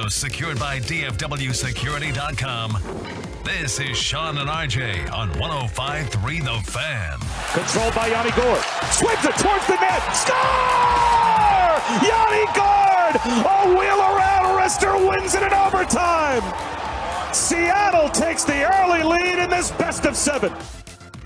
house secured by DFWsecurity.com. This is Sean and RJ on 105.3 The Fan. Controlled by Yanni Gord. Swings it towards the net. Score! Yanni Gord! A wheel around wrister wins it in overtime. Seattle takes the early lead in this best of 7.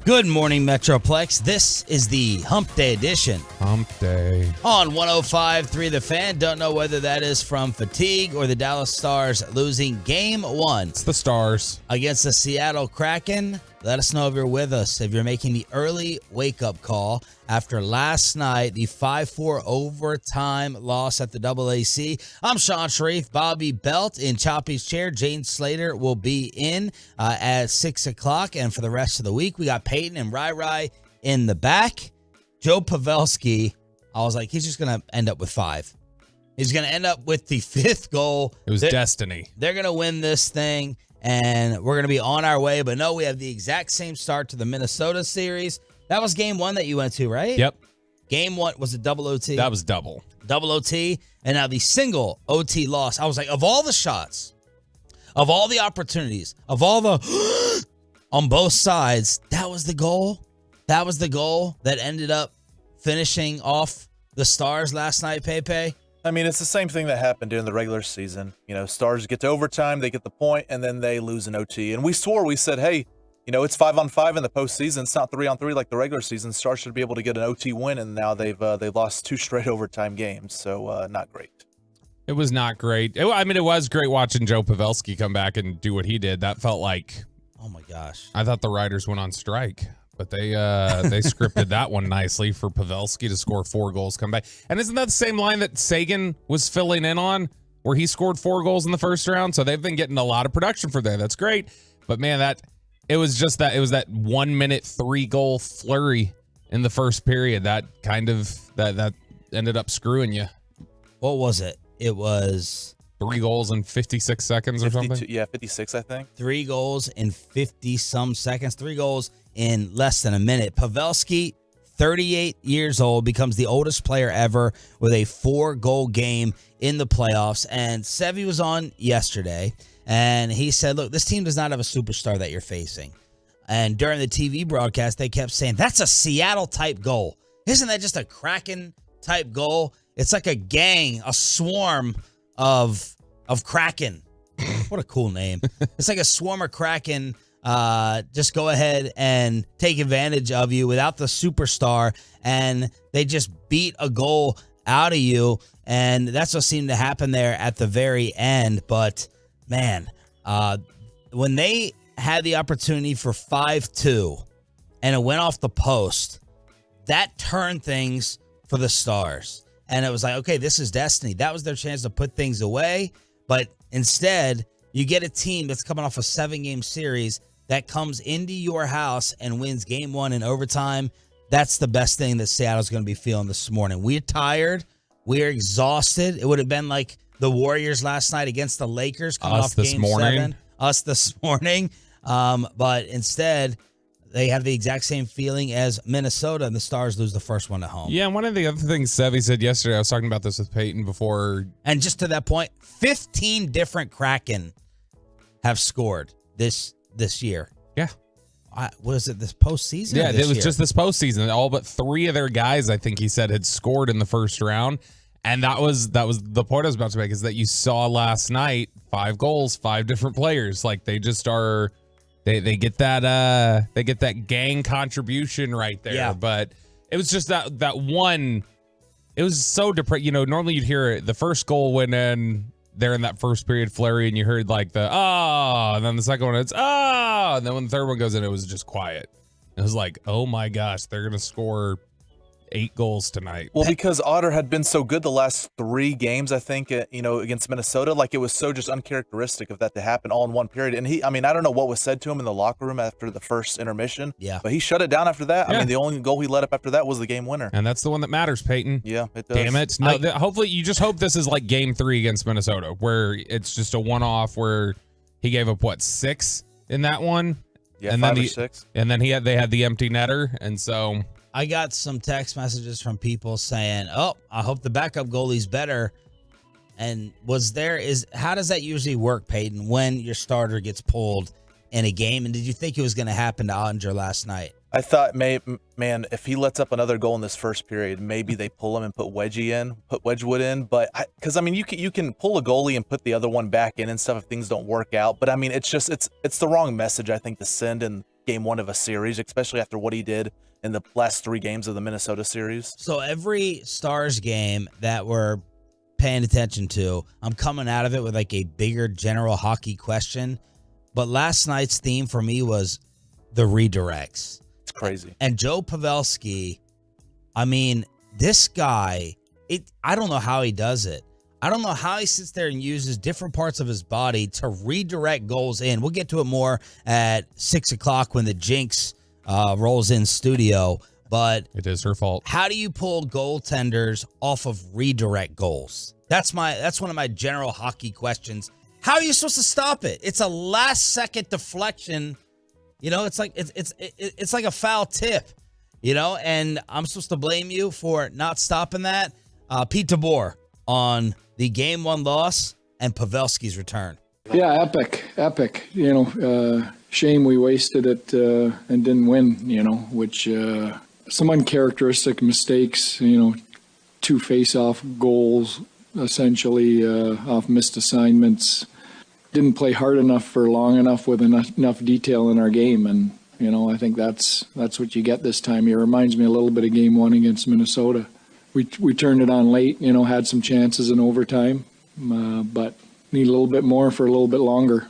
Good morning, Metroplex. This is the Hump Day edition. Hump Day. On 105.3 The Fan. Don't know whether that is from fatigue or the Dallas Stars losing Game 1. It's the Stars. Against the Seattle Kraken. Let us know if you're with us, if you're making the early wake-up call after last night, the 5-4 overtime loss at the AAC. I'm Sean Sharif, Bobby Belt in Choppy's chair. Jane Slater will be in at 6 o'clock. And for the rest of the week, we got Peyton and Rai in the back. Joe Pavelski, I was like, he's just going to end up with 5. He's going to end up with the 5th goal. It was destiny. They're going to win this thing. And we're going to be on our way. But no, we have the exact same start to the Minnesota series. That was game 1 that you went to, right? Yep. Game 1 was a double OT. That was double. Double OT. And now the single OT loss. I was like, of all the shots, of all the opportunities, of all the on both sides, that was the goal. That was the goal that ended up finishing off the Stars last night, Pepe. I mean, it's the same thing that happened during the regular season. You know, Stars get to overtime, they get the point, and then they lose an OT. And we said, hey, you know, it's 5-on-5 in the postseason. It's not 3-on-3 like the regular season. Stars should be able to get an OT win, and now they've lost 2 straight overtime games. So not great. It was not great. It was great watching Joe Pavelski come back and do what he did. That felt like, oh my gosh, I thought the Riders went on strike. But they scripted that one nicely for Pavelski to score 4 goals, come back. And isn't that the same line that Sagan was filling in on, where he scored 4 goals in the first round? So they've been getting a lot of production for there. That's great. But man, it was that 1 minute 3-goal flurry in the first period that kind of that ended up screwing you. What was it? It was 3 goals in 56 seconds or something. Yeah, 56, I think. 3 goals in 50-some seconds. 3 goals in less than a minute. Pavelski, 38 years old, becomes the oldest player ever with a 4-goal game in the playoffs. And Sevy was on yesterday, and he said, look, this team does not have a superstar that you're facing. And during the TV broadcast, they kept saying, that's a Seattle-type goal. Isn't that just a Kraken-type goal? It's like a gang, a swarm of Kraken. What a cool name. It's like a swarm of Kraken. Just go ahead and take advantage of you without the superstar, and they just beat a goal out of you, and that's what seemed to happen there at the very end. But man, when they had the opportunity for 5-2 and it went off the post, that turned things for the Stars, and it was like, okay, this is destiny. That was their chance to put things away, but instead you get a team that's coming off a 7-game series that comes into your house and wins game 1 in overtime. That's the best thing that Seattle's going to be feeling this morning. We're tired. We're exhausted. It would have been like the Warriors last night against the Lakers coming off game 7. Us this morning. But instead, they have the exact same feeling as Minnesota, and the Stars lose the first one at home. Yeah, one of the other things Sevy said yesterday, I was talking about this with Peyton before. And just to that point, 15 different Kraken have scored this year. Yeah. Was it this postseason? Yeah, it was just this postseason. All but 3 of their guys, I think he said, had scored in the first round. And that was the point I was about to make, is that you saw last night 5 goals, 5 different players. Like they just are, they get that gang contribution right there. Yeah. But it was just that one. It was so depressing. You know, normally you'd hear the first goal went in there in that first period flurry, and you heard like the and then the second one it's and then when the third one goes in, it was just quiet. It was like, oh my gosh, they're gonna score 8 goals tonight. Well, because Otter had been so good the last 3 games, I think, against Minnesota, like it was so just uncharacteristic of that to happen all in one period. And I don't know what was said to him in the locker room after the first intermission. Yeah. But he shut it down after that. Yeah. I mean, the only goal he let up after that was the game winner. And that's the one that matters, Peyton. Yeah, it does. Damn it. No, hopefully you just hope this is like game 3 against Minnesota, where it's just a one-off where he gave up, 6 in that one? Yeah, and 5 then or 6. And then they had the empty netter, and so I got some text messages from people saying, "Oh, I hope the backup goalie's better." And how does that usually work, Peyton, when your starter gets pulled in a game? And did you think it was going to happen to Ottinger last night? I thought, man, if he lets up another goal in this first period, maybe they pull him and put Wedgwood in. But because you can pull a goalie and put the other one back in and stuff if things don't work out. But I mean, it's the wrong message, I think, to send in game one of a series, especially after what he did in the last 3 games of the Minnesota series. So every Stars game that we're paying attention to, I'm coming out of it with like a bigger general hockey question. But last night's theme for me was the redirects. It's crazy. And Joe Pavelski, I mean, this guy, I don't know how he does it. I don't know how he sits there and uses different parts of his body to redirect goals in. We'll get to it more at 6 o'clock when the Jinx rolls in studio. But it is her fault. How do you pull goaltenders off of redirect goals? That's one of my general hockey questions. How are you supposed to stop it? It's a last-second deflection. You know, it's like a foul tip, you know, and I'm supposed to blame you for not stopping that. Pete DeBoer on the Game 1 loss and Pavelski's return. Yeah, epic. You know, shame we wasted it and didn't win, you know, which some uncharacteristic mistakes, you know, 2 face-off goals, essentially off missed assignments. Didn't play hard enough for long enough with enough detail in our game, and you know, I think that's what you get this time. It reminds me a little bit of Game 1 against Minnesota. We turned it on late, you know, had some chances in overtime, but need a little bit more for a little bit longer.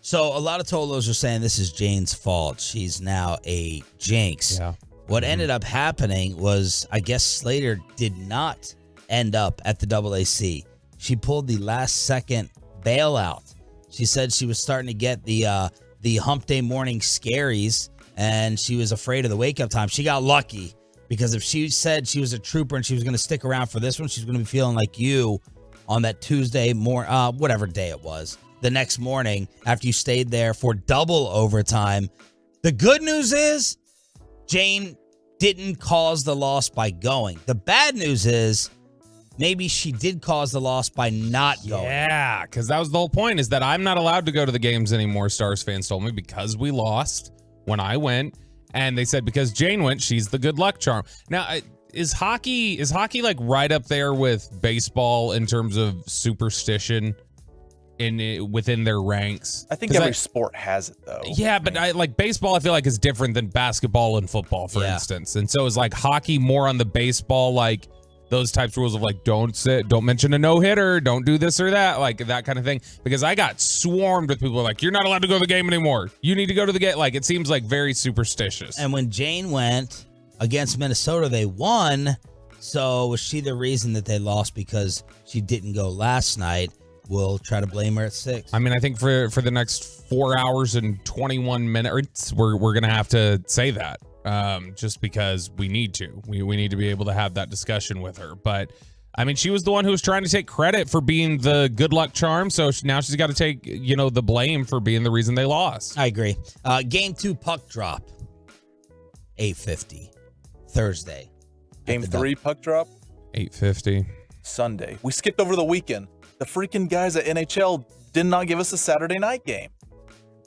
So a lot of Tolos are saying this is Jane's fault. She's now a Jinx. Yeah. What ended up happening was, I guess Slater did not end up at the AAC. She pulled the last-second bailout. She said she was starting to get the hump day morning scaries, and she was afraid of the wake-up time. She got lucky, because if she said she was a trooper and she was going to stick around for this one, she's going to be feeling like you on that Tuesday whatever day it was, the next morning after you stayed there for double overtime. The good news is Jane didn't cause the loss by going. The bad news is maybe she did cause the loss by not going. Yeah, because that was the whole point, is that I'm not allowed to go to the games anymore, Stars fans told me, because we lost when I went. And they said because Jane went, she's the good luck charm. Now, is hockey like right up there with baseball in terms of superstition within their ranks? I think every sport has it, though. Yeah, but I like baseball, I feel like is different than basketball and football, for instance. And so is like hockey more on the baseball, like those types of rules of like, don't mention a no-hitter, don't do this or that, like that kind of thing. Because I got swarmed with people like, you're not allowed to go to the game anymore. You need to go to the game. Like, it seems like very superstitious. And when Jane went against Minnesota, they won. So was she the reason that they lost because she didn't go last night? We'll try to blame her at 6. I mean, I think for the next 4 hours and 21 minutes, we're going to have to say that. Just because we need to. We need to be able to have that discussion with her. But, I mean, she was the one who was trying to take credit for being the good luck charm, so now she's got to take, you know, the blame for being the reason they lost. I agree. Game 2 puck drop, 8:50, Thursday. Game 3 puck drop, 8:50. Sunday. We skipped over the weekend. The freaking guys at NHL did not give us a Saturday night game.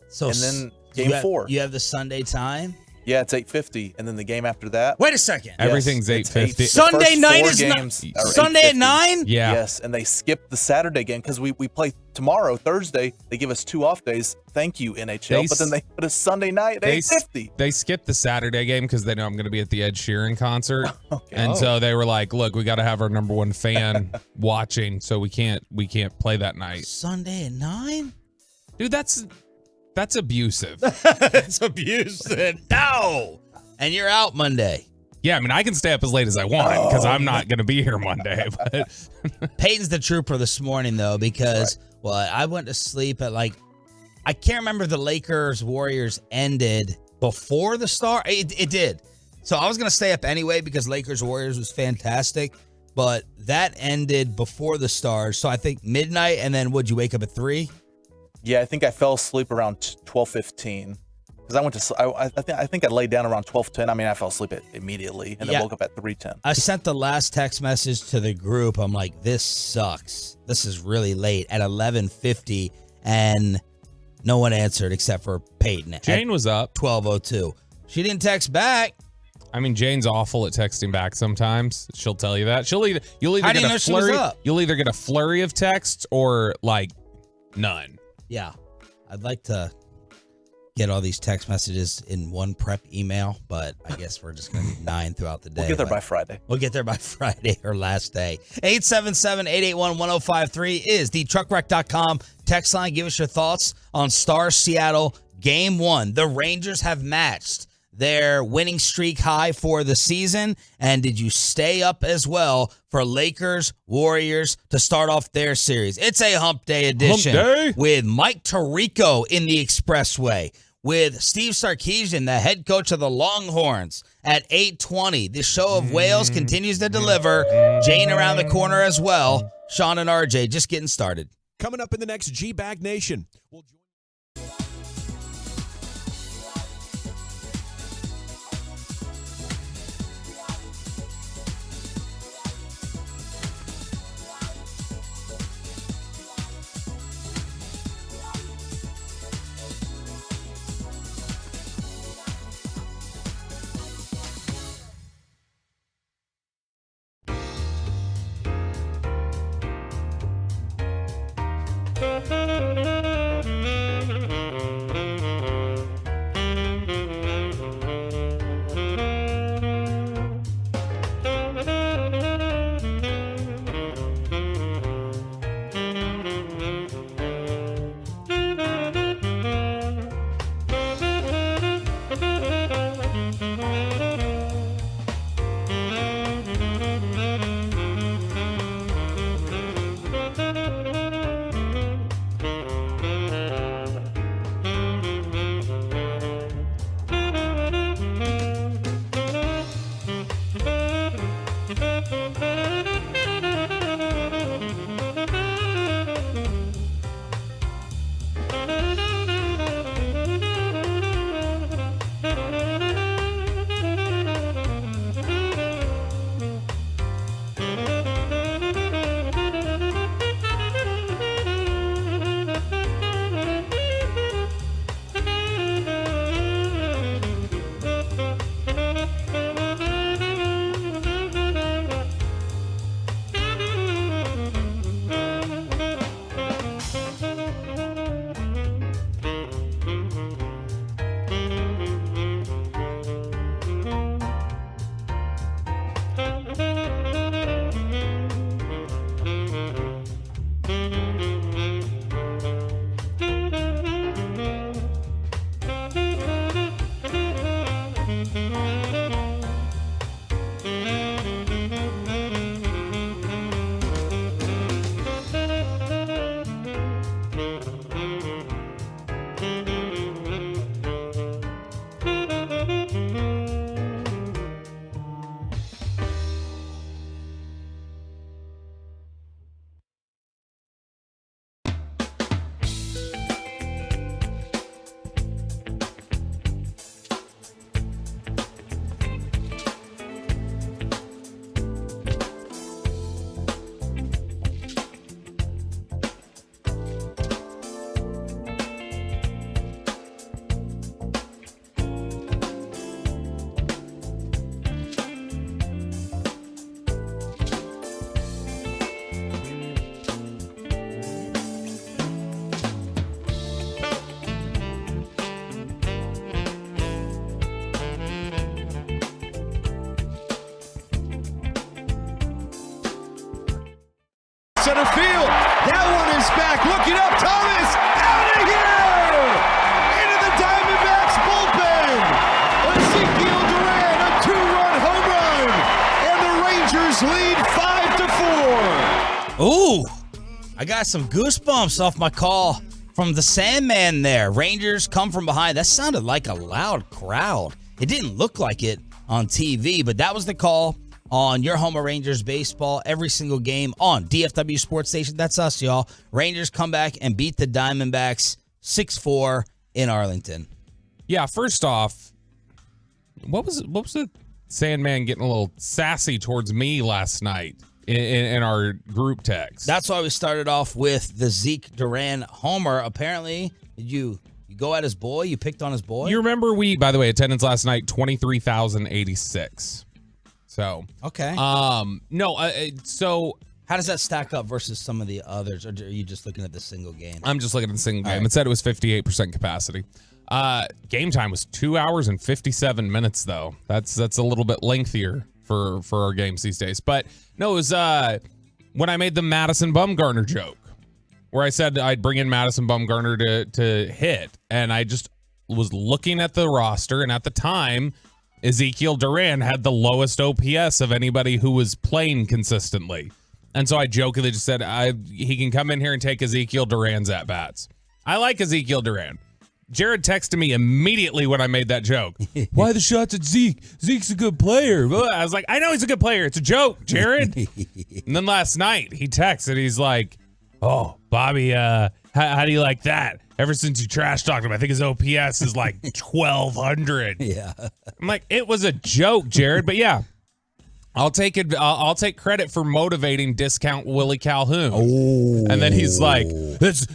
So, and then game 4. You have the Sunday time? Yeah, it's 8:50, and then the game after that. Wait a second. Everything's 8:50. Sunday night is Sunday at 9? Yeah. Yes, and they skipped the Saturday game because we play tomorrow, Thursday. They give us 2 off days. Thank you, NHL. But then they put a Sunday night at 8:50. They skipped the Saturday game because they know I'm going to be at the Ed Sheeran concert. Okay. And so they were like, look, we got to have our number 1 fan watching, so we can't play that night. Sunday at 9? Dude, that's abusive. It's abusive. No. And you're out Monday. Yeah, I mean, I can stay up as late as I want because I'm not going to be here Monday. But Peyton's the trooper this morning, though, because, well, I went to sleep at I can't remember if the Lakers-Warriors ended before the start. It did. So I was going to stay up anyway because Lakers-Warriors was fantastic, but that ended before the Stars. So I think midnight, and then would you wake up at 3? Yeah, I think I fell asleep around 12:15, because I went to I think I laid down around 12:10. I mean, I fell asleep immediately and then woke up at 3:10. I sent the last text message to the group. I'm like, this sucks. This is really late at 11:50, and no one answered except for Peyton. Jane was up 12:02. She didn't text back. I mean, Jane's awful at texting back sometimes. She'll tell you that. You'll either How do get you know a she was flurry. up? You'll either get a flurry of texts or like none. Yeah, I'd like to get all these text messages in one prep email, but I guess we're just going to do 9 throughout the day. We'll get there by Friday. We'll get there by Friday or last day. 877-881-1053 is the truckwreck.com text line. Give us your thoughts on Stars Seattle Game 1. The Rangers have matched their winning streak high for the season. And did you stay up as well for Lakers Warriors to start off their series? It's a hump day edition with Mike Tirico in the Expressway, with Steve Sarkisian, the head coach of the Longhorns, at 8:20. The show of Wales continues to deliver. Jane around the corner as well. Sean and RJ just getting started. Coming up in the next G-Bag Nation. We'll join center field. That one is back. Looking up, Thomas. Out of here. Into the Diamondbacks bullpen. Ezekiel Duran, a 2-run home run. And the Rangers lead 5-4. Ooh, I got some goosebumps off my call from the Sandman there. Rangers come from behind. That sounded like a loud crowd. It didn't look like it on TV, but that was the call on your home of Rangers baseball every single game on DFW Sports Station. That's us, y'all. Rangers come back and beat the Diamondbacks 6-4 in Arlington. Yeah, first off, what was the Sandman getting a little sassy towards me last night in our group text? That's why we started off with the Zeke Duran homer. Apparently, you go at his boy? You picked on his boy? You remember by the way, attendance last night, 23,086. So. Okay. So. How does that stack up versus some of the others? Or are you just looking at the single game? I'm just looking at the single game. Right. It said it was 58% capacity. Game time was 2 hours and 57 minutes, though. That's a little bit lengthier for our games these days. But no, it was when I made the Madison Bumgarner joke, where I said I'd bring in Madison Bumgarner to hit, and I just was looking at the roster, and at the time, Ezekiel Duran had the lowest OPS of anybody who was playing consistently. And so I jokingly just said, he can come in here and take Ezekiel Duran's at-bats. I like Ezekiel Duran. Jared texted me immediately when I made that joke. Why the shots at Zeke? Zeke's a good player. I was like, I know he's a good player. It's a joke, Jared. And then last night, he texted. He's like, oh, Bobby, how do you like that? Ever since you trash talked him, I think his OPS is like 1,200. Yeah. I'm like, it was a joke, Jared. But yeah. I'll take it. I'll take credit for motivating discount Willie Calhoun. Oh, and then he's like,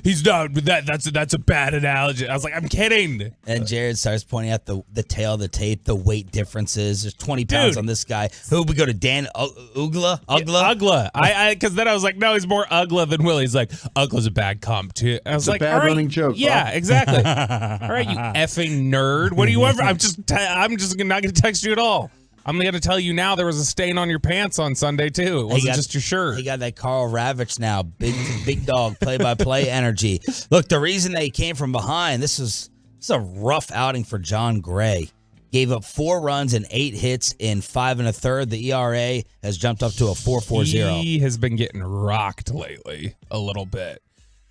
"He's not. That's a bad analogy." I was like, "I'm kidding." And Jared starts pointing out the tail of the tape, the weight differences. There's 20 pounds on this guy. Who we go to Dan Ugla? Ugla. Because then I was like, "No, he's more Ugla than Willie." He's like, "Ugla's a bad comp too." I was like, "Bad running joke." Yeah, exactly. All right, you effing nerd. What do you want? I'm just not going to text you at all. I'm going to tell you now there was a stain on your pants on Sunday, too. It wasn't just your shirt. He got that Carl Ravitch now. Big dog, play-by-play energy. Look, the reason they came from behind, this is a rough outing for John Gray. Gave up 4 runs and 8 hits in 5 1/3. The ERA has jumped up to a 4.40. He has been getting rocked lately a little bit.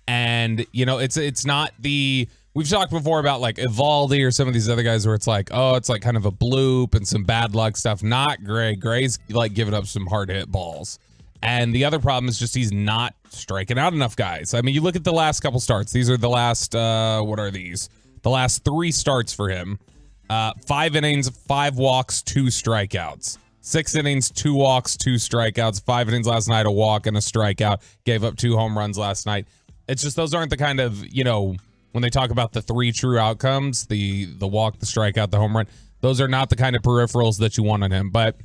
And, it's not the... We've talked before about like Evaldi or some of these other guys where it's like, oh, it's like kind of a bloop and some bad luck stuff. Not Gray. Gray's like giving up some hard hit balls. And the other problem is just he's not striking out enough guys. I mean, you look at the last couple starts. These are the last, what are these? The last 3 starts for him. 5 innings, 5 walks, 2 strikeouts. 6 innings, 2 walks, 2 strikeouts. 5 innings last night, a walk and a strikeout. Gave up 2 home runs last night. It's just those aren't the kind of, when they talk about the 3 true outcomes, the walk, the strikeout, the home run, those are not the kind of peripherals that you want on him. But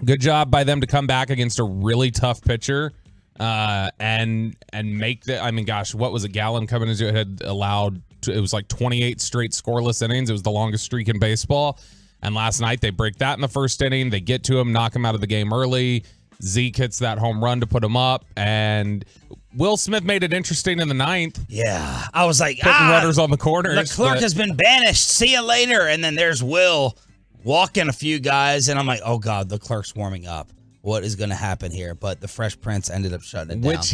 good job by them to come back against a really tough pitcher and make the. I mean, gosh, what was it? Gallen coming into it had allowed. It was like 28 straight scoreless innings. It was the longest streak in baseball. And last night they break that in the first inning. They get to him, knock him out of the game early. Zeke hits that home run to put him up, and Will Smith made it interesting in the 9th. Yeah, I was like, putting runners on the corners. The clerk has been banished. See you later. And then there's Will walking a few guys, and I'm like, oh God, the clerk's warming up. What is going to happen here? But the Fresh Prince ended up shutting it down. Which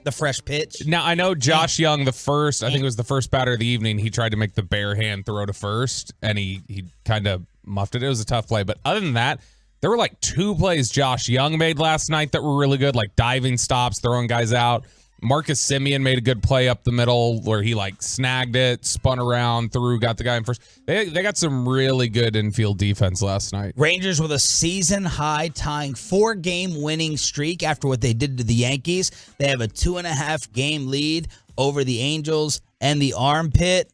the fresh pitch. Now I know Josh Young, I think it was the first batter of the evening. He tried to make the bare hand throw to first, and he kind of muffed it. It was a tough play, but other than that. There were like 2 plays Josh Young made last night that were really good, like diving stops, throwing guys out. Marcus Semien made a good play up the middle where he like snagged it, spun around, threw, got the guy in first. They got some really good infield defense last night. Rangers with a season-high tying 4-game winning streak after what they did to the Yankees. They have a 2.5-game lead over the Angels and the Armpit.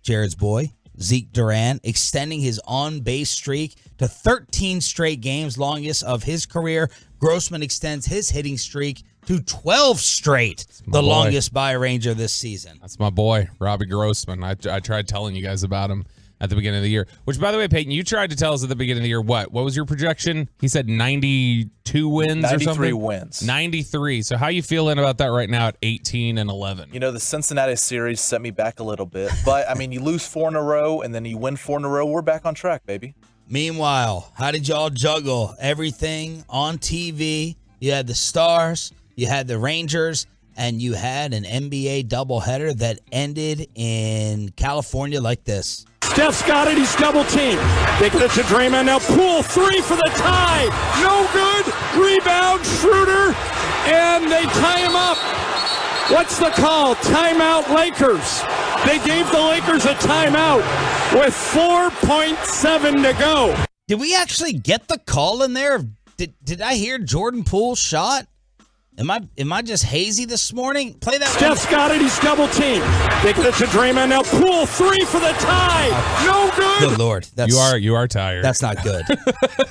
Jared's boy, Zeke Duran, extending his on-base streak to 13 straight games, longest of his career. Grossman extends his hitting streak to 12 straight, the longest by a Ranger this season. That's my boy, Robbie Grossman. I tried telling you guys about him at the beginning of the year, which, by the way, Peyton, you tried to tell us at the beginning of the year what was your projection? He said 92 wins or something? 93 wins. 93. So how you feeling about that right now at 18-11? The Cincinnati series set me back a little bit, but I mean, you lose 4 in a row and then you win 4 in a row. We're back on track, baby. Meanwhile, how did y'all juggle everything on TV? You had the Stars, you had the Rangers, and you had an NBA doubleheader that ended in California like this. Steph's got it. He's double teamed. They get it to Draymond. Now Poole 3 for the tie. No good. Rebound, Schroeder, and they tie him up. What's the call? Timeout Lakers. They gave the Lakers a timeout with 4.7 to go. Did we actually get the call in there? Did I hear Jordan Poole's shot? Am I just hazy this morning? Play that. Steph's got it. He's double teamed. They get it to Draymond now. Poole 3 for the tie. No good. Good Lord. You are tired. That's not good.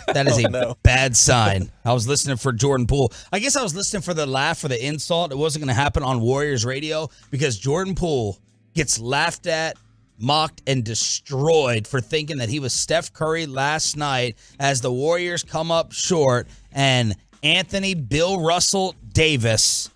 That is a bad sign. I was listening for Jordan Poole. I guess I was listening for the laugh, for the insult. It wasn't going to happen on Warriors radio because Jordan Poole gets laughed at, mocked, and destroyed for thinking that he was Steph Curry last night as the Warriors come up short and Anthony Bill Russell Davis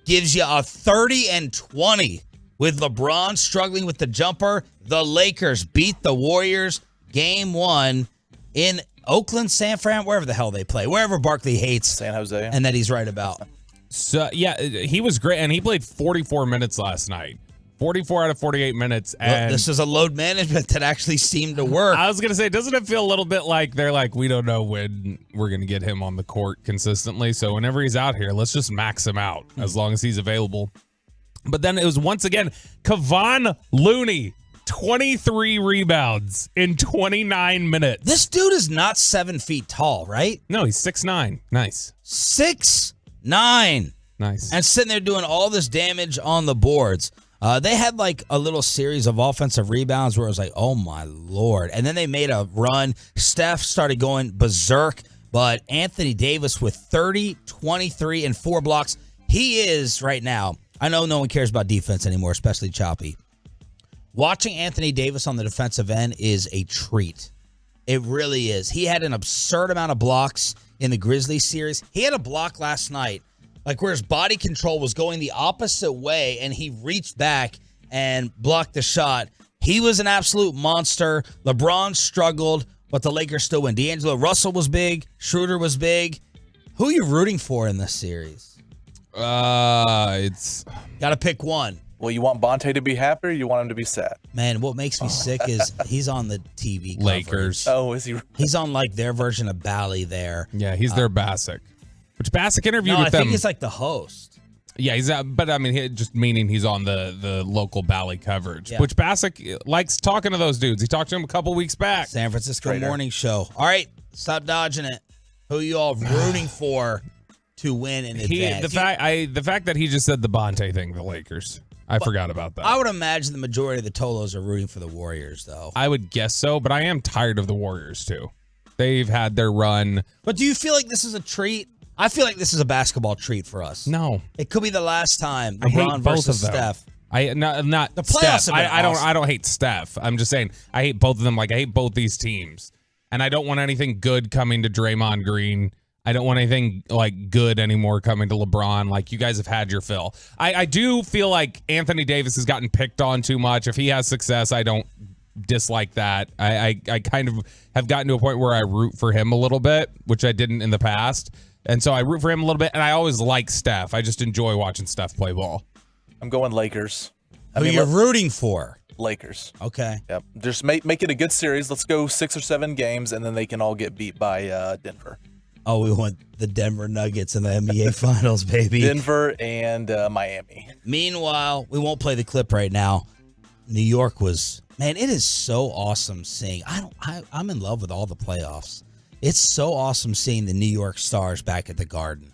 gives you a 30 and 20 with LeBron struggling with the jumper. The Lakers beat the Warriors game 1 in Oakland, San Fran, wherever the hell they play, wherever Barkley hates. San Jose. And that he's right about. So, yeah, he was great, and he played 44 minutes last night. 44 out of 48 minutes. And this is a load management that actually seemed to work. I was going to say, doesn't it feel a little bit like they're like, we don't know when we're going to get him on the court consistently. So whenever he's out here, let's just max him out as long as he's available. But then it was once again, Kevon Looney, 23 rebounds in 29 minutes. This dude is not 7 feet tall, right? No, he's 6'9". Nice. 6'9". Nice. And sitting there doing all this damage on the boards. They had like a little series of offensive rebounds where it was like, oh my Lord. And then they made a run. Steph started going berserk, but Anthony Davis with 30, 23, and 4 blocks. He is right now, I know no one cares about defense anymore, especially Choppy. Watching Anthony Davis on the defensive end is a treat. It really is. He had an absurd amount of blocks in the Grizzlies series. He had a block last night, like where his body control was going the opposite way, and he reached back and blocked the shot. He was an absolute monster. LeBron struggled, but the Lakers still win. D'Angelo Russell was big. Schroeder was big. Who are you rooting for in this series? It's got to pick one. Well, you want Bonte to be happy or you want him to be sad? Man, what makes me sick is he's on the TV coverage. Lakers. Oh, is he? He's on like their version of Bally there. Yeah, he's their Bassick. Which Bassick interviewed No, with I them. think he's like the host. Yeah, he's but I mean, just meaning he's on the local Bally coverage. Yeah. Which Bassick likes talking to those dudes. He talked to him a couple weeks back. San Francisco Traitor. Morning Show. All right, stop dodging it. Who you all rooting for to win in advance? The fact that he just said the Bonte thing, the Lakers. I forgot about that. I would imagine the majority of the Tolos are rooting for the Warriors, though. I would guess so, but I am tired of the Warriors too. They've had their run. But do you feel like this is a treat? I feel like this is a basketball treat for us. No, It could be the last time I hate LeBron both versus of them. Steph. Not The playoffs Steph. have been awesome. I don't hate Steph. I'm just saying I hate both of them. Like I hate both these teams, and I don't want anything good coming to Draymond Green. I don't want anything like good anymore coming to LeBron. Like you guys have had your fill. I do feel like Anthony Davis has gotten picked on too much. If he has success, I don't dislike that. I kind of have gotten to a point where I root for him a little bit, which I didn't in the past. And so I root for him a little bit, and I always like Steph. I just enjoy watching Steph play ball. I'm going Lakers. Who you're rooting for? Lakers. Okay. Yep. Just make it a good series. Let's go 6 or 7 games, and then they can all get beat by Denver. Oh, we want the Denver Nuggets in the NBA Finals, baby. Denver and Miami. Meanwhile, we won't play the clip right now. New York was, man, it is so awesome seeing. I'm in love with all the playoffs. It's so awesome seeing the New York Stars back at the Garden.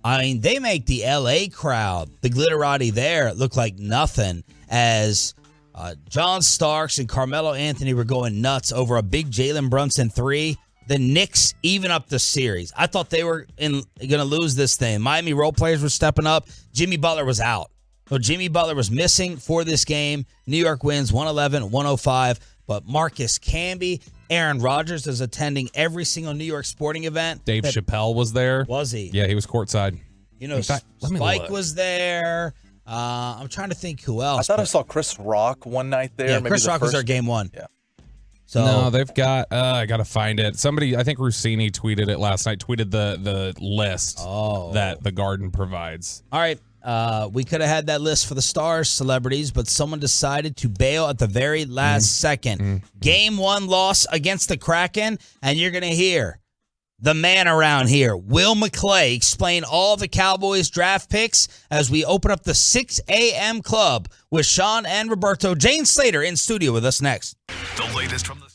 I mean, they make the LA crowd, the glitterati there, look like nothing as John Starks and Carmelo Anthony were going nuts over a big Jalen Brunson 3. The Knicks even up the series. I thought they were going to lose this thing. Miami role players were stepping up. Jimmy Butler was out. So Jimmy Butler was missing for this game. New York wins 111-105. But Marcus Camby, Aaron Rodgers is attending every single New York sporting event. Dave Chappelle was there. Was he? Yeah, he was courtside. You know, In fact, let me Spike look. was there. I'm trying to think who else. I thought I but- saw Chris Rock one night there. Yeah, maybe Chris the Rock was there first- game 1. Yeah. So No, they've got. I gotta find it. Somebody, I think Rossini tweeted it last night. Tweeted the list that the Garden provides. all right. We could have had that list for the Stars celebrities, but someone decided to bail at the very last second. Game 1 loss against the Kraken, and you're going to hear the man around here, Will McClay, explain all the Cowboys draft picks as we open up the 6 a.m. club with Sean and Roberto. Jane Slater in studio with us next. The latest from the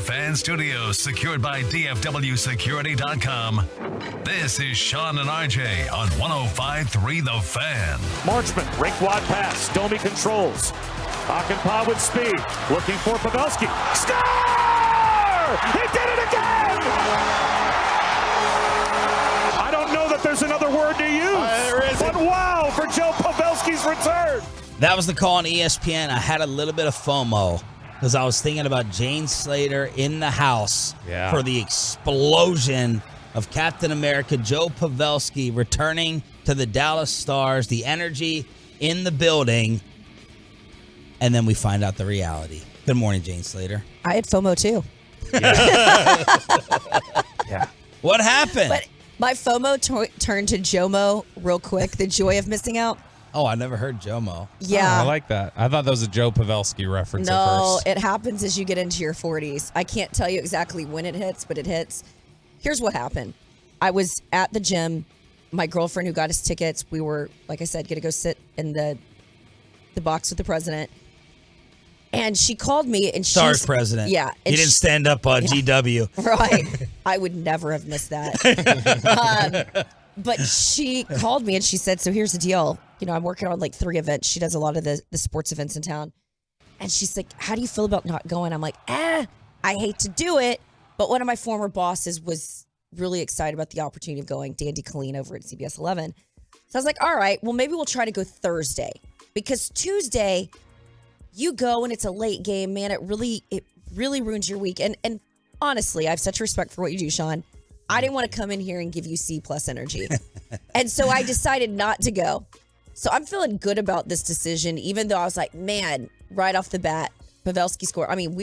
Fan Studios, secured by DFWSecurity.com. This is Sean and RJ on 105.3 The Fan. Marchman, rink wide pass. Domi controls. Hakanpää with speed. Looking for Pavelski. Score! He did it again! I don't know that there's another word to use. But wow for Joe Pavelski's return. That was the call on ESPN. I had a little bit of FOMO because I was thinking about Jane Slater in the house for the explosion of Captain America, Joe Pavelski, returning to the Dallas Stars, the energy in the building, and then we find out the reality. Good morning, Jane Slater. I had FOMO too. Yeah. What happened? But my FOMO turned to JOMO real quick, the joy of missing out. Oh, I never heard JOMO. Yeah. Oh, I like that. I thought that was a Joe Pavelski reference at No, first. it happens as you get into your 40s. I can't tell you exactly when it hits, but it hits. Here's what happened. I was at the gym. My girlfriend who got us tickets, we were, like I said, going to go sit in the box with the president. And she called me and Stars president. Yeah. He didn't stand up on GW. Right. I would never have missed that. But she called me and she said, so here's the deal. You know, I'm working on like 3 events. She does a lot of the sports events in town. And she's like, how do you feel about not going? I'm like, I hate to do it. But one of my former bosses was really excited about the opportunity of going, Dandy Colleen over at CBS 11. So I was like, all right, well, maybe we'll try to go Thursday. Because Tuesday, you go and it's a late game, man. It really ruins your week. And honestly, I have such respect for what you do, Sean. I didn't want to come in here and give you C+ energy. And so I decided not to go. So I'm feeling good about this decision, even though I was like, man, right off the bat, Pavelski scored. I mean,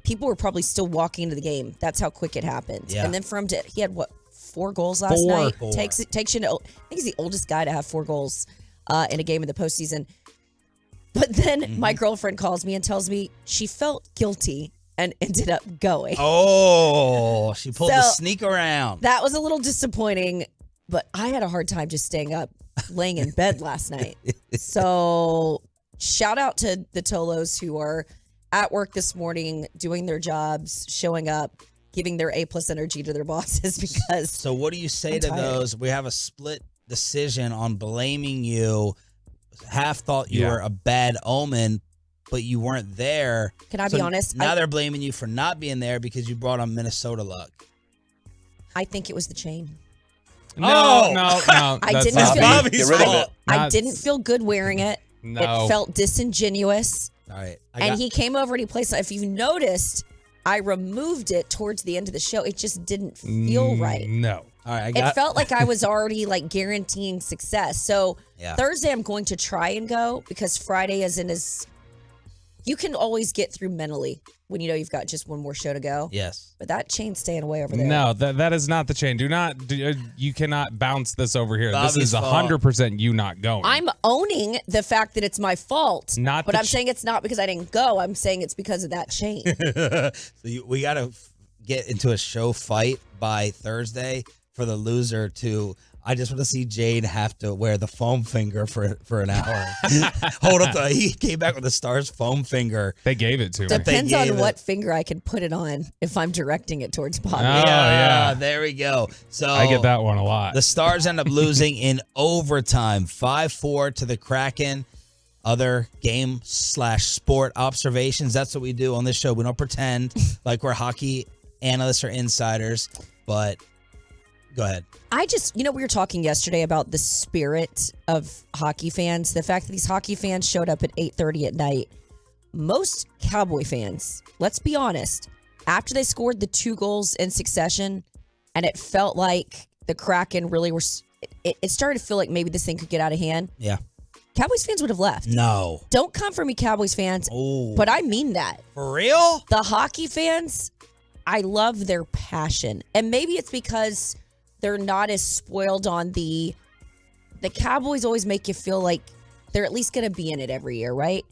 people were probably still walking into the game. That's how quick it happened. Yeah. And then he had 4 goals last night? 4. Takes you to, I think he's the oldest guy to have 4 goals in a game in the postseason. But then my girlfriend calls me and tells me she felt guilty and ended up going. Oh, she pulled the sneak around. That was a little disappointing, but I had a hard time just staying up, laying in bed last night. So shout out to the Tolos who are at work this morning, doing their jobs, showing up, giving their A+ energy to their bosses because So what do you say to those? We have a split decision on blaming you. Half thought you were a bad omen, but you weren't there. Can I be honest? Now they're blaming you for not being there because you brought on Minnesota luck. I think it was the chain. No. I didn't feel good wearing it. No. It felt disingenuous. All right. He came over and he placed it. If you've noticed, I removed it towards the end of the show. It just didn't feel right. No. All right. It felt like I was already like guaranteeing success. So Thursday I'm going to try and go because Friday isn't as... You can always get through mentally when you know you've got just one more show to go. Yes. But that chain's staying away over there. No, that is not the chain. You cannot bounce this over here. Bobby's this is 100% you not going. I'm owning the fact that it's my fault. But I'm saying it's not because I didn't go. I'm saying it's because of that chain. So we got to get into a show fight by Thursday for the loser to... I just want to see Jade have to wear the foam finger for an hour. Hold up. He came back with the Stars foam finger. They gave it to me. Depends on what finger I can put it on if I'm directing it towards Bobby. Oh, yeah. There we go. So I get that one a lot. The Stars end up losing in overtime, 5-4 to the Kraken. Other game/sport observations. That's what we do on this show. We don't pretend like we're hockey analysts or insiders, but go ahead. We were talking yesterday about the spirit of hockey fans. The fact that these hockey fans showed up at 8:30 at night. Most Cowboy fans, let's be honest, after they scored the 2 goals in succession, and it felt like the Kraken really were, it started to feel like maybe this thing could get out of hand. Yeah. Cowboys fans would have left. No. Don't come for me, Cowboys fans. Oh. But I mean that. For real? The hockey fans, I love their passion. And maybe it's because they're not as spoiled on the Cowboys always make you feel like they're at least going to be in it every year, right?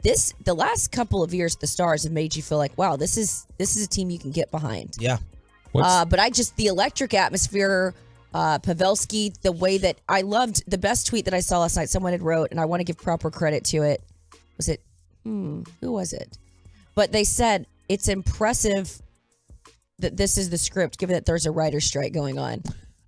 The last couple of years, the Stars have made you feel like, wow, this is a team you can get behind. Yeah. But the electric atmosphere, Pavelski, the way that I loved the best tweet that I saw last night, someone had wrote, and I want to give proper credit to it. Was it, who was it? But they said, it's impressive that this is the script, given that there's a writer's strike going on.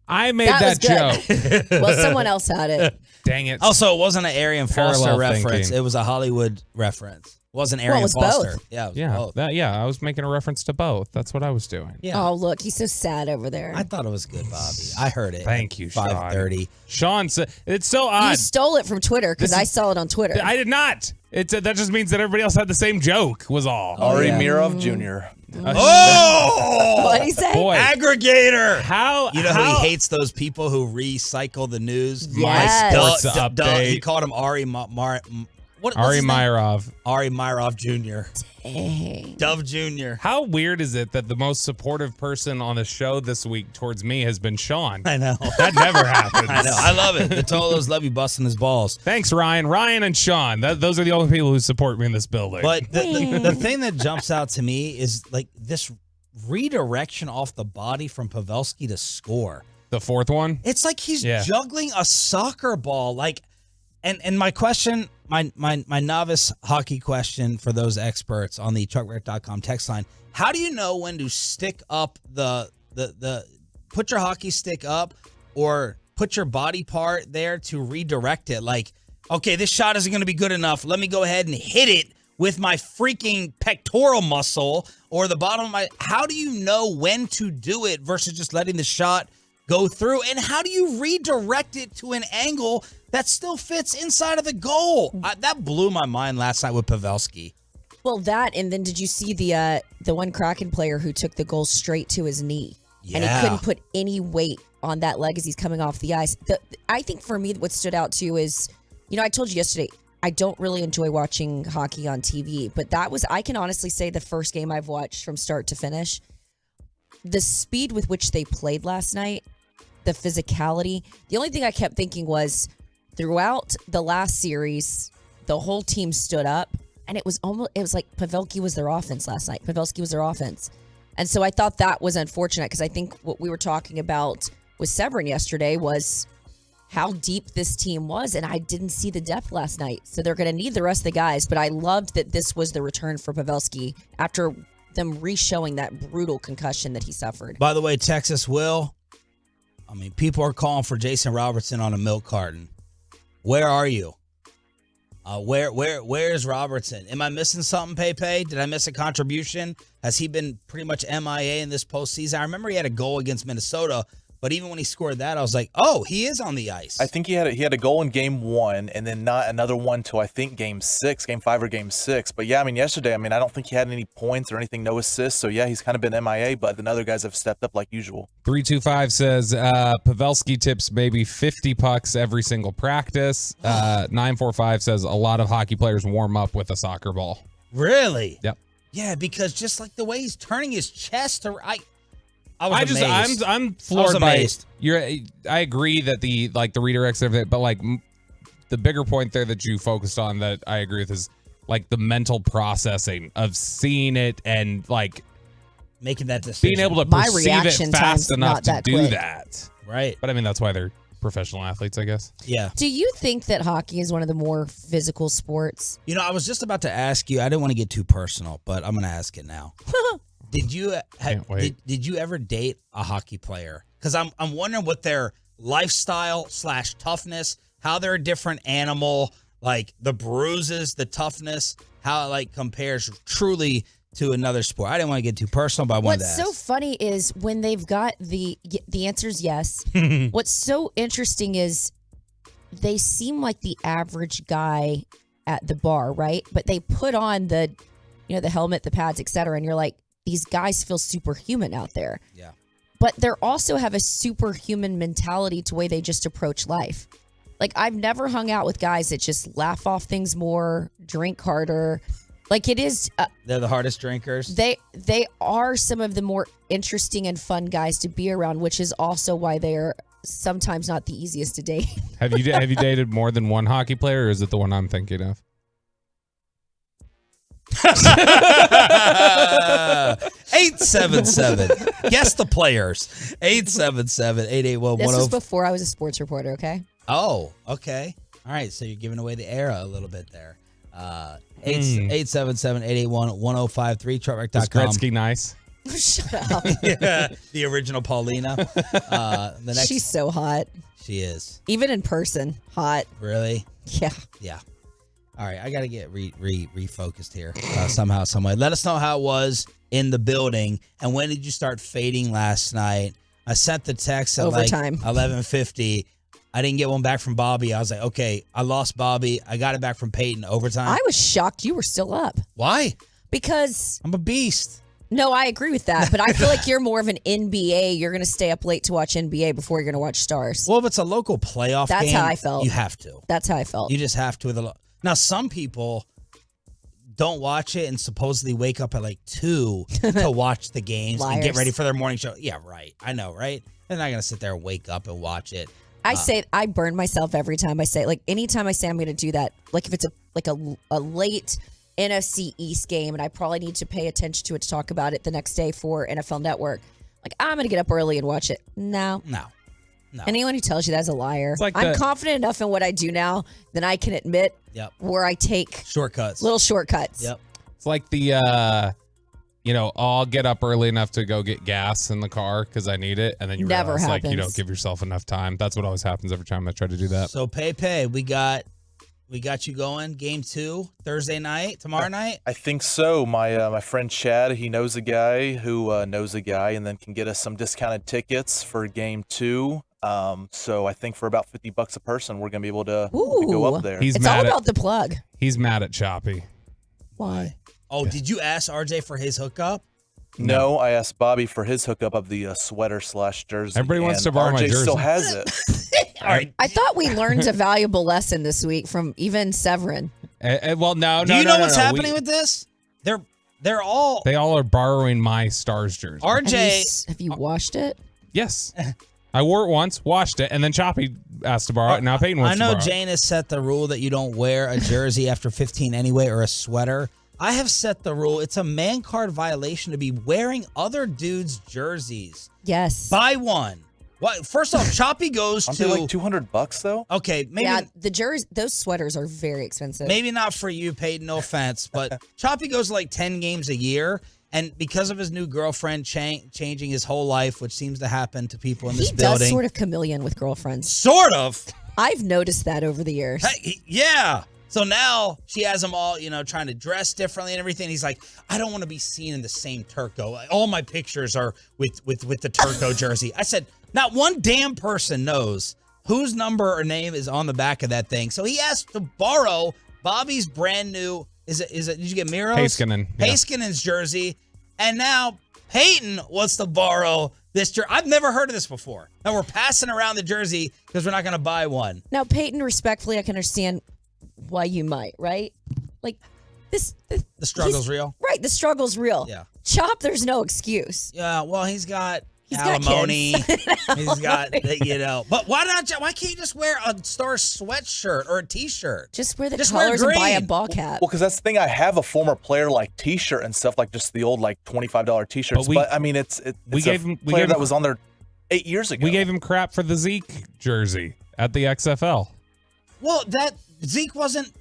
I made that joke. Well, someone else had it. Dang it. Also, it wasn't an Arian Foster Parallel reference. thinking. It was a Hollywood reference. It wasn't Well, it Arian was Foster. both. Yeah, it was Yeah, both. I was making a reference to both. That's what I was doing. Yeah. Oh, look, he's so sad over there. I thought it was good, Bobby. I heard it. Thank you, Sean. 5:30. Sean said it's so odd. You stole it from Twitter because I saw it on Twitter. I did not. That just means that everybody else had the same joke. Was all. Ari Mirov Jr. Oh! What'd he say? Boy. Aggregator. How You know how he hates those people who recycle the news? Yes. Sports update. He called him Ari what's Ari his name? Myrov. Ari Myrov Jr. Dang. Dove Jr. How weird is it that the most supportive person on the show this week towards me has been Sean? I know. That never happens. I know. I love it. The Tolos love you busting his balls. Thanks, Ryan. Ryan and Sean. Those are the only people who support me in this building. But the thing that jumps out to me is like this redirection off the body from Pavelski to score. The fourth one? It's like he's Yeah. juggling a soccer ball. Like, and my question, my novice hockey question for those experts on the truckwreck.com text line: how do you know when to stick up the put your hockey stick up or put your body part there to redirect it? Like, okay, this shot isn't going to be good enough. Let me go ahead and hit it with my freaking pectoral muscle or the bottom of my. How do you know when to do it versus just letting the shot go through? And how do you redirect it to an angle that still fits inside of the goal? That blew my mind last night with Pavelski. Well, that, and then did you see the one Kraken player who took the goal straight to his knee? And he Yeah. couldn't put any weight on that leg as he's coming off the ice. I think for me, what stood out too is, I told you yesterday, I don't really enjoy watching hockey on TV, but I can honestly say the first game I've watched from start to finish. The speed with which they played last night, the physicality. The only thing I kept thinking was throughout the last series, the whole team stood up, and it was like Pavelski was their offense last night. Pavelski was their offense. And so I thought that was unfortunate because I think what we were talking about with Severin yesterday was how deep this team was, and I didn't see the depth last night. So they're going to need the rest of the guys, but I loved that this was the return for Pavelski after them re-showing that brutal concussion that he suffered. By the way, Texas Will, people are calling for Jason Robertson on a milk carton. Where are you? Where's Robertson? Am I missing something, Pepe? Did I miss a contribution? Has he been pretty much MIA in this postseason? I remember he had a goal against Minnesota, but even when he scored that, I was like, oh, he is on the ice. I think he had a goal in game 1 and then not another one till I think game 5 or game 6. But yeah, yesterday, I don't think he had any points or anything, no assists. So yeah, he's kind of been MIA, but then other guys have stepped up like usual. 325 says Pavelski tips maybe 50 pucks every single practice. 945 says a lot of hockey players warm up with a soccer ball. Really? Yep. Yeah, because just like the way he's turning his chest to I'm floored amazed. I agree that the redirects and everything, but the bigger point there that you focused on that I agree with is like the mental processing of seeing it and making that decision. being able to My perceive reaction it fast time's enough not to that do quick. that. Right. But that's why they're professional athletes, I guess. Yeah. Do you think that hockey is one of the more physical sports? I was just about to ask you. I didn't want to get too personal, but I'm going to ask it now. Did you Can't wait. did you ever date a hockey player? Because I'm wondering what their lifestyle / toughness, how they're a different animal, like the bruises, the toughness, how it compares truly to another sport. I didn't want to get too personal, but I wanted to What's ask. so funny is when they've got the answer is yes. What's so interesting is they seem like the average guy at the bar, right? But they put on the helmet, the pads, etc., and you're like, these guys feel superhuman out there. Yeah. But they also have a superhuman mentality to the way they just approach life. I've never hung out with guys that just laugh off things more, drink harder. It is. They're the hardest drinkers. They are some of the more interesting and fun guys to be around, which is also why they are sometimes not the easiest to date. Have you dated more than one hockey player, or is it the one I'm thinking of? 877. Guess the players. 877-881-10. This was before I was a sports reporter, okay? Oh, okay. All right. So you're giving away the era a little bit there. 877-881-1053, Is truckwreck.com. Gretzky nice? Shut up. Yeah, the original Paulina. The next, She's so hot. she is. Even in person, hot. Really? Yeah. Yeah. All right, I got to get refocused here somehow, some way. Let us know how it was in the building, and when did you start fading last night? I sent the text at Overtime. like 11:50. I didn't get one back from Bobby. I was like, okay, I lost Bobby. I got it back from Peyton overtime. I was shocked you were still up. Why? Because, I'm a beast. no, I agree with that, but I feel like you're more of an NBA. You're going to stay up late to watch NBA before you're going to watch Stars. Well, if it's a local playoff That's game, how I felt. you have to. That's how I felt. You just have to. Now, some people don't watch it and supposedly wake up at like 2 to watch the games and get Liars. ready for their morning show. Yeah, right. I know, right? They're not going to sit there and wake up and watch it. I say I burn myself every time I say, like, anytime I say I'm going to do that, like if it's a late NFC East game and I probably need to pay attention to it to talk about it the next day for NFL Network, like, I'm going to get up early and watch it. No. Anyone who tells you that's a liar. like I'm confident enough in what I do now that I can admit where I take shortcuts. Little shortcuts. Yep. It's like the, I'll get up early enough to go get gas in the car because I need it. And then you Never realize, like, you happens. don't give yourself enough time. That's what always happens every time I try to do that. So, Pepe, we got you going. Game 2, Thursday night, tomorrow night? I think so. My friend Chad, he knows a guy who knows a guy and then can get us some discounted tickets for game 2. So I think for about $50 a person, we're going to be able to go up there. It's all about the plug. He's mad at Choppy. Why? Oh, did you ask RJ for his hookup? No, I asked Bobby for his hookup of the sweater/jersey. Everybody wants and to borrow my RJ jersey. still has it. All right. I thought we learned a valuable lesson this week from even Severin. Well, no. Do you know what's happening with this? They're all. They all are borrowing my Stars jersey. RJ. Have you washed it? Yes. I wore it once, washed it, and then Choppy asked to borrow it, and now Peyton wants to borrow it. I know Jane has set the rule that you don't wear a jersey after 15 anyway, or a sweater. I have set the rule. It's a man card violation to be wearing other dudes' jerseys. Yes. Buy one. What? First off, Choppy goes Aren't to they like $200 though? Okay, maybe Yeah, the jersey, those sweaters are very expensive. maybe not for you, Peyton. No offense, but Choppy goes to like 10 games a year, and because of his new girlfriend changing his whole life, which seems to happen to people in this He building. does sort of chameleon with girlfriends. Sort of. I've noticed that over the years. Yeah. So now she has them all, trying to dress differently and everything. He's like, I don't want to be seen in the same Tirico. Like, all my pictures are with the Tirico jersey. I said, not one damn person knows whose number or name is on the back of that thing. So he asked to borrow Bobby's brand new, is it, did you get Miro's? Heiskanen. Yeah. Heiskanen's jersey. And now Peyton wants to borrow this jersey. I've never heard of this before. And we're passing around the jersey because we're not going to buy one. Now, Peyton, respectfully, I can understand why you might, right? Like, the struggle's real? Right, the struggle's real. Yeah. Chop, there's no excuse. Yeah, well, he's got got alimony. kids. He's got, But why can't you just wear a Stars sweatshirt or a T-shirt? Just wear the Just wear colors and buy a green. ball cap. Well, because that's the thing. I have a former player like T-shirt and stuff, like just the old like $25 T-shirts. But I mean, it's player that was on there 8 years ago. We gave him crap for the Zeke jersey at the XFL. Well, that Zeke wasn't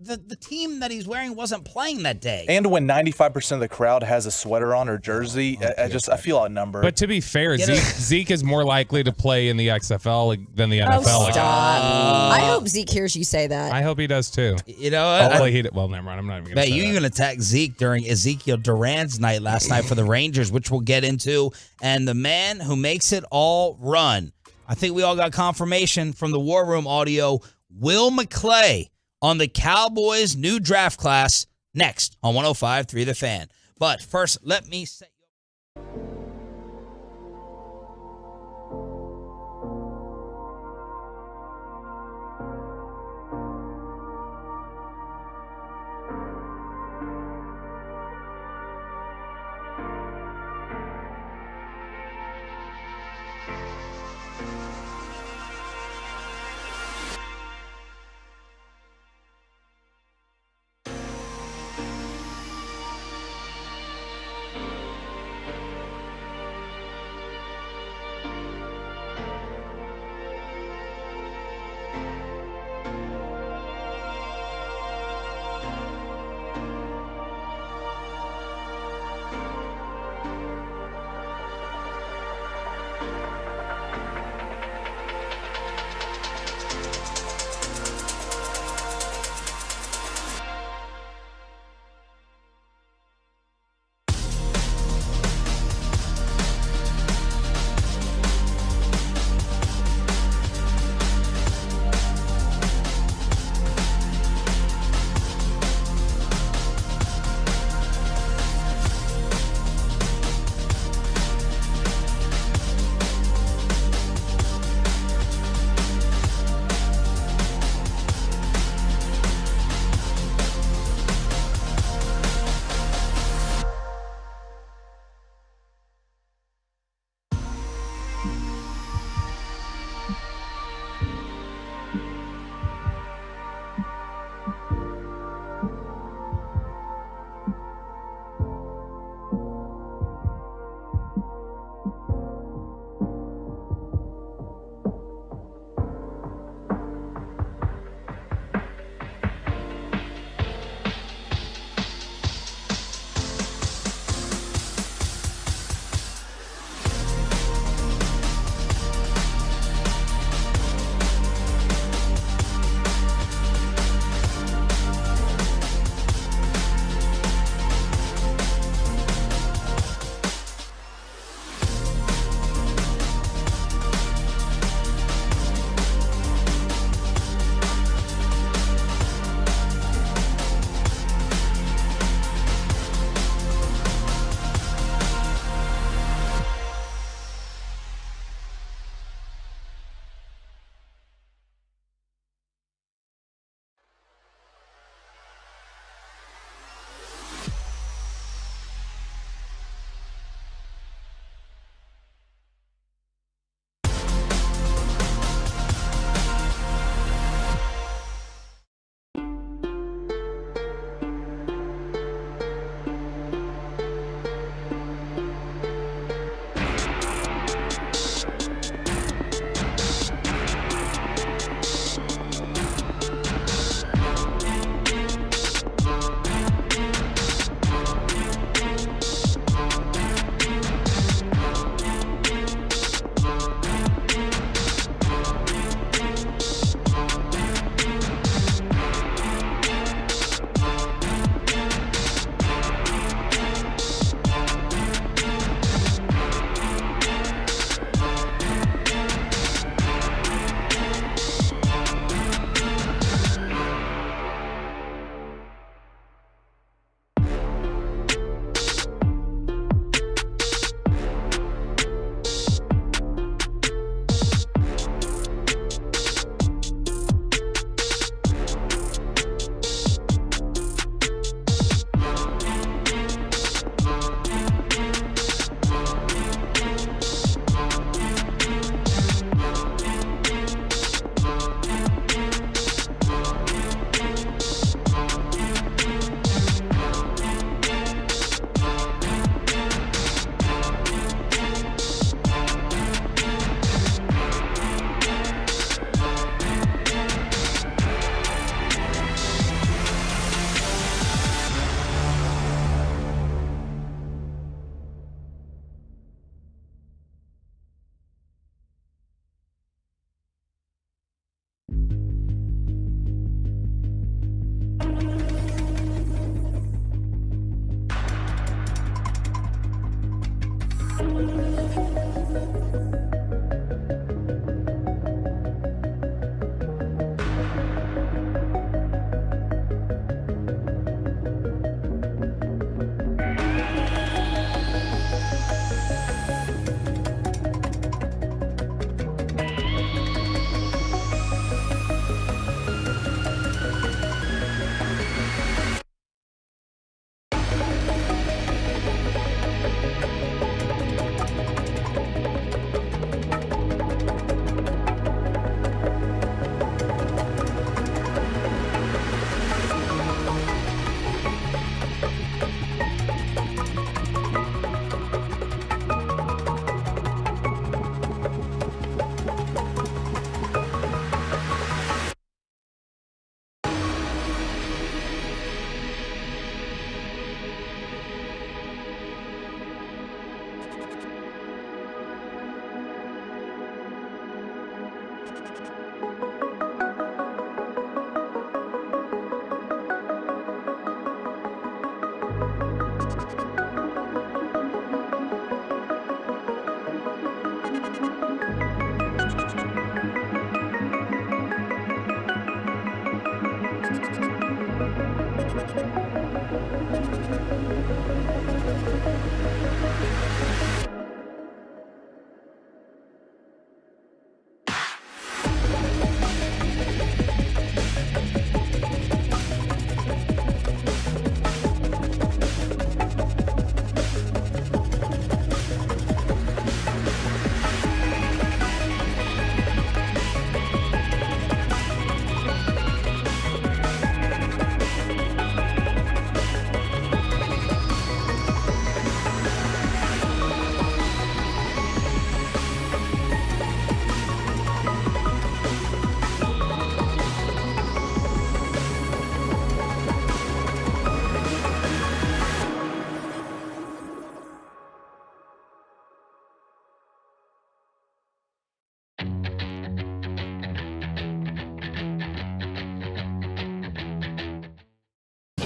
the team that he's wearing wasn't playing that day. And when 95% of the crowd has a sweater on or jersey, I feel outnumbered. But to be fair, Zeke is more likely to play in the XFL than the NFL. Oh, stop. I hope Zeke hears you say that. I hope he does too. You know what? Hopefully he did. Well, never mind. I'm not even going to say You that. even attacked Zeke during Ezekiel Duran's night last night for the Rangers, which we'll get into. And the man who makes it all run. I think we all got confirmation from the War Room audio. Will McClay on the Cowboys' new draft class next on 105.3 The Fan. But first, let me say...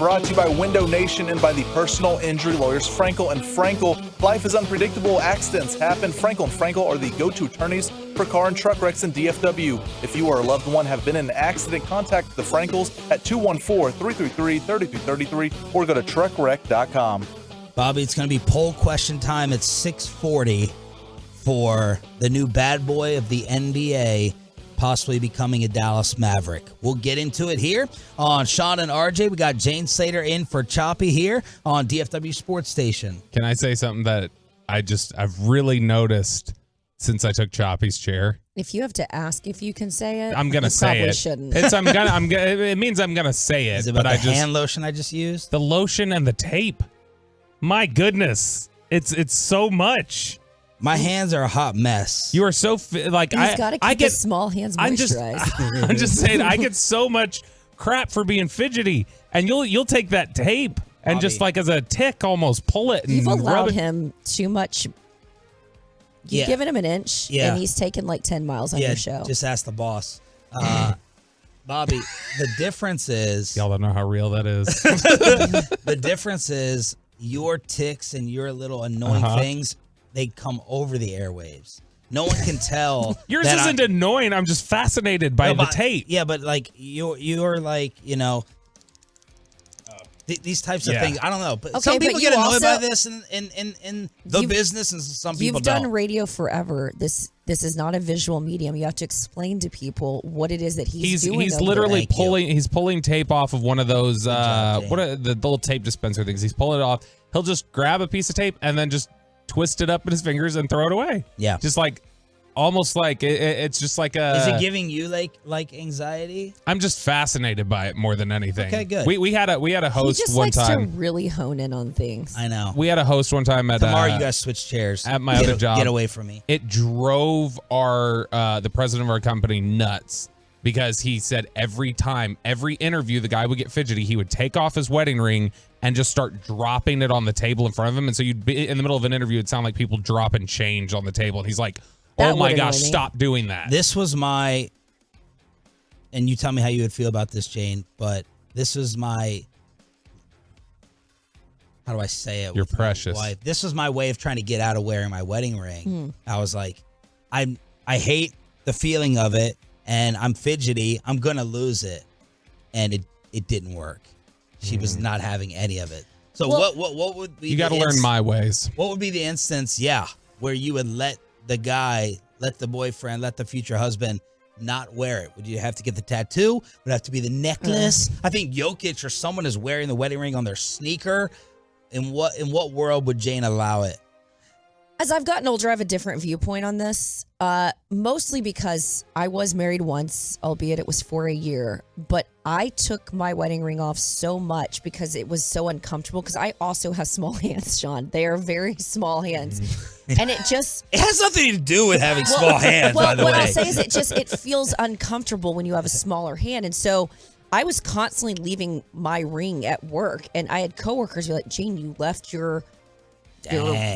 brought to you by Window Nation and by the personal injury lawyers Frankel and Frankel. Life is unpredictable. Accidents happen. Frankel and Frankel are the go-to attorneys for car and truck wrecks in DFW. If you or a loved one have been in an accident, contact the Frankels at 214-333-3233 or go to truckwreck.com. Bobby, it's going to be poll question time at 6:40 for the new bad boy of the NBA possibly becoming a Dallas Maverick. We'll get into it here on Sean and RJ. We got Jane Slater in for Choppy here on DFW Sports Station. Can I say something that I've really noticed since I took Choppy's chair? If you have to ask if you can say it, I'm gonna say it. Shouldn't. It means I'm gonna say it. Is it about the hand lotion I just used? The lotion and the tape. My goodness, it's so much. My hands are a hot mess. You are so He's got to keep his small hands moisturized. I'm just saying, I get so much crap for being fidgety, and you'll take that tape and just like as a tick, almost pull it. And You've rub allowed it. him too much. You've given him an inch, and he's taken like 10 miles on your show. Just ask the boss. Bobby, the difference is y'all don't know how real that is. The difference is your ticks and your little annoying things. They come over the airwaves. No one can tell. Yours isn't annoying. I'm just fascinated by the tape. Yeah, but like you're like, these types of things. I don't know. But some people get annoyed by this in the business, and some people don't. You've done radio forever. This is not a visual medium. You have to explain to people what it is that he's doing. He's literally pulling. He's pulling tape off of one of those the little tape dispenser things. He's pulling it off. He'll just grab a piece of tape and then just twist it up in his fingers and throw it away. Yeah. Just like, almost like, it's just like a... Is it giving you like anxiety? I'm just fascinated by it more than anything. Okay, good. We had a host he just one likes time. to really hone in on things. I know. We had a host one time at... Tomorrow you guys switch chairs. At my other job. Get away from me. It drove the president of our company nuts. Because he said every interview, the guy would get fidgety. He would take off his wedding ring and just start dropping it on the table in front of him. And so you'd be in the middle of an interview, it'd sound like people dropping change on the table. And he's like, oh my gosh, stop doing that. This was my, and you tell me how you would feel about this, Jane, but this was my, how do I say it? You're precious. This was my way of trying to get out of wearing my wedding ring. I was like, I hate the feeling of it. And I'm fidgety, I'm going to lose it. And it didn't work. She was not having any of it. So what would be you got to learn my ways. What would be the instance, where you would let the guy, let the boyfriend, let the future husband not wear it? Would you have to get the tattoo? Would it have to be the necklace? I think Jokic or someone is wearing the wedding ring on their sneaker. In what world would Jane allow it? As I've gotten older, I have a different viewpoint on this, mostly because I was married once, albeit it was for a year, but I took my wedding ring off so much because it was so uncomfortable, because I also have small hands, Sean. They are very small hands. And it has nothing to do with having small hands, by the way. What I'll say is it feels uncomfortable when you have a smaller hand. And so I was constantly leaving my ring at work, and I had coworkers be like, Jane, you left your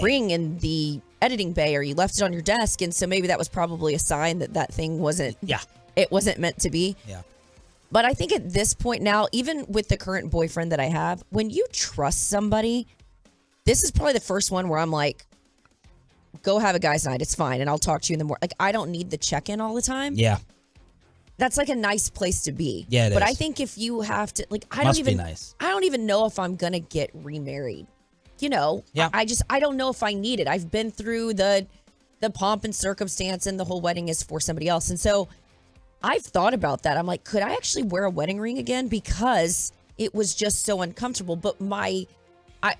ring in the editing bay, or you left it on your desk, and so maybe that was probably a sign that thing wasn't meant to be. But I think at this point now, even with the current boyfriend that I have, when you trust somebody, this is probably the first one where I'm like, go have a guy's night, it's fine, and I'll talk to you in the morning. Like, I don't need the check-in all the time. That's like a nice place to be. But I think if you have to, like, I don't even know if I'm gonna get remarried. I don't know if I need it. I've been through the pomp and circumstance, and the whole wedding is for somebody else. And so I've thought about that. I'm like, could I actually wear a wedding ring again? Because it was just so uncomfortable. But I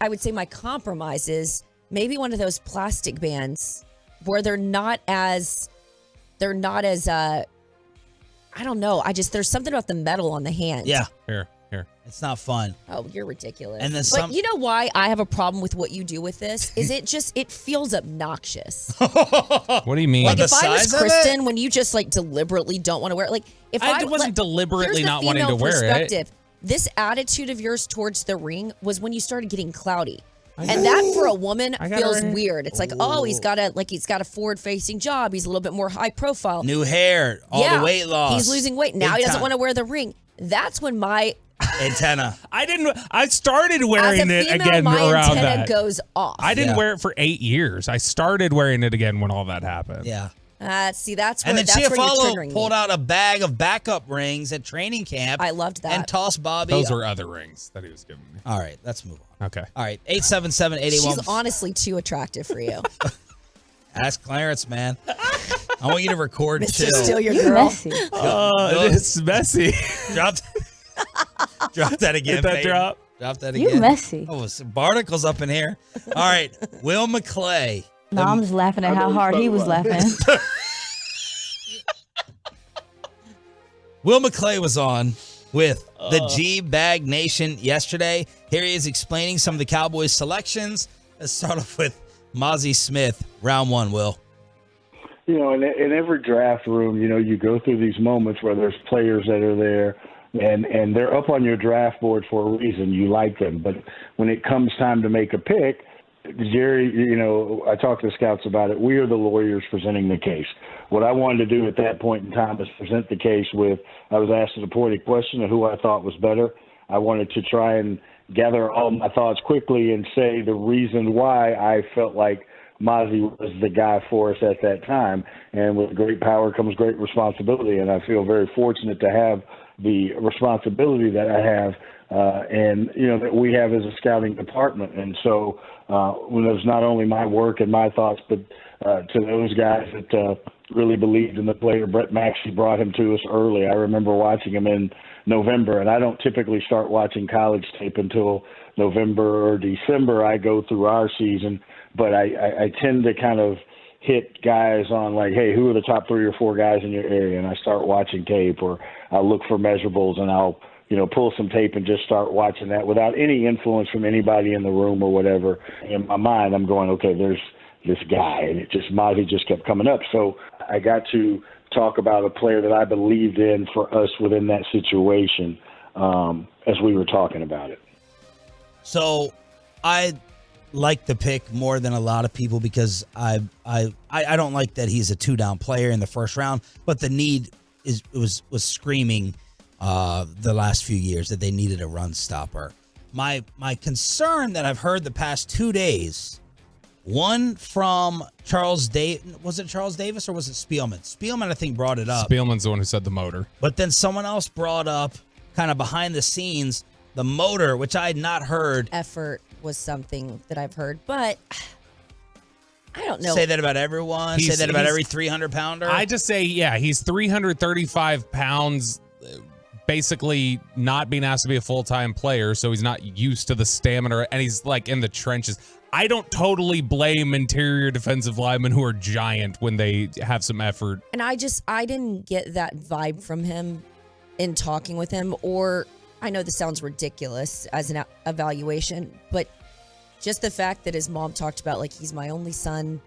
would say my compromise is maybe one of those plastic bands where they're not as I don't know. There's something about the metal on the hand. Here. It's not fun. Oh, you're ridiculous. And then but you know why I have a problem with what you do with this? Is it feels obnoxious. What do you mean? Like, if I was Kristen, when you just like deliberately don't want to wear it, like if I wasn't deliberately not wanting to wear it. This attitude of yours towards the ring was when you started getting cloudy. And that for a woman feels weird. It's like, he's got a forward-facing job. He's a little bit more high profile. New hair, all the weight loss. He's losing weight. Now he doesn't want to wear the ring. That's when my Antenna. I started wearing As a it female, again my around antenna that. goes off. I didn't wear it for 8 years. I started wearing it again when all that happened. Yeah. See, that's where, And then that's where you're Chiafalo triggering pulled me. out a bag of backup rings at training camp. I loved that. And tossed Bobby. Those were other rings that he was giving me. All right, let's move on. Okay. All right, 877-881. She's honestly too attractive for you. Ask Clarence, man. I want you to record Mr. chill. Steal Your Girl. It's messy. Drop that again. Hit that Peyton. drop. Drop that again. You messy. Oh, some barnacles up in here. All right, Will McClay. No, I'm just laughing at how hard he was laughing. Will McClay was on with the G-Bag Nation yesterday. Here he is explaining some of the Cowboys selections. Let's start off with Mozzie Smith, round one, Will. You know, in every draft room, you know, you go through these moments where there's players that are there and they're up on your draft board for a reason. You like them. But when it comes time to make a pick, Jerry, you know, I talked to scouts about it. We are the lawyers presenting the case. What I wanted to do at that point in time is present the case with, I was asked a pointed question of who I thought was better. I wanted to try and gather all my thoughts quickly and say the reason why I felt like Mozzie was the guy for us at that time. And with great power comes great responsibility. And I feel very fortunate to have the responsibility that I have and, you know, that we have as a scouting department. And so when it was not only my work and my thoughts, but to those guys that really believed in the player, Brett Maxey brought him to us early. I remember watching him in November, and I don't typically start watching college tape until November or December. I go through our season, but I tend to kind of hit guys on like, hey, who are the top 3 or 4 guys in your area? And I start watching tape, or I'll look for measurables, and I'll, you know, pull some tape and just start watching that without any influence from anybody in the room or whatever. In my mind, I'm going, okay, there's this guy, and it just, Mozzie just kept coming up. So I got to talk about a player that I believed in for us within that situation as we were talking about it. So I like the pick more than a lot of people because I don't like that he's a 2-down player in the first round, but the need was screaming the last few years that they needed a run stopper. My concern that I've heard the past 2 days, one from Charles Davis, was it Charles Davis or was it Spielman? Spielman, I think, brought it up. Spielman's the one who said the motor. But then someone else brought up, kind of behind the scenes, the motor, which I had not heard. Effort was something that I've heard, but I don't know. Say that about everyone. Say that about every 300-pounder. I just say, yeah, he's 335 pounds, basically not being asked to be a full-time player, so he's not used to the stamina, and he's like in the trenches. I don't totally blame interior defensive linemen who are giant when they have some effort. And I didn't get that vibe from him in talking with him, or I know this sounds ridiculous as an evaluation, but just the fact that his mom talked about, like, he's my only son.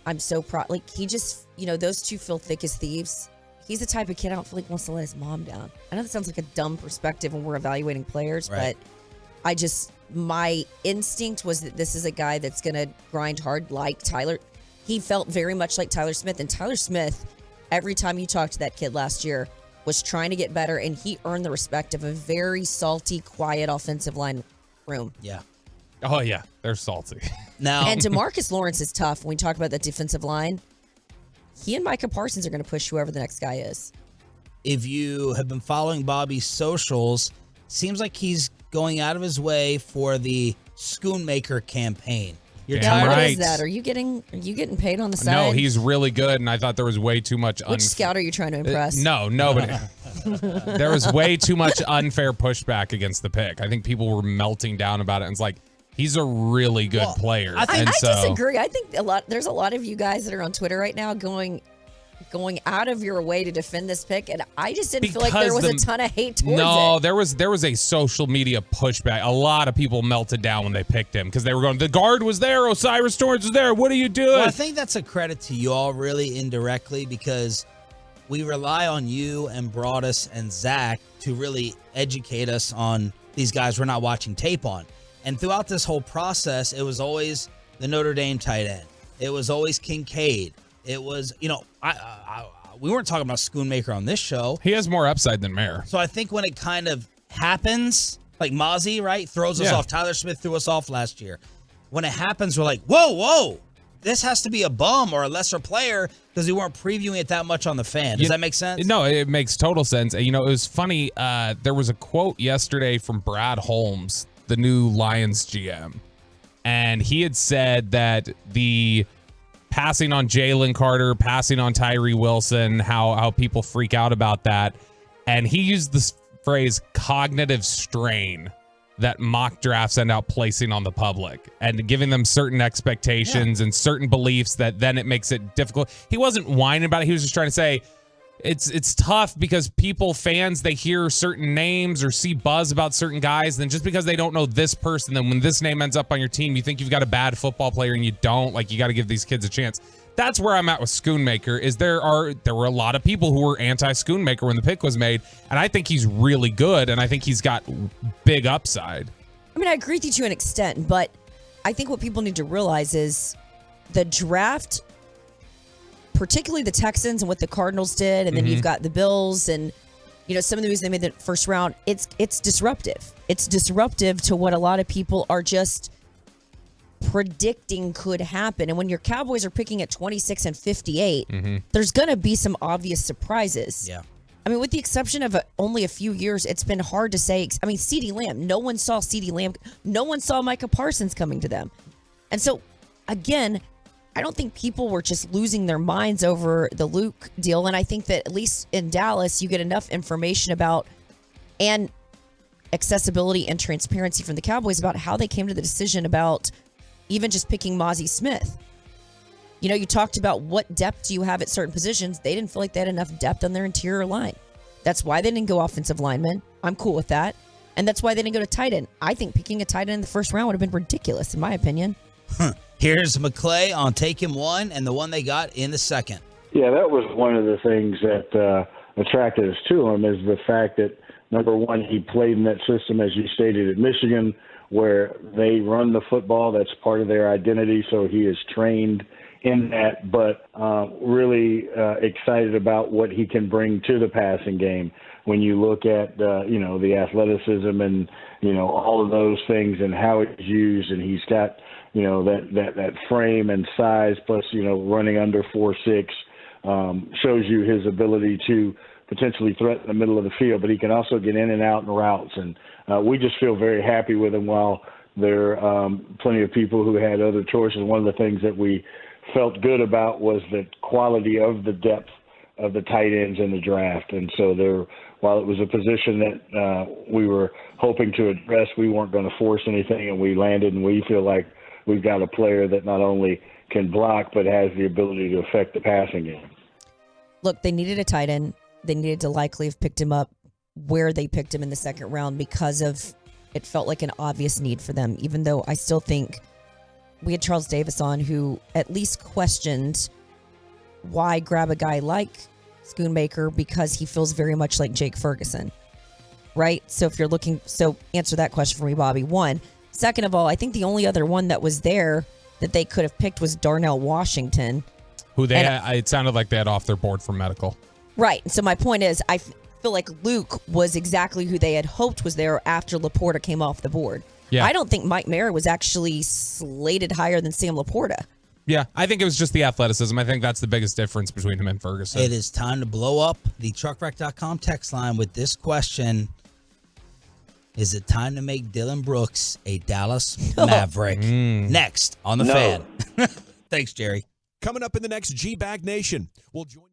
I'm so proud. Like, he just, you know, those two feel thick as thieves. He's the type of kid I don't feel like wants to let his mom down. I know that sounds like a dumb perspective when we're evaluating players, Right. but my instinct was that this is a guy that's going to grind hard like Tyler. He felt very much like Tyler Smith. And Tyler Smith, every time you talked to that kid last year, was trying to get better, and he earned the respect of a very salty, quiet offensive line room. Yeah. Oh, yeah, they're salty. Now, And DeMarcus Lawrence is tough when we talk about that defensive line. He and Micah Parsons are going to push whoever the next guy is. if you have been following Bobby's socials, seems like he's going out of his way for the Schoonmaker campaign. You're Damn What right. is that? Are you getting paid on the side? No, he's really good, and I thought there was way too much. Which scout are you trying to impress? No, nobody. There was way too much unfair pushback against the pick. I think people were melting down about it, and it's like, he's a really good player. I disagree. I think there's a lot of you guys that are on Twitter right now going out of your way to defend this pick, and I just didn't feel like there was a ton of hate towards it. No, there was a social media pushback. A lot of people melted down when they picked him because they were going, the guard was there, Osiris Torrance was there, what are you doing? Well, I think that's a credit to you all really indirectly because we rely on you and Broadus and Zach to really educate us on these guys we're not watching tape on. And throughout this whole process, it was always the Notre Dame tight end. It was always Kincaid. It was, we weren't talking about Schoonmaker on this show. He has more upside than Mayer. So I think when it kind of happens, like Mozzie, right, throws us Yeah. off. Tyler Smith threw us off last year. When it happens, we're like, whoa, this has to be a bum or a lesser player because we weren't previewing it that much on the fan. Does that make sense? No, it makes total sense. You know, it was funny. There was a quote yesterday from Brad Holmes, the new Lions GM, and he had said that the passing on Jalen Carter, passing on Tyree Wilson, how people freak out about that, and he used this phrase cognitive strain that mock drafts end up placing on the public and giving them certain expectations and certain beliefs that then it makes it difficult. He wasn't whining about it. He was just trying to say it's tough because fans, they hear certain names or see buzz about certain guys. Then just because they don't know this person, then when this name ends up on your team, you think you've got a bad football player and you don't. Like, you got to give these kids a chance. That's where I'm at with Schoonmaker. Is there were a lot of people who were anti-Schoonmaker when the pick was made, and I think he's really good, and I think he's got big upside. I mean, I agree with you to an extent, but I think what people need to realize is the draft, particularly the Texans and what the Cardinals did, and then you've got the Bills and some of the moves they made in the first round. It's disruptive. It's disruptive to what a lot of people are just predicting could happen. And when your Cowboys are picking at 26 and 58, there's going to be some obvious surprises. Yeah. I mean, with the exception of only a few years, it's been hard to say. I mean, CeeDee Lamb, no one saw CeeDee Lamb. No one saw Micah Parsons coming to them. And so, again, I don't think people were just losing their minds over the Luke deal. And I think that at least in Dallas, you get enough information about and accessibility and transparency from the Cowboys about how they came to the decision about even just picking Mozzie Smith. You talked about what depth do you have at certain positions. They didn't feel like they had enough depth on their interior line. That's why they didn't go offensive lineman. I'm cool with that. And that's why they didn't go to tight end. I think picking a tight end in the first round would have been ridiculous, in my opinion. Here's McClay on take him one and the one they got in the second. Yeah, that was one of the things that attracted us to him is the fact that, number one, he played in that system, as you stated, at Michigan, where they run the football. That's part of their identity, so he is trained in that, but really excited about what he can bring to the passing game. When you look at, the athleticism and, all of those things and how it's used, and he's got, that frame and size plus, running under 4'6", shows you his ability to potentially threaten the middle of the field, but he can also get in and out in routes. And we just feel very happy with him, while there are plenty of people who had other choices. One of the things that we felt good about was the quality of the depth of the tight ends in the draft. And so while it was a position that we were hoping to address, we weren't going to force anything, and we landed, and we feel like we've got a player that not only can block but has the ability to affect the passing game. Look, they needed a tight end. They needed to likely have picked him up where they picked him in the second round because of it felt like an obvious need for them, even though I still think we had Charles Davis on who at least questioned why grab a guy like Schoonmaker because he feels very much like Jake Ferguson, right? So if you're looking, answer that question for me, Bobby. One. Second of all, I think the only other one that was there that they could have picked was Darnell Washington. Who it sounded like they had off their board for medical. Right. So my point is, I feel like Luke was exactly who they had hoped was there after Laporta came off the board. Yeah. I don't think Mike Mayer was actually slated higher than Sam Laporta. Yeah, I think it was just the athleticism. I think that's the biggest difference between him and Ferguson. It is time to blow up the truckwreck.com text line with this question. Is it time to make Dylan Brooks a Dallas Maverick? Next on the fan. Thanks, Jerry. Coming up in the next G-Bag Nation, we'll join you.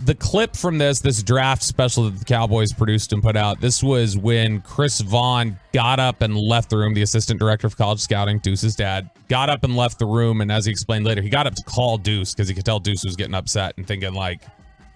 the clip from this draft special that the Cowboys produced and put out, this was when Chris Vaughn got up and left the room, the assistant director of college scouting, Deuce's dad, got up and left the room, and as he explained later, he got up to call Deuce because he could tell Deuce was getting upset and thinking, like,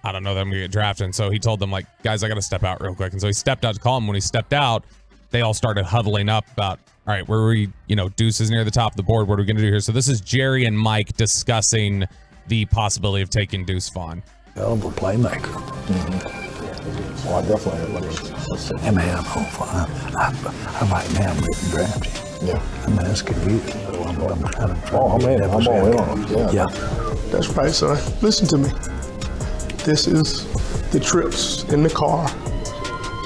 I don't know that I'm going to get drafted. And so he told them, like, guys, I got to step out real quick. And so he stepped out to call him. When he stepped out, they all started huddling up about, all right, where are we, Deuce is near the top of the board. What are we going to do here? So this is Jerry and Mike discussing the possibility of taking Deuce Vaughn. Hell of a playmaker. Mm-hmm. Well, I definitely let's hey man, I might now make the draft. Yeah. I mean, that's good. I'm all in on it. Yeah. That's right, son. Listen to me. This is the trips in the car.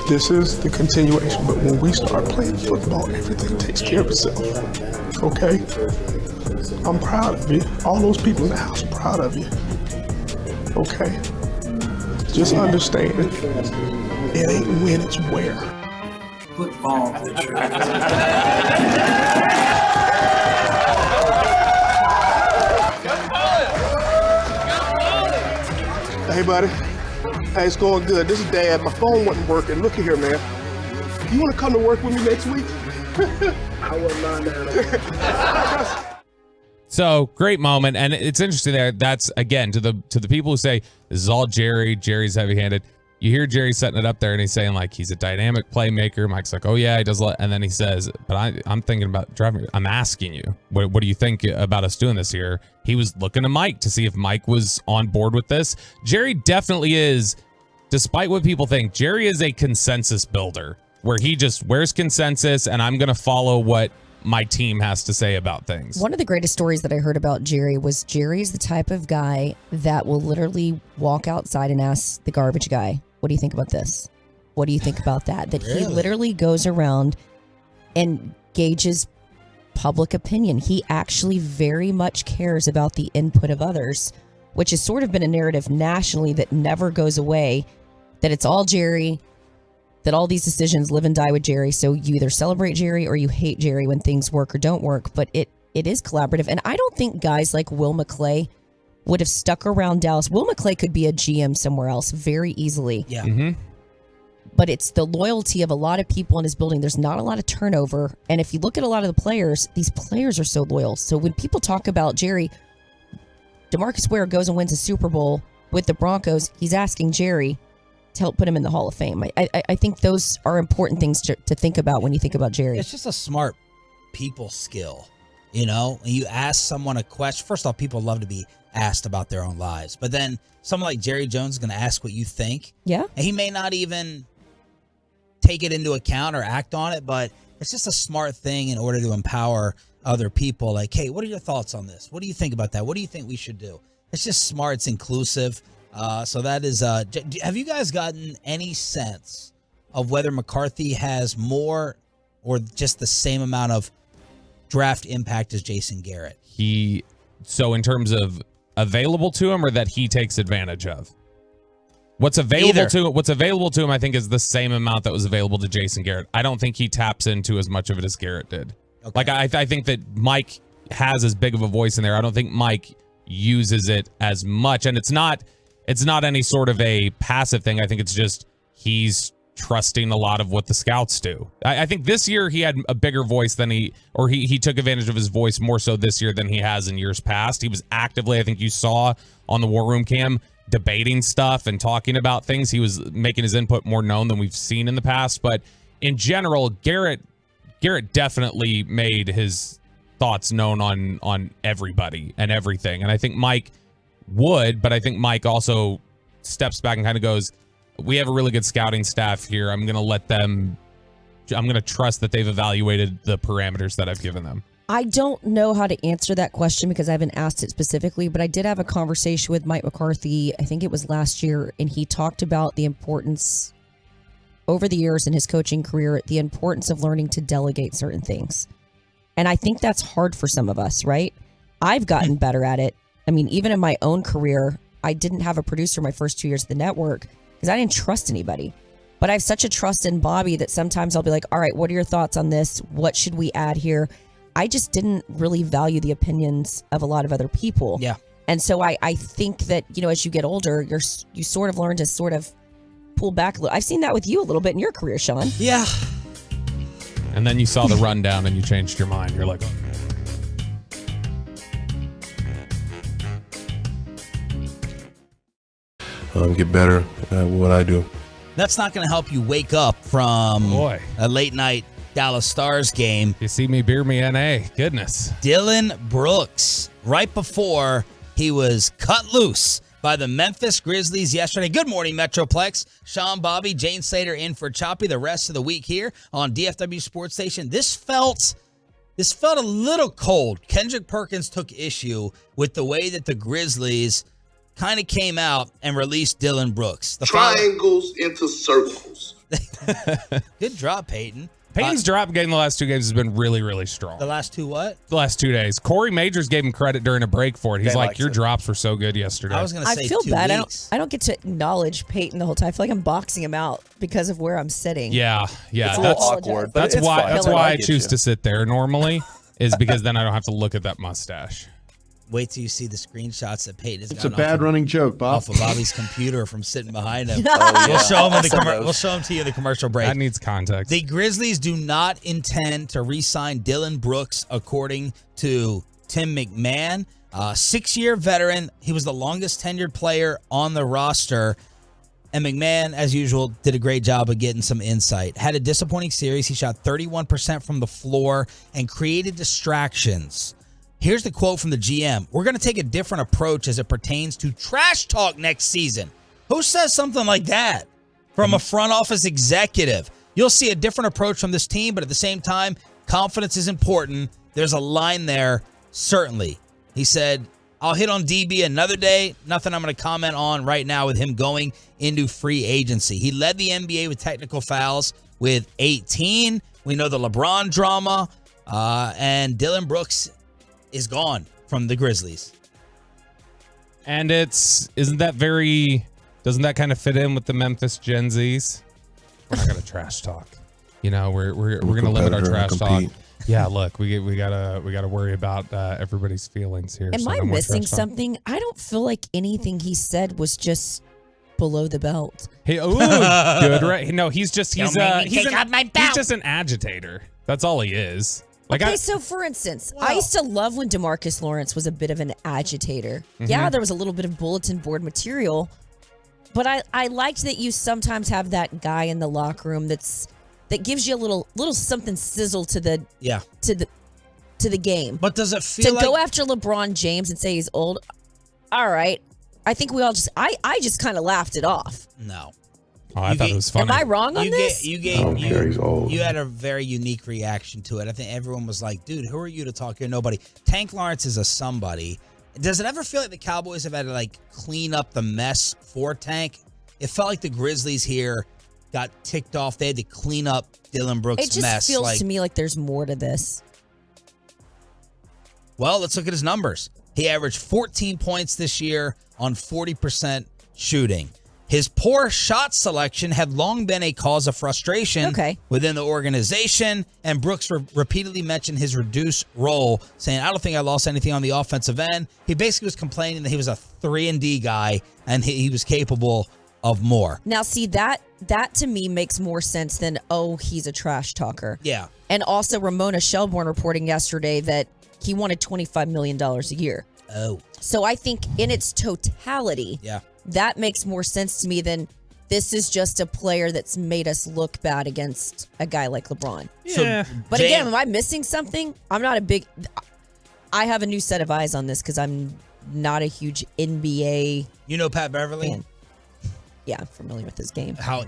This is the continuation. But when we start playing football, everything takes care of itself. Okay? I'm proud of you. All those people in the house are proud of you. Okay? Just understand it ain't when, it's where. Football. Hey, buddy. Hey, it's going good. This is Dad. My phone wasn't working. Look here, man. You want to come to work with me next week? I wouldn't mind that. So great moment, and it's interesting there. That's again to the people who say this is all Jerry. Jerry's heavy-handed. You hear Jerry setting it up there, and he's saying like he's a dynamic playmaker. Mike's like, oh yeah, he does a lot, and then he says, but I'm thinking about driving. I'm asking you, what do you think about us doing this here? He was looking to Mike to see if Mike was on board with this. Jerry definitely is, despite what people think. Jerry is a consensus builder, where he just wears consensus, and I'm gonna follow what my team has to say about things. One of the greatest stories that I heard about Jerry was Jerry's the type of guy that will literally walk outside and ask the garbage guy, what do you think about this? What do you think about that? That really? He literally goes around and gauges public opinion. He actually very much cares about the input of others, which has sort of been a narrative nationally that never goes away, that it's all Jerry, that all these decisions live and die with Jerry. So you either celebrate Jerry or you hate Jerry when things work or don't work. But it is collaborative. And I don't think guys like Will McClay would have stuck around Dallas. Will McClay could be a GM somewhere else very easily. Yeah. Mm-hmm. But it's the loyalty of a lot of people in his building. There's not a lot of turnover. And if you look at a lot of the players, these players are so loyal. So when people talk about Jerry, DeMarcus Ware goes and wins a Super Bowl with the Broncos, he's asking Jerry to help put him in the Hall of Fame. I think those are important things to think about when you think about Jerry. It's just a smart people skill, And you ask someone a question. First off, people love to be asked about their own lives. But then someone like Jerry Jones is going to ask what you think. Yeah. And he may not even take it into account or act on it, but it's just a smart thing in order to empower other people. Like, hey, what are your thoughts on this? What do you think about that? What do you think we should do? It's just smart. It's inclusive. So that is, have you guys gotten any sense of whether McCarthy has more or just the same amount of draft impact as Jason Garrett? So in terms of available to him or that he takes advantage of? What's available to him, I think, is the same amount that was available to Jason Garrett. I don't think he taps into as much of it as Garrett did. Okay. Like, I think that Mike has as big of a voice in there. I don't think Mike uses it as much. And it's not any sort of a passive thing. I think it's just he's trusting a lot of what the scouts do. I think this year he had a bigger voice than he took advantage of his voice more so this year than he has in years past. He was actively, I think you saw on the War Room Cam, debating stuff and talking about things. He was making his input more known than we've seen in the past. But in general, Garrett definitely made his thoughts known on everybody and everything. And I think Mike would, but I think Mike also steps back and kind of goes, we have a really good scouting staff here. I'm going to trust that they've evaluated the parameters that I've given them. I don't know how to answer that question because I haven't asked it specifically, but I did have a conversation with Mike McCarthy, I think it was last year, and he talked about the importance over the years in his coaching career, the importance of learning to delegate certain things. And I think that's hard for some of us, right? I've gotten better at it. I mean, even in my own career, I didn't have a producer my first 2 years at the network because I didn't trust anybody. But I have such a trust in Bobby that sometimes I'll be like, all right, what are your thoughts on this? What should we add here? I just didn't really value the opinions of a lot of other people. Yeah. And so I think that, as you get older, you sort of learn to sort of pull back a little. I've seen that with you a little bit in your career, Sean. Yeah. And then you saw the rundown and you changed your mind. You're like, get better at what I do. That's not going to help you wake up from a late night Dallas Stars game. You see me, beer me, NA. Goodness. Dylan Brooks, right before he was cut loose by the Memphis Grizzlies yesterday. Good morning, Metroplex. Sean, Bobby, Jane Slater in for Choppy the rest of the week here on DFW Sports Station. This felt a little cold. Kendrick Perkins took issue with the way that the Grizzlies kind of came out and released Dylan Brooks. Triangles into circles. Good drop, Peyton. Peyton's drop game the last 2 games has been really, really strong. The last 2 what? The last 2 days. Corey Majors gave him credit during a break for it. He's like, your drops were so good yesterday. I was going to say I feel 2 bad. weeks. I don't get to acknowledge Peyton the whole time. I feel like I'm boxing him out because of where I'm sitting. Yeah. It's a little awkward. But That's it's why. fine. That's why I choose to sit there normally, is because then I don't have to look at that mustache. Wait till you see the screenshots that Peyton has It's a bad running joke, Bob. off of Bobby's computer from sitting behind him. yeah. We'll show him we'll show him to you in the commercial break. That needs context. The Grizzlies do not intend to re-sign Dylan Brooks, according to Tim McMahon. 6-year veteran. He was the longest tenured player on the roster. And McMahon, as usual, did a great job of getting some insight. Had a disappointing series. He shot 31% from the floor and created distractions. Here's the quote from the GM. We're going to take a different approach as it pertains to trash talk next season. Who says something like that from a front office executive? You'll see a different approach from this team, but at the same time, confidence is important. There's a line there, certainly. He said, I'll hit on DB another day. Nothing I'm going to comment on right now with him going into free agency. He led the NBA with technical fouls with 18. We know the LeBron drama. And Dylan Brooks is gone from the Grizzlies. And doesn't that kind of fit in with the Memphis Gen Zs? We're not gonna trash talk. We're gonna limit our trash talk. Yeah, look, we gotta worry about everybody's feelings here. Am I missing something? I don't feel like anything he said was just below the belt. Hey, good, right? No, he's just an agitator. That's all he is. So for instance, I used to love when DeMarcus Lawrence was a bit of an agitator. Mm-hmm. Yeah, there was a little bit of bulletin board material, but I liked that you sometimes have that guy in the locker room that gives you a little something sizzle to the game. But does it feel to go after LeBron James and say he's old? All right, I think we all I just kind of laughed it off. No. Oh, I thought it was funny. Am I wrong on this? You had a very unique reaction to it. I think everyone was like, dude, who are you to talk here? Nobody. Tank Lawrence is a somebody. Does it ever feel like the Cowboys have had to clean up the mess for Tank? It felt like the Grizzlies here got ticked off. They had to clean up Dylan Brooks' mess. It just feels to me like there's more to this. Well, let's look at his numbers. He averaged 14 points this year on 40% shooting. His poor shot selection had long been a cause of frustration within the organization, and Brooks repeatedly mentioned his reduced role, saying, I don't think I lost anything on the offensive end. He basically was complaining that he was a 3-and-D guy, and he was capable of more. Now, see, that to me makes more sense than, he's a trash talker. Yeah. And also Ramona Shelbourne reporting yesterday that he wanted $25 million a year. Oh. So I think in its totality, that makes more sense to me than this is just a player that's made us look bad against a guy like LeBron. Yeah. But again, am I missing something? I have a new set of eyes on this because I'm not a huge NBA. You know Pat Beverly? Fan. Yeah, I'm familiar with his game. How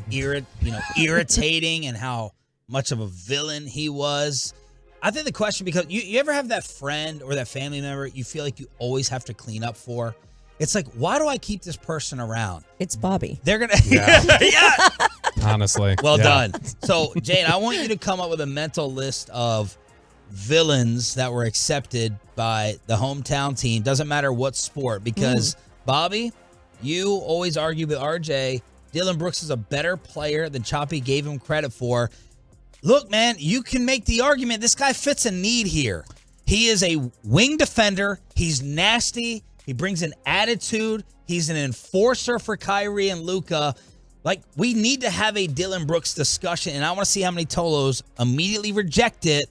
irritating and how much of a villain he was. I think the question, because you ever have that friend or that family member you feel like you always have to clean up for? It's like, why do I keep this person around? It's Bobby. They're going to... Yeah. Honestly. Well done. So, Jane, I want you to come up with a mental list of villains that were accepted by the hometown team. Doesn't matter what sport, because, Bobby, you always argue with RJ, Dylan Brooks is a better player than Choppy gave him credit for. Look, man, you can make the argument this guy fits a need here. He is a wing defender. He's nasty. He brings an attitude. He's an enforcer for Kyrie and Luka. Like, we need to have a Dylan Brooks discussion, and I want to see how many Tolos immediately reject it.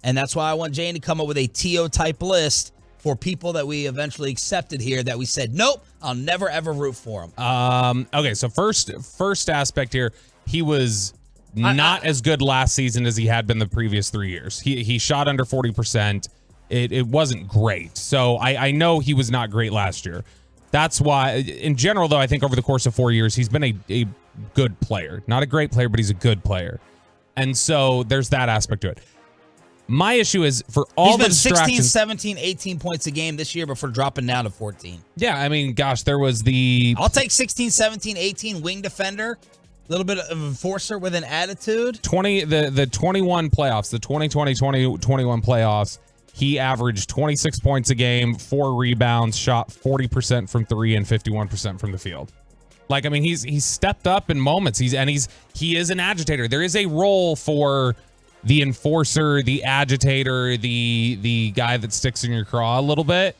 And that's why I want Jane to come up with a TO-type list for people that we eventually accepted here that we said, nope, I'll never, ever root for him. Okay, so first aspect here, he was not as good last season as he had been the previous 3 years. He shot under 40%. It wasn't great. So I know he was not great last year. That's why, in general, though, I think over the course of 4 years, he's been a good player. Not a great player, but he's a good player. And so there's that aspect to it. My issue is for all the distractions. He's been 16, 17, 18 points a game this year before dropping down to 14. Yeah, I mean, gosh, there was the... I'll take 16, 17, 18 wing defender. A little bit of enforcer with an attitude. The 21 playoffs, the 2020-21 playoffs, he averaged 26 points a game, 4 rebounds, shot 40% from 3 and 51% from the field. Like, I mean, he's stepped up in moments. He is an agitator. There is a role for the enforcer, the agitator, the guy that sticks in your craw a little bit.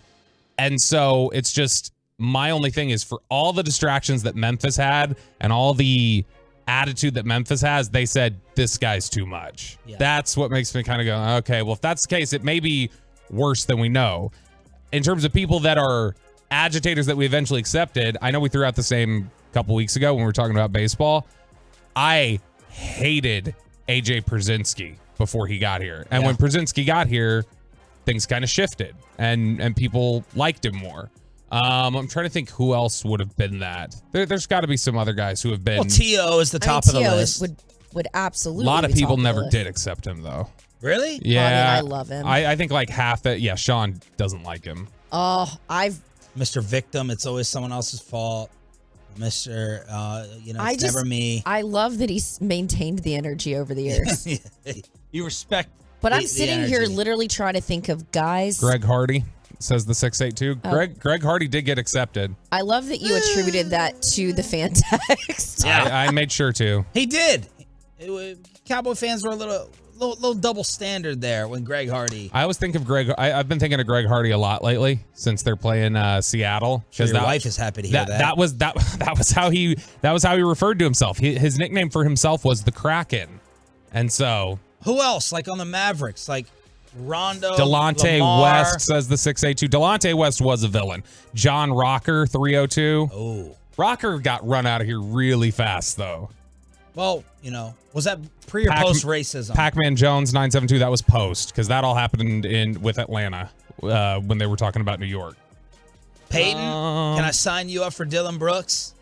And so it's just, my only thing is, for all the distractions that Memphis had and all the attitude that Memphis has, they said, this guy's too much. Yeah. That's what makes me kind of go, okay, well, if that's the case, it may be worse than we know. In terms of people that are agitators that we eventually accepted, I know we threw out the same couple weeks ago when we were talking about baseball. I hated AJ Przinsky before he got here. And when Przinsky got here, things kind of shifted and people liked him more. I'm trying to think who else would have been that. There's got to be some other guys who have been. Well, T.O. is the top of the list. Would absolutely. A lot of people never did accept him, though. Really? Yeah. I love him. I think like half that. Yeah, Sean doesn't like him. Oh, Mr. Victim. It's always someone else's fault. Mr. It's never me. I love that he's maintained the energy over the years. You respect. But I'm sitting here literally trying to think of guys. Greg Hardy says the 682. Greg Hardy did get accepted. I love that you attributed that to the fan text. Yeah, I made sure to. He did. Cowboy fans were a little double standard there when Greg Hardy. I always think of Greg. I've been thinking of Greg Hardy a lot lately since they're playing Seattle. Sure, your wife is happy to hear that. That was how he referred to himself. His nickname for himself was the Kraken, and so who else? Like on the Mavericks, like Rondo, Delonte Lamar. West says the 682. Delonte West was a villain. John Rocker 302. Oh, Rocker got run out of here really fast though. Well, was that pre or post racism? Pac-Man Jones 972. That was post because that all happened with Atlanta when they were talking about New York. Peyton, can I sign you up for Dylan Brooks?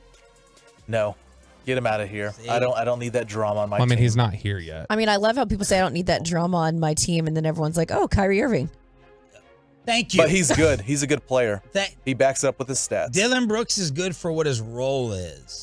No, get him out of here. See? I don't need that drama on my team. I mean, he's not here yet. I mean, I love how people say I don't need that drama on my team, and then everyone's like, "Oh, Kyrie Irving." Thank you. But he's good. He's a good player. He backs up with his stats. Dylan Brooks is good for what his role is.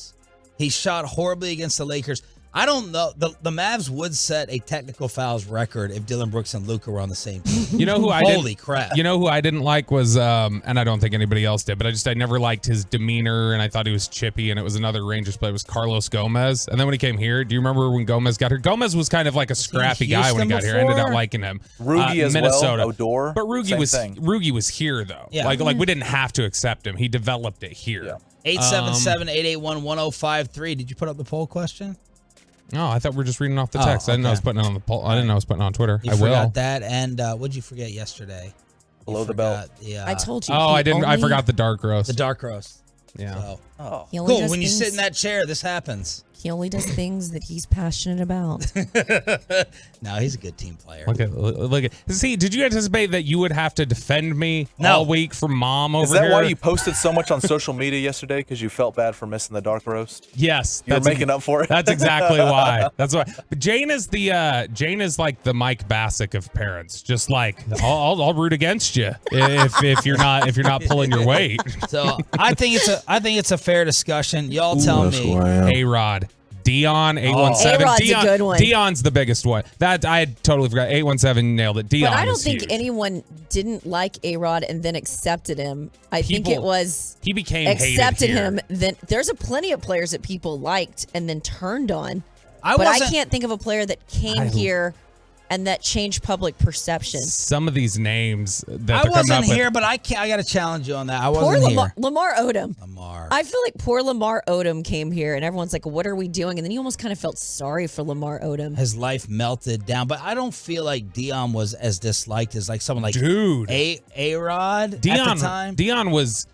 He shot horribly against the Lakers. I don't know. The Mavs would set a technical fouls record if Dylan Brooks and Luka were on the same team. You know who Holy crap. You know who I didn't like was, and I don't think anybody else did, but I never liked his demeanor, and I thought he was chippy, and it was another Rangers player. It was Carlos Gomez. And then when he came here, do you remember when Gomez got here? Gomez was kind of like a scrappy guy when he got here. I ended up liking him. Rugi as Minnesota. well, Odor. But Rugi was here, though. Yeah. Like we didn't have to accept him. He developed it here. Yeah. 877-881-1053. Did you put up the poll question? No, I thought we were just reading off the text. I didn't know I was putting it on the poll. I didn't know I was putting it on Twitter. You forgot that, and what'd you forget yesterday? Below the belt. Yeah. I told you. Oh, I didn't. I forgot the dark roast. The dark roast. Yeah. So. He only Cool. does When you things- sit in that chair, this happens. He only does things that he's passionate about. No, he's a good team player. Look at. See, did you anticipate that you would have to defend me all week from Mom over here? Is that here? why you posted so much on social media yesterday? Because you felt bad for missing the dark roast? Yes, you're making up for it. That's exactly why. That's why. But Jane is like the Mike Bassick of parents. Just like I'll root against you if you're not pulling your weight. So I think it's a fair discussion. Y'all tell me. A-Rod. Dion 817. A-Rod's a good one. Dion's the biggest one. That I had totally forgot. 817 nailed it. Dion. But I don't is think huge. anyone didn't like A-Rod and then accepted him. I think it was he became accepted hated him. here. Then there's a plenty of players that people liked and then turned on. But I can't think of a player that came here and that change public perception. Some of these names that I they're coming wasn't up with. here, but I got to challenge you on that. I Poor wasn't here. Lamar Odom. Lamar. I feel like poor Lamar Odom came here, and everyone's like, "What are we doing?" And then you almost kind of felt sorry for Lamar Odom. His life melted down, but I don't feel like Dion was as disliked as like someone like A-Rod at the time. Dion was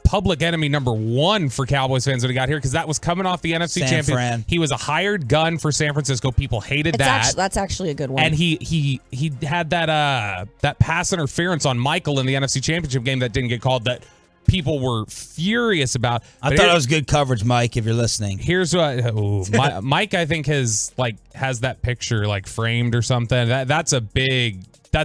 public enemy number one for Cowboys fans when he got here because that was coming off the NFC San champion. Fran. He was a hired gun for San Francisco. People hated that. That's actually a good one. And he had that pass interference on Michael in the NFC Championship game that didn't get called that people were furious about. I thought it was good coverage, Mike, if you're listening. Here's what Mike I think has that picture like framed or something. That's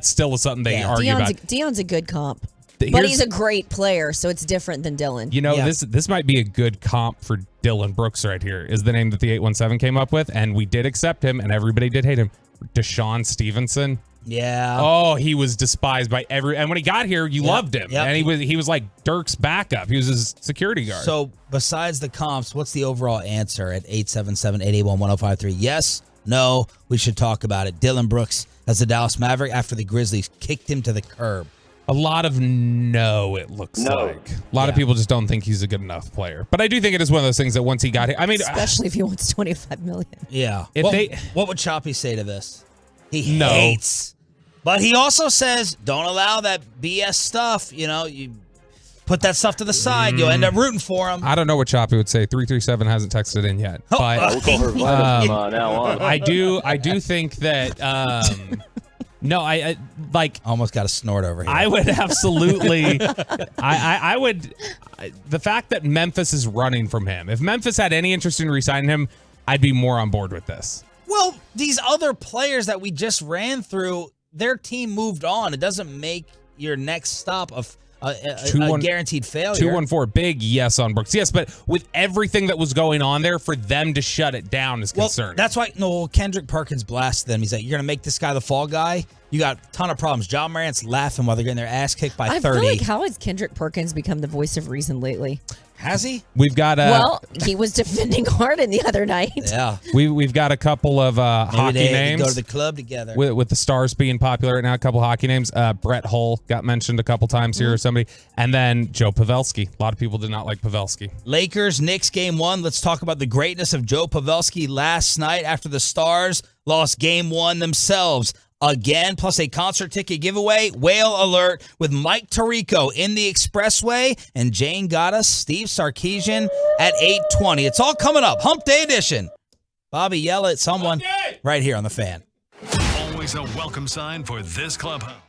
still something they argue about. Dion's a good comp. But he's a great player, so it's different than Dylan. You know, this might be a good comp for Dylan Brooks right here, is the name that the 817 came up with, and we did accept him, and everybody did hate him. Deshaun Stevenson. Yeah. Oh, he was despised by and when he got here, you loved him. Yep. And he was like Dirk's backup. He was his security guard. So besides the comps, what's the overall answer at 877-881-1053? Yes, no, we should talk about it. Dylan Brooks as the Dallas Maverick after the Grizzlies kicked him to the curb. A lot of it looks like. A lot of people just don't think he's a good enough player. But I do think it is one of those things that once he got here, I mean, especially if he wants $25 million. Yeah. What would Choppy say to this? He hates. But he also says, don't allow that BS stuff. You know, you put that stuff to the side. You'll end up rooting for him. I don't know what Choppy would say. 337 hasn't texted in yet. But we'll call her Vitamin from now on. I do think that no, I like almost got a snort over here. I would absolutely I would the fact that Memphis is running from him. If Memphis had any interest in re-signing him, I'd be more on board with this. Well, these other players that we just ran through, their team moved on. It doesn't make your next stop a guaranteed failure. 214, big yes on Brooks. Yes, but with everything that was going on there, for them to shut it down is concerning. That's why Kendrick Perkins blasted them. He's like, you're going to make this guy the fall guy? You got a ton of problems. John Morant's laughing while they're getting their ass kicked by 30. I feel like, how has Kendrick Perkins become the voice of reason lately? Has he? We've got well, he was defending Harden the other night. Yeah. We've got a couple of hockey names. Go to the club together. With the Stars being popular right now, a couple hockey names. Brett Hull got mentioned a couple times here or somebody. And then Joe Pavelski. A lot of people did not like Pavelski. Lakers, Knicks game 1. Let's talk about the greatness of Joe Pavelski last night after the Stars lost game 1 themselves. Again, plus a concert ticket giveaway, whale alert with Mike Tirico in the Expressway, and Jane got us Steve Sarkisian at 8:20. It's all coming up. Hump Day edition. Bobby, yell at someone right here on the Fan. Always a welcome sign for this clubhouse.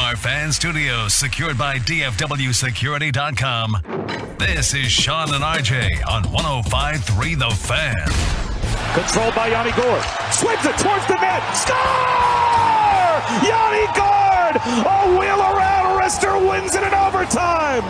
our fan studios, secured by DFWSecurity.com, this is Sean and RJ on 105.3 The Fan. Controlled by Yanni Gord. Swings it towards the net. Score! Yanni Gord! A wheel around wrister wins it in overtime.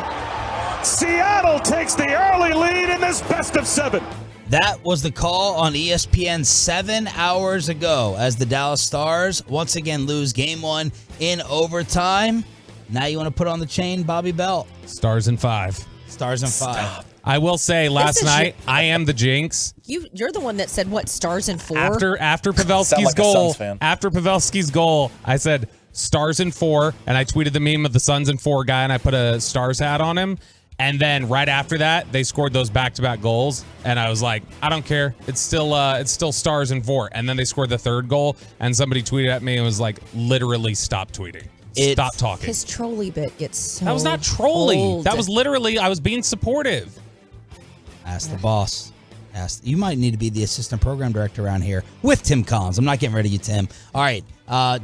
Seattle takes the early lead in this best of 7. That was the call on ESPN 7 hours ago as the Dallas Stars once again lose game 1 in overtime. Now you want to put on the chain, Bobby Belt. Stars in 5. Stars in 5. I will say last night, I am the jinx. You're the one that said, what, Stars in 4? After Pavelski's goal, after Pavelski's goal, I said Stars in 4, and I tweeted the meme of the Suns in 4 guy, and I put a Stars hat on him. And then right after that, they scored those back-to-back goals, and I was like, I don't care. It's still Stars in 4. And then they scored the third goal, and somebody tweeted at me and was like, literally stop tweeting. Stop talking. His trolley bit gets so That was not trolly. old. That was literally, I was being supportive. Ask the boss. You might need to be the assistant program director around here with Tim Collins. I'm not getting rid of you, Tim. All right.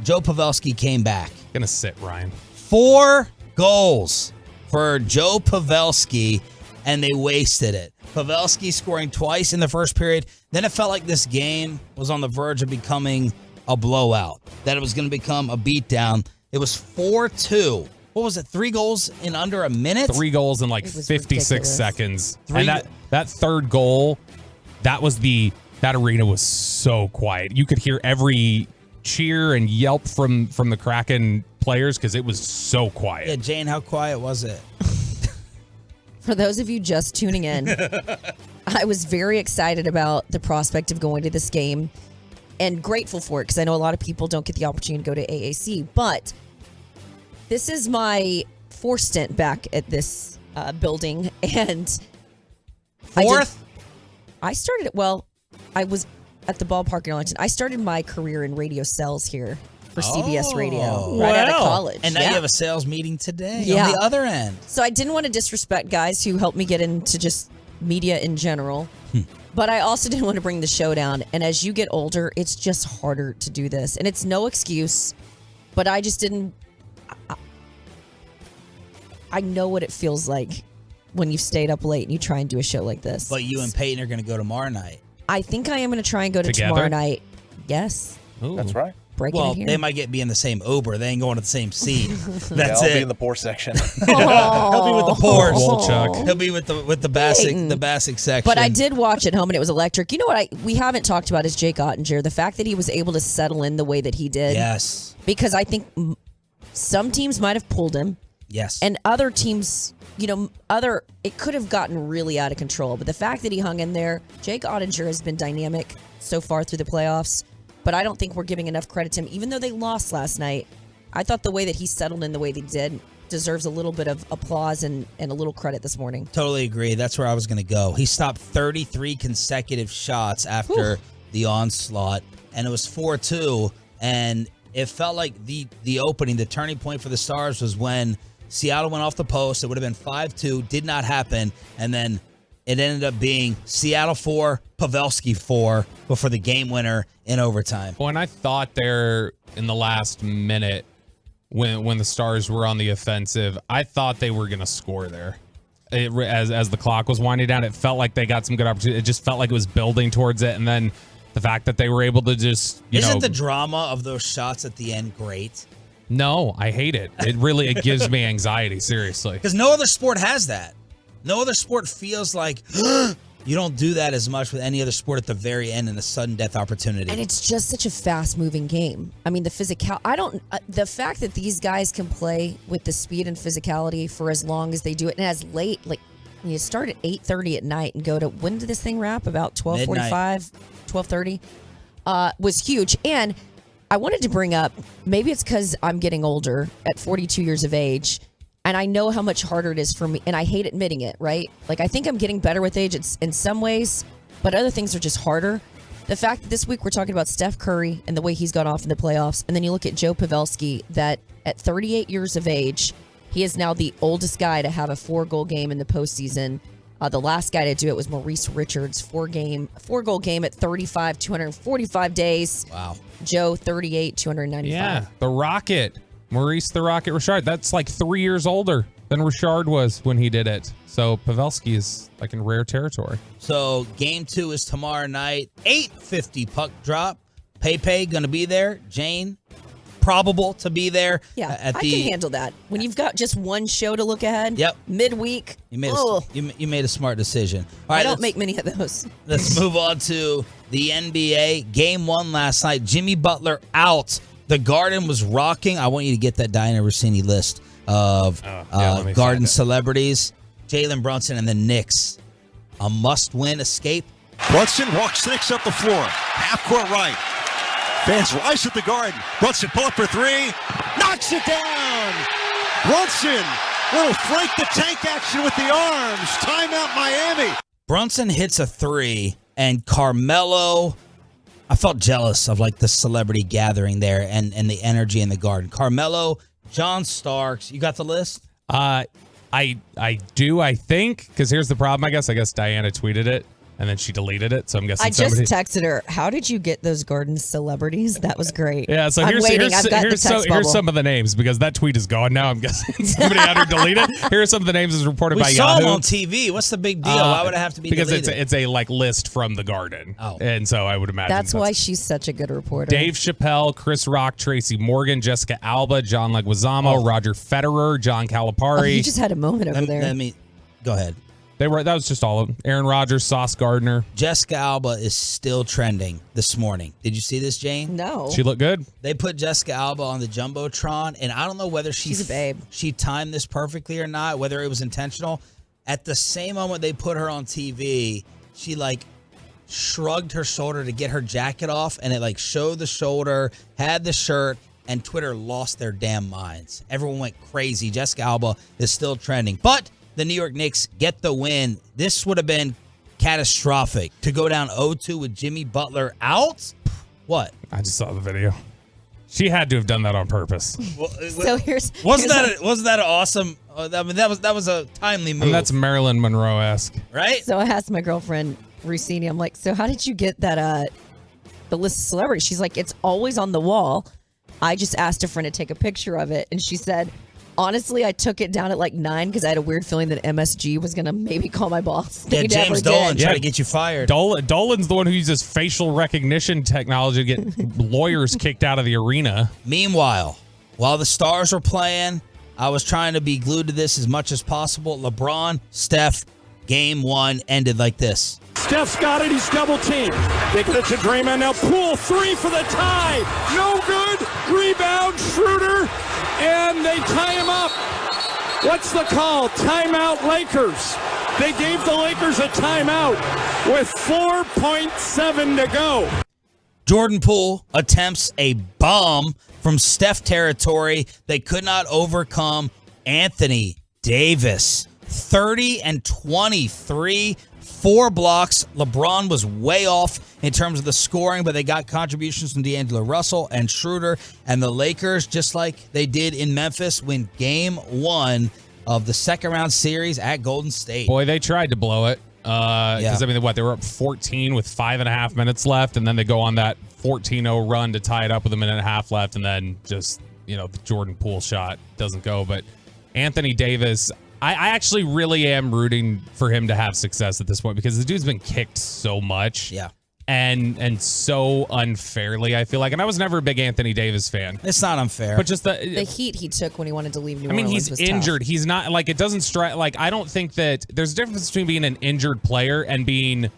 Joe Pavelski came back. Gonna sit, Ryan. 4 goals for Joe Pavelski, and they wasted it. Pavelski scoring twice in the first period. Then it felt like this game was on the verge of becoming a blowout, that it was going to become a beatdown. It was 4-2. What was it, 3 goals in under a minute? 3 goals in like 56 ridiculous. seconds. And that third goal, that arena was so quiet. You could hear every cheer and yelp from the Kraken players because it was so quiet. Yeah, Jane, how quiet was it? For those of you just tuning in, I was very excited about the prospect of going to this game and grateful for it because I know a lot of people don't get the opportunity to go to AAC. But this is my 4th stint back at this building. And 4th? I was at the ballpark in Arlington. I started my career in radio sales here for CBS Radio right out of college. And now you have a sales meeting today on the other end. So I didn't want to disrespect guys who helped me get into just media in general, but I also didn't want to bring the show down. And as you get older, it's just harder to do this. And it's no excuse, but I just didn't. I know what it feels like when you've stayed up late and you try and do a show like this. But you and Peyton are going to go tomorrow night. I think I am going to try and go to Together? tomorrow night. Yes. Ooh. That's right. Breaking it here. They might be in the same Uber. They ain't going to the same seat. That's I'll it. be in the poor section. He'll be with the poors. Wolchuk. He'll be with the basic section. But I did watch at home and it was electric. You know what we haven't talked about is Jake Ottinger. The fact that he was able to settle in the way that he did. Yes. Because I think some teams might have pulled him. Yes. And other teams, it could have gotten really out of control. But the fact that he hung in there, Jake Ottinger has been dynamic so far through the playoffs. But I don't think we're giving enough credit to him. Even though they lost last night, I thought the way that he settled in the way they did deserves a little bit of applause and a little credit this morning. Totally agree. That's where I was going to go. He stopped 33 consecutive shots after the onslaught, and it was 4-2. And it felt like the opening, the turning point for the Stars was when Seattle went off the post. It would have been 5-2, did not happen, and then it ended up being Seattle 4, Pavelski 4 before the game winner in overtime. Well, and I thought there in the last minute when the Stars were on the offensive, I thought they were going to score there. As the clock was winding down, it felt like they got some good opportunity. It just felt like it was building towards it, and then the fact that they were able to just, Isn't the drama of those shots at the end great? No, I hate it. It gives me anxiety, seriously. Because no other sport has that. No other sport feels like you don't do that as much with any other sport at the very end in a sudden death opportunity. And it's just such a fast-moving game. I mean, the the fact that these guys can play with the speed and physicality for as long as they do it, and as late, like you start at 8:30 at night and go to, when did this thing wrap? About 12:45, 12:30, was huge. And I wanted to bring up, maybe it's because I'm getting older at 42 years of age, and I know how much harder it is for me, and I hate admitting it, right? Like, I think I'm getting better with age in some ways, but other things are just harder. The fact that this week we're talking about Steph Curry and the way he's gone off in the playoffs, and then you look at Joe Pavelski, that at 38 years of age, he is now the oldest guy to have a 4-goal game in the postseason. The last guy to do it was Maurice Richards, 4-goal game at 35, 245 days. Wow. Joe, 38, 295. Yeah, the Rocket. Maurice the Rocket Richard. That's like 3 years older than Richard was when he did it. So Pavelski is like in rare territory. So game 2 is tomorrow night. 8:50 puck drop. Pepe going to be there. Jane, probable to be there. Yeah, I can handle that. When you've got just one show to look ahead. Yep. Midweek. You made a smart decision. All right, I don't make many of those. Let's move on to the NBA. Game 1 last night. Jimmy Butler out. The Garden was rocking. I want you to get that Diana Rossini list of Garden celebrities. Jalen Brunson and the Knicks. A must-win escape. Brunson walks Knicks up the floor. Half court right. Fans rise at the Garden. Brunson pull up for 3. Knocks it down. Brunson. Little Frank the Tank action with the arms. Timeout Miami. Brunson hits a 3, and Carmelo, I felt jealous of like the celebrity gathering there and the energy in the Garden. Carmelo, John Starks, you got the list? I do, I think, because here's the problem, I guess Diana tweeted it, and then she deleted it, so I'm guessing I just texted her, how did you get those Garden celebrities? That was great. Yeah, so here's some of the names, because that tweet is gone now. I'm guessing somebody had her delete it. Here are some of the names as reported by Yahoo. We saw them on TV. What's the big deal? Why would it have to be deleted? Because it's a like list from the Garden. Oh. And so I would imagine that's why she's such a good reporter. Dave Chappelle, Chris Rock, Tracy Morgan, Jessica Alba, John Leguizamo, Roger Federer, John Calipari. Oh, you just had a moment over there. Let me go ahead. That was just all of them. Aaron Rodgers, Sauce Gardner. Jessica Alba is still trending this morning. Did you see this, Jane? No. She looked good. They put Jessica Alba on the Jumbotron, and I don't know whether she's a babe. She timed this perfectly or not, whether it was intentional. At the same moment they put her on TV, she like shrugged her shoulder to get her jacket off, and it like showed the shoulder, had the shirt, and Twitter lost their damn minds. Everyone went crazy. Jessica Alba is still trending. But the New York Knicks get the win. This would have been catastrophic to go down 0-2 with Jimmy Butler out. What? I just saw the video. She had to have done that on purpose. So wasn't that an awesome? I mean, that was a timely move. I mean, that's Marilyn Monroe-esque, right? So I asked my girlfriend Rossini. I'm like, so how did you get that? The list of celebrities? She's like, it's always on the wall. I just asked a friend to take a picture of it, and she said, honestly, I took it down at like 9 because I had a weird feeling that MSG was going to maybe call my boss. Yeah, James Dolan tried to get you fired. Dolan's the one who uses facial recognition technology to get lawyers kicked out of the arena. Meanwhile, while the Stars were playing, I was trying to be glued to this as much as possible. LeBron, Steph, game 1 ended like this. Steph's got it. He's double teamed. They get it to Draymond. Now Poole 3 for the tie. No good. Rebound. Schroeder. And they tie him up. What's the call? Timeout Lakers. They gave the Lakers a timeout with 4.7 to go. Jordan Poole attempts a bomb from Steph territory. They could not overcome Anthony Davis. 30 and 23. 4 blocks. LeBron was way off in terms of the scoring, but they got contributions from D'Angelo Russell and Schroeder. And the Lakers, just like they did in Memphis, win game 1 of the second round series at Golden State. Boy, they tried to blow it. Because, I mean, they were up 14 with 5.5 minutes left, and then they go on that 14-0 run to tie it up with a minute and a half left, and then just, the Jordan Poole shot doesn't go. But Anthony Davis, I actually really am rooting for him to have success at this point because the dude's been kicked so much. Yeah. And so unfairly, I feel like. And I was never a big Anthony Davis fan. It's not unfair. But just the heat he took when he wanted to leave New Orleans. He's was injured. Tough. He's not, like, it doesn't strike. Like, I don't think that there's a difference between being an injured player and being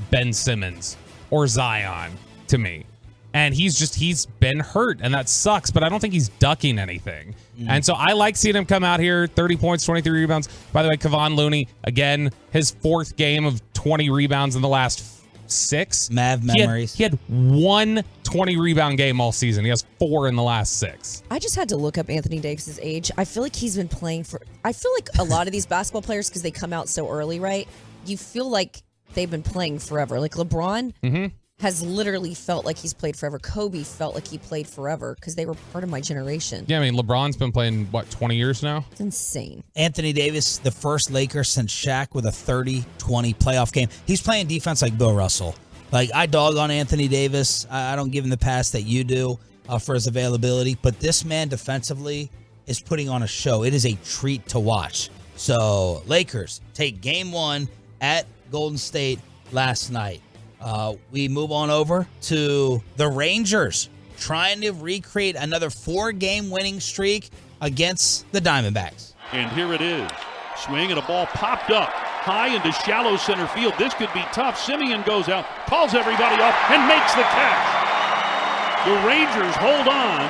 Ben Simmons or Zion to me. And he's been hurt, and that sucks, but I don't think he's ducking anything. And so I like seeing him come out here, 30 points, 23 rebounds. By the way, Kevon Looney, again, his 4th game of 20 rebounds in the last 6. Mav memories. He had 1 20-rebound game all season. He has 4 in the last 6. I just had to look up Anthony Davis's age. I feel like he's been playing for... I feel like a lot of these basketball players, because they come out so early, right? You feel like they've been playing forever. Like LeBron... has literally felt like he's played forever. Kobe felt like he played forever because they were part of my generation. Yeah, I mean, LeBron's been playing, 20 years now? It's insane. Anthony Davis, the first Laker since Shaq with a 30-20 playoff game. He's playing defense like Bill Russell. Like, I dog on Anthony Davis. I don't give him the pass that you do. for his availability, but this man defensively is putting on a show. It is a treat to watch. So Lakers take game 1 at Golden State last night. We move on over to the Rangers trying to recreate another 4-game winning streak against the Diamondbacks. And here it is. Swing and a ball popped up high into shallow center field. This could be tough. Simeon goes out, calls everybody off, and makes the catch. The Rangers hold on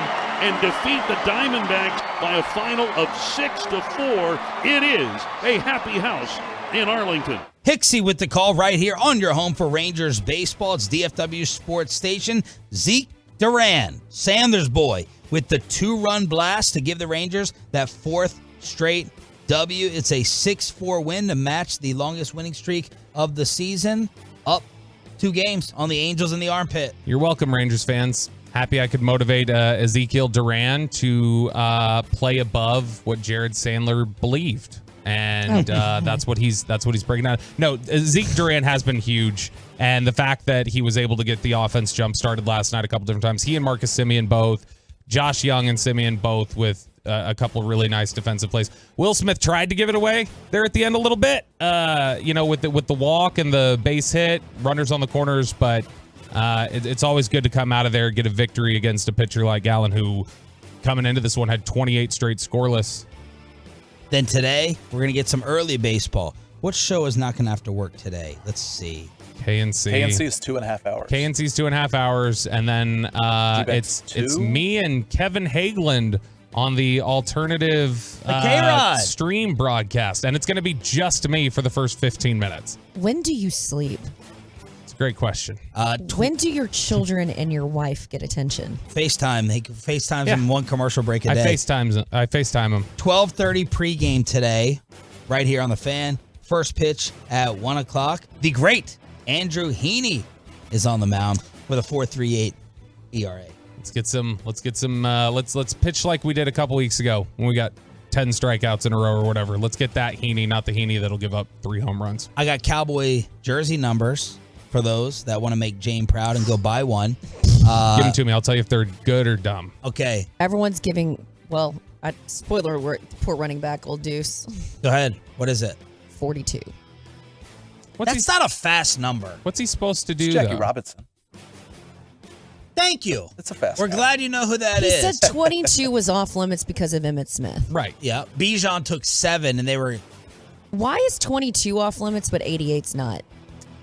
and defeat the Diamondbacks by a final of 6-4. It is a happy house in Arlington. Hixie with the call right here on your home for Rangers baseball. It's DFW Sports Station. Zeke Duran, Sanders boy, with the 2-run blast to give the Rangers that 4th straight W. It's a 6-4 win to match the longest winning streak of the season. Up 2 games on the Angels in the armpit. You're welcome, Rangers fans. Happy I could motivate Ezekiel Duran to play above what Jared Sandler believed. And that's what he's breaking down. No, Zeke Duran has been huge, and the fact that he was able to get the offense jump started last night a couple different times. He and Marcus Simeon both, Josh Young and Simeon both with a couple of really nice defensive plays. Will Smith tried to give it away there at the end a little bit, with the walk and the base hit, runners on the corners, but it's always good to come out of there, get a victory against a pitcher like Allen, who coming into this one had 28 straight scoreless. Then today, we're going to get some early baseball. What show is not going to have to work today? Let's see. KNC. KNC is 2.5 hours. KNC is 2.5 hours, and then it's me and Kevin Hageland on the alternative stream broadcast, and it's going to be just me for the first 15 minutes. When do you sleep? It's a great question. When do your children and your wife get attention? FaceTime. He FaceTimes him one commercial break a day. I FaceTime him. 12:30 pregame today, right here on the Fan. First pitch at 1 o'clock. The great Andrew Heaney is on the mound with a 4.38 ERA. Let's pitch like we did a couple weeks ago when we got 10 strikeouts in a row or whatever. Let's get that Heaney, not the Heaney that'll give up 3 home runs. I got Cowboy jersey numbers for those that want to make Jane proud and go buy one. Give them to me. I'll tell you if they're good or dumb. Okay. Everyone's giving, spoiler alert, poor running back, old Deuce. Go ahead. What is it? 42. That's not a fast number. What's he supposed to do, It's Jackie though? Robinson. Thank you. It's a fast We're guy. glad you know who that He is. said 22 was off limits because of Emmitt Smith. Right. Yeah. Bijan took 7, and they were... Why is 22 off limits, but 88's not?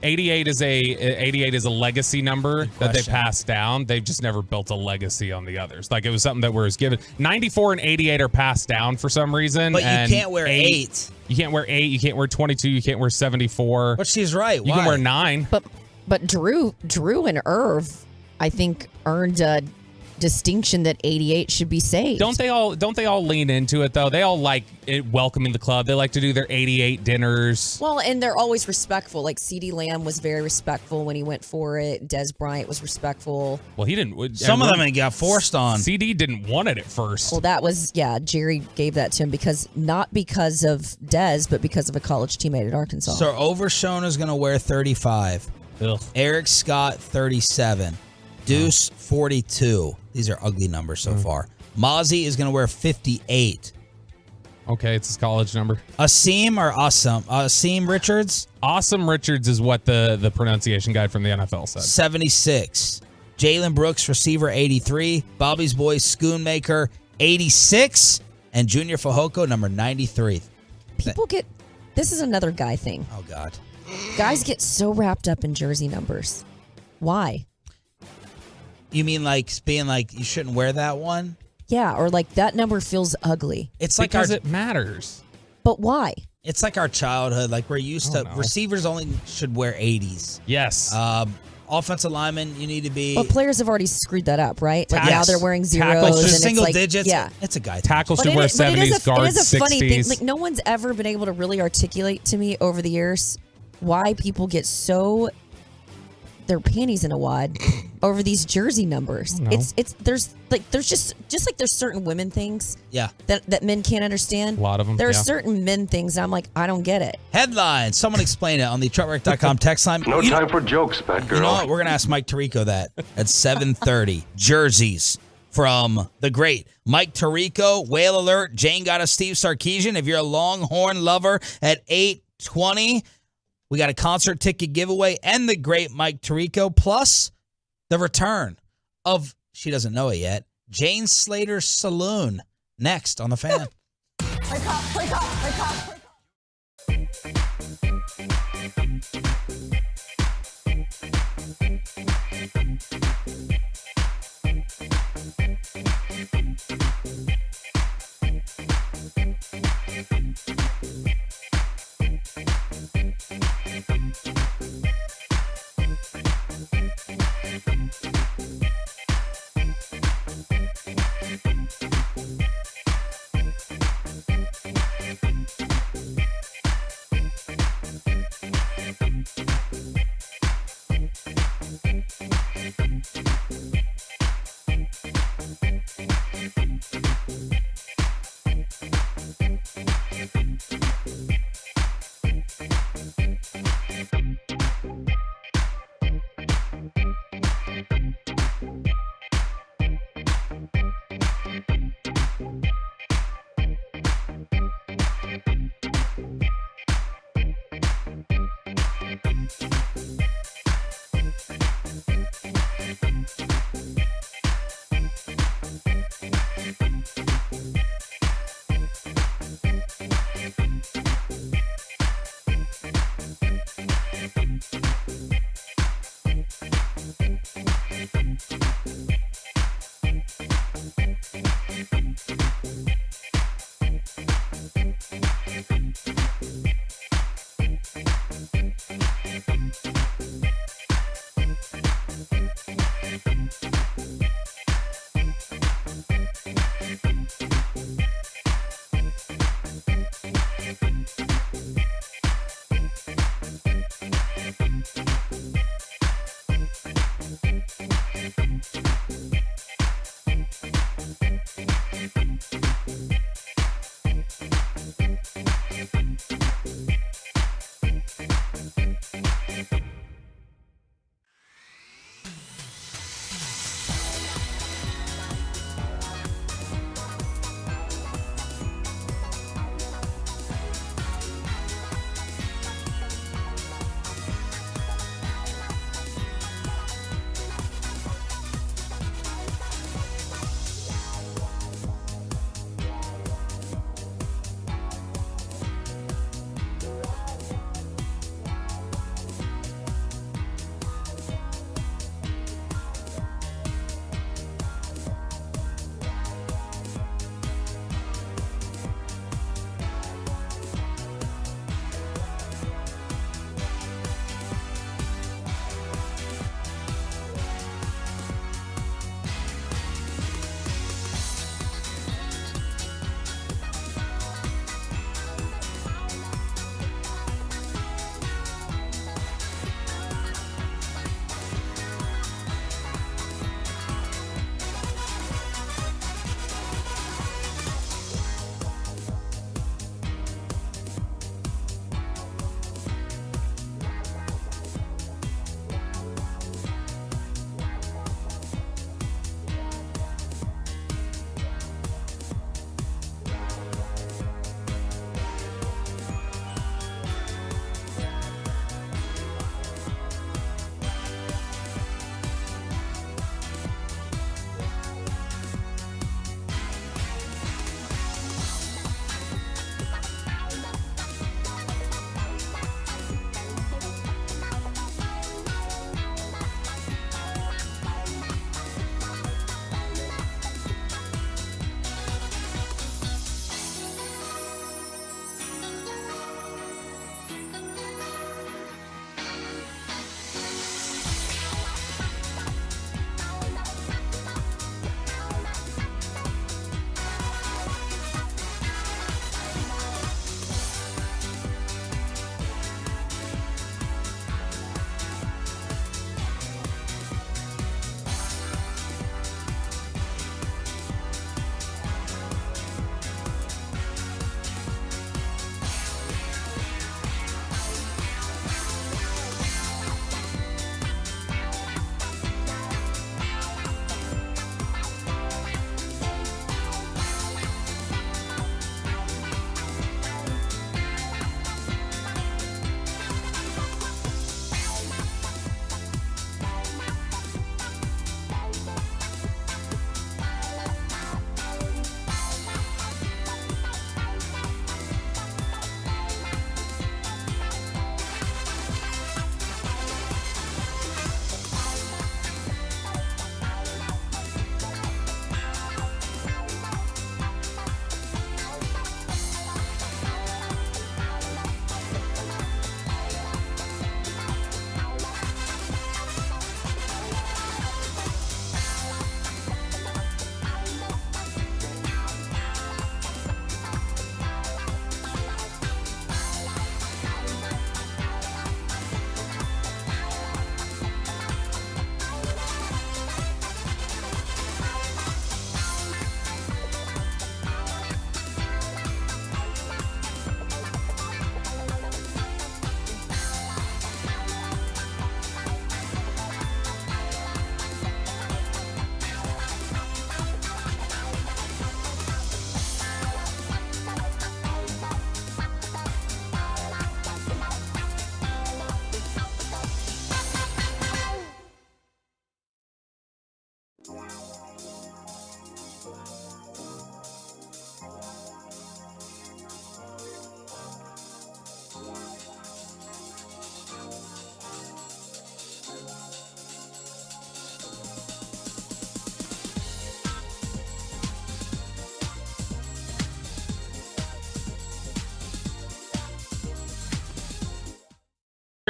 88 is a legacy number that they passed down. They've just never built a legacy on the others. Like, it was something that was given. 94 and 88 are passed down for some reason. But you and can't wear 8. You can't wear 8. You can't wear 22. You can't wear 74. But she's right. You can wear 9. But Drew and Irv, I think, earned a distinction that 88 should be saved. Don't they all lean into it, though? They all like it, welcoming the club. They like to do their 88 dinners. Well, and they're always respectful. Like CeeDee Lamb was very respectful when he went for it. Des Bryant was respectful. Well, he didn't. Some of them he got forced on. CD didn't want it at first. Well, that was, Jerry gave that to him not because of Des, but because of a college teammate at Arkansas. So Overshone is going to wear 35. Ugh. Eric Scott, 37. Deuce, 42. These are ugly numbers so far. Mozzie is going to wear 58. Okay, it's his college number. Asim or Awesome? Asim Richards? Awesome Richards is what the pronunciation guide from the NFL said. 76. Jalen Brooks, receiver, 83. Bobby's boy, Schoonmaker, 86. And Junior Fajoko, number 93. This is another guy thing. Oh, God. Guys get so wrapped up in jersey numbers. Why? You mean like being like, you shouldn't wear that one? Yeah, or like that number feels ugly. It's like because it matters. But why? It's like our childhood. Like we're used to, receivers only should wear 80s. Yes. Offensive linemen, you need to be. But players have already screwed that up, right? Like now they're wearing zeros. Just and single it's like, digits. Yeah. It's a guy. Tackles should wear 70s, guards 60s. It is a funny thing. Like no one's ever been able to really articulate to me over the years why people get so their panties in a wad over these jersey numbers. There's just like there's certain women things that men can't understand. A lot of them. There are certain men things I'm like, I don't get it. Headline. Someone explain it on the truckwreck.com text line. No time for jokes, Pat girl. You know what? We're going to ask Mike Tirico that at 7:30. Jerseys. from the great Mike Tirico. Whale alert. Jane got a Steve Sarkisian. If you're a Longhorn lover at 8:20, we got a concert ticket giveaway and the great Mike Tirico, plus the return of, she doesn't know it yet, Jane Slater's Saloon next on The Fan.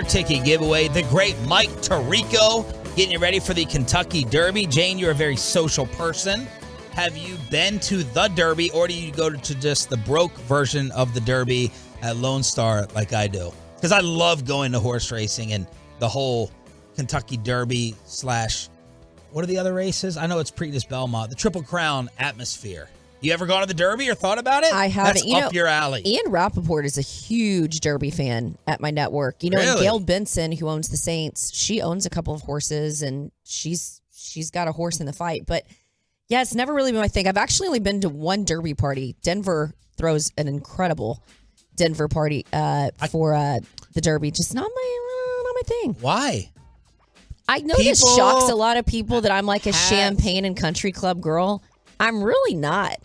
Ticket giveaway. The great Mike Tirico getting you ready for the Kentucky Derby. Jane, you're a very social person. Have you been to the Derby, or do you go to just the broke version of the Derby at Lone Star like I do? Because I love going to horse racing and the whole Kentucky Derby / what are the other races? I know it's Preakness Belmont, the Triple Crown atmosphere. You ever gone to the Derby or thought about it? I haven't. That's up your alley. Ian Rappaport is a huge Derby fan at my network. You know, Really? and Gail Benson, who owns the Saints, she owns a couple of horses, and she's got a horse in the fight. But yeah, it's never really been my thing. I've actually only been to one Derby party. Denver throws an incredible Denver party for the Derby. Just not my thing. Why? I know this shocks a lot of people that I'm like a champagne and country club girl. I'm really not.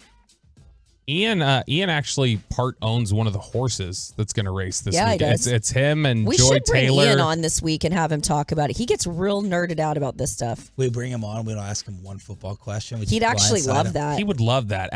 Ian actually part owns one of the horses that's going to race this Yeah, week. he does. It's him and We Joy should bring Taylor. Ian on this week and have him talk about it. He gets real nerded out about this stuff. We bring him on. We don't ask him one football question. We He'd just actually blindside love him. that. He would love that.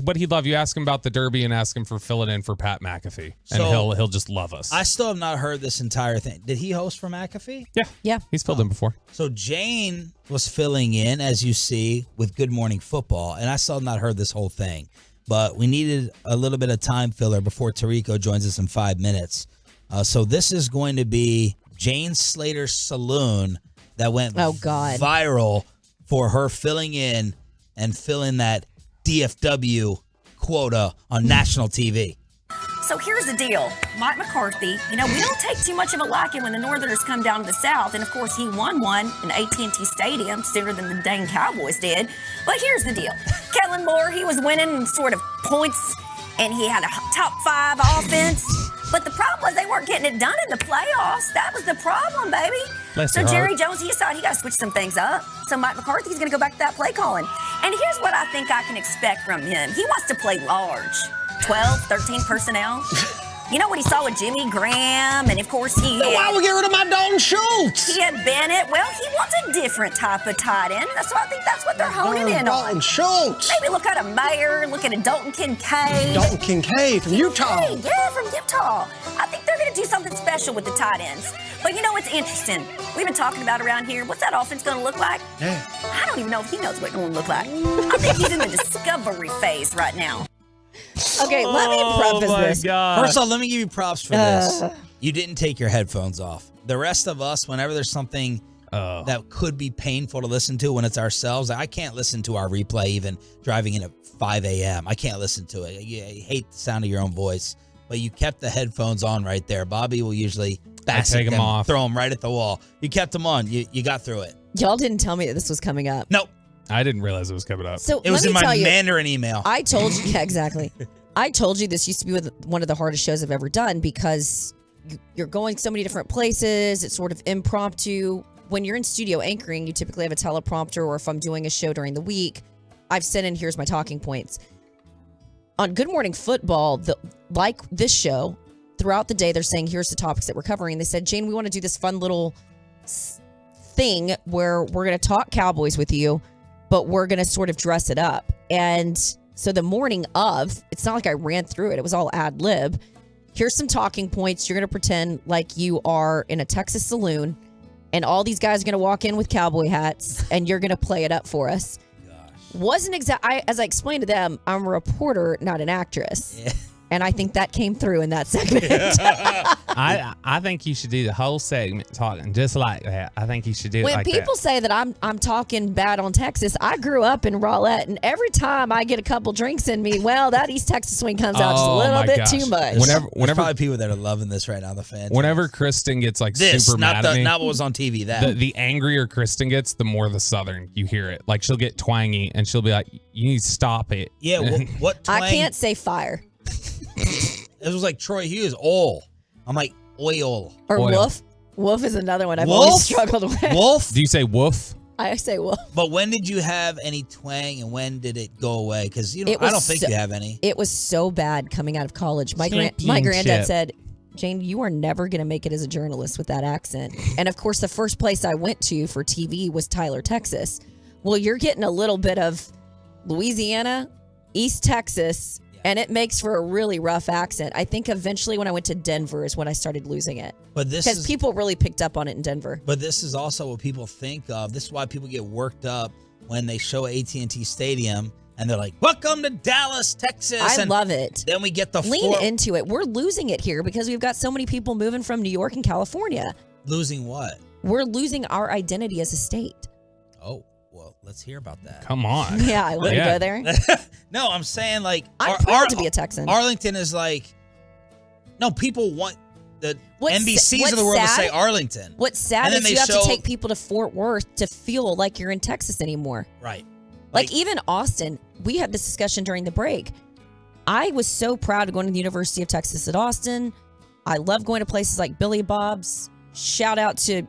But he'd love you. Ask him about the Derby and ask him for filling in for Pat McAfee, and So- he'll just love us. I still have not heard this entire thing. Did he host for McAfee? Yeah. He's filled in before. So Jane was filling in, as you see, with Good Morning Football, and I still have not heard this whole thing. But we needed a little bit of time filler before Tirico joins us in 5 minutes. So this is going to be Jane Slater's Saloon that went viral for her filling in and filling that DFW quota on national TV. So here's the deal. Mike McCarthy, we don't take too much of a liking when the Northerners come down to the South. And, of course, he won one in AT&T Stadium sooner than the dang Cowboys did. But here's the deal. Kellen Moore, he was winning sort of points, and he had a top 5 offense. But the problem was they weren't getting it done in the playoffs. That was the problem, baby. So Jerry Jones, he decided he got to switch some things up. So Mike McCarthy's going to go back to that play calling. And here's what I think I can expect from him. He wants to play large. 12, 13 personnel. You know what he saw with Jimmy Graham, and of course he had... Why would we get rid of my Dalton Schultz? He had Bennett. Well, he wants a different type of tight end. That's why I think that's what they're honing in on. Dalton Schultz. Maybe look at a Mayer, look at a Dalton Kincaid. Dalton Kincaid from Utah. Yeah, from Utah. I think they're going to do something special with the tight ends. But you know what's interesting? We've been talking about around here. What's that offense going to look like? Yeah. I don't even know if he knows what it's going to look like. I think he's in the discovery phase right now. Okay, let me preface this. First of all, let me give you props for this. You didn't take your headphones off. The rest of us, whenever there's something that could be painful to listen to when it's ourselves, I can't listen to our replay even driving in at 5 a.m. I can't listen to it. You hate the sound of your own voice. But you kept the headphones on right there. Bobby will usually take them off, throw them right at the wall. You kept them on. You got through it. Y'all didn't tell me that this was coming up. Nope. I didn't realize it was coming up. So it was let in me tell my you, Mandarin email. I told you, yeah, exactly. I told you this used to be one of the hardest shows I've ever done because you're going so many different places. It's sort of impromptu. When you're in studio anchoring, you typically have a teleprompter, or if I'm doing a show during the week, I've sent in, here's my talking points. On Good Morning Football, like this show, throughout the day, they're saying, here's the topics that we're covering. They said, Jane, we want to do this fun little thing where we're going to talk Cowboys with you, but we're going to sort of dress it up. And so the morning of, it's not like I ran through it. It was all ad lib. Here's some talking points. You're going to pretend like you are in a Texas saloon, and all these guys are going to walk in with cowboy hats, and you're going to play it up for us. Wasn't as I explained to them, I'm a reporter, not an actress. Yeah. And I think that came through in that segment. I think you should do the whole segment talking just like that. I think you should do it When like people say that I'm talking bad on Texas, I grew up in Rowlett, and every time I get a couple drinks in me, well, that East Texas swing comes out just a little bit too much. There's probably people that are loving this right now, the fans. Whenever Kristen gets like super mad at me, not what was on TV. That the angrier Kristen gets, the more the Southern you hear it. Like she'll get twangy and she'll be like, "You need to stop it." Yeah, what twang? I can't say fire. It was like Troy Hughes. I'm like oil or oil. woof. Woof is another one I've Wolf? always struggled with. Wolf? Do you say woof? I say, well. But when did you have any twang and when did it go away? Because I don't think you have any. It was so bad coming out of college. My granddad said, Jane, you are never going to make it as a journalist with that accent. And of course, the first place I went to for TV was Tyler, Texas. Well, you're getting a little bit of Louisiana, East Texas, and it makes for a really rough accent. I think eventually when I went to Denver is when I started losing it. But this because people really picked up on it in Denver. But this is also what people think of. This is why people get worked up when they show AT&T Stadium and they're like, "Welcome to Dallas, Texas." I love it. Then we get the lean into it. We're losing it here because we've got so many people moving from New York and California. Losing what? We're losing our identity as a state. Oh. Well, let's hear about that. Come on. Yeah, I want to go there. No, I'm saying like I'm proud to be a Texan. Arlington is like, no, people want the NBCs of the world to say Arlington. What's sad is you have to take people to Fort Worth to feel like you're in Texas anymore. Right. Like even Austin, we had this discussion during the break. I was so proud of going to the University of Texas at Austin. I love going to places like Billy Bob's. Shout out to,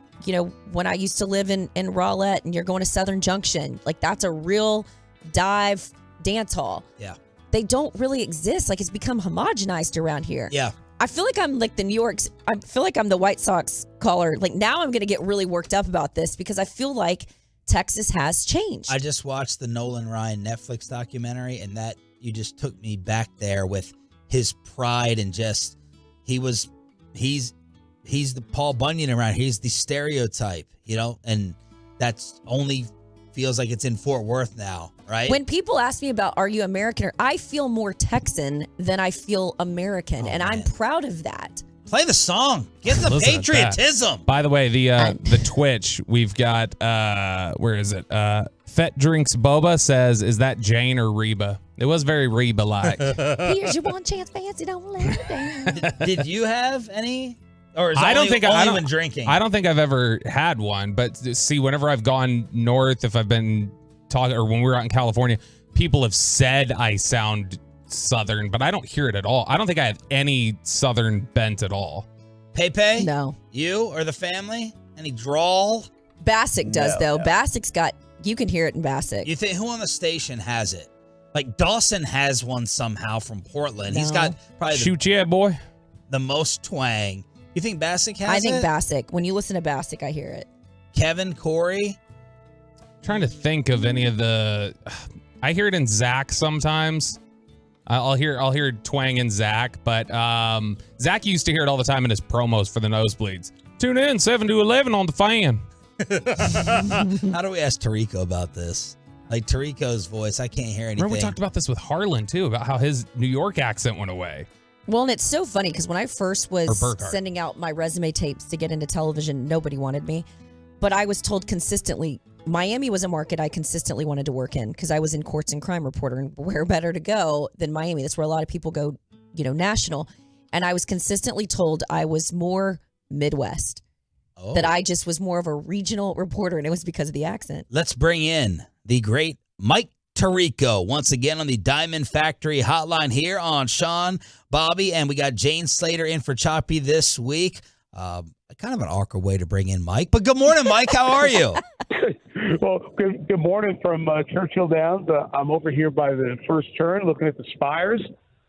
when I used to live in Rowlett and you're going to Southern Junction. Like that's a real dive dance hall. Yeah. They don't really exist. Like it's become homogenized around here. Yeah. I feel like I'm like I feel like I'm the White Sox caller. Like now I'm going to get really worked up about this because I feel like Texas has changed. I just watched the Nolan Ryan Netflix documentary and that you just took me back there with his pride and just he's the Paul Bunyan around. He's the stereotype, and that's only feels like it's in Fort Worth now, right? When people ask me about, are you American? I feel more Texan than I feel American, and I'm proud of that. Play the song. Get the patriotism. By the way, the Twitch, we've got, where is it? Fett Drinks Boba says, is that Jane or Reba? It was very Reba-like. Here's your one chance, fancy, don't let it down. Did you have any? Or is I don't only, think only I don't, when drinking. I don't think I've ever had one, but see, whenever I've gone north, if I've been talking, or when we were out in California, people have said I sound Southern, but I don't hear it at all. I don't think I have any Southern bent at all. Pepe? No. You or the family? Any drawl? Bassick does, though. Bassick's got, you can hear it in Bassick. You think, who on the station has it? Like Dawson has one somehow from Portland. No. He's got probably boy. The most twang. You think Bassick has it? I think Bassick. When you listen to Bassick, I hear it. Kevin, Corey? Trying to think of any of the. I hear it in Zach sometimes. I'll hear twang in Zach, but Zach used to hear it all the time in his promos for the nosebleeds. Tune in 7 to 11 on the fan. How do we ask Tirico about this? Like Tirico's voice, I can't hear anything. Remember we talked about this with Harlan too, about how his New York accent went away. Well, and it's so funny because when I first was sending out my resume tapes to get into television, nobody wanted me. But I was told consistently, Miami was a market I consistently wanted to work in because I was in courts and crime reporter, and where better to go than Miami? That's where a lot of people go, national. And I was consistently told I was more Midwest, that I just was more of a regional reporter, and it was because of the accent. Let's bring in the great Mike Tirico once again on the Diamond Factory hotline here on Sean, Bobby, and we got Jane Slater in for Choppy this week. Kind of an awkward way to bring in Mike, but good morning, Mike. How are you? Well, good morning from Churchill Downs. I'm over here by the first turn looking at the spires,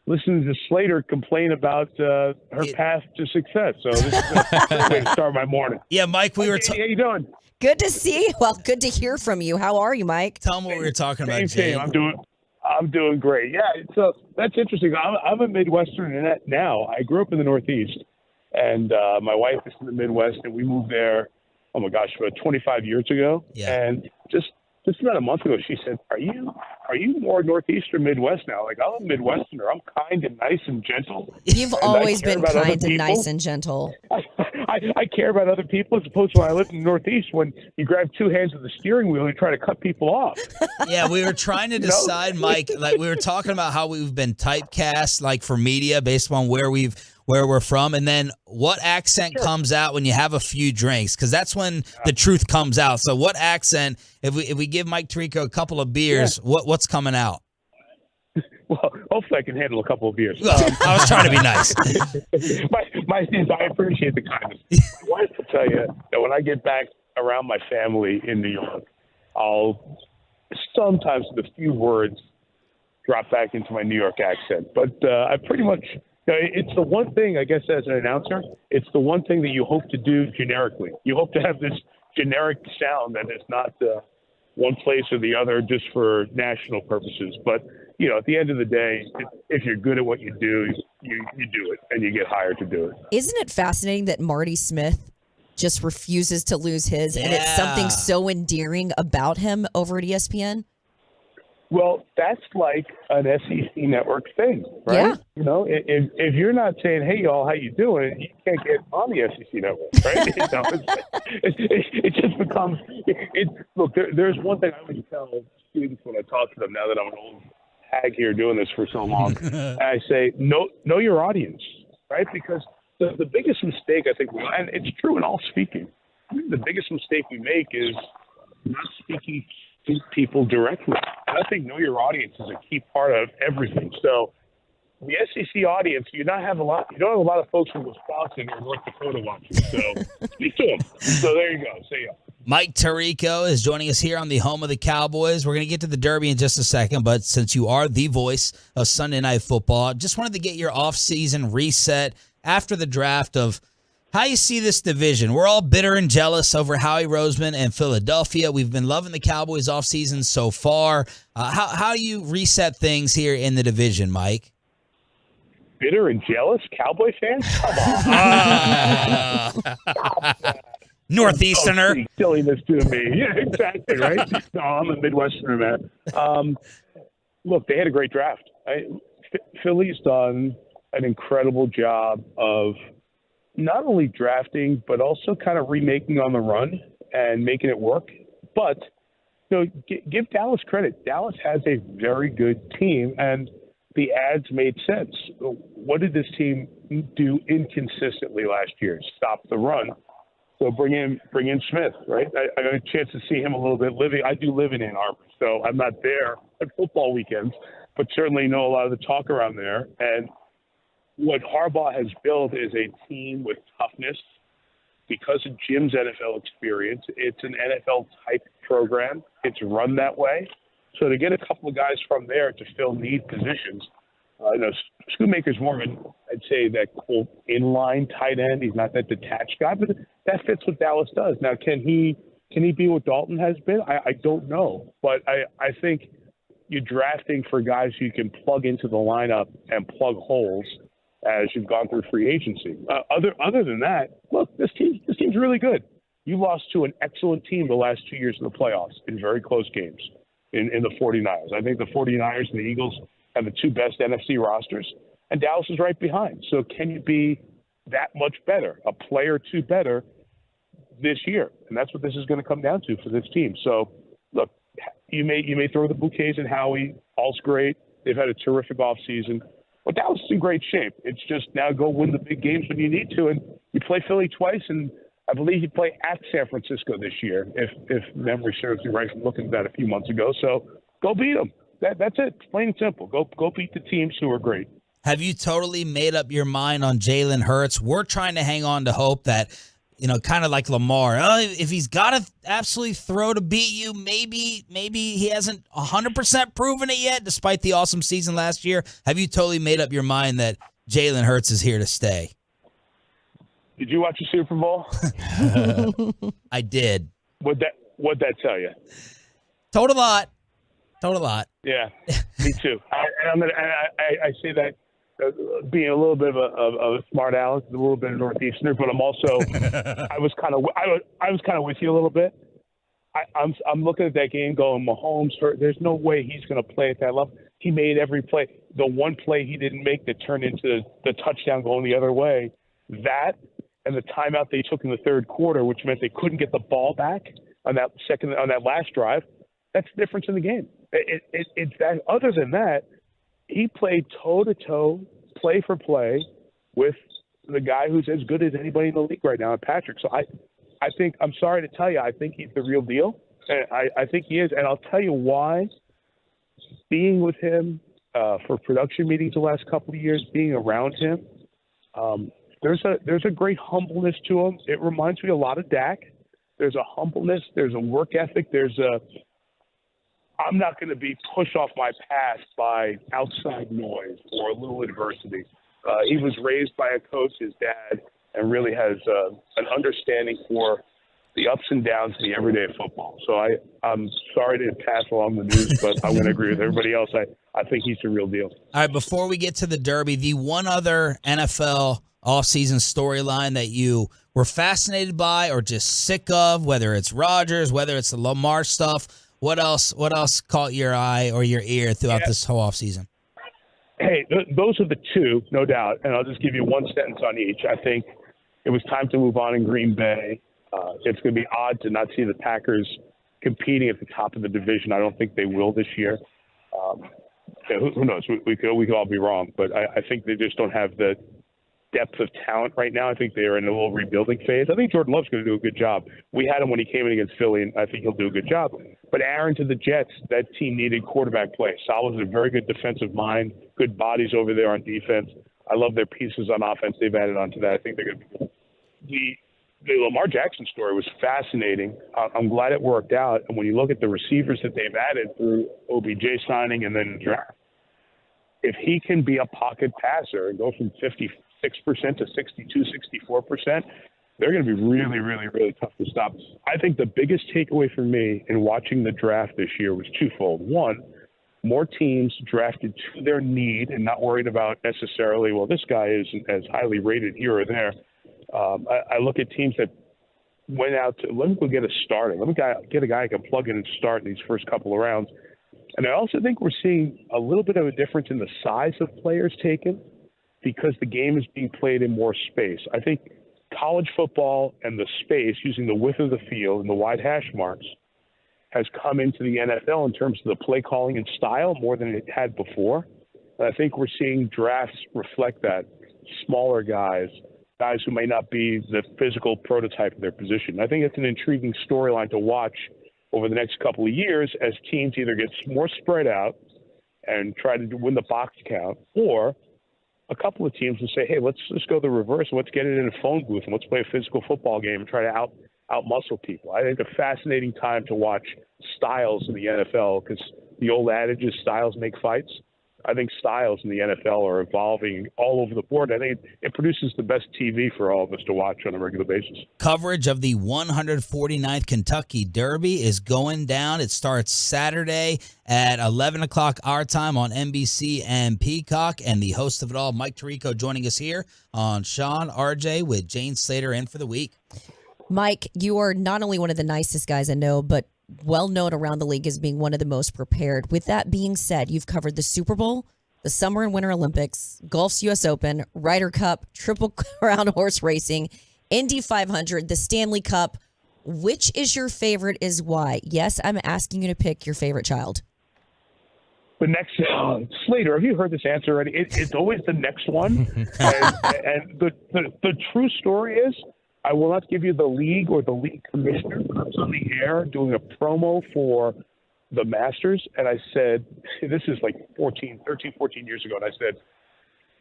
listening to Slater complain about her path to success. So this is a good way to start my morning. Yeah, Mike, we were how you doing? Good to see you. Well, good to hear from you. How are you, Mike? Tell them what we were talking about, Jane. I'm doing great. Yeah, so that's interesting. I'm a Midwestern now. I grew up in the Northeast, and my wife is from the Midwest, and we moved there, oh my gosh, about 25 years ago. Yeah. And just about a month ago, she said, are you more Northeast or Midwest now? Like, I'm a Midwesterner. I'm kind and nice and gentle. You've always been kind and nice and gentle. I care about other people as opposed to when I lived in the Northeast when you grab two hands of the steering wheel and try to cut people off. Yeah, we were trying to decide, Mike, like we were talking about how we've been typecast, like for media based on where we're from, and then what accent comes out when you have a few drinks, because that's when the truth comes out. So what accent, if we give Mike Tirico a couple of beers, what's coming out? Well, hopefully I can handle a couple of beers. I was trying to be nice. I appreciate the kindness. My wife will tell you that when I get back around my family in New York, I'll sometimes with a few words drop back into my New York accent. But I pretty much, it's the one thing, I guess, as an announcer, it's the one thing that you hope to do generically. You hope to have this generic sound that is not one place or the other just for national purposes. But, at the end of the day, if you're good at what you do, you do it, and you get hired to do it. Isn't it fascinating that Marty Smith just refuses to lose his, and it's something so endearing about him over at ESPN? Well, that's like an SEC network thing, right? Yeah. If you're not saying, "Hey, y'all, how you doing?" you can't get on the SEC network, right? It just becomes. Look, there's one thing I always tell students when I talk to them. Now that I'm an old hag here doing this for so long, I say, know your audience, right? Because the biggest mistake I think, and it's true in all speaking, the biggest mistake we make is not speaking to people directly. And I think know your audience is a key part of everything. So the SEC audience, you don't have a lot of folks from Wisconsin or North Dakota watching. So speak to them. So there you go. See ya. Mike Tirico is joining us here on the home of the Cowboys. We're going to get to the Derby in just a second, but since you are the voice of Sunday Night Football, just wanted to get your off-season reset after the draft of how you see this division. We're all bitter and jealous over Howie Roseman and Philadelphia. We've been loving the Cowboys offseason so far. How do you reset things here in the division, Mike? Bitter and jealous Cowboy fans? Come on. Northeasterner. Silliness to me. Yeah, exactly, right? No, I'm a Midwesterner, man. Look, they had a great draft. Philly's done an incredible job of not only drafting, but also kind of remaking on the run and making it work. But, give Dallas credit. Dallas has a very good team, and the ads made sense. What did this team do inconsistently last year? Stop the run. So bring in Smith, right? I got a chance to see him a little bit I do live in Ann Arbor, so I'm not there at football weekends, but certainly know a lot of the talk around there. And what Harbaugh has built is a team with toughness because of Jim's NFL experience. It's an NFL-type program. It's run that way. So to get a couple of guys from there to fill need positions, Schoonmaker's more of I'd say that quote inline tight end. He's not that detached guy, but that fits what Dallas does. Now, can he be what Dalton has been? I don't know, but I think you're drafting for guys you can plug into the lineup and plug holes as you've gone through free agency. Other than that, look, this team's really good. You lost to an excellent team the last 2 years in the playoffs in very close games in the 49ers. I think the 49ers and the Eagles have the two best NFC rosters, and Dallas is right behind. So can you be that much better, a player or two better this year? And that's what this is going to come down to for this team. So, look, you may throw the bouquets at Howie. All's great. They've had a terrific offseason. But Dallas is in great shape. It's just now go win the big games when you need to. And you play Philly twice, and I believe you play at San Francisco this year, if memory serves me right from looking at that a few months ago. So go beat them. That's it. Plain and simple. Go beat the teams who are great. Have you totally made up your mind on Jalen Hurts? We're trying to hang on to hope that, kind of like Lamar. If he's got to absolutely throw to beat you, maybe he hasn't 100% proven it yet, despite the awesome season last year. Have you totally made up your mind that Jalen Hurts is here to stay? Did you watch the Super Bowl? I did. What'd that tell you? Told a lot. Yeah, me too. I say that being a little bit of a smart aleck, a little bit of Northeasterner, but I'm also I was kind of with you a little bit. I'm looking at that game going, Mahomes hurt. There's no way he's going to play at that level. He made every play. The one play he didn't make that turned into the touchdown going the other way. That and the timeout they took in the third quarter, which meant they couldn't get the ball back on that last drive. That's the difference in the game. It's that. Other than that, he played toe-to-toe, play for play with the guy who's as good as anybody in the league right now, Patrick. So I think, I'm sorry to tell you, I think he's the real deal. I think he is, and I'll tell you why. Being with him for production meetings the last couple of years, being around him, there's a great humbleness to him. It reminds me a lot of Dak. There's a humbleness. There's a work ethic. There's I'm not going to be pushed off my path by outside noise or a little adversity. He was raised by a coach, his dad, and really has an understanding for the ups and downs of the everyday of football. So I'm sorry to pass along the news, but I'm going to agree with everybody else. I think he's the real deal. All right, before we get to the Derby, the one other NFL offseason storyline that you were fascinated by or just sick of, whether it's Rodgers, whether it's the Lamar stuff, what else caught your eye or your ear throughout this whole offseason? Hey, those are the two, no doubt. And I'll just give you one sentence on each. I think it was time to move on in Green Bay. It's going to be odd to not see the Packers competing at the top of the division. I don't think they will this year. Who knows? We could all be wrong, but I think they just don't have the depth of talent right now. I think they're in a little rebuilding phase. I think Jordan Love's going to do a good job. We had him when he came in against Philly, and I think he'll do a good job. But Aaron to the Jets, that team needed quarterback play. Saleh's a very good defensive mind, good bodies over there on defense. I love their pieces on offense they've added onto that. I think they're going to be good. The Lamar Jackson story was fascinating. I'm glad it worked out. And when you look at the receivers that they've added through OBJ signing and then draft, if he can be a pocket passer and go from 56% to 62, 64%, they're going to be really, really, really tough to stop. I think the biggest takeaway for me in watching the draft this year was twofold. One, more teams drafted to their need and not worried about necessarily, well, this guy isn't as highly rated here or there. I look at teams that went out to, let me go get a starter. Let me get a guy who can plug in and start in these first couple of rounds. And I also think we're seeing a little bit of a difference in the size of players taken because the game is being played in more space. I think college football and the space, using the width of the field and the wide hash marks, has come into the NFL in terms of the play calling and style more than it had before. And I think we're seeing drafts reflect that. Smaller guys who may not be the physical prototype of their position. I think it's an intriguing storyline to watch over the next couple of years as teams either get more spread out and try to win the box count, or a couple of teams will say, hey, let's just go the reverse. Let's get it in a phone booth and let's play a physical football game and try to out-muscle people. I think a fascinating time to watch styles in the NFL because the old adage is styles make fights. I think styles in the NFL are evolving all over the board. I think it produces the best TV for all of us to watch on a regular basis. Coverage of the 149th Kentucky Derby is going down. It starts Saturday at 11 o'clock our time on NBC and Peacock. And the host of it all, Mike Tirico, joining us here on Sean RJ with Jane Slater in for the week. Mike, you are not only one of the nicest guys I know, but well known around the league as being one of the most prepared. With that being said, you've covered the Super Bowl, the Summer and Winter Olympics, Golf's U.S. Open, Ryder Cup, Triple Crown horse racing, Indy 500, the Stanley Cup. Which is your favorite is why? Yes, I'm asking you to pick your favorite child. The next, Slater, have you heard this answer already? It's always the next one. and the true story is, I will not give you the league or the league commissioner. I was on the air doing a promo for the Masters, and I said, this is like 13, 14 years ago, and I said,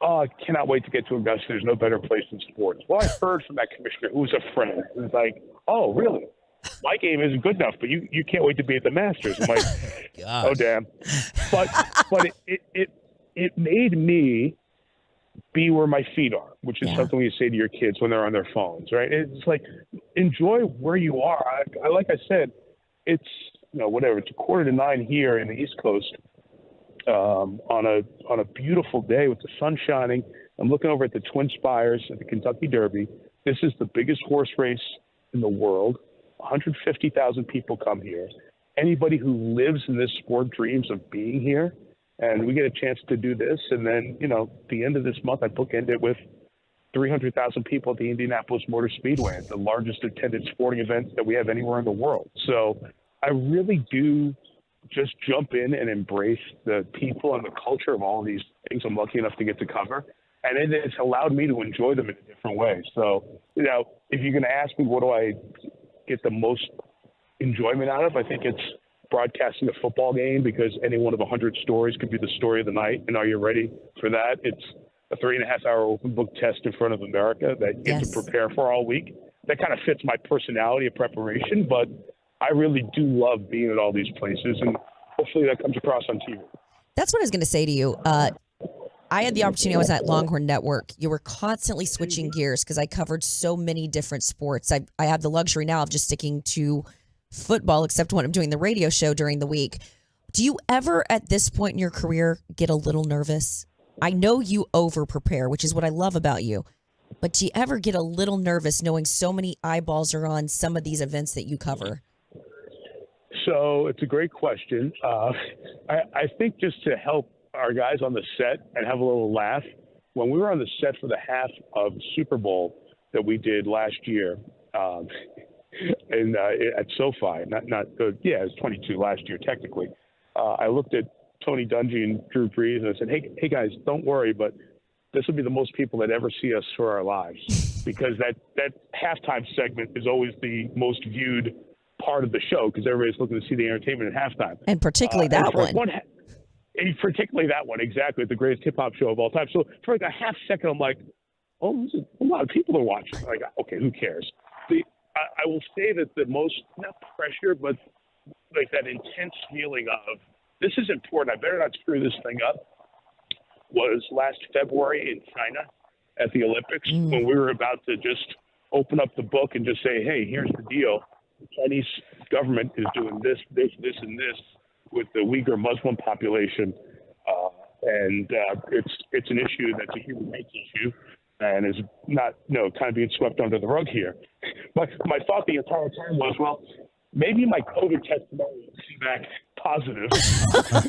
oh, I cannot wait to get to Augusta. There's no better place than sports. Well, I heard from that commissioner who was a friend. It was like, oh, really? My game isn't good enough, but you can't wait to be at the Masters. I'm like, oh, damn. But it made me be where my feet are, which is something you say to your kids when they're on their phones, right? It's like, enjoy where you are. Like I said, it's, whatever, it's 8:45 here in the East Coast on a beautiful day with the sun shining. I'm looking over at the Twin Spires at the Kentucky Derby. This is the biggest horse race in the world. 150,000 people come here. Anybody who lives in this sport dreams of being here. And we get a chance to do this. And then, the end of this month, I bookend it with 300,000 people at the Indianapolis Motor Speedway, the largest attended sporting event that we have anywhere in the world. So I really do just jump in and embrace the people and the culture of all of these things I'm lucky enough to get to cover. And it has allowed me to enjoy them in a different way. So, if you're going to ask me what do I get the most enjoyment out of, I think it's broadcasting a football game because any one of 100 stories could be the story of the night. And are you ready for that? It's a 3.5-hour open book test in front of America that you get to prepare for all week. That kind of fits my personality of preparation, but I really do love being at all these places. And hopefully that comes across on TV. That's what I was going to say to you. I had the opportunity. I was at Longhorn Network. You were constantly switching gears because I covered so many different sports. I have the luxury now of just sticking to football, except when I'm doing the radio show during the week. Do you ever, at this point in your career, get a little nervous? I know you over-prepare, which is what I love about you. But do you ever get a little nervous knowing so many eyeballs are on some of these events that you cover? So it's a great question. I think just to help our guys on the set and have a little laugh, when we were on the set for the half of Super Bowl that we did last year, and at SoFi, it was 22 last year technically. I looked at Tony Dungy and Drew Brees and I said, "Hey guys, don't worry, but this will be the most people that ever see us for our lives because that halftime segment is always the most viewed part of the show because everybody's looking to see the entertainment at halftime, and particularly that one." Particularly that one, exactly, the greatest hip-hop show of all time. So for like a half second, I'm like, oh, there's a lot of people are watching. Like, okay, who cares? I will say that the most, not pressure, but like that intense feeling of, this is important, I better not screw this thing up, was last February in China at the Olympics when we were about to just open up the book and just say, hey, here's the deal. The Chinese government is doing this, and this with the Uyghur Muslim population, and it's an issue that's a human rights issue, and is not kind of being swept under the rug here. But my thought the entire time was, well, maybe my COVID testimony will come back positive,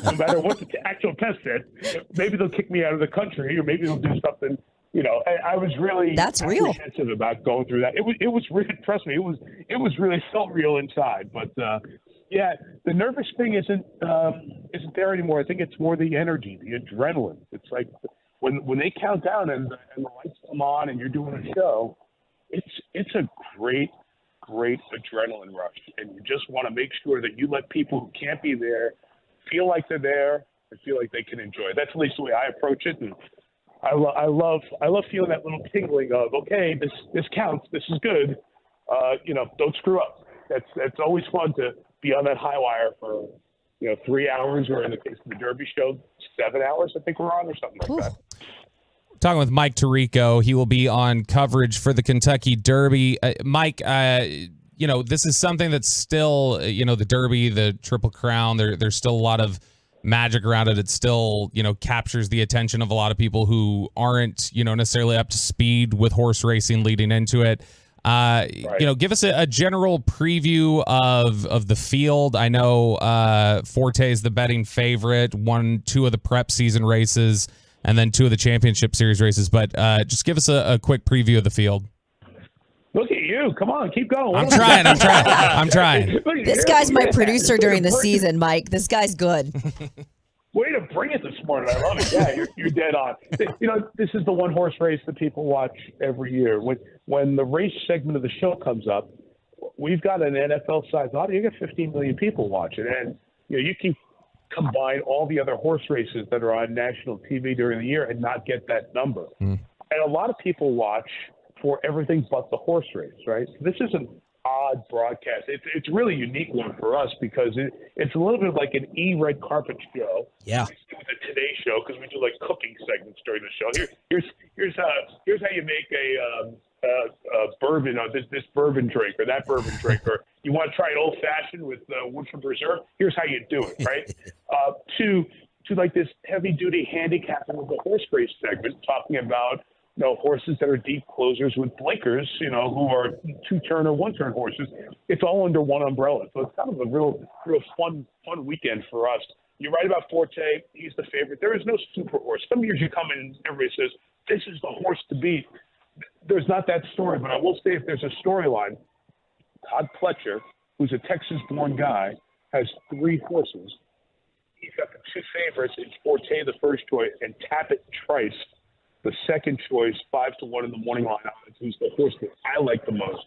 no matter what the actual test said. Maybe they'll kick me out of the country, or maybe they'll do something. I was really apprehensive about going through that. It was really, trust me, it was really felt real inside, but. Yeah, the nervous thing isn't there anymore. I think it's more the energy, the adrenaline. It's like when they count down and the lights come on and you're doing a show, it's a great adrenaline rush, and you just want to make sure that you let people who can't be there feel like they're there and feel like they can enjoy it. That's at least the way I approach it, and I love feeling that little tingling of, okay, this counts, this is good. Don't screw up. That's always fun to be on that high wire for 3 hours, or in the case of the Derby show, 7 hours I think we're on, or something like that. Talking with Mike Tirico. He will be on coverage for the Kentucky Derby. Mike, this is something that's still, the Derby, the Triple Crown, there's still a lot of magic around it. It still, captures the attention of a lot of people who aren't, necessarily up to speed with horse racing leading into it. Give us a general preview of the field. I know Forte is the betting favorite, won 2 of the prep season races, and then 2 of the championship series races. But just give us a quick preview of the field. Look at you. Come on, keep going. I'm trying. This guy's my producer during the season, Mike. This guy's good. Way to bring it this morning. I love it. Yeah, you're dead on. This is the one horse race that people watch every year. When the race segment of the show comes up, we've got an NFL-sized audience. You got 15 million people watching, and you can combine all the other horse races that are on national TV during the year and not get that number. And a lot of people watch for everything but the horse race, right? This is an odd broadcast. It's a really unique one for us because it's a little bit like an red carpet show. Yeah. The Today Show, because we do like cooking segments during the show. Here's how you make a bourbon, this bourbon drink or that bourbon drink, or you want to try it old fashioned with Woodford Reserve. Here's how you do it, right? To like this heavy duty handicapping of the horse race segment, talking about horses that are deep closers with blinkers, who are 2-turn or 1-turn horses. It's all under one umbrella. So it's kind of a real fun weekend for us. You're right about Forte. He's the favorite. There is no super horse. Some years you come in and everybody says, this is the horse to beat. There's not that story, but I will say if there's a storyline, Todd Pletcher, who's a Texas-born guy, has 3 horses. He's got the 2 favorites. It's Forte, the first choice, and Tappet Trice, the second choice, 5-1 in the morning line odds, who's the horse that I like the most.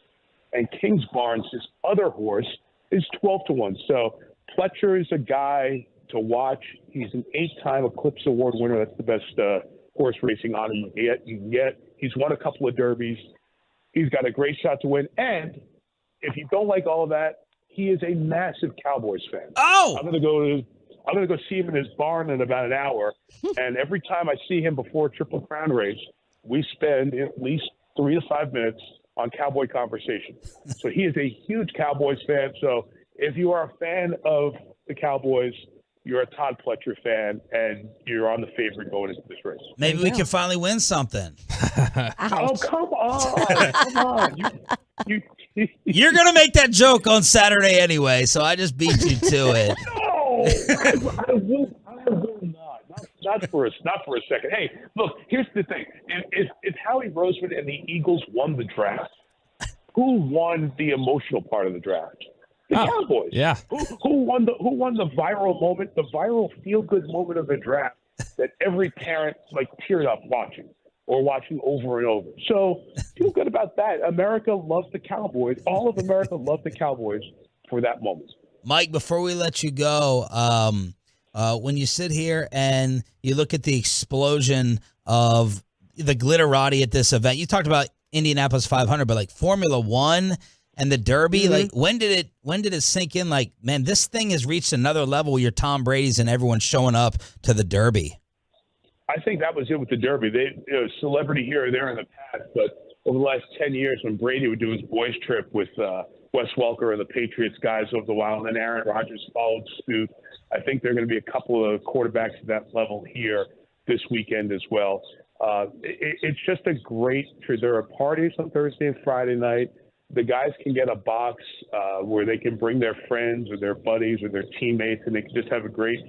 And Kings Barnes, his other horse, is 12-1. So Pletcher is a guy to watch. He's an 8-time Eclipse Award winner. That's the best horse racing honor you can get. He's won a couple of derbies. He's got a great shot to win. And if you don't like all of that, he is a massive Cowboys fan. Oh! I'm going to go to I'm going to go see him in his barn in about an hour. And every time I see him before Triple Crown race, we spend at least 3 to 5 minutes on Cowboy conversation. So he is a huge Cowboys fan. So if you are a fan of the Cowboys, you're a Todd Pletcher fan, and you're on the favorite going into this race. Maybe we can finally win something. Oh, come on. Come on. You're going to make that joke on Saturday anyway, so I just beat you to it. No, I will not. Not for a second. Hey, look, here's the thing. If Howie Roseman and the Eagles won the draft, who won the emotional part of the draft? The Cowboys. Yeah. Who won the viral moment, the viral feel-good moment of the draft that every parent teared up watching over and over. So feel good about that. America loves the Cowboys. All of America loves the Cowboys for that moment. Mike, before we let you go, when you sit here and you look at the explosion of the glitterati at this event, you talked about Indianapolis 500, but Formula One and the Derby, when did it sink in? Man, this thing has reached another level where your Tom Brady's and everyone's showing up to the Derby. I think that was it with the Derby. They, celebrity here or there in the past, but over the last 10 years when Brady would do his boys trip with Wes Welker and the Patriots guys over the while, and then Aaron Rodgers followed suit, I think there are going to be a couple of quarterbacks at that level here this weekend as well. It's just a great – there are parties on Thursday and Friday night. The guys can get a box where they can bring their friends or their buddies or their teammates, and they can just have a great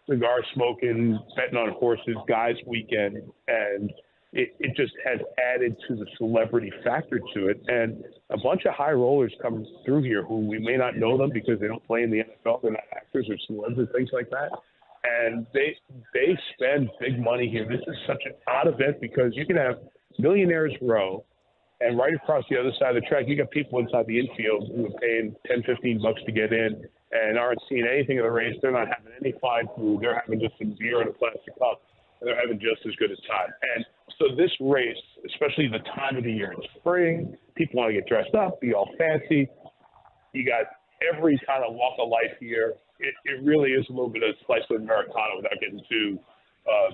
cigar smoking, betting on horses guys weekend. And it just has added to the celebrity factor to it. And a bunch of high rollers come through here who we may not know them because they don't play in the NFL. They're not actors or celebs or things like that. And they spend big money here. This is such an odd event because you can have Millionaires Row, and right across the other side of the track, you got people inside the infield who are paying $10-15 to get in and aren't seeing anything of the race. They're not having any fine food. They're having just some beer in a plastic cup, and they're having just as good a time. And so this race, especially the time of the year, in spring, people want to get dressed up, be all fancy. You got every kind of walk of life here. It really is a little bit of slice of Americana without getting too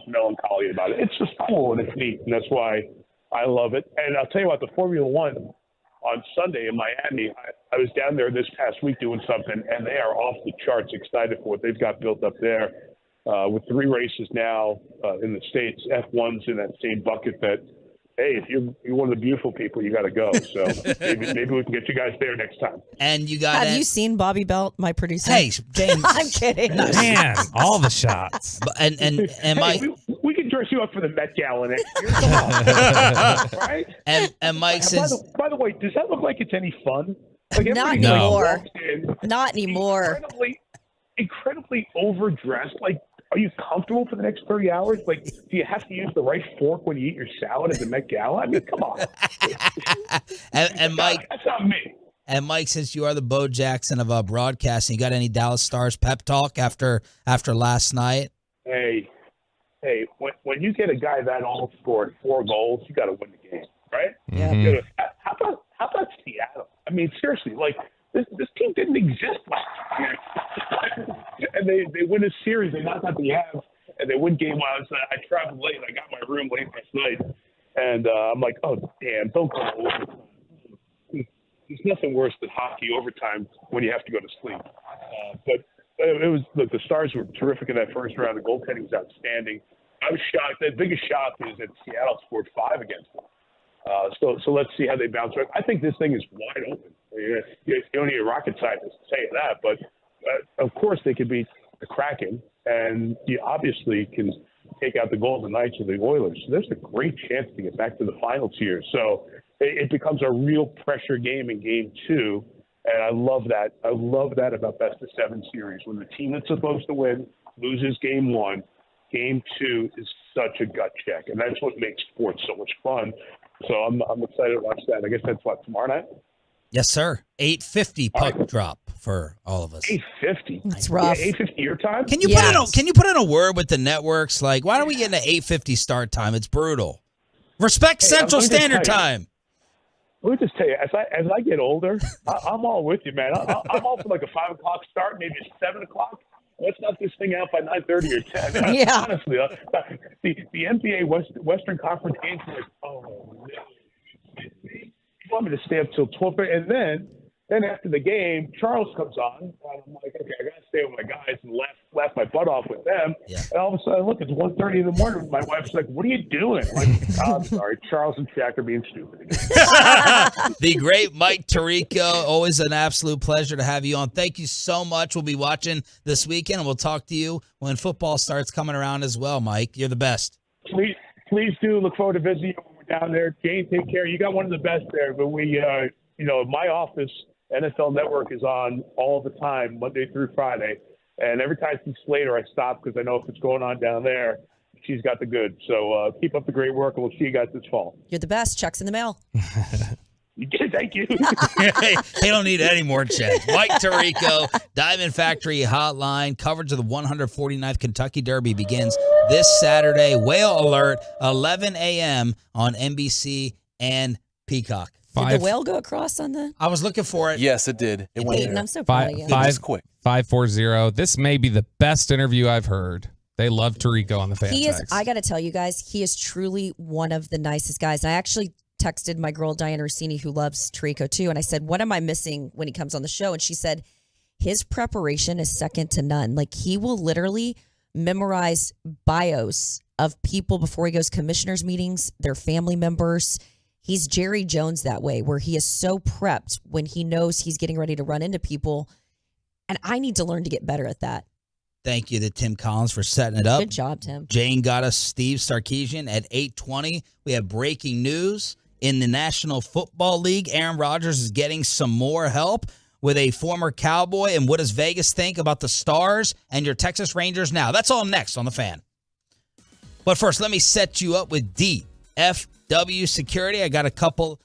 melancholy about it. It's just cool and it's neat, and that's why I love it. And I'll tell you what, the Formula One on Sunday in Miami, I was down there this past week doing something, and they are off the charts excited for what they've got built up there. With 3 races now in the States, F1's in that same bucket that, hey, if you're one of the beautiful people, you got to go. So maybe we can get you guys there next time. And you got Have you seen Bobby Belt, my producer? Hey, James. I'm kidding. Man, all the shots. And Hey, Mike, we can dress you up for the Met Gala next year. Come on. Right? and Mike says, by the way, does that look like it's any fun? Not anymore. Not anymore. Incredibly overdressed. Are you comfortable for the next 30 hours? Do you have to use the right fork when you eat your salad at the Met Gala? I mean, come on. and Mike, that's not me. And Mike, since you are the Bo Jackson of broadcasting, you got any Dallas Stars pep talk after last night? Hey, when you get a guy that old scored 4 goals, you got to win the game, right? Yeah. How about Seattle? I mean, seriously, this team didn't exist last year. And they win a series. They knock out the Avs, and they win game 1. I traveled late. I got my room late last night. And I'm like, oh, damn, don't go overtime. There's nothing worse than hockey overtime when you have to go to sleep. But the Stars were terrific in that first round. The goaltending was outstanding. I was shocked. The biggest shock is that Seattle scored 5 against them. So let's see how they bounce back. I think this thing is wide open. You don't need a rocket scientist to say that, but of course they could beat the Kraken, and you obviously can take out the Golden Knights or the Oilers. So there's a great chance to get back to the finals here. So it becomes a real pressure game in Game 2, and I love that. I love that about best of 7 series. When the team that's supposed to win loses Game 1, Game 2 is such a gut check, and that's what makes sports so much fun. So I'm excited to watch that. I guess that's what, tomorrow night? Yes, sir. 8:50 puck drop for all of us. 8:50. That's rough. Yeah, 8:50 your time. Can you put in a word with the networks? Why are we getting an 8:50 start time? It's brutal. Respect Central Standard Time. Let me just tell you, as I get older, I'm all with you, man. I'm all for a 5 o'clock start, maybe a 7 o'clock, let's knock this thing out by 9:30 or 10. Yeah. Honestly, the NBA Western Conference games were like, oh, no. You want me to stay up till 12? And then after the game, Charles comes on, and I'm like, okay, I got to stay with my guys and laugh my butt off with them. Yeah. And all of a sudden, look, it's 1:30 in the morning. My wife's like, what are you doing? I'm like, oh, I'm sorry, Charles and Shaq are being stupid again. The great Mike Tirico, always an absolute pleasure to have you on. Thank you so much. We'll be watching this weekend, and we'll talk to you when football starts coming around as well, Mike. You're the best. Please do look forward to visiting you when we're down there. Jane, take care. You got one of the best there, but we, my office, NFL Network is on all the time, Monday through Friday. And every time I see Slater, I stop because I know if it's going on down there, she's got the goods. So keep up the great work, and we'll see you guys this fall. You're the best. Checks in the mail. Thank you. They don't need any more checks. Mike Tirico, Diamond Factory Hotline. Coverage of the 149th Kentucky Derby begins this Saturday. Whale Alert, 11 a.m. on NBC and Peacock. Did the whale go across on the? I was looking for it. Yes, it did. It went Peyton, there. I'm so proud of you. Just quick. 540. This may be the best interview I've heard. They love Tirico on the fan He is. text. I got to tell you guys, he is truly one of the nicest guys. I actually texted my girl Diana Rossini, who loves Tirico too, and I said, "What am I missing when he comes on the show?" And she said, "His preparation is second to none. Like he will literally memorize bios of people before he goes commissioners meetings, their family members." He's Jerry Jones that way, where he is so prepped when he knows he's getting ready to run into people. And I need to learn to get better at that. Thank you to Tim Collins for setting it up. Good job, Tim. Jane got us Steve Sarkisian at 8:20. We have breaking news in the National Football League. Aaron Rodgers is getting some more help with a former Cowboy. And what does Vegas think about the Stars and your Texas Rangers now? That's all next on The Fan. But first, let me set you up with DFW Security. I got a couple.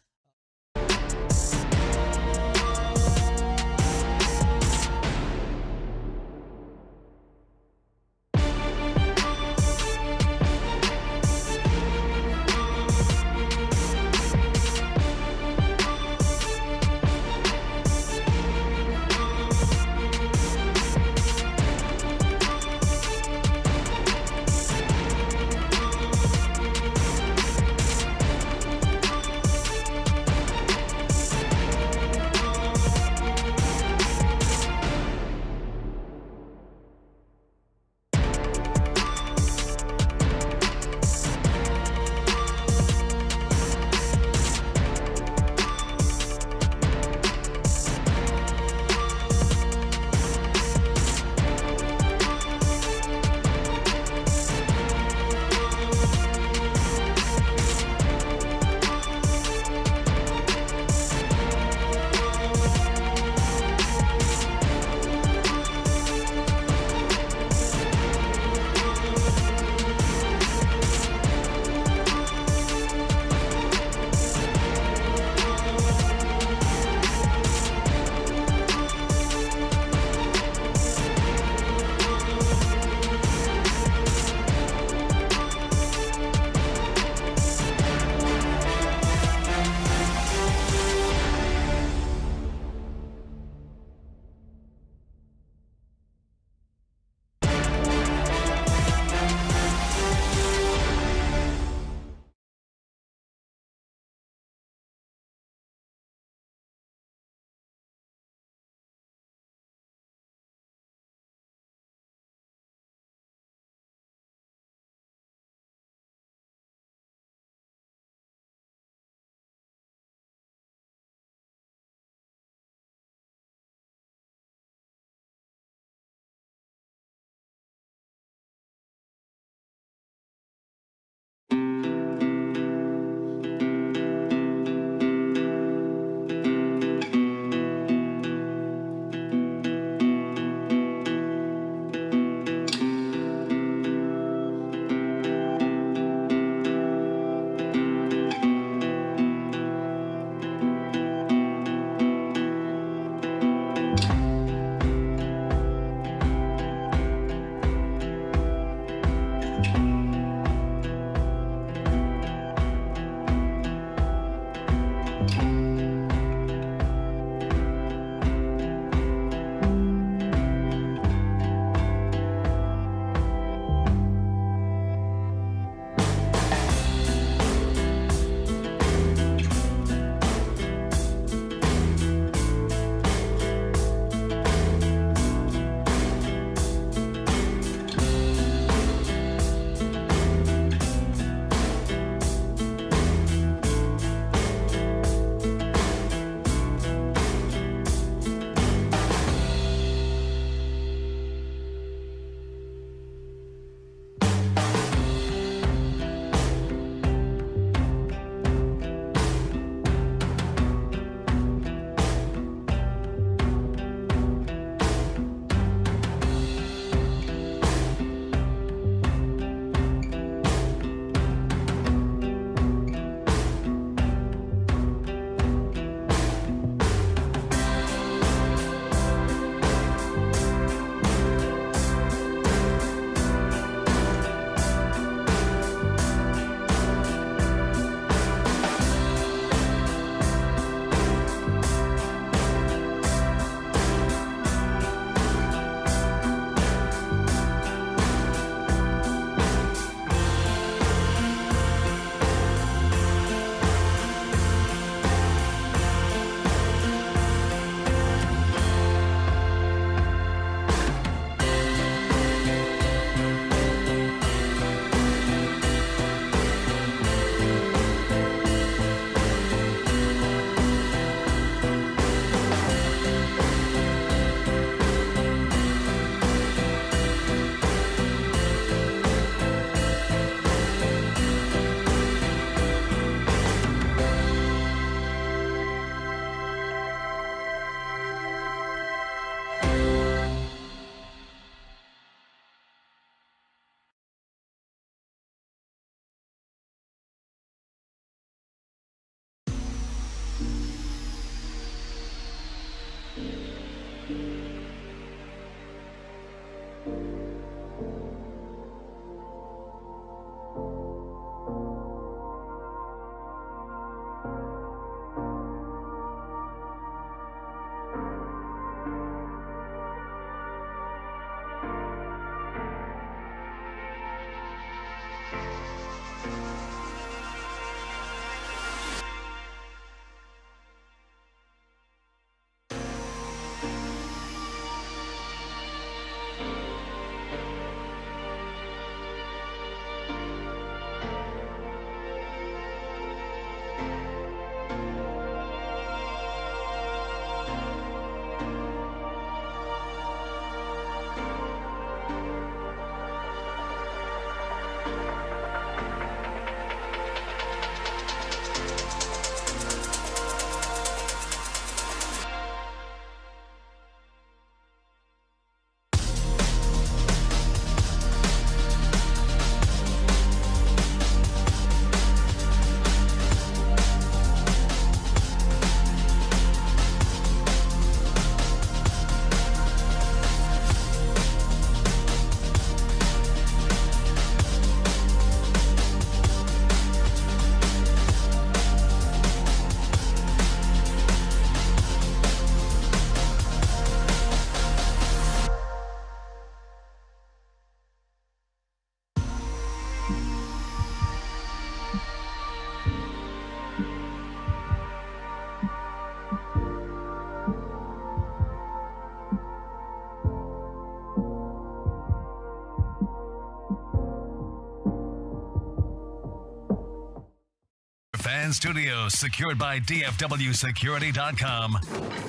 Fan Studios, secured by DFWSecurity.com.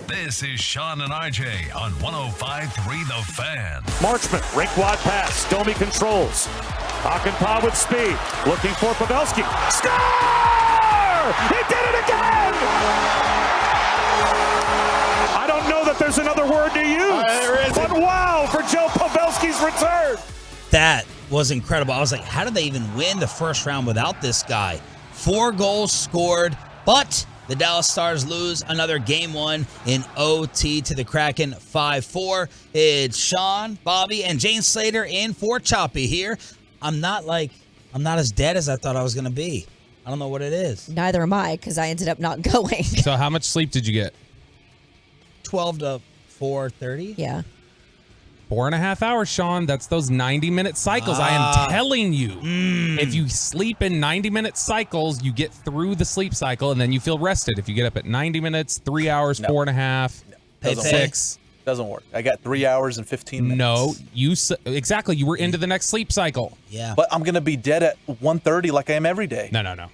This is Sean and RJ on 105.3 The Fan. Marchman, rink wide pass. Domi controls. Hakanpää with speed. Looking for Pavelski. Score! He did it again! I don't know that there's another word to use. But wow, for Joe Pavelski's return. That was incredible. I was like, how did they even win the first round without this guy? 4 goals scored, but the Dallas Stars lose another game 1 in OT to the Kraken 5-4. It's Sean, Bobby, and James Slater in for Choppy here. I'm not as dead as I thought I was going to be. I don't know what it is. Neither am I, because I ended up not going. So how much sleep did you get? 12 to 4:30. Yeah. 4.5 hours, Sean. That's those 90-minute cycles. I am telling you. If you sleep in 90-minute cycles, you get through the sleep cycle, and then you feel rested. If you get up at 90 minutes, 3 hours, 4.5, 6. Doesn't work. I got 3 hours and 15 minutes. No, exactly. You were into the next sleep cycle. Yeah. But I'm going to be dead at 1:30 like I am every day. No.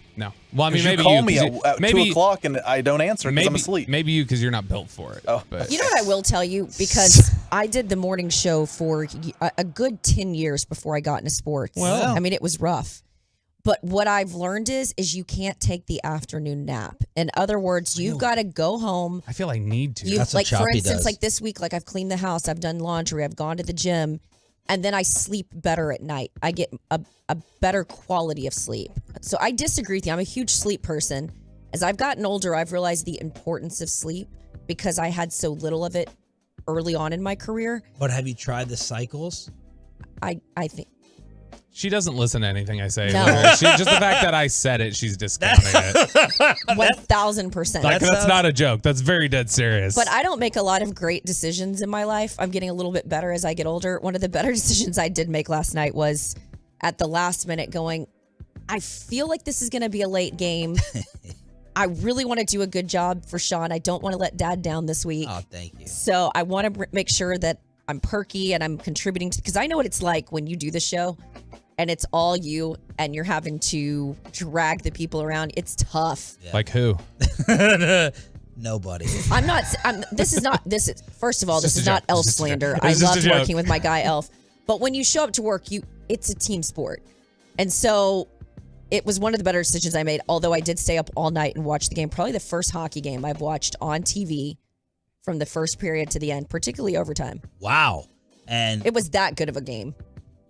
Well, I mean, maybe you call me at 2 o'clock and I don't answer because I'm asleep. Maybe you, because you're not built for it. Oh. But. You know what I will tell you? Because I did the morning show for a good 10 years before I got into sports. Wow. I mean, it was rough. But what I've learned is you can't take the afternoon nap. In other words, you've got to go home. I feel I need to. That's what like, for Choppy instance, does. like this week, like I've cleaned the house, I've done laundry, I've gone to the gym, and then I sleep better at night. I get a better quality of sleep. So I disagree with you. I'm a huge sleep person. As I've gotten older, I've realized the importance of sleep because I had so little of it early on in my career. But have you tried the cycles? I think. She doesn't listen to anything I say. No. Just the fact that I said it, she's discounting it. 1,000%. Like, that's not a joke. That's very dead serious. But I don't make a lot of great decisions in my life. I'm getting a little bit better as I get older. One of the better decisions I did make last night was at the last minute going, I feel like this is going to be a late game. I really want to do a good job for Sean. I don't want to let Dad down this week. Oh, thank you. So I want to make sure that I'm perky and I'm contributing to, because I know what it's like when you do the show and it's all you and you're having to drag the people around. It's tough. Yeah. Like who? Nobody. This is first of all, this is not elf slander. I It's just a loved joke. working with my guy Elf. But when you show up to work, it's a team sport. And so it was one of the better decisions I made, although I did stay up all night and watch the game. Probably the first hockey game I've watched on TV from the first period to the end, particularly overtime. Wow. And it was that good of a game.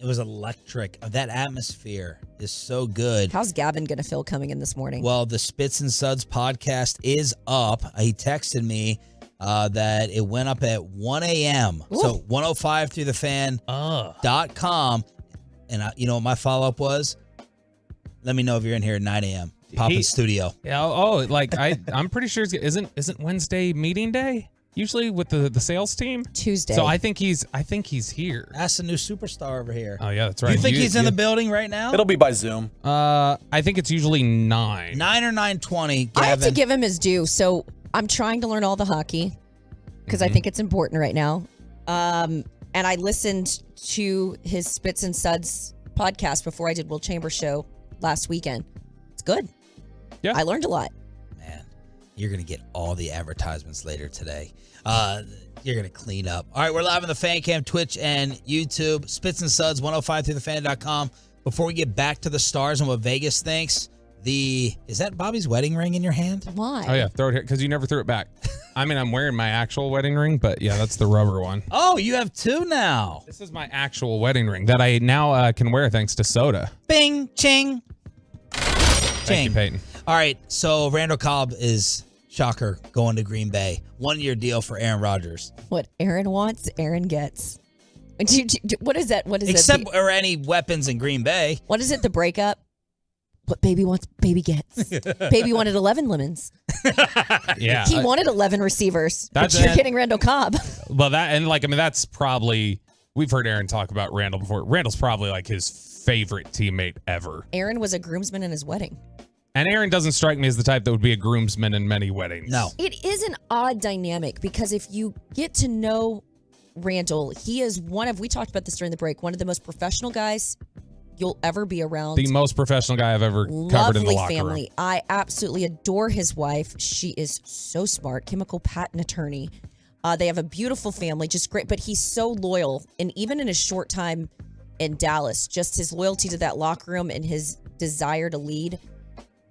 It was electric. That atmosphere is so good. How's Gavin going to feel coming in this morning? Well, the Spits and Suds podcast is up. He texted me that it went up at 1 a.m. Ooh. So 105throughthefan.com. And you know what my follow-up was? Let me know if you're in here at 9 a.m. Pop in studio. Yeah. Like I'm pretty sure isn't Wednesday meeting day usually with the sales team? Tuesday. So I think he's here. That's the new superstar over here. Oh yeah, that's right. You think he's in the building right now? It'll be by Zoom. I think it's usually 9. 9 or 9:20. I have to give him his due. So I'm trying to learn all the hockey because I think it's important right now. And I listened to his Spits and Suds podcast before I did Will Chambers' show last weekend. It's good. Yeah. I learned a lot. Man, you're going to get all the advertisements later today. You're going to clean up. All right, we're live on the Fan Cam, Twitch, and YouTube. Spits and Suds, 105throughthefan.com. Before we get back to the Stars and what Vegas thinks, is that Bobby's wedding ring in your hand? Why? Oh yeah, throw it here because you never threw it back. I mean, I'm wearing my actual wedding ring, but yeah, that's the rubber one. Oh, you have two now. This is my actual wedding ring that I now can wear thanks to soda. Bing, ching. Thank you, Peyton. All right, so Randall Cobb is, shocker, going to Green Bay. 1-year deal for Aaron Rodgers. What Aaron wants, Aaron gets. What is that? What is Except it? or any weapons in Green Bay. What is it? The breakup? What baby wants, baby gets. Baby wanted 11 lemons. Yeah. He wanted 11 receivers. That's But you're it. getting Randall Cobb. Well, that's probably, we've heard Aaron talk about Randall before. Randall's probably like his favorite teammate ever. Aaron was a groomsman in his wedding. And Aaron doesn't strike me as the type that would be a groomsman in many weddings. No. It is an odd dynamic because if you get to know Randall, he is we talked about this during the break, one of the most professional guys you'll ever be around. The most professional guy I've ever covered in the Lovely locker family. room. I absolutely adore his wife. She is so smart, chemical patent attorney. They have a beautiful family, just great. But he's so loyal, and even in his short time in Dallas, just his loyalty to that locker room and his desire to lead.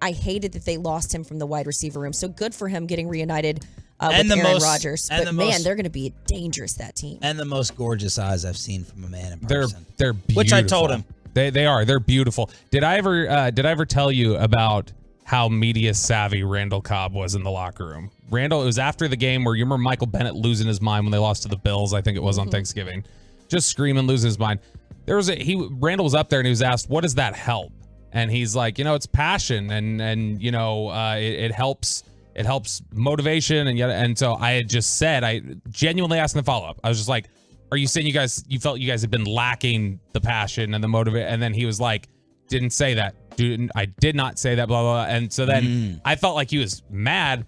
I hated that they lost him from the wide receiver room. So good for him getting reunited with Aaron Rodgers. But man, they're going to be dangerous, that team. And the most gorgeous eyes I've seen from a man in person. They're beautiful. Which I told him. They are. They're beautiful. Did I ever tell you about how media savvy Randall Cobb was in the locker room? Randall, it was after the game where you remember Michael Bennett losing his mind when they lost to the Bills. I think it was on Thanksgiving, just screaming, losing his mind. Randall was up there and he was asked, "What does that help?" And he's like, it's passion and it helps motivation and so I had just said, I genuinely asked him the follow up. I was just like, "Are you saying you felt you guys had been lacking the passion and the motivation?" And then he was like, "Didn't say that. Dude, I did not say that, blah, blah, blah." And so then I felt like he was mad.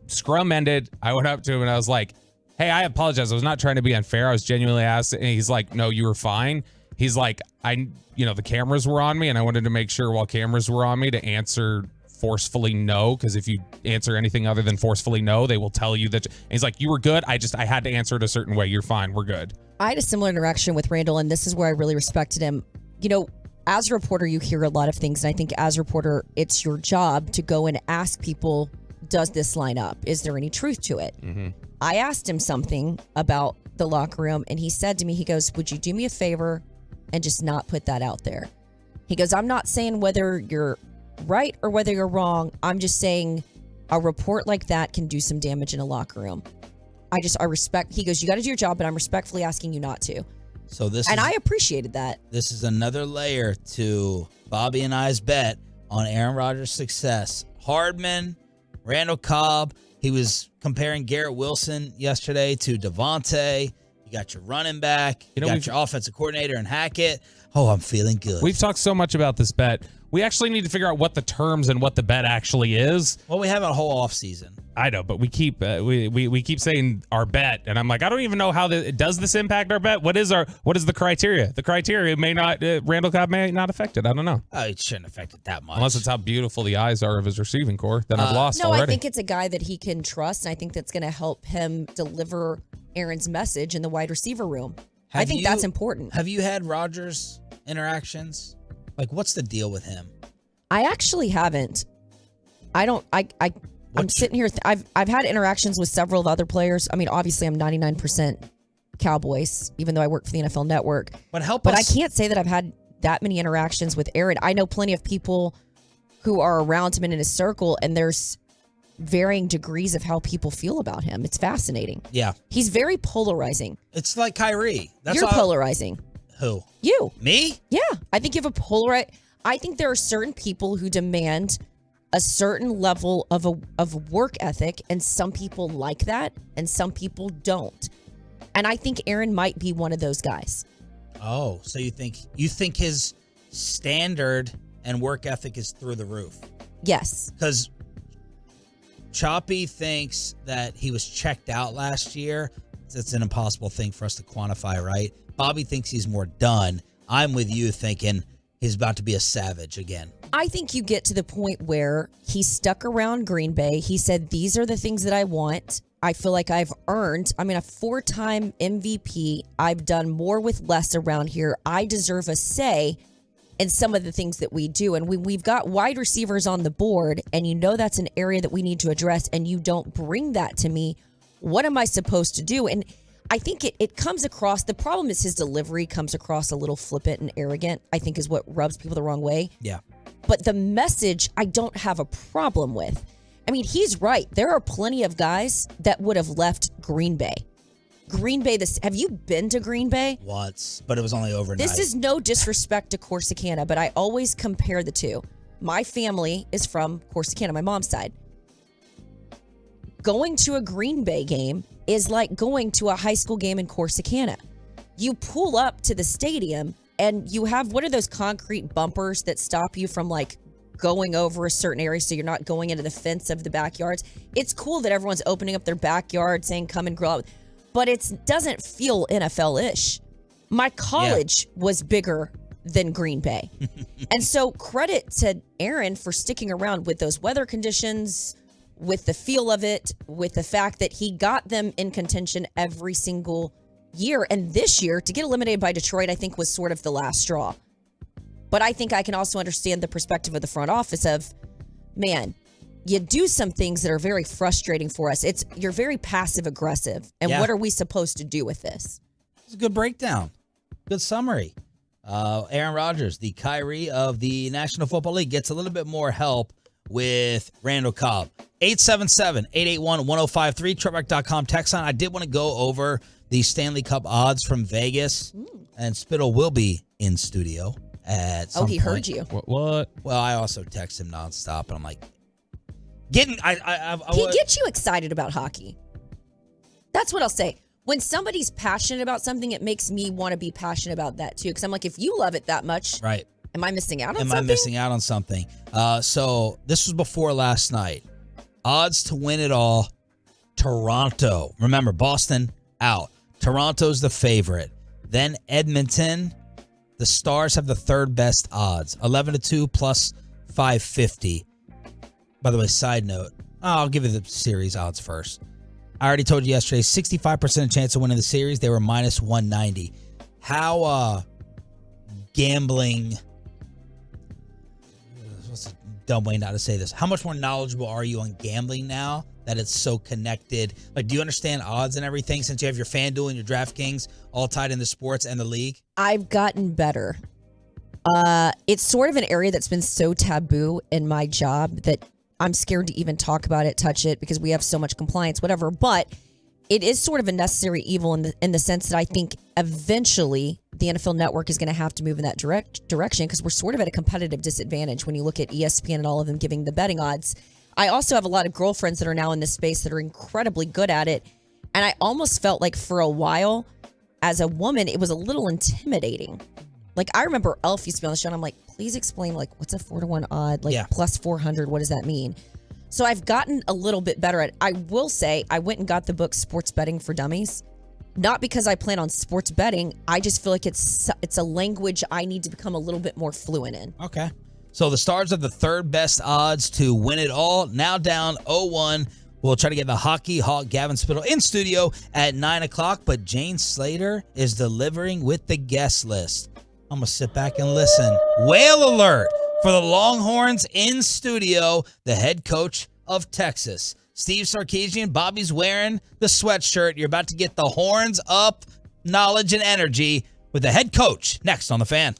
Scrum ended. I went up to him and I was like, "Hey, I apologize. I was not trying to be unfair. I was genuinely asked." And he's like, "No, you were fine." He's like, the cameras were on me and I wanted to make sure while cameras were on me to answer forcefully no, because if you answer anything other than forcefully no, they will tell you that. And he's like, "You were good. I had to answer it a certain way. You're fine. We're good." I had a similar interaction with Randall, and this is where I really respected him. As a reporter, you hear a lot of things, and I think as a reporter, it's your job to go and ask people, does this line up? Is there any truth to it? Mm-hmm. I asked him something about the locker room, and he said to me, he goes, "Would you do me a favor and just not put that out there?" He goes, "I'm not saying whether you're right or whether you're wrong. I'm just saying a report like that can do some damage in a locker room. I respect," he goes, "you got to do your job, but I'm respectfully asking you not to." So I appreciated that. This is another layer to Bobby and I's bet on Aaron Rodgers' success. Hardman, Randall Cobb. He was comparing Garrett Wilson yesterday to Devontae. You got your running back. You got your offensive coordinator in Hackett. Oh, I'm feeling good. We've talked so much about this bet. We actually need to figure out what the terms and what the bet actually is. Well, we have a whole offseason. I know, but we keep we keep saying our bet, and I'm like, I don't even know how does this impact our bet. What is the criteria? The criteria may not Randall Cobb may not affect it. I don't know. Oh, it shouldn't affect it that much, unless it's how beautiful the eyes are of his receiving core. Then I've lost no, already. I think it's a guy that he can trust, and I think that's going to help him deliver Aaron's message in the wide receiver room. I think that's important. Have you had Rodgers interactions? Like, what's the deal with him? I actually haven't. I'm sitting here. I've had interactions with several of other players. I mean, obviously, I'm 99% Cowboys, even though I work for the NFL Network. But I can't say that I've had that many interactions with Aaron. I know plenty of people who are around him and in his circle, and there's varying degrees of how people feel about him. It's fascinating. Yeah. He's very polarizing. It's like Kyrie. You're polarizing. Who? You. Me? Yeah. I think you have I think there are certain people who demand a certain level of work ethic, and some people like that, and some people don't. And I think Aaron might be one of those guys. Oh, so you think his standard and work ethic is through the roof? Yes. Because Choppy thinks that he was checked out last year. That's an impossible thing for us to quantify, right? Bobby thinks he's more done. I'm with you thinking he's about to be a savage again. I think you get to the point where he stuck around Green Bay. He said, these are the things that I want. I feel like I've earned. I mean, a 4-time MVP. I've done more with less around here. I deserve a say in some of the things that we do. And we've got wide receivers on the board, and you know that's an area that we need to address, and you don't bring that to me. What am I supposed to do? And I think it comes across, the problem is his delivery comes across a little flippant and arrogant, I think is what rubs people the wrong way. Yeah. But the message, I don't have a problem with. I mean, he's right. There are plenty of guys that would have left Green Bay. Have you been to Green Bay? Once, but it was only overnight. This is no disrespect to Corsicana, but I always compare the two. My family is from Corsicana, my mom's side. Going to a Green Bay game is like going to a high school game in Corsicana. You pull up to the stadium and you have, what are those concrete bumpers that stop you from like going over a certain area so you're not going into the fence of the backyards? It's cool that everyone's opening up their backyard saying come and grill out, but it doesn't feel NFL-ish. My college was bigger than Green Bay. And so credit to Aaron for sticking around with those weather conditions, with the feel of it, with the fact that he got them in contention every single year. And this year, to get eliminated by Detroit, I think was sort of the last straw. But I think I can also understand the perspective of the front office of, man, you do some things that are very frustrating for us. You're very passive aggressive. And what are we supposed to do with this? It's a good breakdown. Good summary. Aaron Rodgers, the Kyrie of the National Football League, gets a little bit more help with Randall Cobb. 877-881-1053, Truckback.com text line. I did want to go over the Stanley Cup odds from Vegas, and Spittle will be in studio at some point. He heard you. What? Well, I also text him nonstop, and I'm like, he gets you excited about hockey. That's what I'll say. When somebody's passionate about something, it makes me want to be passionate about that too. Because I'm like, if you love it that much, right? Am I missing out on something? Am I missing out on something? So this was before last night. Odds to win it all, Toronto. Remember, Boston out. Toronto's the favorite. Then Edmonton. The Stars have the third best odds, 11-2 plus 550. By the way, side note, I'll give you the series odds first. I already told you yesterday, 65% chance of winning the series. They were minus 190. How gambling, what's a dumb way not to say this? How much more knowledgeable are you on gambling now that it's so connected? Like, do you understand odds and everything since you have your FanDuel and your DraftKings all tied into sports and the league? I've gotten better. It's sort of an area that's been so taboo in my job that I'm scared to even talk about it, touch it, because we have so much compliance, whatever. But it is sort of a necessary evil in the sense that I think eventually the NFL Network is going to have to move in that direction because we're sort of at a competitive disadvantage when you look at ESPN and all of them giving the betting odds. I also have a lot of girlfriends that are now in this space that are incredibly good at it. And I almost felt like for a while, as a woman, it was a little intimidating. Like, I remember Elf used to be on the show, and I'm like, please explain, like, what's a 4-to-1 odd? Like, plus 400, what does that mean? So I've gotten a little bit better at it. I will say, I went and got the book Sports Betting for Dummies. Not because I plan on sports betting. I just feel like it's a language I need to become a little bit more fluent in. Okay. So the Stars have the third best odds to win it all. Now down 0-1. We'll try to get the Hockey Hawk Gavin Spittle in studio at 9 o'clock, but Jane Slater is delivering with the guest list. I'm going to sit back and listen. Whale alert for the Longhorns in studio, the head coach of Texas. Steve Sarkisian, Bobby's wearing the sweatshirt. You're about to get the horns up, knowledge and energy with the head coach next on The Fan.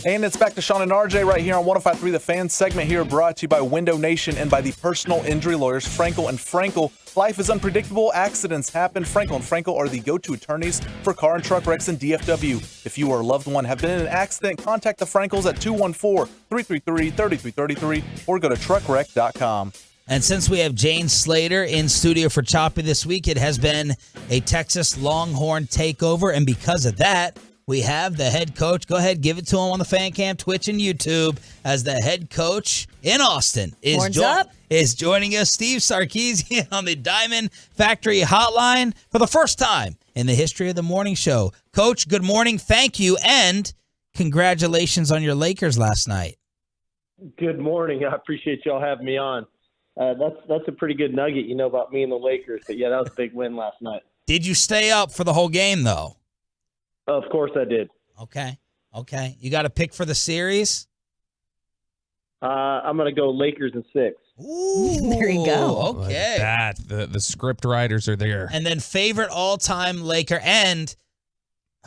And it's back to Sean and RJ right here on 105.3 The Fan. Segment here brought to you by Window Nation and by the personal injury lawyers Frankel and Frankel. Life is unpredictable. Accidents happen. Frankel and Frankel are the go-to attorneys for car and truck wrecks in DFW. If you or a loved one have been in an accident, contact the Frankels at 214-333-3333 or go to truckwreck.com. And since we have Jane Slater in studio for Choppy this week, it has been a Texas Longhorn takeover. And because of that, we have the head coach. Go ahead, give it to him on the Fan Cam, Twitch, and YouTube as the head coach in Austin is joining us. Steve Sarkisian on the Diamond Factory Hotline for the first time in the history of the morning show. Coach, good morning. Thank you, and congratulations on your Lakers last night. Good morning. I appreciate y'all having me on. That's a pretty good nugget, you know, about me and the Lakers. But, yeah, that was a big win last night. Did you stay up for the whole game, though? Of course I did. Okay. Okay. You got a pick for the series? I'm going to go Lakers in 6. Ooh, there you go. Okay. That the script writers are there. And then favorite all-time Laker, and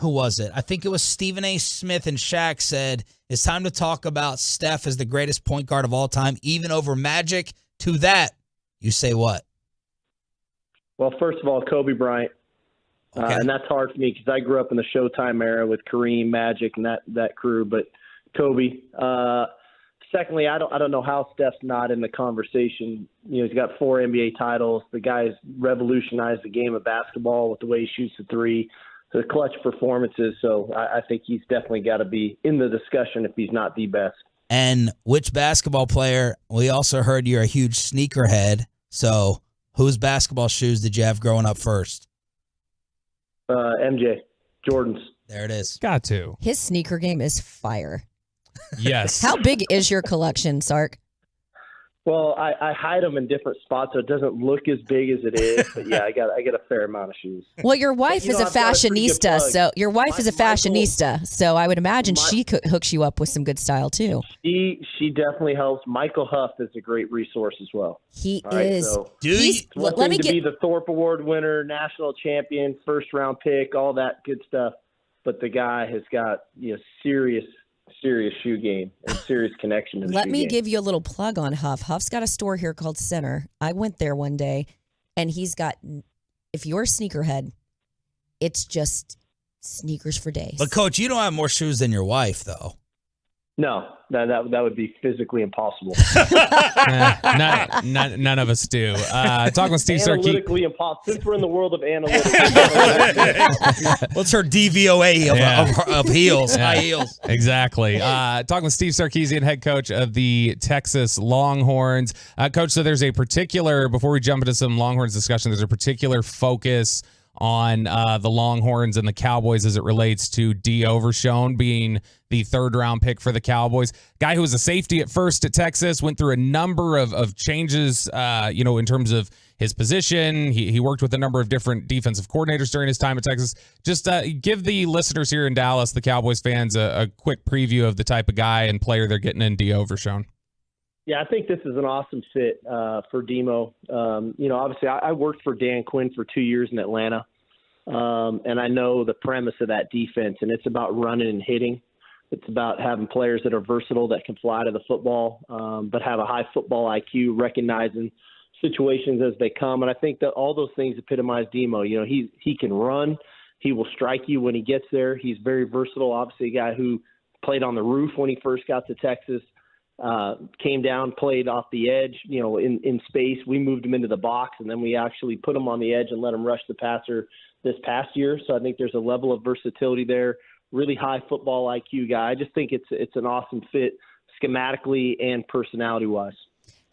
who was it? I think it was Stephen A. Smith and Shaq said, it's time to talk about Steph as the greatest point guard of all time, even over Magic. To that, you say what? Well, first of all, Kobe Bryant. Okay. And that's hard for me because I grew up in the Showtime era with Kareem, Magic, and that crew. But Kobe. Secondly, I don't know how Steph's not in the conversation. He's got 4 NBA titles. The guy's revolutionized the game of basketball with the way he shoots the three, the clutch performances. So I think he's definitely got to be in the discussion if he's not the best. And which basketball player? We also heard you're a huge sneakerhead. So whose basketball shoes did you have growing up first? MJ, Jordan's. There it is. Got to. His sneaker game is fire. Yes. How big is your collection, Sark? Well, I hide them in different spots so it doesn't look as big as it is. But yeah, I got a fair amount of shoes. Well, your wife is a I've got a pretty good fashionista, plug. so your wife is a fashionista, so I would imagine she hooks you up with some good style too. She definitely helps. Michael Huff is a great resource as well. He All right, is. so He's, it's one let me thing to get be the Thorpe Award winner, national champion, first round pick, all that good stuff. But the guy has got serious shoe game and serious connection to the Let shoe me game. give you a little plug on Huff. Huff's got a store here called Center. I went there one day, and he's got, if you're a sneakerhead, it's just sneakers for days. But, Coach, you don't have more shoes than your wife, though. No, that would be physically impossible. None of us do. Talking with Steve Sarkisian. Analytically impossible. Since we're in the world of analytics. What's her DVOA of heels, high heels? Exactly. Talking with Steve Sarkisian, head coach of the Texas Longhorns. Coach, so there's a particular, before we jump into some Longhorns discussion, there's a particular focus on the Longhorns and the Cowboys as it relates to D. Overshone being the third-round pick for the Cowboys. Guy who was a safety at first at Texas, went through a number of changes, in terms of his position. He worked with a number of different defensive coordinators during his time at Texas. Just give the listeners here in Dallas, the Cowboys fans, a quick preview of the type of guy and player they're getting in D. Overshone. Yeah, I think this is an awesome fit for Demo. Obviously, I worked for Dan Quinn for 2 years in Atlanta, and I know the premise of that defense, and it's about running and hitting. It's about having players that are versatile, that can fly to the football, but have a high football IQ, recognizing situations as they come. And I think that all those things epitomize Demo. He can run. He will strike you when he gets there. He's very versatile. Obviously, a guy who played on the roof when he first got to Texas. Came down, played off the edge, in space. We moved him into the box, and then we actually put him on the edge and let him rush the passer this past year. So I think there's a level of versatility there. Really high football IQ guy. I just think it's an awesome fit schematically and personality-wise.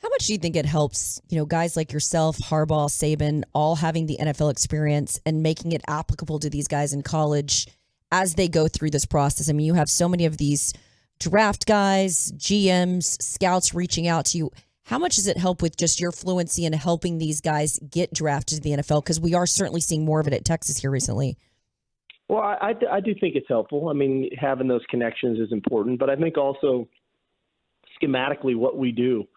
How much do you think it helps, guys like yourself, Harbaugh, Saban, all having the NFL experience and making it applicable to these guys in college as they go through this process? I mean, you have so many of these draft guys, GMs, scouts reaching out to you. How much does it help with just your fluency in helping these guys get drafted to the NFL? Because we are certainly seeing more of it at Texas here recently. Well, I do think it's helpful. I mean, having those connections is important, but I think also schematically what we do,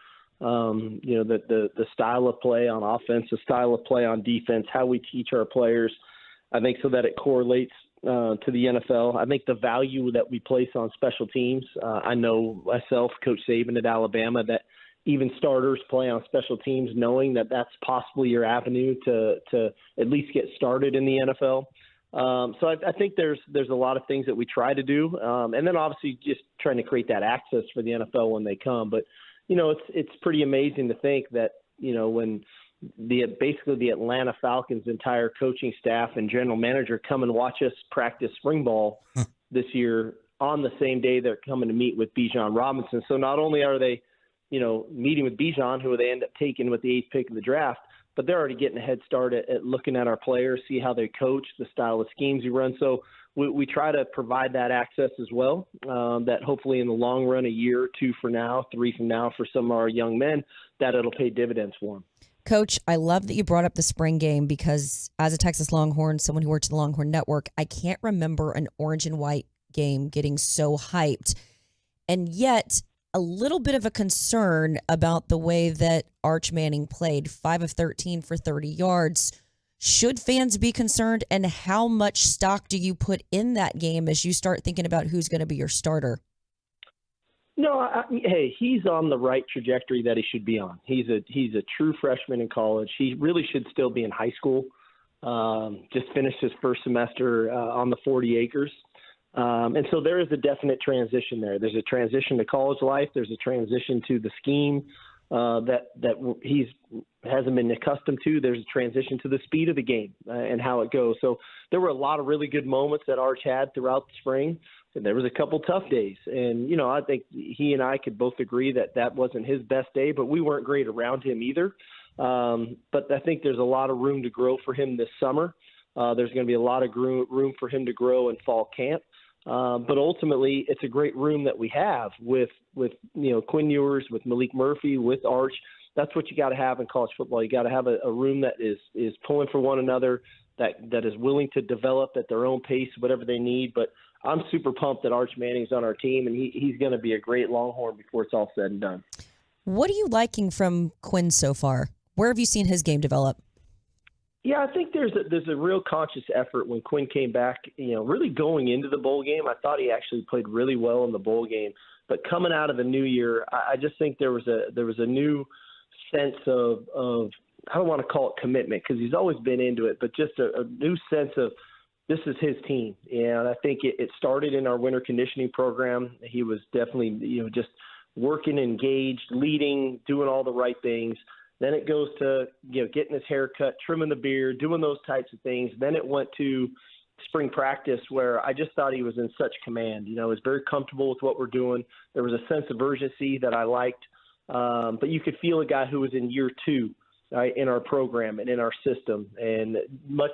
the style of play on offense, the style of play on defense, how we teach our players, I think so that it correlates to the NFL. I think the value that we place on special teams, I know myself, Coach Saban at Alabama, that even starters play on special teams, knowing that that's possibly your avenue to at least get started in the NFL. So I think there's a lot of things that we try to do, and then obviously just trying to create that access for the NFL when they come. But it's pretty amazing to think that when basically the Atlanta Falcons' entire coaching staff and general manager come and watch us practice spring ball this year on the same day they're coming to meet with Bijan Robinson. So not only are they, meeting with Bijan, who they end up taking with the 8th pick of the draft, but they're already getting a head start at looking at our players, see how they coach, the style of schemes we run. So we try to provide that access as well, that hopefully in the long run, a year or two from now, 3 from now, for some of our young men, that it'll pay dividends for them. Coach, I love that you brought up the spring game because as a Texas Longhorn, someone who works at the Longhorn Network, I can't remember an orange and white game getting so hyped. And yet, a little bit of a concern about the way that Arch Manning played, 5 of 13 for 30 yards. Should fans be concerned, and how much stock do you put in that game as you start thinking about who's going to be your starter? No, hey, he's on the right trajectory that he should be on. He's a true freshman in college. He really should still be in high school. Just finished his first semester on the 40 acres. And so there is a definite transition there. There's a transition to college life. There's a transition to the scheme that he's hasn't been accustomed to. There's a transition to the speed of the game and how it goes. So there were a lot of really good moments that Arch had throughout the spring. And there was a couple tough days. And, you know, I think he and I could both agree that that wasn't his best day, but we weren't great around him either. But I think there's a lot of room to grow for him this summer. There's going to be a lot of room for him to grow in fall camp. But ultimately, it's a great room that we have with Quinn Ewers, with Malik Murphy, with Arch. That's what you got to have in college football. You got to have a room that is pulling for one another, that is willing to develop at their own pace, whatever they need. But I'm super pumped that Arch Manning's on our team, and he's going to be a great Longhorn before it's all said and done. What are you liking from Quinn so far? Where have you seen his game develop? Yeah, I think there's a real conscious effort when Quinn came back, really going into the bowl game. I thought he actually played really well in the bowl game. But coming out of the new year, I just think there was a new sense of I don't want to call it commitment because he's always been into it, but just a new sense of this is his team. And I think it started in our winter conditioning program. He was definitely, just working, engaged, leading, doing all the right things. Then it goes to, getting his hair cut, trimming the beard, doing those types of things. Then it went to spring practice where I just thought he was in such command. He was very comfortable with what we're doing. There was a sense of urgency that I liked. But you could feel a guy who was in year two in our program and in our system and much,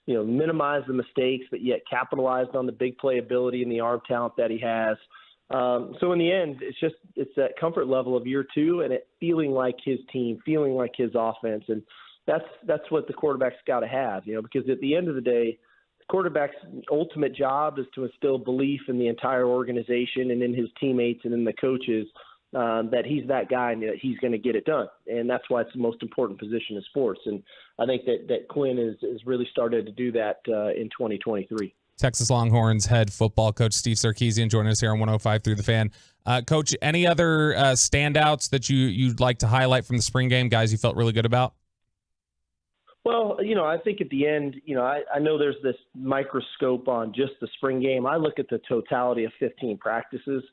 minimized the mistakes, but yet capitalized on the big playability and the arm talent that he has. So in the end, it's that comfort level of year two and it feeling like his team, feeling like his offense. And that's what the quarterback's got to have, because at the end of the day, the quarterback's ultimate job is to instill belief in the entire organization and in his teammates and in the coaches that he's that guy and that he's going to get it done. And that's why it's the most important position in sports. And I think that Quinn has really started to do that in 2023. Texas Longhorns head football coach Steve Sarkisian joining us here on 105 through the Fan. Coach, any other standouts that you'd like to highlight from the spring game, guys you felt really good about? Well, I think at the end, I know there's this microscope on just the spring game. I look at the totality of 15 practices.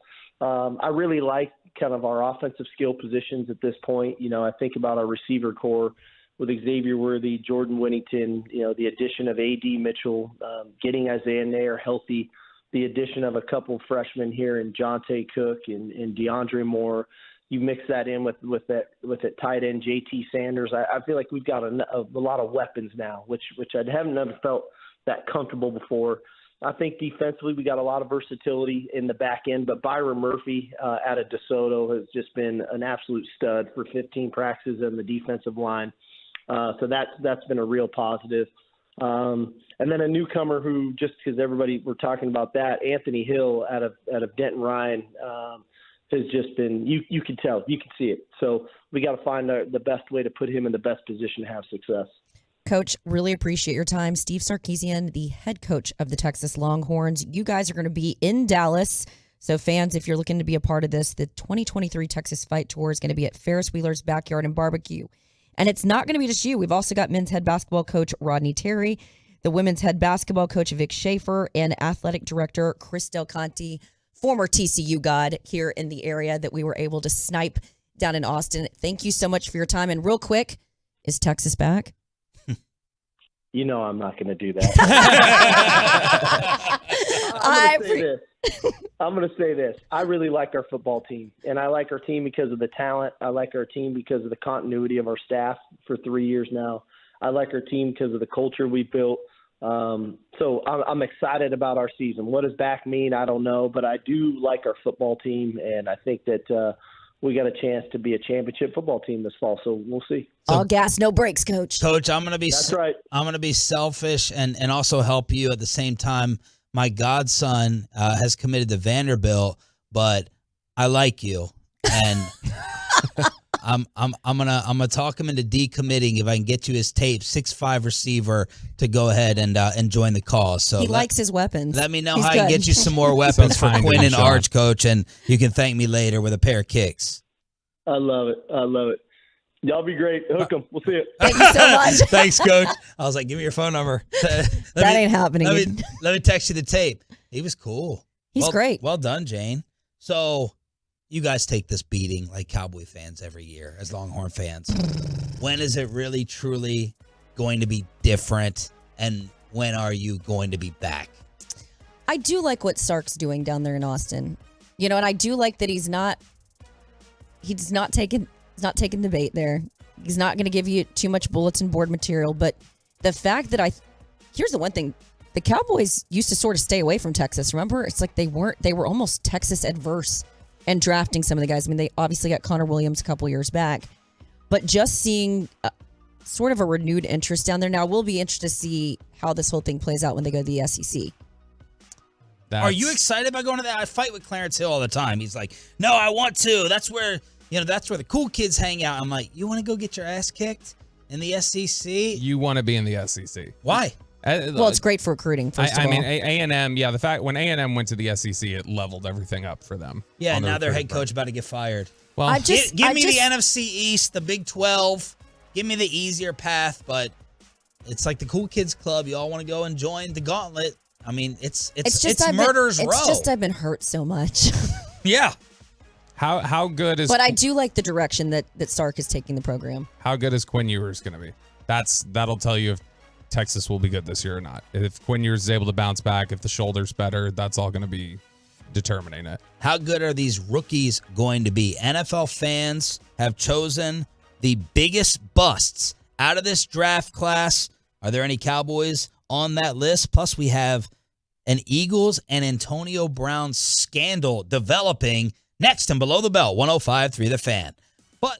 I really like kind of our offensive skill positions at this point. I think about our receiver core with Xavier Worthy, Jordan Winnington, the addition of A.D. Mitchell, getting Isaiah Nair healthy, the addition of a couple freshmen here in Jonte Cook and DeAndre Moore. You mix that in with that tight end J.T. Sanders. I feel like we've got a lot of weapons now, which I haven't ever felt that comfortable before. I think defensively we got a lot of versatility in the back end, but Byron Murphy out of DeSoto has just been an absolute stud for 15 practices on the defensive line. So that's been a real positive. And then a newcomer who, just because everybody we're talking about that, Anthony Hill out of Denton Ryan has just been, you can tell, you can see it. So we got to find the best way to put him in the best position to have success. Coach, really appreciate your time. Steve Sarkisian, the head coach of the Texas Longhorns. You guys are going to be in Dallas. So fans, if you're looking to be a part of this, the 2023 Texas Fight Tour is going to be at Ferris Wheeler's Backyard and Barbecue. And it's not going to be just you. We've also got men's head basketball coach Rodney Terry, the women's head basketball coach Vic Schaefer, and athletic director Chris Del Conte, former TCU god here in the area that we were able to snipe down in Austin. Thank you so much for your time. And real quick, is Texas back? I'm not going to do that. I'm going to say this. I really like our football team, and I like our team because of the talent. I like our team because of the continuity of our staff for 3 years now. I like our team because of the culture we built. So I'm excited about our season. What does back mean? I don't know, but I do like our football team, and I think that we got a chance to be a championship football team this fall. So we'll see. All gas, no brakes, Coach. Coach, I'm gonna be That's right. I'm gonna be selfish and also help you at the same time. my godson has committed to Vanderbilt, but I like you, and I'm gonna talk him into decommitting if I can get you his tape, 6'5" receiver, to go ahead and join the cause. So he likes his weapons. Let me know He's how I can good. get you some more weapons for kind Quinn of and Sean. Arch, Coach, and you can thank me later with a pair of kicks. I love it. I love it. Y'all be great. Hook 'em. We'll see you. Thank you so much. Thanks, Coach. I was like, give me your phone number. Ain't happening. Let me text you the tape. He was cool. He's great. Well done, Jane. So you guys take this beating like Cowboy fans every year as Longhorn fans. When is it really, truly going to be different? And when are you going to be back? I do like what Sark's doing down there in Austin. And I do like that he's not taking the bait there. He's not going to give you too much bulletin board material. But the fact that here's the one thing. The Cowboys used to sort of stay away from Texas. Remember? It's like they were almost Texas adverse and drafting some of the guys. I mean, they obviously got Connor Williams a couple years back. But just seeing sort of a renewed interest down there. Now, we'll be interested to see how this whole thing plays out when they go to the SEC. Are you excited about going to that? I fight with Clarence Hill all the time. He's like, no, I want to. That's where the cool kids hang out. I'm like, you want to go get your ass kicked in the SEC? You want to be in the SEC. Why? Well, it's great for recruiting, first of all. I mean, A&M, the fact when A&M went to the SEC, it leveled everything up for them. Yeah, now their head coach about to get fired. Well, give me the NFC East, the Big 12. Give me the easier path, but it's like the cool kids club. You all want to go and join the gauntlet. I mean, it's murder's row. It's just I've been hurt so much. Yeah. How good is? But I do like the direction that Sark is taking the program. How good is Quinn Ewers going to be? That'll tell you if Texas will be good this year or not. If Quinn Ewers is able to bounce back, if the shoulder's better, that's all going to be determining it. How good are these rookies going to be? NFL fans have chosen the biggest busts out of this draft class. Are there any Cowboys on that list? Plus, we have an Eagles and Antonio Brown scandal developing next and below the belt. 105.3 The Fan. But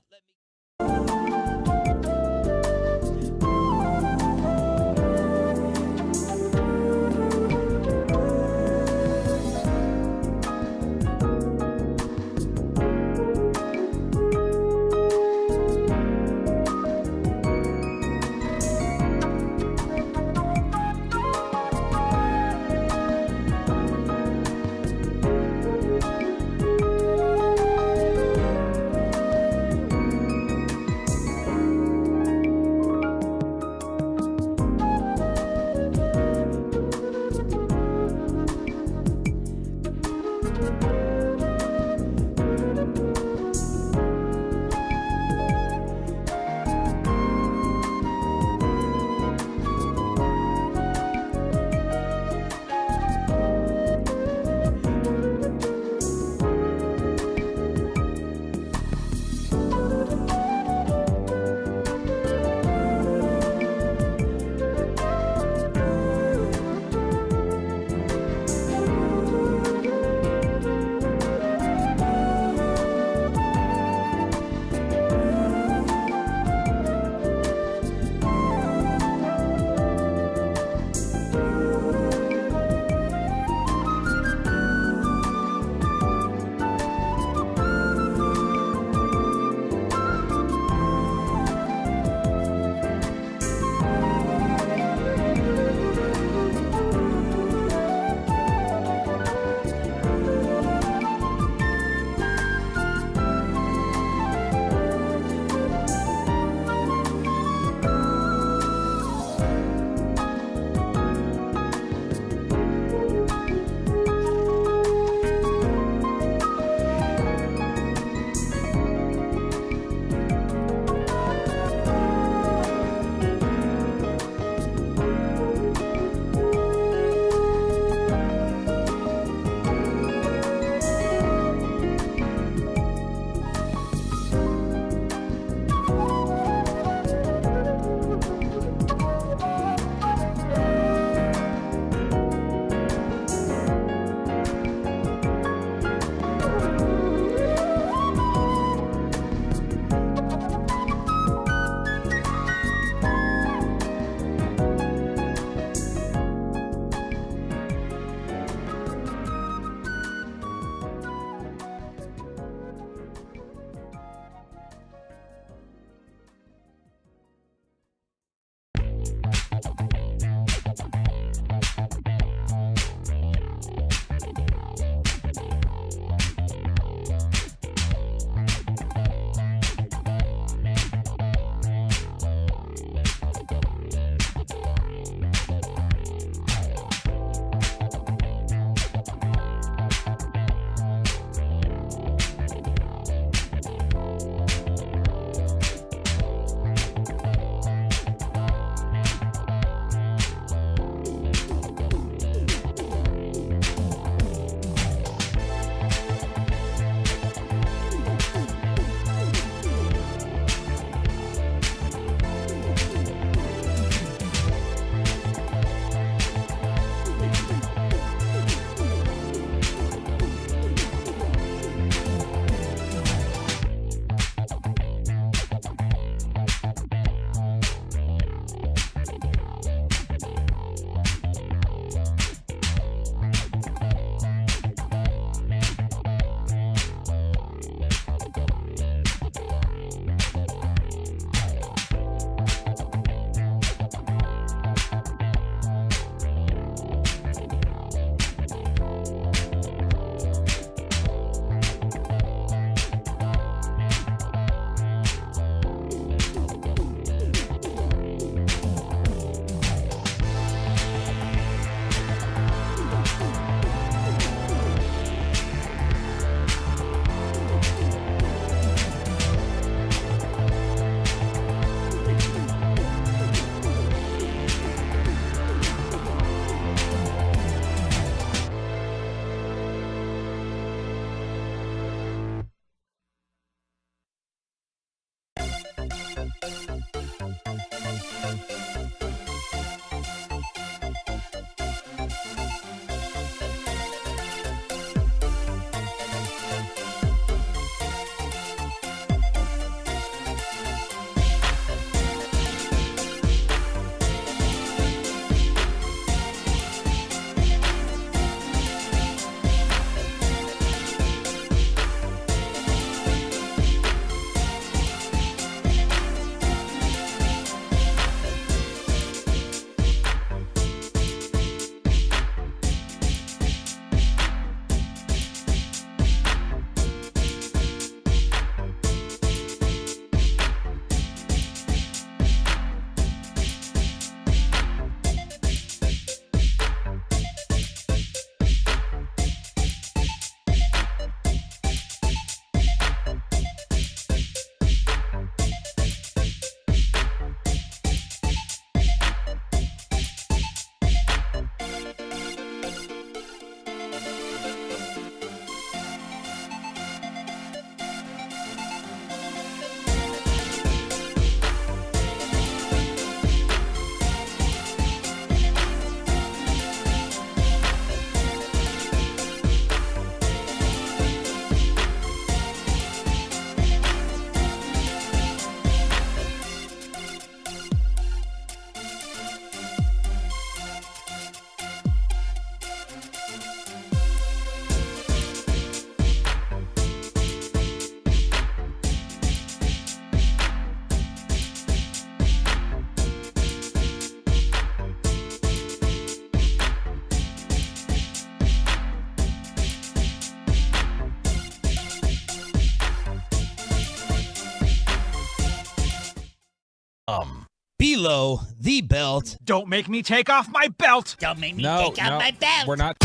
below the belt. Don't make me take off my belt. Don't make me take off my belt. We're not.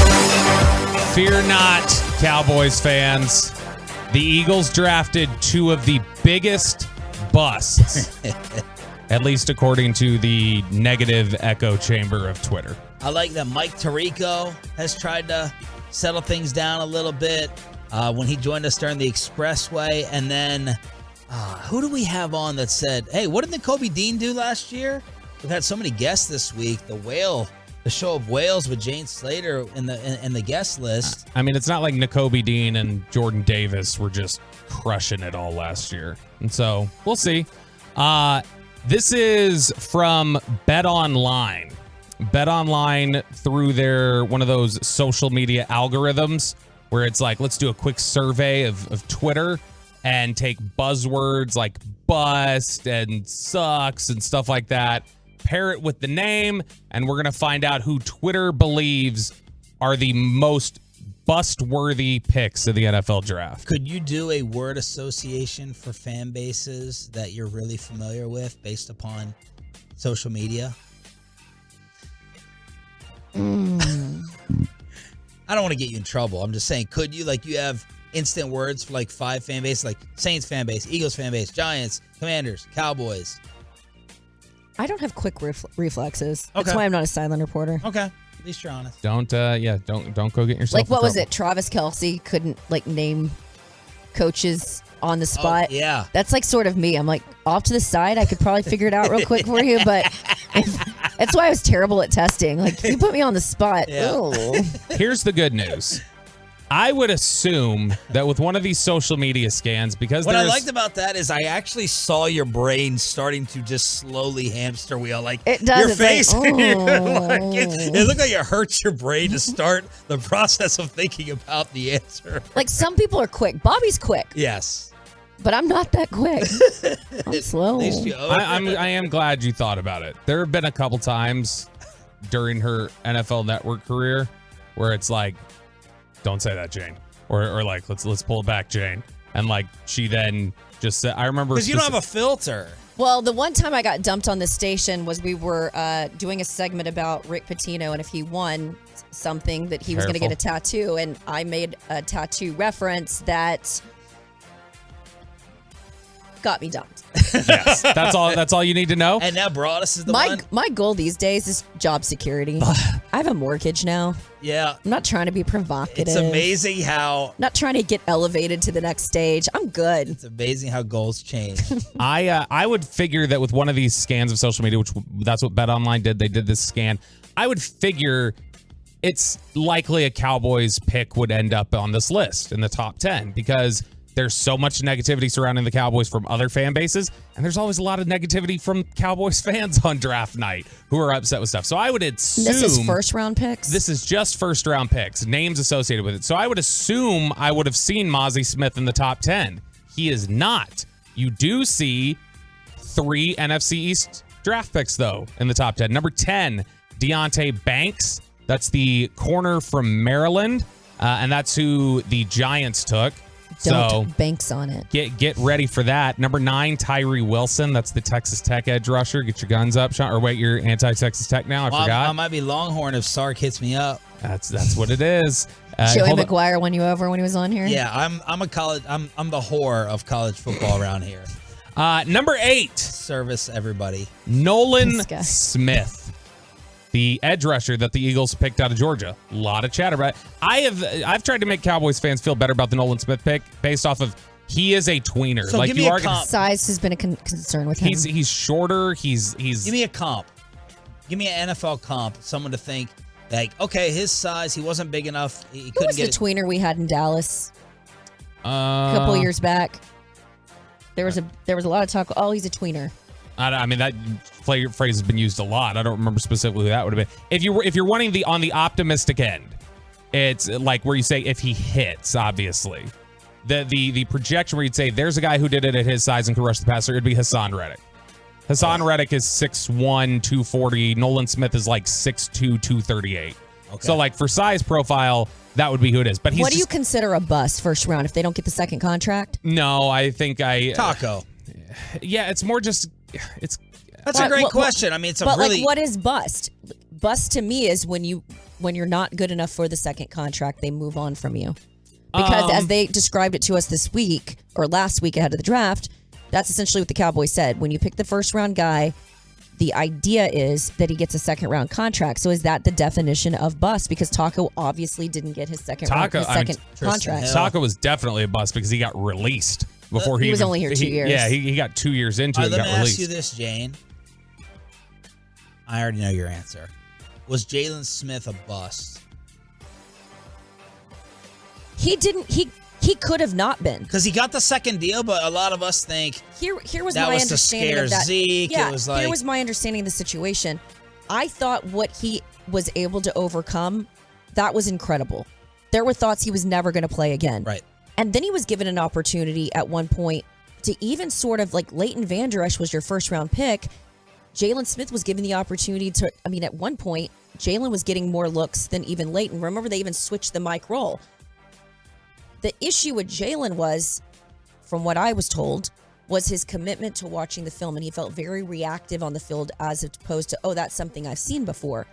Fear not, Cowboys fans. The Eagles drafted two of the biggest busts, at least according to the negative echo chamber of Twitter. I like that Mike Tirico has tried to settle things down a little bit when he joined us during the Expressway. And then who do we have on that said, hey, what did Nakobe Dean do last year? We've had so many guests this week. The show of Wales with Jane Slater in the guest list. I mean, it's not like Nakobe Dean and Jordan Davis were just crushing it all last year. And so we'll see. This is from BetOnline. BetOnline, through their one of those social media algorithms where it's like, let's do a quick survey of Twitter and take buzzwords like bust and sucks and stuff like that, pair it with the name, and we're going to find out who Twitter believes are the most bust-worthy picks of the NFL draft. Could you do a word association for fan bases that you're really familiar with based upon social media? I don't want to get you in trouble. I'm just saying, could you? Like, you have instant words for like 5 fan bases, like Saints fan base, Eagles fan base, Giants, Commanders, Cowboys. I don't have quick reflexes. Okay. That's why I'm not a silent reporter. Okay. At least you're honest. Don't go get yourself Like, what in was trouble. it? Travis Kelce couldn't, like, name coaches on the spot. Oh, yeah. That's, like, sort of me. I'm, like, off to the side. I could probably figure it out real quick for you, but that's why I was terrible at testing. Like, you put me on the spot. Yeah. Here's the good news. I would assume that with one of these social media scans, because what I liked about that is I actually saw your brain starting to just slowly hamster wheel. Like, it does. Your It's face. like, it looked like it hurts your brain to start the process of thinking about the answer. Like, some people are quick. Bobby's quick. Yes. But I'm not that quick. I'm slow. I am glad you thought about it. There have been a couple times during her NFL Network career where it's like, don't say that, Jane. Or like, let's pull it back, Jane. And like, she then just said, I remember. Because you don't have a filter. Well, the one time I got dumped on this station was we were doing a segment about Rick Pitino, and if he won something that he was going to get a tattoo, and I made a tattoo reference that got me dumped. Yes, that's all you need to know. And now Broadus is the one. My goal these days is job security. I have a mortgage now. Yeah. I'm not trying to be provocative. It's amazing how. Not trying to get elevated to the next stage. I'm good. It's amazing how goals change. I would figure that with one of these scans of social media, which that's what BetOnline did. They did this scan. I would figure it's likely a Cowboys pick would end up on this list in the top 10 because there's so much negativity surrounding the Cowboys from other fan bases, and there's always a lot of negativity from Cowboys fans on draft night who are upset with stuff. So I would assume this is first round picks. This is just first round picks, names associated with it. So I would assume I would have seen Mozzie Smith in the top 10. He is not. You do see 3 NFC East draft picks though in the top 10. Number 10, Deonte Banks. That's the corner from Maryland, and that's who the Giants took. Don't banks on it. Get ready for that. Number 9, Tyree Wilson. That's the Texas Tech edge rusher. Get your guns up, Sean. Or wait, you're anti-Texas Tech now? I forgot. I might be Longhorn if Sark hits me up. That's what it is. Joey McGuire won you over when he was on here. Yeah, I'm the whore of college football around here. Number 8, service everybody. Nolan Smith. The edge rusher that the Eagles picked out of Georgia. A lot of chatter about it. I've tried to make Cowboys fans feel better about the Nolan Smith pick based off of he is a tweener. So give me a comp. Size has been a concern with him. He's shorter. He's. Give me a comp. Give me an NFL comp. Someone to think like, okay, his size, he wasn't big enough. He couldn't get the tweener we had in Dallas a couple years back? There was a lot of talk. Oh, he's a tweener. I mean, that phrase has been used a lot. I don't remember specifically who that would have been. If you're wanting on the optimistic end, it's like where you say if he hits, obviously. The projection where you'd say there's a guy who did it at his size and could rush the passer, it'd be Hassan Reddick. Hassan Reddick is 6'1", 240. Nolan Smith is like 6'2", 238. Okay. So like for size profile, that would be who it is. But what do you consider a bust first round if they don't get the second contract? No, I think Taco. Yeah, it's more just That's a great question. I mean, it's a but really. like, what is bust? Bust to me is when you're not good enough for the second contract, they move on from you. Because as they described it to us this week or last week ahead of the draft, that's essentially what the Cowboys said. When you pick the first round guy, the idea is that he gets a second round contract. So is that the definition of bust? Because Taco obviously didn't get his second contract. Taco was definitely a bust because he got released before he was only here 2 years. Yeah, he got 2 years into it and got Let me released. ask you this, Jane. I already know your answer. Was Jalen Smith a bust? He didn't. He could have not been, because he got the second deal. But a lot of us think here was that my was understanding to scare of that. Zeke. Yeah, It was like, here was my understanding of the situation. I thought what he was able to overcome, that was incredible. There were thoughts he was never going to play again. Right. And then he was given an opportunity at one point to even sort of like Leighton Vander Esch was your first round pick. Jalen Smith was given the opportunity to, I mean, at one point, Jalen was getting more looks than even Leighton. Remember, they even switched the Mike role. The issue with Jalen was, from what I was told, was his commitment to watching the film. And he felt very reactive on the field as opposed to, oh, that's something I've seen before.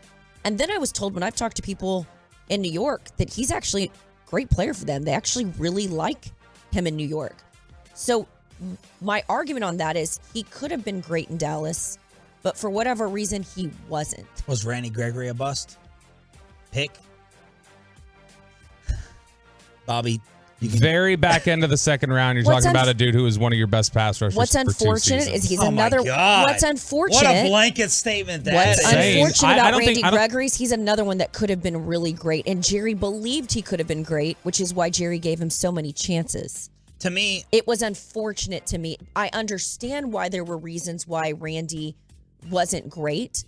And then I was told when I've talked to people in New York that he's actually a great player for them. They actually really like him in New York. So my argument on that is he could have been great in Dallas, but for whatever reason, he wasn't. Was Randy Gregory a bust? Pick? Bobby? Very back end of the second round, you're talking about a dude who was one of your best pass rushers. What's for 2 unfortunate seasons. is he's Oh another. my God. What's unfortunate? What a blanket statement that What's is. unfortunate I about don't Randy think- Gregory's, he's another one that could have been really great, and Jerry believed he could have been great, which is why Jerry gave him so many chances. To me, it was unfortunate to me. I understand why there were reasons why Randy wasn't great.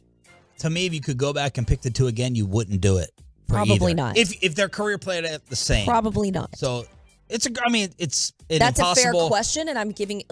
To me, if you could go back and pick the two again, you wouldn't do it. for Probably either. not. If their career played out the same. Probably not. So it's an That's impossible. a fair question, and I'm giving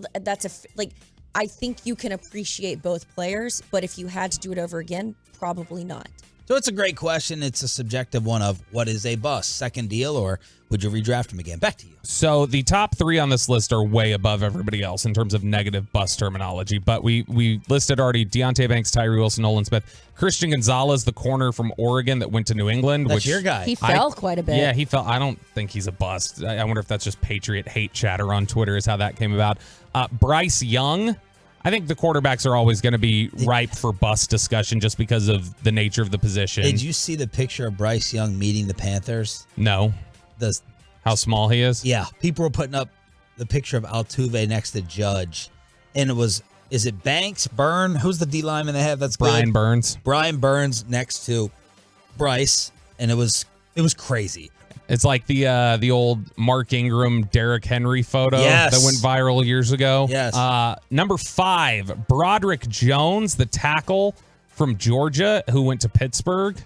I think you can appreciate both players, but if you had to do it over again, probably not. So it's a great question. It's a subjective one of what is a bust? Second deal, or would you redraft him again? Back to you. So the top 3 on this list are way above everybody else in terms of negative bust terminology. But we listed already Deontay Banks, Tyree Wilson, Nolan Smith, Christian Gonzalez, the corner from Oregon that went to New England. That's your guy. He fell quite a bit. Yeah, he fell. I don't think he's a bust. I wonder if that's just Patriot hate chatter on Twitter is how that came about. Bryce Young. I think the quarterbacks are always going to be ripe for bust discussion just because of the nature of the position. Did you see the picture of Bryce Young meeting the Panthers? No. How small he is? Yeah. People were putting up the picture of Altuve next to Judge. And it was, is it Banks, Byrne? Who's the D lineman they have that's Brian good? Burns. Brian Burns next to Bryce. And it was crazy. It's like the old Mark Ingram, Derrick Henry photo that went viral years ago. Yes. Number 5, Broderick Jones, the tackle from Georgia who went to Pittsburgh.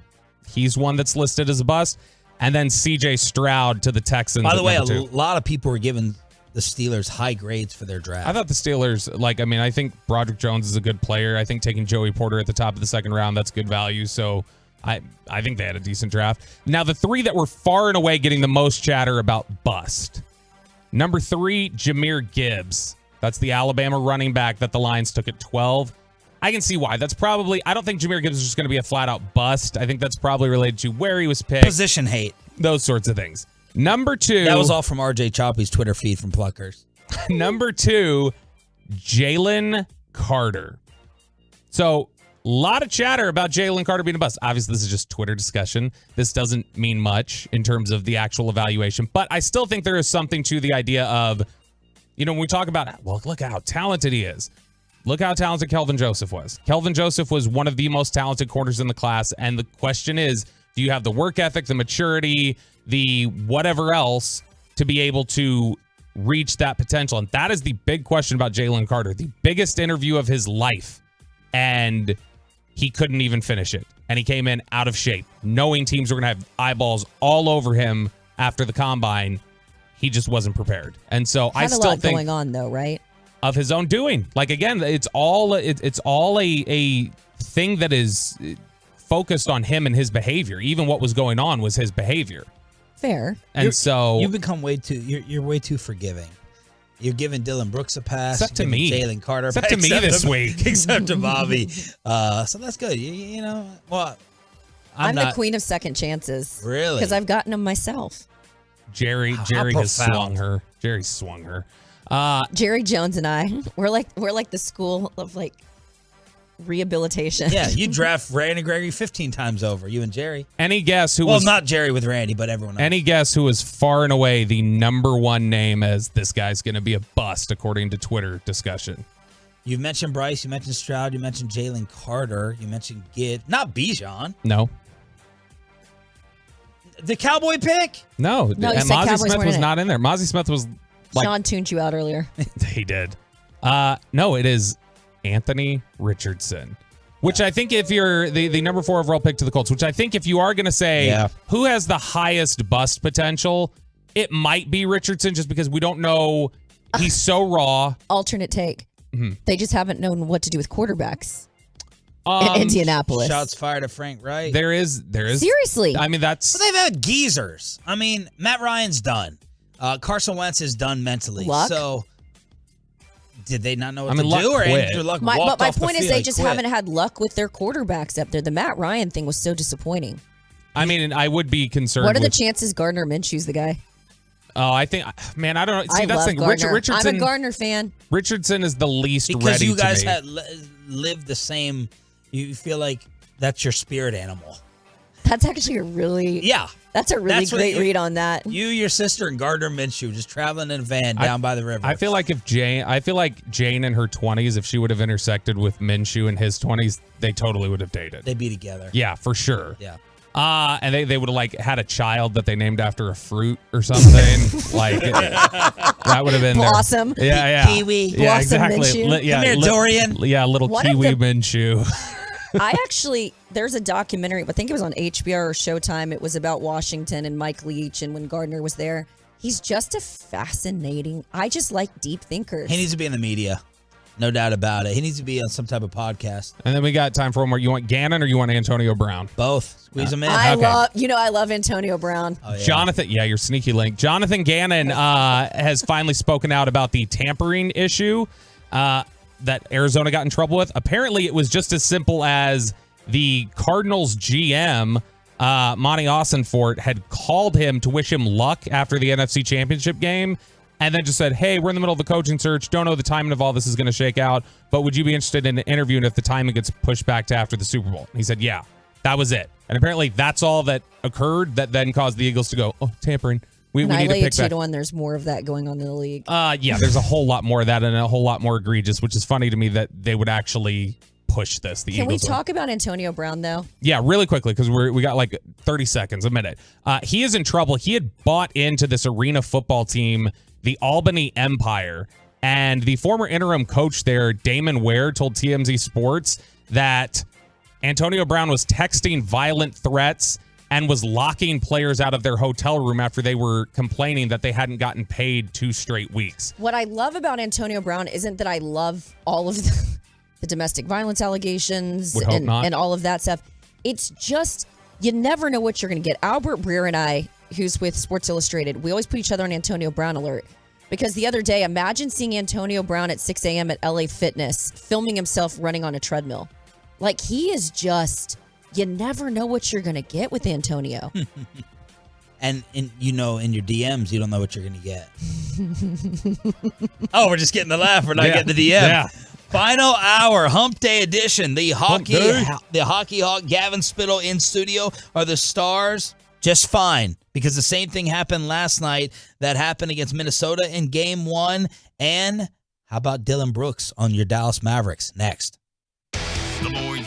He's one that's listed as a bust. And then C.J. Stroud to the Texans. By the way, a number 2. lot of people were giving the Steelers high grades for their draft. I thought the Steelers, I think Broderick Jones is a good player. I think taking Joey Porter at the top of the second round, that's good value. So I think they had a decent draft. Now, the 3 that were far and away getting the most chatter about bust. Number 3, Jahmyr Gibbs. That's the Alabama running back that the Lions took at 12. I can see why. That's probably, I don't think Jahmyr Gibbs is just going to be a flat-out bust. I think that's probably related to where he was picked. Position hate. Those sorts of things. Number 2. That was all from RJ Choppy's Twitter feed from Pluckers. Number 2, Jalen Carter. So, a lot of chatter about Jalen Carter being a bust. Obviously, this is just Twitter discussion. This doesn't mean much in terms of the actual evaluation. But I still think there is something to the idea of, when we talk about, well, look how talented he is. Look how talented Kelvin Joseph was. Kelvin Joseph was one of the most talented corners in the class. And the question is, do you have the work ethic, the maturity, the whatever else to be able to reach that potential? And that is the big question about Jalen Carter. The biggest interview of his life. And he couldn't even finish it. And he came in out of shape, knowing teams were going to have eyeballs all over him after the combine. He just wasn't prepared. And so I still think going on though, right? Of his own doing. Like, again, it's all a thing that is focused on him and his behavior. Even what was going on was his behavior. Fair. And so you've become you're way too forgiving. You're giving Dylan Brooks a pass. Except to You're giving me. Jalen Carter. Except to me this week. Except to Bobby. So that's good. You know, well, I'm not the queen of second chances. Really? Because I've gotten them myself. Jerry has profound. swung her. Jerry swung her. Jerry Jones and I, we're like the school of like rehabilitation. Yeah, you draft Randy Gregory 15 times over, you and Jerry. Any guess who well, was not Jerry with Randy, but everyone else. Any guess who is far and away the number one name as this guy's going to be a bust according to Twitter discussion? You've mentioned Bryce, you mentioned Stroud, you mentioned Jalen Carter, you mentioned Gidd, not Bijan. No. The Cowboy pick? No, No, you and said Mozzie Cowboys Smith weren't was in it. not in there. Mozzie Smith was like Sean tuned you out earlier. he did. No, it is Anthony Richardson. Which I think if you're the number 4 overall pick to the Colts, which I think if you are going to say who has the highest bust potential, it might be Richardson just because we don't know. He's so raw. Alternate take. Mm-hmm. They just haven't known what to do with quarterbacks in Indianapolis. Shots fired at Frank Wright. There is. Seriously. I mean, that's. Well, they've had geezers. I mean, Matt Ryan's done. Carson Wentz is done mentally. Luck? So, did they not know what I mean, to do? Or quit. Andrew Luck But walked my off the point is field, they he just quit. haven't had luck with their quarterbacks up there. The Matt Ryan thing was so disappointing. I mean, I would be concerned. What are the with, chances Gardner Minshew's the guy? Oh, I think, man, I don't know. See, I that's love the thing. Gardner. Richardson. I'm a Gardner fan. Richardson is the least because ready you guys to me. had lived the same. You feel like that's your spirit animal. That's actually a really That's a really That's what great it- read on that. You, your sister, and Gardner Minshew just traveling in a van down by the river. I feel like Jane in her 20s, if she would have intersected with Minshew in his 20s, they totally would have dated. They'd be together. Yeah, for sure. Yeah. And they would have like had a child that they named after a fruit or something. That would have been Blossom. Yeah. Kiwi. Yeah, Blossom exactly. Minshew. Come here, Dorian. Yeah, little One of Kiwi the- Minshew. I actually, there's a documentary, I think it was on HBO or Showtime. It was about Washington and Mike Leach and when Gardner was there. He's just a fascinating, I just like deep thinkers. He needs to be in the media. No doubt about it. He needs to be on some type of podcast. And then we got time for one more. You want Gannon or you want Antonio Brown? Both. Squeeze them in. I love Antonio Brown. Oh, yeah. Jonathan, your sneaky link. Jonathan Gannon has finally spoken out about the tampering issue that Arizona got in trouble with. Apparently, it was just as simple as the Cardinals GM, Monty Ossenfort, had called him to wish him luck after the NFC Championship game, and then just said, hey, we're in the middle of the coaching search. Don't know the timing of all this is going to shake out, but would you be interested in interviewing if the timing gets pushed back to after the Super Bowl? And he said, yeah, that was it. And apparently that's all that occurred that then caused the Eagles to go, oh, tampering. We And I need to lay pick it 2 back. to 1. There's more of that going on in the league. Yeah, there's a whole lot more of that and a whole lot more egregious, which is funny to me that they would actually push this. The Can we Eagles would. talk about Antonio Brown, though? Yeah, really quickly, because we got like 30 seconds, a minute. He is in trouble. He had bought into this arena football team, the Albany Empire, and the former interim coach there, Damon Ware, told TMZ Sports that Antonio Brown was texting violent threats and was locking players out of their hotel room after they were complaining that they hadn't gotten paid 2 straight weeks. What I love about Antonio Brown isn't that I love all of the domestic violence allegations Would hope not. and all of that stuff. It's just, you never know what you're going to get. Albert Breer and I, who's with Sports Illustrated, we always put each other on Antonio Brown alert. Because the other day, imagine seeing Antonio Brown at 6 a.m. at LA Fitness, filming himself running on a treadmill. Like, he is just, you never know what you're going to get with Antonio. And in your DMs, you don't know what you're going to get. Oh, we're just getting the laugh. We're not getting the DM. Yeah. Final hour, Hump Day edition. The Hockey Hawk, Gavin Spittle in studio are the stars just fine because the same thing happened last night that happened against Minnesota in Game 1. And how about Dylan Brooks on your Dallas Mavericks? Next. The more you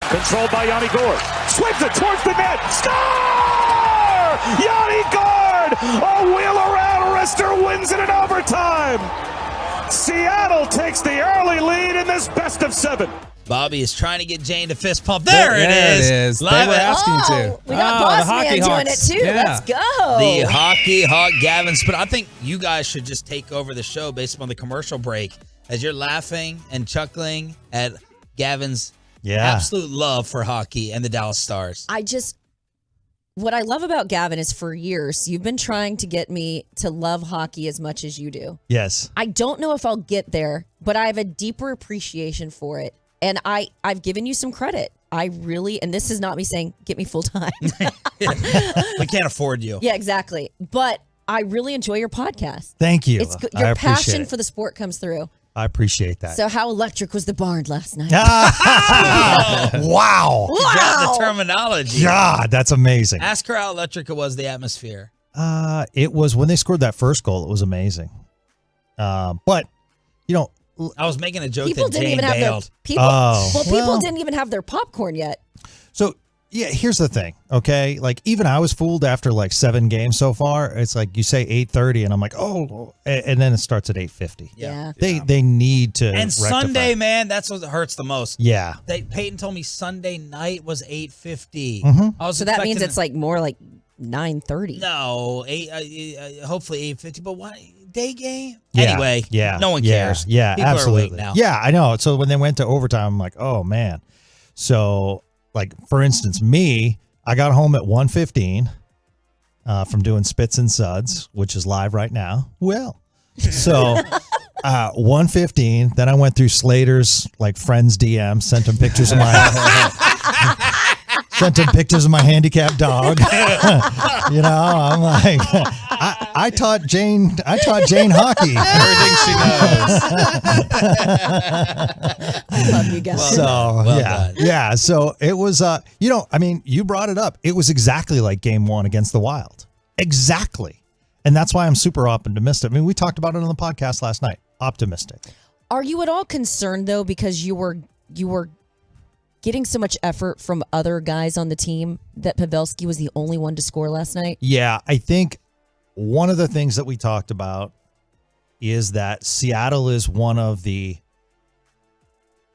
Controlled by Yanni Gord. Swings it towards the net. Score! Yanni Gord! A wheel around wrister wins it in overtime. Seattle takes the early lead in this best of 7. Bobby is trying to get Jane to fist pump. There it is. They were asking you to. We got Boss Man doing it too. Yeah. Let's go. The Hockey Hawk Gavin. But I think you guys should just take over the show based on the commercial break as you're laughing and chuckling at Gavin's absolute love for hockey and the Dallas Stars. What I love about Gavin is for years, you've been trying to get me to love hockey as much as you do. Yes. I don't know if I'll get there, but I have a deeper appreciation for it. And I've given you some credit. I really, and this is not me saying, get me full time. We can't afford you. Yeah, exactly. But I really enjoy your podcast. Thank you. It's I your appreciate passion it. for the sport comes through. I appreciate that. So how electric was the barn last night? Wow. You got the terminology. God, that's amazing. Ask her how electric it was, the atmosphere. It was when they scored that first goal, it was amazing. But, you know, I was making a joke People that didn't Jane even have their bailed. people didn't even have their popcorn yet. So, yeah, here's the thing, okay? Like, even I was fooled after, like, 7 games so far. It's like you say 8:30, and I'm like, oh, and then it starts at 8:50. Yeah. They need to And rectify. Sunday, man, that's what hurts the most. Yeah. Peyton told me Sunday night was 8:50. Mhm. I was So that means expecting- it's like more like 9:30. No, hopefully 8:50. But what day game? Yeah, Anyway, yeah, no one yeah, cares. Yeah, People absolutely. are awake now. Yeah, I know. So when they went to overtime, I'm like, oh man. So like for instance, me, I got home at 1:15 from doing Spits and Suds, which is live right now. Well, so 1:15. Then I went through Slater's like friends DM, sent him pictures of my. Sent him pictures of my handicapped dog. You know, I'm like, I taught Jane hockey. Everything she knows. Love you guys. So Well yeah, done. yeah. So it was, you know, I mean, you brought it up. It was exactly like Game 1 against the Wild, exactly, and that's why I'm super optimistic. I mean, we talked about it on the podcast last night. Optimistic. Are you at all concerned though because you were getting so much effort from other guys on the team that Pavelski was the only one to score last night? Yeah, I think one of the things that we talked about is that Seattle is one of the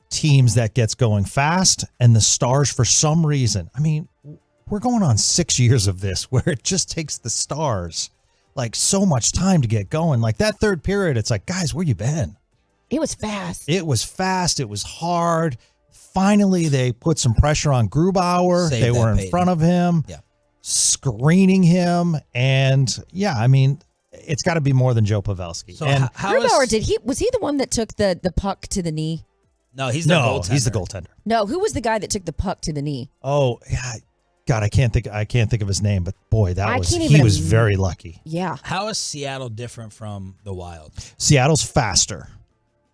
teams that gets going fast, and the Stars, for some reason, I mean, we're going on 6 years of this where it just takes the Stars like so much time to get going. Like that third period, it's like, guys, where you been? It was fast. It was fast. It was hard. Finally, they put some pressure on Grubauer. Save They that, were in Peyton. front of him, screening him. And yeah, I mean, it's got to be more than Joe Pavelski. So and how is- Grubauer, was he the one that took the puck to the knee? No, he's the goaltender. he's the goaltender. No, who was the guy that took the puck to the knee? Oh, yeah. God, I can't think of his name, but boy, I can't he even- was very lucky. Yeah. How is Seattle different from the Wild? Seattle's faster.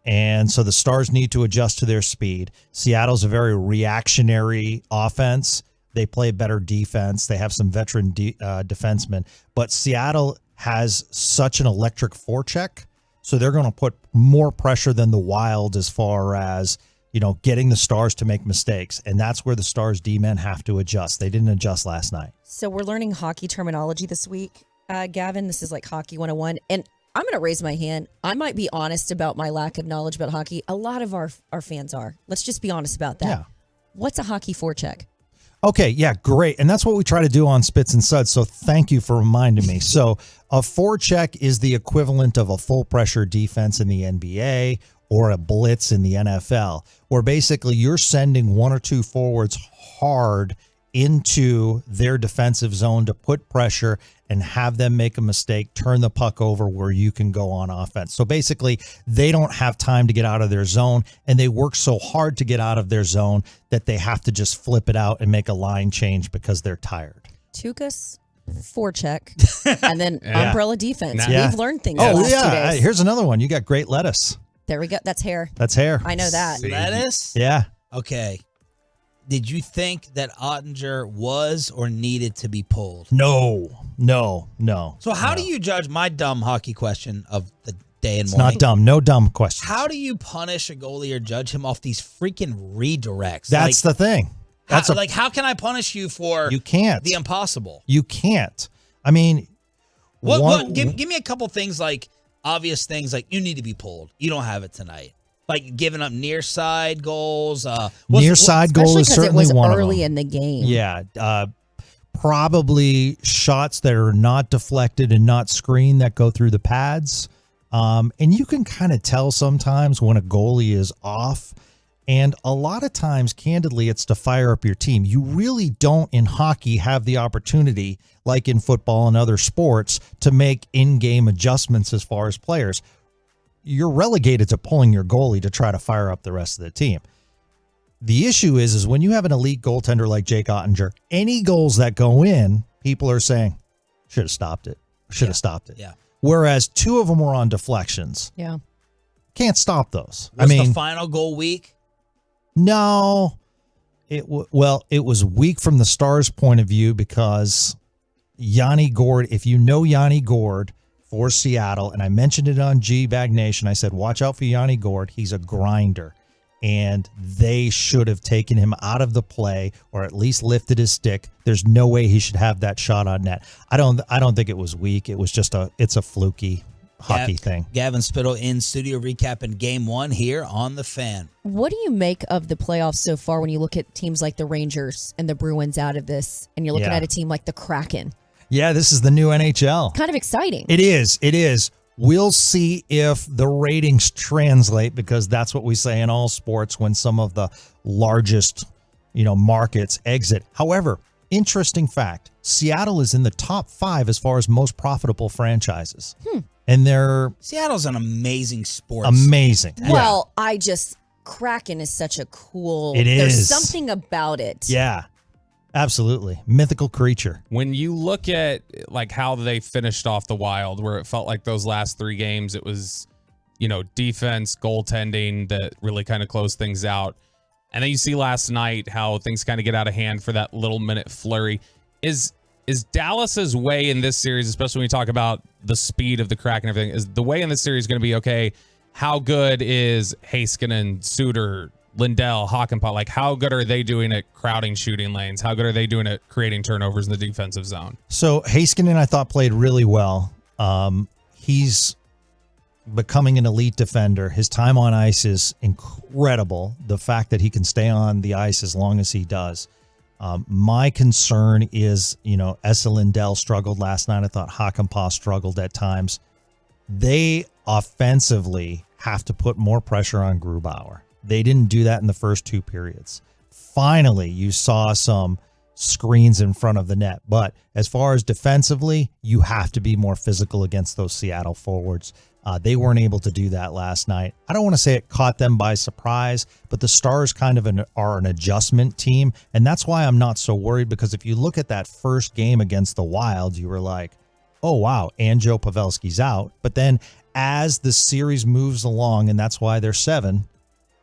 And so the Stars need to adjust to their speed. Seattle's a very reactionary offense. They play better defense. They have some veteran defensemen. But Seattle has such an electric forecheck, so they're going to put more pressure than the Wild as far as, you know, getting the Stars to make mistakes. And that's where the Stars D-men have to adjust. They didn't adjust last night. So we're learning hockey terminology this week, Gavin. This is like Hockey 101. And I'm going to raise my hand. I might be honest about my lack of knowledge about hockey. A lot of our fans are. Let's just be honest about that. Yeah. What's a hockey forecheck? Okay, yeah, great. And that's what we try to do on Spits and Suds, so thank you for reminding me. So a forecheck is the equivalent of a full pressure defense in the NBA or a blitz in the NFL, where basically you're sending one or two forwards hard into their defensive zone to put pressure and have them make a mistake, turn the puck over where you can go on offense. So basically, they don't have time to get out of their zone, and they work so hard to get out of their zone that they have to just flip it out and make a line change because they're tired. Tukas? forecheck, and then umbrella defense. Yeah. We've learned things. Oh, the last 2 yeah. days. Here's another one. You got great lettuce. There we go. That's hair. That's hair. I know that. Lettuce? Yeah. Okay. Did you think that Ottinger was or needed to be pulled? No. So how do you judge my dumb hockey question of the day and It's morning? not dumb. No dumb questions. How do you punish a goalie or judge him off these freaking redirects? That's the thing. That's how can I punish you for You can't. the impossible? You can't. I mean, Give me a couple things, like obvious things, like you need to be pulled. You don't have it tonight. Like giving up near side goals. Near side goal is certainly it was one early of them. in the game. Yeah. Probably shots that are not deflected and not screened that go through the pads. And you can kind of tell sometimes when a goalie is off. And a lot of times, candidly, it's to fire up your team. You really don't in hockey have the opportunity, like in football and other sports, to make in-game adjustments as far as players. You're relegated to pulling your goalie to try to fire up the rest of the team. The issue is when you have an elite goaltender like Jake Ottinger, any goals that go in, people are saying, should have stopped it. Should have stopped it. Yeah. Whereas 2 of them were on deflections. Yeah. Can't stop those. Was the final goal weak? No. It was weak from the Stars' point of view because Yanni Gourde, if you know Yanni Gourde for Seattle, and I mentioned it on G-Bag Nation, I said, watch out for Yanni Gourde. He's a grinder. And they should have taken him out of the play or at least lifted his stick. There's no way he should have that shot on net. I don't think it was weak. It was just it's a fluky hockey thing. Gavin Spittle in studio recapping game 1 here on The Fan. What do you make of the playoffs so far when you look at teams like the Rangers and the Bruins out of this, and you're looking at a team like the Kraken? Yeah, this is the new NHL. Kind of exciting. It is. We'll see if the ratings translate, because that's what we say in all sports when some of the largest, markets exit. However, interesting fact, Seattle is in the top 5 as far as most profitable franchises. And Seattle's an amazing sport. Amazing. Well, Kraken is such a cool. It is. There's something about it. Yeah. Absolutely. Mythical creature. When you look at like how they finished off the Wild, where it felt like those last 3 games, it was, defense, goaltending that really kind of closed things out. And then you see last night how things kind of get out of hand for that little minute flurry. Is Dallas's way in this series, especially when you talk about the speed of the Kraken and everything, is the way in this series going to be, okay, how good is Heiskanen, Suter, Lindell, Hakanpää, like how good are they doing at crowding shooting lanes? How good are they doing at creating turnovers in the defensive zone? So Heiskanen, I thought, played really well. He's becoming an elite defender. His time on ice is incredible. The fact that he can stay on the ice as long as he does. My concern is, Esa Lindell struggled last night. I thought Hakanpää struggled at times. They offensively have to put more pressure on Grubauer. They didn't do that in the first 2 periods. Finally, you saw some screens in front of the net. But as far as defensively, you have to be more physical against those Seattle forwards. They weren't able to do that last night. I don't want to say it caught them by surprise, but the Stars kind of are an adjustment team. And that's why I'm not so worried, because if you look at that first game against the Wild, you were like, oh, wow, and Joe Pavelski's out. But then as the series moves along, and that's why they're 7,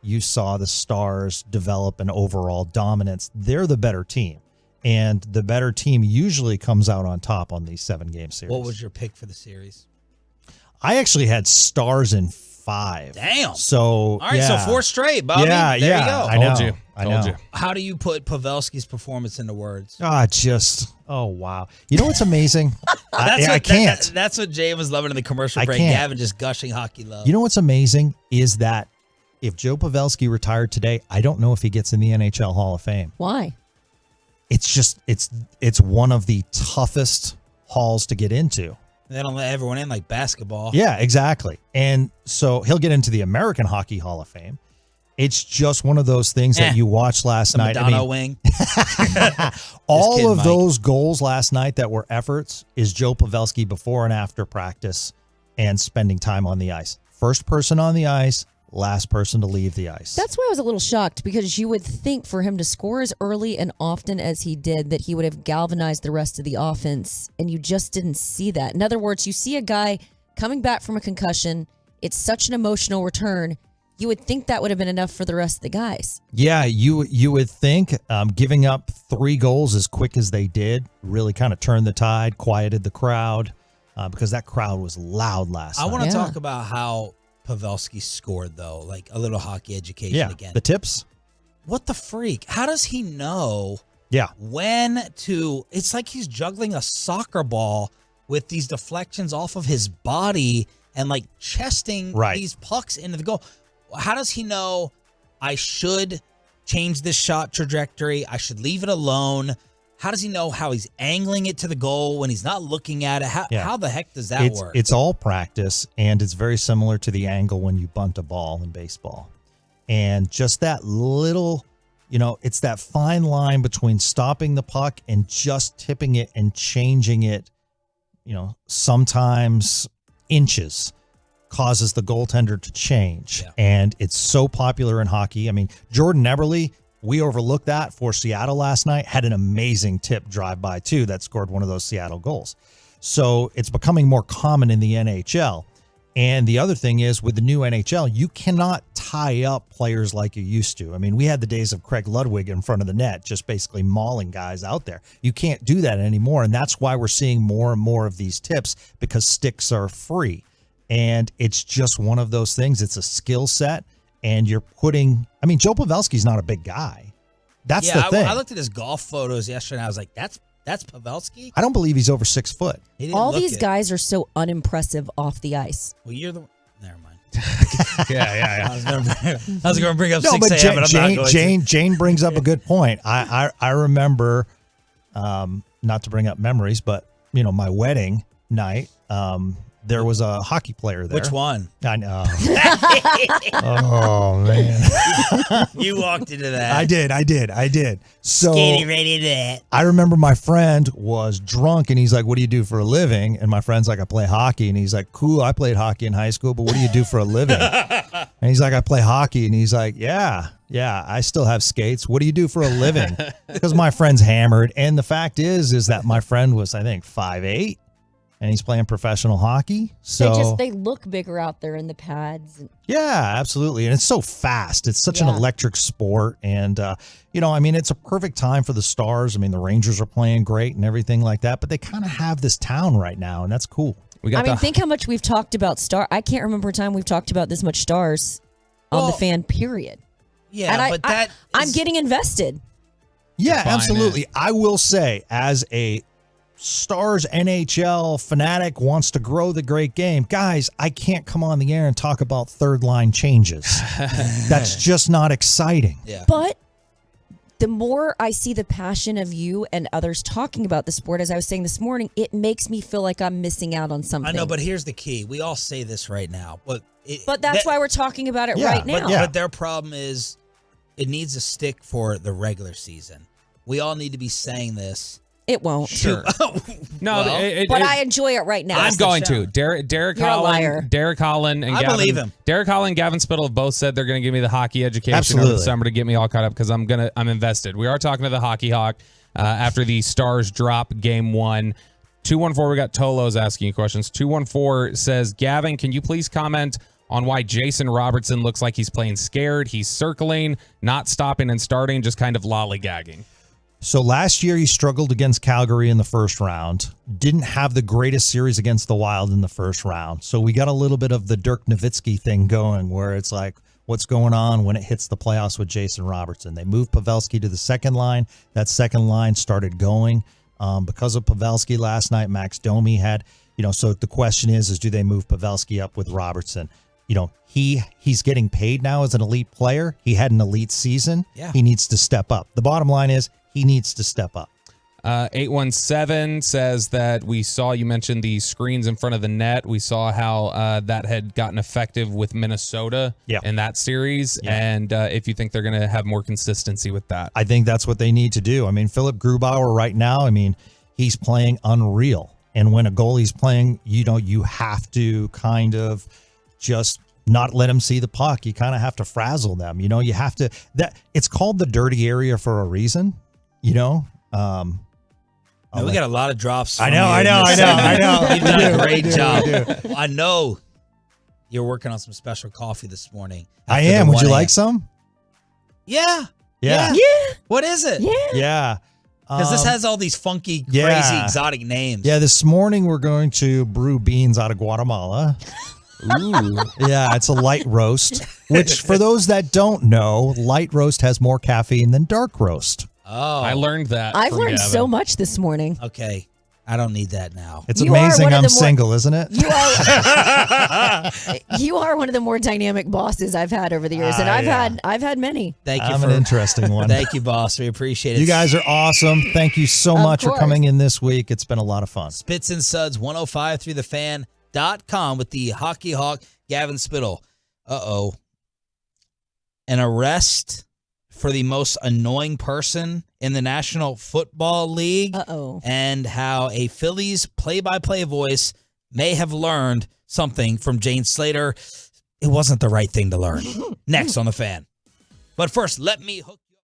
you saw the Stars develop an overall dominance. They're the better team. And the better team usually comes out on top on these 7-game series. What was your pick for the series? I actually had Stars in 5. Damn. So, all right, yeah. so 4 straight, Bobby. Yeah, there yeah. you go. I know. Told you. How do you put Pavelski's performance into words? Oh, wow. You know what's amazing? I can't. That's what Jay was loving in the commercial break. can't. Gavin just gushing hockey love. You know what's amazing is that if Joe Pavelski retired today, I don't know if he gets in the NHL Hall of Fame. Why? It's just it's one of the toughest halls to get into. They don't let everyone in like basketball. Yeah, exactly. And so he'll get into the American Hockey Hall of Fame. It's just one of those things that you watched last night. Madonna wing. All of those goals last night that were efforts is Joe Pavelski before and after practice and spending time on the ice. First person on the ice, last person to leave the ice. That's why I was a little shocked, because you would think for him to score as early and often as he did that he would have galvanized the rest of the offense, and you just didn't see that. In other words, you see a guy coming back from a concussion. It's such an emotional return. You would think that would have been enough for the rest of the guys. Yeah, you would think giving up 3 goals as quick as they did really kind of turned the tide, quieted the crowd, because that crowd was loud last night. I want to talk about how Pavelski scored, though, like a little hockey education again. The tips. What the freak? How does he know when to... It's like he's juggling a soccer ball with these deflections off of his body and like chesting these pucks into the goal. How does he know I should change this shot trajectory? I should leave it alone. How does he know how he's angling it to the goal when he's not looking at it? How the heck does that work? It's all practice, and it's very similar to the angle when you bunt a ball in baseball. And just that little, it's that fine line between stopping the puck and just tipping it and changing it, sometimes inches, causes the goaltender to change. And it's so popular in hockey. I mean, Jordan Eberle, we overlooked that for Seattle last night, had an amazing tip drive-by too that scored one of those Seattle goals. So it's becoming more common in the NHL. And the other thing is, with the new NHL, you cannot tie up players like you used to. I mean, we had the days of Craig Ludwig in front of the net, just basically mauling guys out there. You can't do that anymore. And that's why we're seeing more and more of these tips, because sticks are free. And it's just one of those things. It's a skill set, and you're putting... I mean, Joe Pavelski's not a big guy. That's the thing. I looked at his golf photos yesterday, and I was like, that's Pavelski? I don't believe he's over 6 foot. All these guys are so unimpressive off the ice. Well, you're the... Never mind. Yeah. I was going to bring up 6 but a.m., but I'm not going to. Jane brings up a good point. I remember, not to bring up memories, but, my wedding night... there was a hockey player there. Which one? I know. Oh, man. You walked into that. I did. So Skating right into that. I remember my friend was drunk, and he's like, what do you do for a living? And my friend's like, I play hockey. And he's like, cool, I played hockey in high school, but what do you do for a living? And he's like, I play hockey. And he's like, yeah, I still have skates. What do you do for a living? Because my friend's hammered. And the fact is that my friend was, I think, 5'8". And he's playing professional hockey. So they look bigger out there in the pads. Yeah, absolutely. And it's so fast. It's such an electric sport. And, it's a perfect time for the Stars. I mean, the Rangers are playing great and everything like that, but they kind of have this town right now, and that's cool. Think how much we've talked about Stars. I can't remember a time we've talked about this much Stars on the fan, period. Yeah, and I'm getting invested. Yeah, absolutely. I will say, as a Stars NHL fanatic wants to grow the great game. Guys, I can't come on the air and talk about third line changes. That's just not exciting. Yeah. But the more I see the passion of you and others talking about the sport, as I was saying this morning, it makes me feel like I'm missing out on something. I know, but here's the key. We all say this right now. But that's why we're talking about it right now. But their problem is it needs a stick for the regular season. We all need to be saying this. It won't. Sure. No, but I enjoy it right now. I'm going to. Derek Holland, and I Gavin, believe him. Derek Holland and Gavin Spittle have both said they're going to give me the hockey education Absolutely. over the summer to get me all caught up because I'm invested. We are talking to the Hockey Hawk after the Stars drop game 1. 214, we got Tolos asking you questions. 214 says, Gavin, can you please comment on why Jason Robertson looks like he's playing scared? He's circling, not stopping and starting, just kind of lollygagging. So last year he struggled against Calgary in the first round. Didn't have the greatest series against the Wild in the first round. So we got a little bit of the Dirk Nowitzki thing going where it's like, what's going on when it hits the playoffs with Jason Robertson? They moved Pavelski to the second line. That second line started going. Because of Pavelski last night, Max Domi had, so the question is do they move Pavelski up with Robertson? He's getting paid now as an elite player. He had an elite season. Yeah. He needs to step up. The bottom line is he needs to step up. 817 says that we saw, you mentioned the screens in front of the net. We saw how that had gotten effective with Minnesota in that series. Yeah. And if you think they're going to have more consistency with that. I think that's what they need to do. I mean, Philip Grubauer right now, he's playing unreal. And when a goalie's playing, you have to kind of just not let them see the puck. You kind of have to frazzle them. You know, you have to, it's called the dirty area for a reason, you know? We got a lot of drops. I know. You've done a great job. I know you're working on some special coffee this morning. I am. Would you like some? Yeah. Yeah. What is it? Yeah. Because this has all these funky, crazy, exotic names. Yeah, this morning we're going to brew beans out of Guatemala. Ooh. Yeah, it's a light roast, which for those that don't know, light roast has more caffeine than dark roast. Oh. I learned that. I've from learned Gavin. so much this morning. Okay. I don't need that now. It's amazing I'm single, isn't it? You are one of the more dynamic bosses I've had over the years, and I've had many. Thank you I'm for an interesting one. Thank you, boss. We appreciate it. You guys are awesome. Thank you so much for coming in this week. It's been a lot of fun. Spits and Suds 1053thefan.com with the Hockey Hawk Gavin Spittle. Uh-oh. An arrest for the most annoying person in the National Football League. Uh-oh. And how a Phillies play-by-play voice may have learned something from Jane Slater. It wasn't the right thing to learn. Next on The Fan. But first, let me hook you up.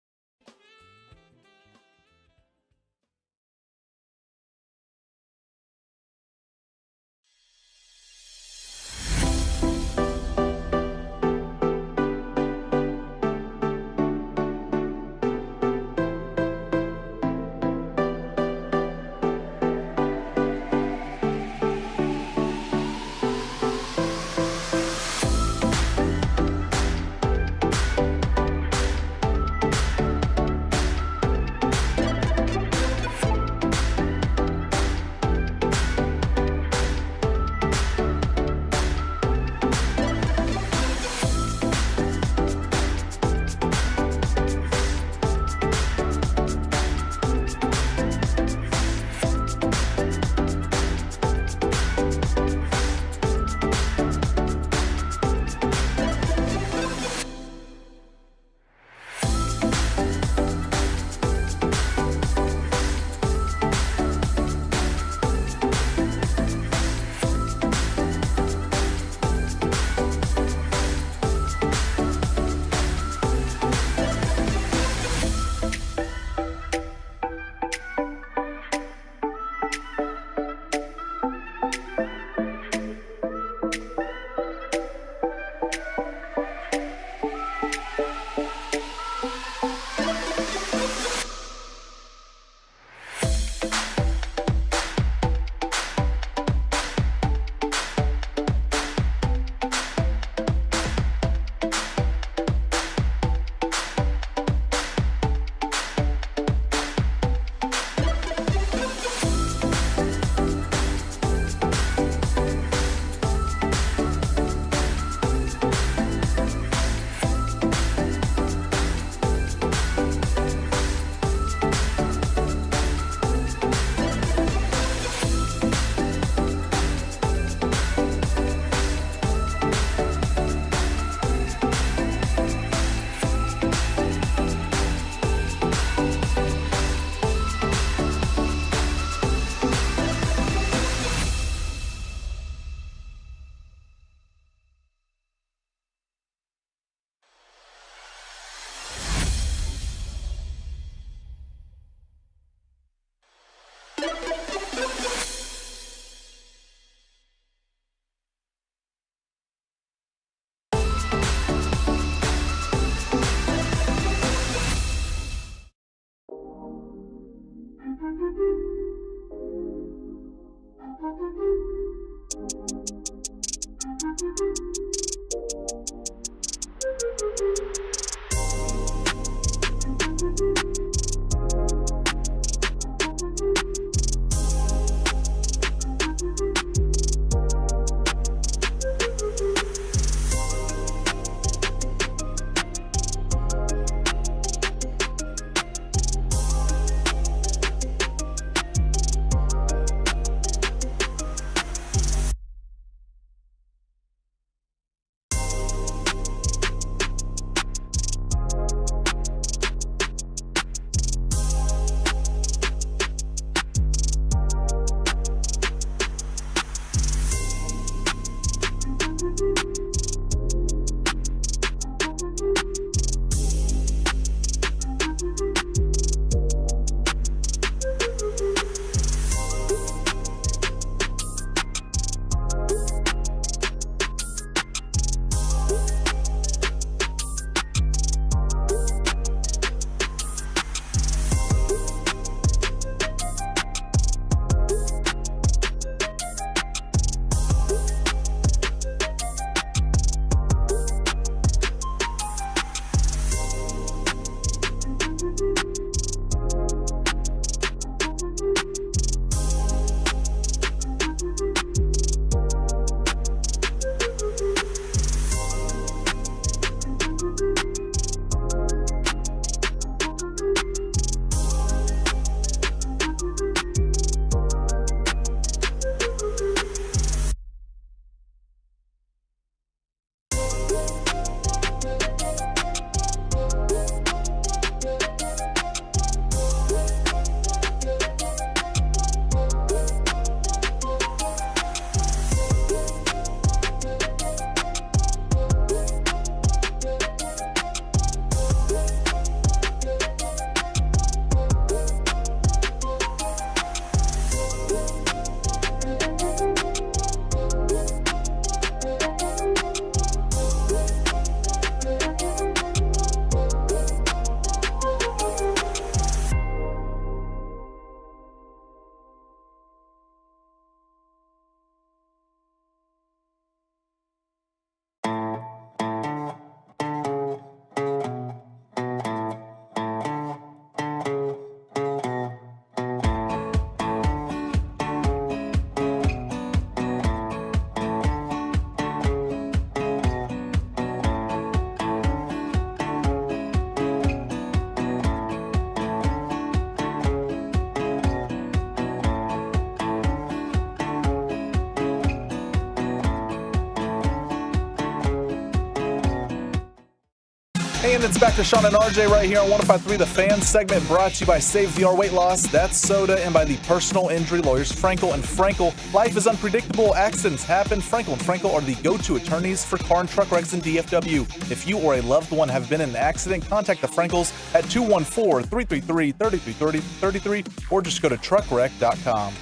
And it's back to Sean and RJ right here on 105.3 The Fan, segment brought to you by Save the R Weight Loss, That's Soda, and by the personal injury lawyers Frankel and Frankel. Life is unpredictable. Accidents happen. Frankel and Frankel are the go-to attorneys for car and truck wrecks in DFW. If you or a loved one have been in an accident, contact the Frankels at 214-333-3333 or just go to truckwreck.com.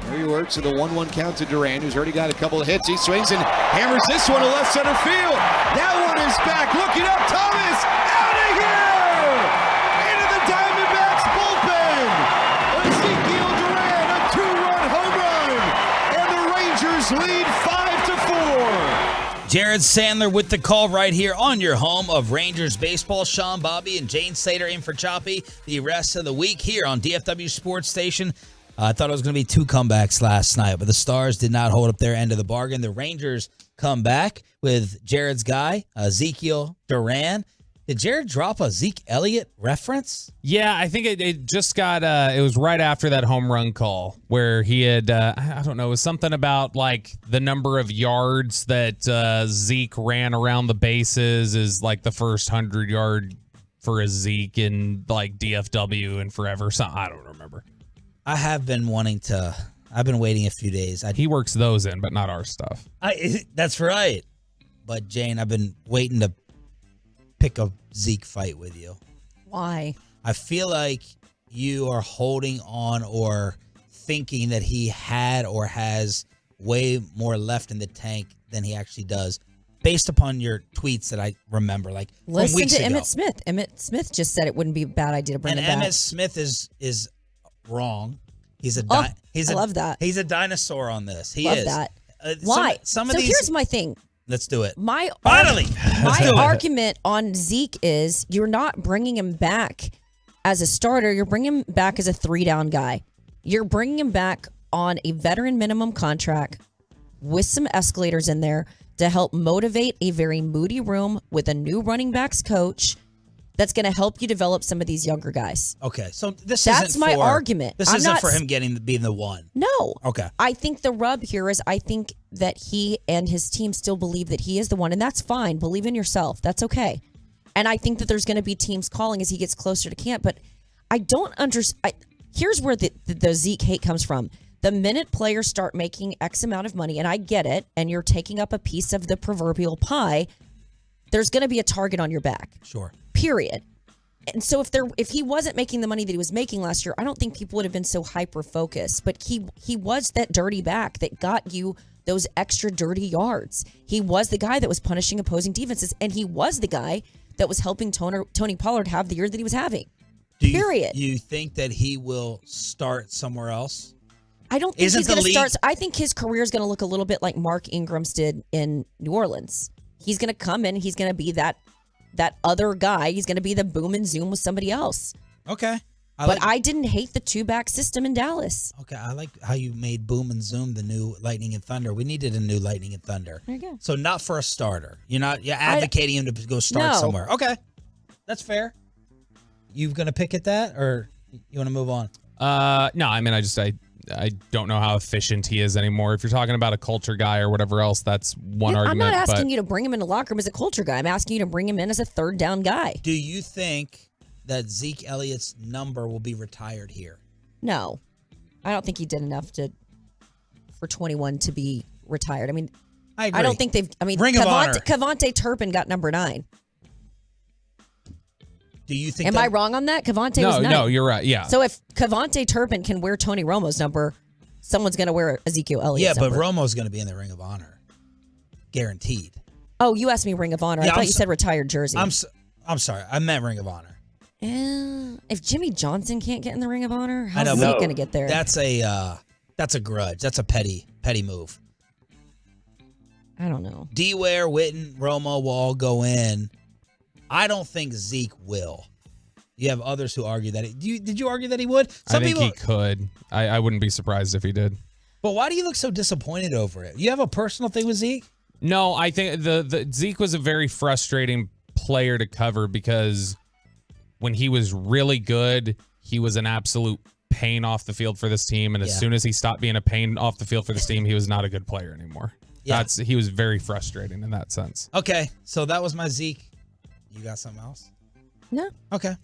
There he works in the 1-1 count to Duran, who's already got a couple of hits. He swings and hammers this one to left center field. That one is back. Looking up, Thomas out of here! Into the Diamondbacks bullpen. Ezekiel Duran, a 2-run home run, and the Rangers lead 5-4. Jared Sandler with the call right here on your home of Rangers baseball. Sean, Bobby, and Jane Slater in for Choppy the rest of the week here on DFW Sports Station. I thought it was going to be 2 comebacks last night, but the Stars did not hold up their end of the bargain. The Rangers come back with Jared's guy, Ezekiel Duran. Did Jared drop a Zeke Elliott reference? Yeah, I think it just got, it was right after that home run call where he had, I don't know, it was something about like the number of yards that Zeke ran around the bases is like the first 100-yard for a Zeke in like DFW and forever. So I don't remember. I have been I've been waiting a few days. He works those in, but not our stuff. That's right. But Jane, I've been waiting to pick a Zeke fight with you. Why? I feel like you are holding on or thinking that he had or has way more left in the tank than he actually does, based upon your tweets that I remember, like from Listen weeks to ago. Emmitt Smith. Emmitt Smith just said it wouldn't be a bad idea to bring him back. And Emmitt Smith is wrong. He's a I love that. He's a dinosaur on this. He Love is. that. Why? So Some of these. here's my thing. Let's do it. Finally. My argument on Zeke is you're not bringing him back as a starter. You're bringing him back as a 3-down guy. You're bringing him back on a veteran minimum contract with some escalators in there to help motivate a very moody room with a new running backs coach that's going to help you develop some of these younger guys. Okay, so that's my argument. This isn't for him being the one. No. Okay. I think the rub here is I think that he and his team still believe that he is the one, and that's fine. Believe in yourself. That's okay. And I think that there's going to be teams calling as he gets closer to camp, but I don't understand. Here's where the Zeke hate comes from. The minute players start making X amount of money, and I get it, and you're taking up a piece of the proverbial pie, there's going to be a target on your back. Sure. Period. And so if he wasn't making the money that he was making last year, I don't think people would have been so hyper focused. But he was that dirty back that got you those extra dirty yards. He was the guy that was punishing opposing defenses, and he was the guy that was helping Tony Pollard have the year that he was having. Period. Do you think that he will start somewhere else? I don't think he's going to start. I think his career is going to look a little bit like Mark Ingram's did in New Orleans. He's going to come in. He's going to be that other guy. He's going to be the boom and zoom with somebody else. Okay. I didn't hate the 2-back system in Dallas. Okay, I like how you made Boom and Zoom the new Lightning and Thunder. We needed a new Lightning and Thunder. There you go. So not for a starter. You're advocating him to go start somewhere. Okay, that's fair. You going to pick at that, or you want to move on? No, I mean, I don't know how efficient he is anymore. If you're talking about a culture guy or whatever else, that's one argument. I'm not asking you to bring him in the locker room as a culture guy. I'm asking you to bring him in as a 3rd-down guy. Do you think that Zeke Elliott's number will be retired here? No. I don't think he did enough for 21 to be retired. I mean, I agree. I don't think they've... I mean, Ring of Honor. Cavante Turpin got number 9. Do you think? Am I wrong on that? Cavante was 9. No, you're right. Yeah. So if Cavante Turpin can wear Tony Romo's number, someone's going to wear Ezekiel Elliott's number. Yeah, but Romo's going to be in the Ring of Honor. Guaranteed. Oh, you asked me Ring of Honor. I thought you said retired jersey. I'm sorry. I meant Ring of Honor. If Jimmy Johnson can't get in the Ring of Honor, how's Zeke going to get there? That's a grudge. That's a petty move. I don't know. D-Ware, Witten, Romo will all go in. I don't think Zeke will. You have others who argue that. Did you argue that he would? I think he could. I wouldn't be surprised if he did. But why do you look so disappointed over it? You have a personal thing with Zeke? No, I think the Zeke was a very frustrating player to cover because when he was really good, he was an absolute pain off the field for this team. And as soon as he stopped being a pain off the field for this team, he was not a good player anymore. Yeah. He was very frustrating in that sense. Okay, so that was my Zeke You got something else? No. Okay.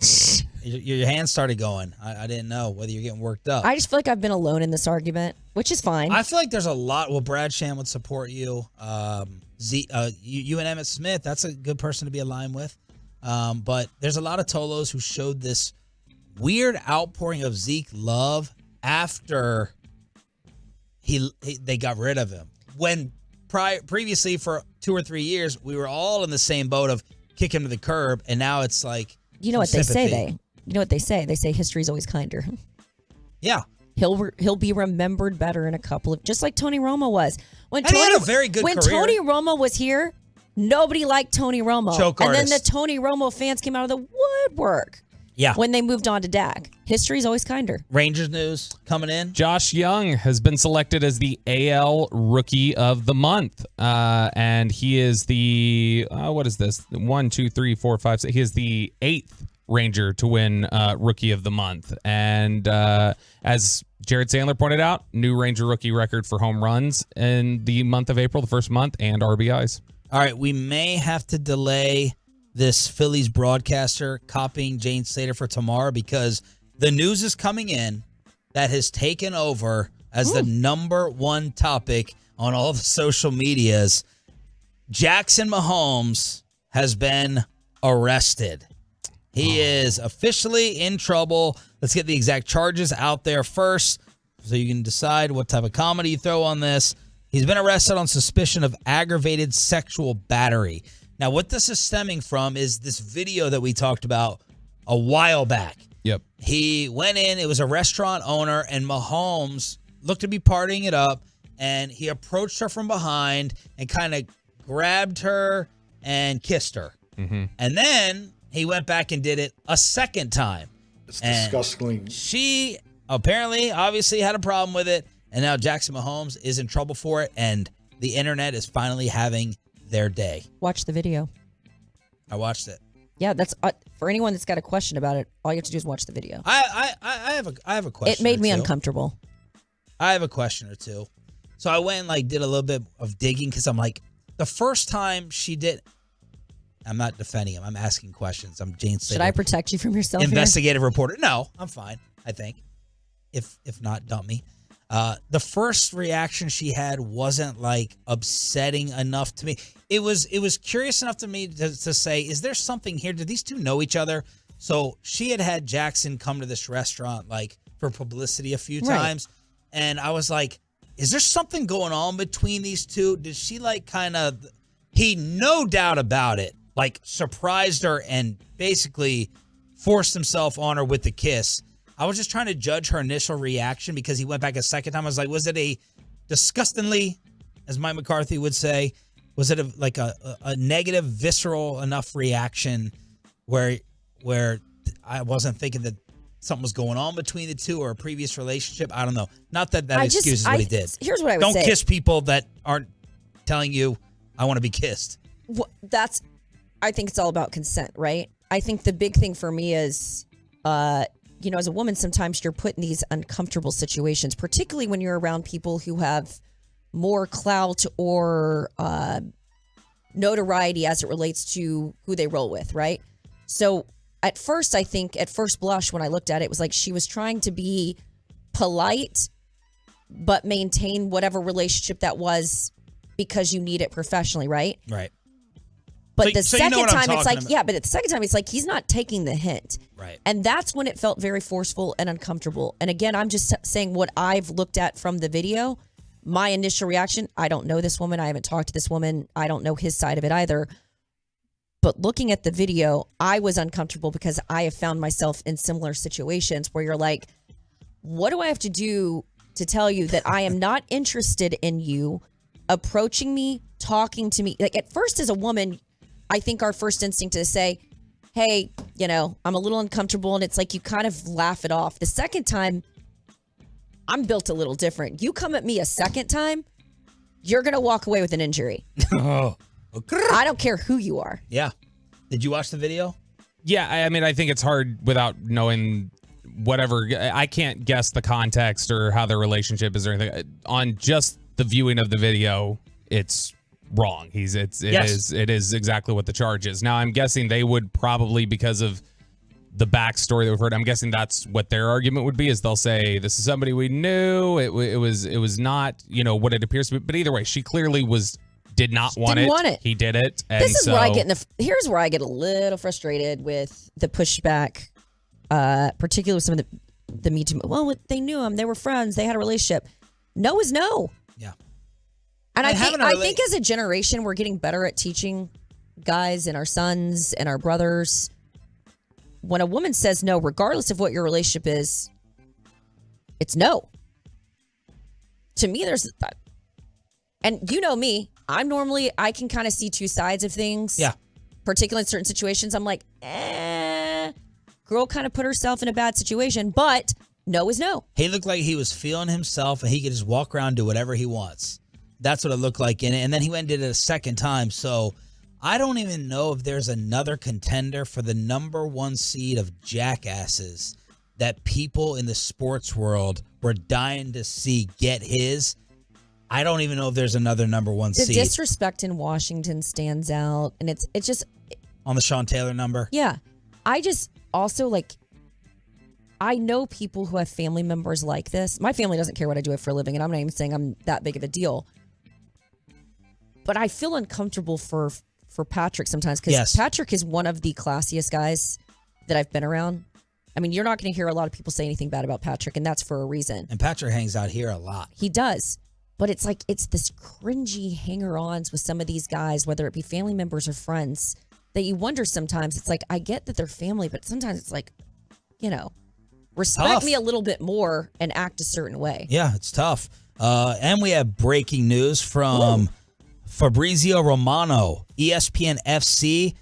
Your hands started going. I didn't know whether you're getting worked up. I just feel like I've been alone in this argument, which is fine. I feel like there's a lot. Well, Brad Sham would support you. You and Emmett Smith, that's a good person to be aligned with. But there's a lot of Tolos who showed this weird outpouring of Zeke love after they got rid of him. When previously for 2 or 3 years, we were all in the same boat of kick him to the curb, and now it's like you know what sympathy. you know what they say. They say history's always kinder. Yeah. He'll be remembered better in a couple of, just like Tony Romo was. When And he had a very good when career. Tony Romo was here, nobody liked Tony Romo. Choke and artist. then the Tony Romo fans came out of the woodwork. Yeah. When they moved on to Dak. History's always kinder. Rangers news coming in. Josh Young has been selected as the AL Rookie of the Month. And he is the, what is this? 1, 2, 3, 4, 5, 6. He is the 8th Ranger to win Rookie of the Month. And as Jared Sandler pointed out, new Ranger rookie record for home runs in the month of April, the first month, and RBIs. All right, we may have to delay this Phillies broadcaster copying Jane Slater for tomorrow because the news is coming in that has taken over as the number one topic on all the social medias. Jackson Mahomes has been arrested. He is officially in trouble. Let's get the exact charges out there first so you can decide what type of comedy you throw on this. He's been arrested on suspicion of aggravated sexual battery. Now, what this is stemming from is this video that we talked about a while back. Yep. He went in, it was a restaurant owner, and Mahomes looked to be partying it up, and he approached her from behind and kind of grabbed her and kissed her. Mm-hmm. And then he went back and did it a second time. It's And disgusting. She apparently, obviously had a problem with it, and now Jackson Mahomes is in trouble for it, and the internet is finally having their day. Watch the video. I watched it. Yeah, that's for anyone that's got a question about it. All you have to do is watch the video. I have a question. It made me or two. uncomfortable. I have a question or two. So I went and did a little bit of digging because I'm like, the first time she did. I'm not defending him. I'm asking questions. I'm Jane Slater. Should I protect you from yourself? Investigative reporter. No, I'm fine. I think. If not, dump me. The first reaction she had wasn't upsetting enough to me. It was curious enough to me to say, is there something here? Do these two know each other? So she had Jackson come to this restaurant for publicity a few times. And I was like, is there something going on between these two? Did she he no doubt about it, surprised her and basically forced himself on her with the kiss. I was just trying to judge her initial reaction because he went back a second time. I was like, was it a disgustingly, as Mike McCarthy would say, was it a negative, visceral enough reaction where I wasn't thinking that something was going on between the two or a previous relationship? I don't know. Not that excuses what he did. Here's what I would say. Don't kiss people that aren't telling you, I want to be kissed. I think it's all about consent, right? I think the big thing for me is, as a woman, sometimes you're put in these uncomfortable situations, particularly when you're around people who have more clout or notoriety as it relates to who they roll with, right? So at first blush, when I looked at it, it was like she was trying to be polite, but maintain whatever relationship that was because you need it professionally, right? Right. But the second time, it's about. but at the second time, it's like he's not taking the hint. Right. And that's when it felt very forceful and uncomfortable. And again, I'm just saying what I've looked at from the video. My initial reaction, I don't know this woman. I haven't talked to this woman. I don't know his side of it either. But looking at the video, I was uncomfortable because I have found myself in similar situations where you're like, what do I have to do to tell you that I am not interested in you approaching me, talking to me? At first, as a woman, I think our first instinct is to say, hey, I'm a little uncomfortable. And it's like you kind of laugh it off. The second time, I'm built a little different. You come at me a second time, you're going to walk away with an injury. Oh. I don't care who you are. Yeah. Did you watch the video? Yeah, I think it's hard without knowing whatever. I can't guess the context or how their relationship is or anything. On just the viewing of the video, it's wrong. It is exactly what the charge is. Now I'm guessing they would probably, because of the backstory that we've heard, I'm guessing that's what their argument would be, is they'll say this is somebody we knew. It was not, what it appears to be. But either way, she clearly did not want it. He did it. And this is where I get here's where I get a little frustrated with the pushback, particularly with some of the Me Too. Well, they knew him. They were friends. They had a relationship. No is no. Yeah. And I think as a generation, we're getting better at teaching guys and our sons and our brothers. When a woman says no, regardless of what your relationship is, it's no. To me, there's that. And you know me, I can kind of see two sides of things. Yeah. Particularly in certain situations, I'm like, girl kind of put herself in a bad situation, but no is no. He looked like he was feeling himself and he could just walk around and do whatever he wants. That's what it looked like in it. And then he went and did it a second time. So I don't even know if there's another contender for the number one seed of jackasses that people in the sports world were dying to see get his. I don't even know if there's another number one seed. The disrespect in Washington stands out. And it's just... On the Sean Taylor number? Yeah. I just also I know people who have family members like this. My family doesn't care what I do for a living, and I'm not even saying I'm that big of a deal. But I feel uncomfortable for Patrick sometimes, because Patrick is one of the classiest guys that I've been around. I mean, you're not going to hear a lot of people say anything bad about Patrick, and that's for a reason. And Patrick hangs out here a lot. He does. But it's this cringy hanger-ons with some of these guys, whether it be family members or friends, that you wonder sometimes. It's like, I get that they're family, but sometimes it's like, respect me a little bit more and act a certain way. Yeah, it's tough. And we have breaking news from Fabrizio Romano, ESPN FC.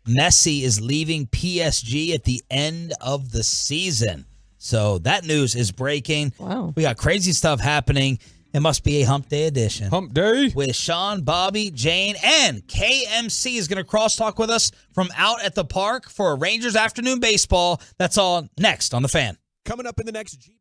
Messi is leaving PSG at the end of the season. So that news is breaking. Wow. We got crazy stuff happening. It must be a hump day edition. Hump day. With Sean, Bobby, Jane, and KMC is going to crosstalk with us from out at the park for a Rangers afternoon baseball. That's all next on The Fan. Coming up in the next G.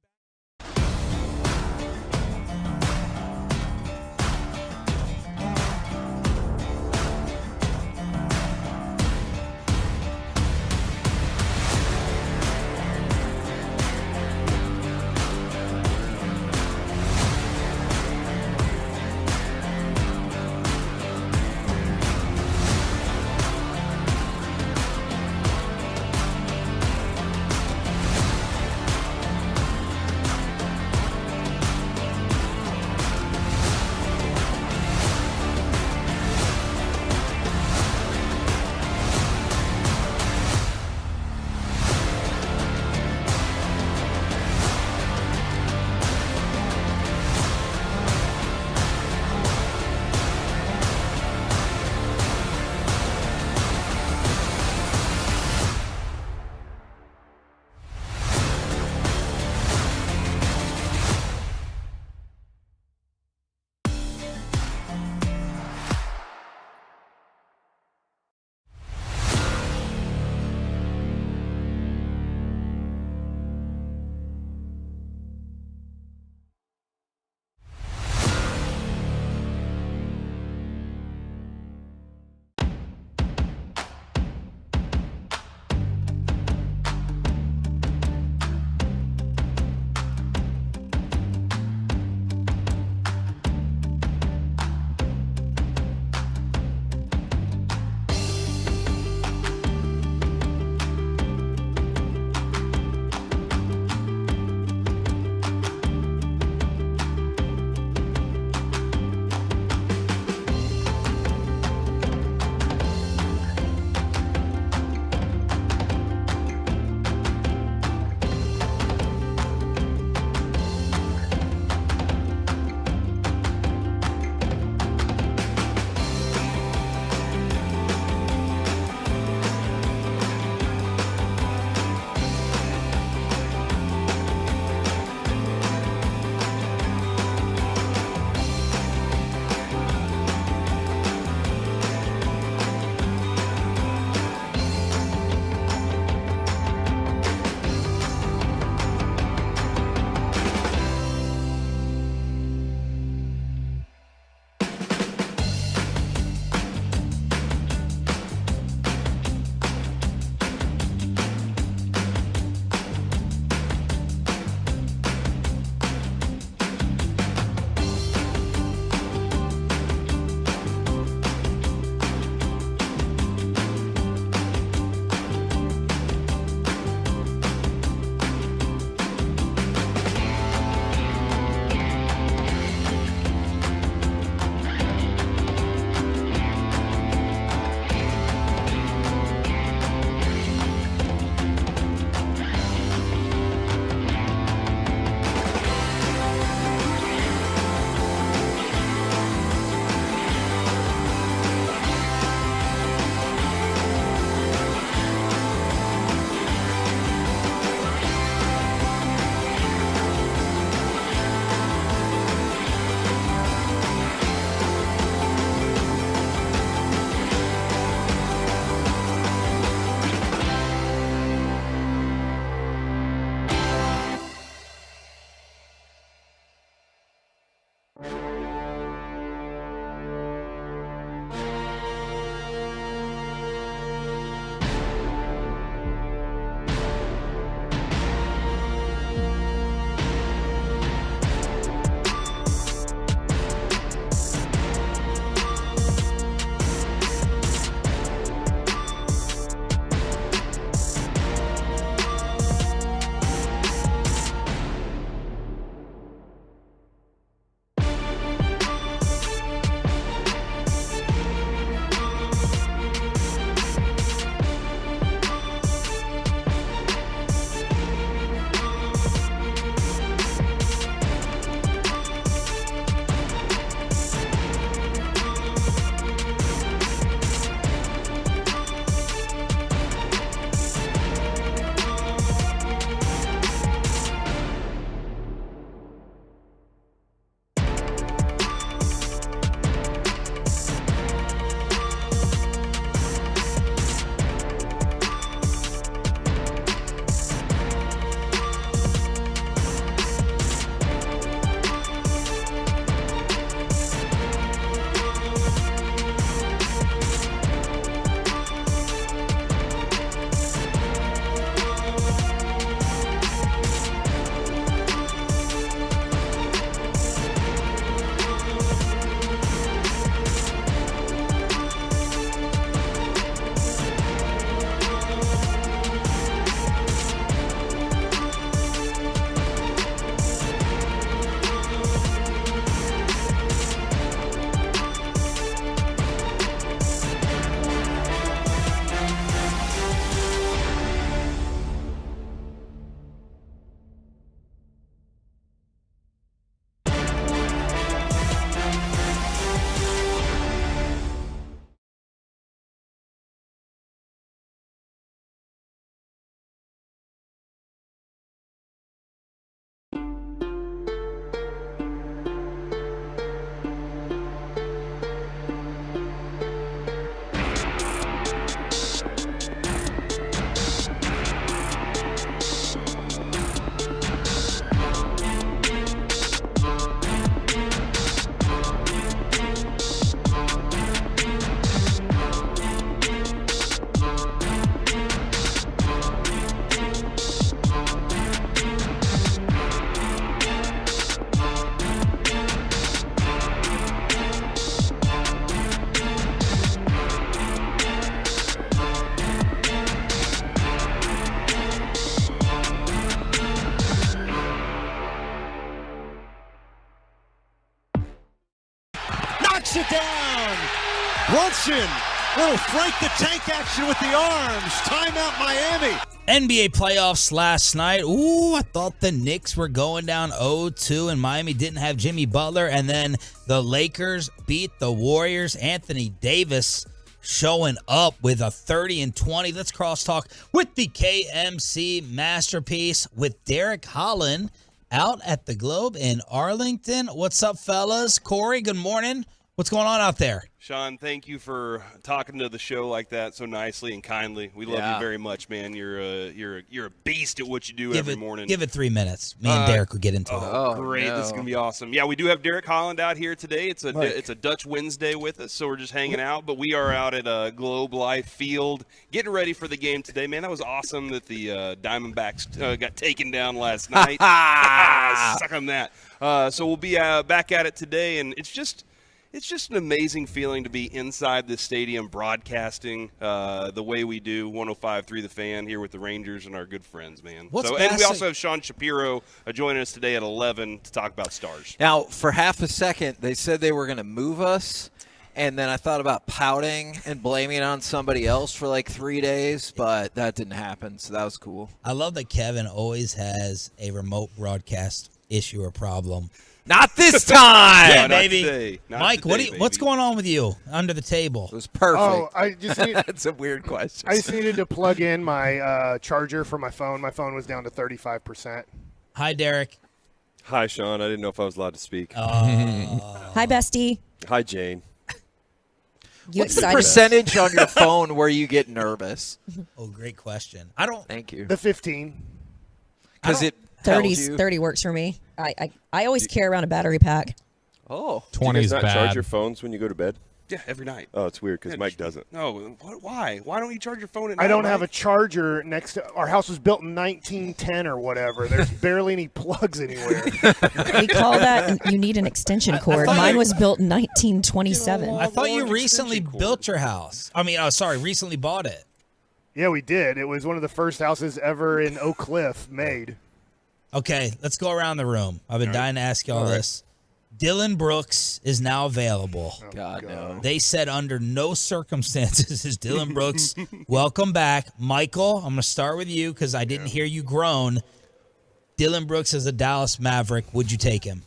it down. Brunson, little Frank the Tank action with the arms. Timeout Miami. NBA playoffs last night. Ooh, I thought the Knicks were going down 0-2 and Miami didn't have Jimmy Butler. And then the Lakers beat the Warriors. Anthony Davis showing up with a 30-20. Let's crosstalk with the KMC masterpiece with Derek Holland out at the Globe in Arlington. What's up, fellas? Corey, good morning. What's going on out there? Sean, thank you for talking to the show like that so nicely and kindly. We love you very much, man. You're a beast at what you do every morning. Give it 3 minutes. Me and Derek will get into it. Oh, great. No. This is going to be awesome. Yeah, we do have Derek Holland out here today. It's a Dutch Wednesday with us, so we're just hanging out. But we are out at Globe Life Field getting ready for the game today. Man, that was awesome that the Diamondbacks got taken down last night. Suck on that. So we'll be back at it today, and it's just an amazing feeling to be inside this stadium broadcasting the way we do 105.3 The Fan here with the Rangers and our good friends, man. And we also have Sean Shapiro joining us today at 11 to talk about Stars. Now, for half a second, they said they were going to move us, and then I thought about pouting and blaming it on somebody else for like 3 days, but that didn't happen, so that was cool. I love that Kevin always has a remote broadcast issue or problem. Not this time, yeah, baby. Today. Mike, what's going on with you under the table? It was perfect. Oh, I just need, that's a weird question. I just needed to plug in my charger for my phone. My phone was down to 35%. Hi, Derek. Hi, Sean. I didn't know if I was allowed to speak. Hi, bestie. Hi, Jane. What's the percentage on your phone where you get nervous? Oh, great question. Thank you. The 15. Because it 30 works for me. I always carry around a battery pack. Oh, 20 is bad. Charge your phones when you go to bed? Yeah, every night. Oh, it's weird because Mike doesn't. No, why? Why don't you charge your phone at night? I don't have a charger next to our house. Was built in 1910 or whatever. There's barely any plugs anywhere. We call that you need an extension cord. Mine was built in 1927. I thought you recently built your house. Recently bought it. Yeah, we did. It was one of the first houses ever in Oak Cliff made. Okay, let's go around the room. I've been dying to ask you all this. Dylan Brooks is now available. Oh, God, no. They said under no circumstances is Dylan Brooks welcome back. Michael, I'm going to start with you because I didn't hear you groan. Dylan Brooks is a Dallas Maverick. Would you take him?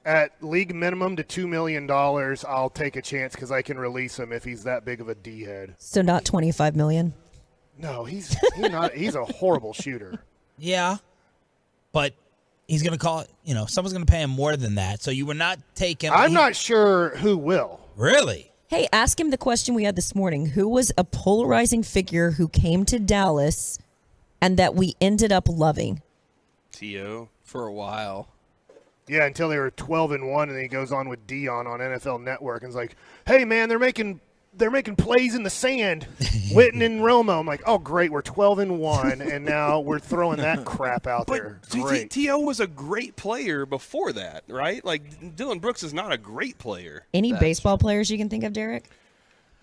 At league minimum to $2 million, I'll take a chance because I can release him if he's that big of a D-head. So not $25 million? No, he's not. He's a horrible shooter. Yeah, but he's going to call it, someone's going to pay him more than that. So you would not take him. I'm not sure who will. Really? Hey, ask him the question we had this morning. Who was a polarizing figure who came to Dallas and that we ended up loving? T.O. For a while. Yeah, until they were 12-1, and then he goes on with Dion on NFL Network and is like, "Hey, man, they're making plays in the sand, Witten and Romo." I'm like, "Oh, great, we're 12-1, and now we're throwing that crap out there." Great. T.O. was a great player before that, right? Like, Dylan Brooks is not a great player. Any baseball players you can think of, Derek?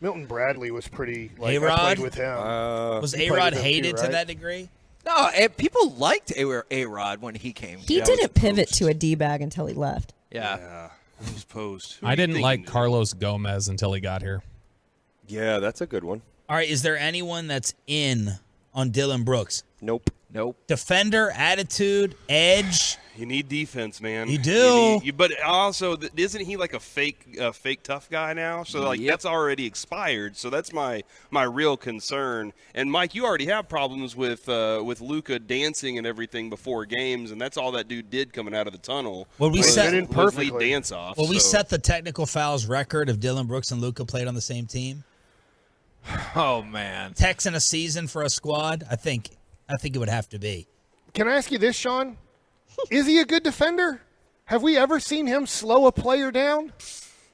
Milton Bradley was pretty. I A-Rod? played with him. Was A-Rod hated to that degree? No, people liked A-Rod when he came. He didn't pivot to a D-bag until he left. Yeah. He was posed. I didn't like Carlos Gomez until he got here. Yeah, that's a good one. All right, is there anyone that's in on Dylan Brooks? Nope. Defender, attitude, edge. You need defense, man. You do. But also, isn't he like a fake tough guy now? So that's already expired. So that's my real concern. And Mike, you already have problems with Luka dancing and everything before games, and that's all that dude did coming out of the tunnel. We set lead dance off. We set the technical fouls record if Dylan Brooks and Luka played on the same team? Oh man, Tex in a season for a squad? I think it would have to be. Can I ask you this, Sean? Is he a good defender? Have we ever seen him slow a player down?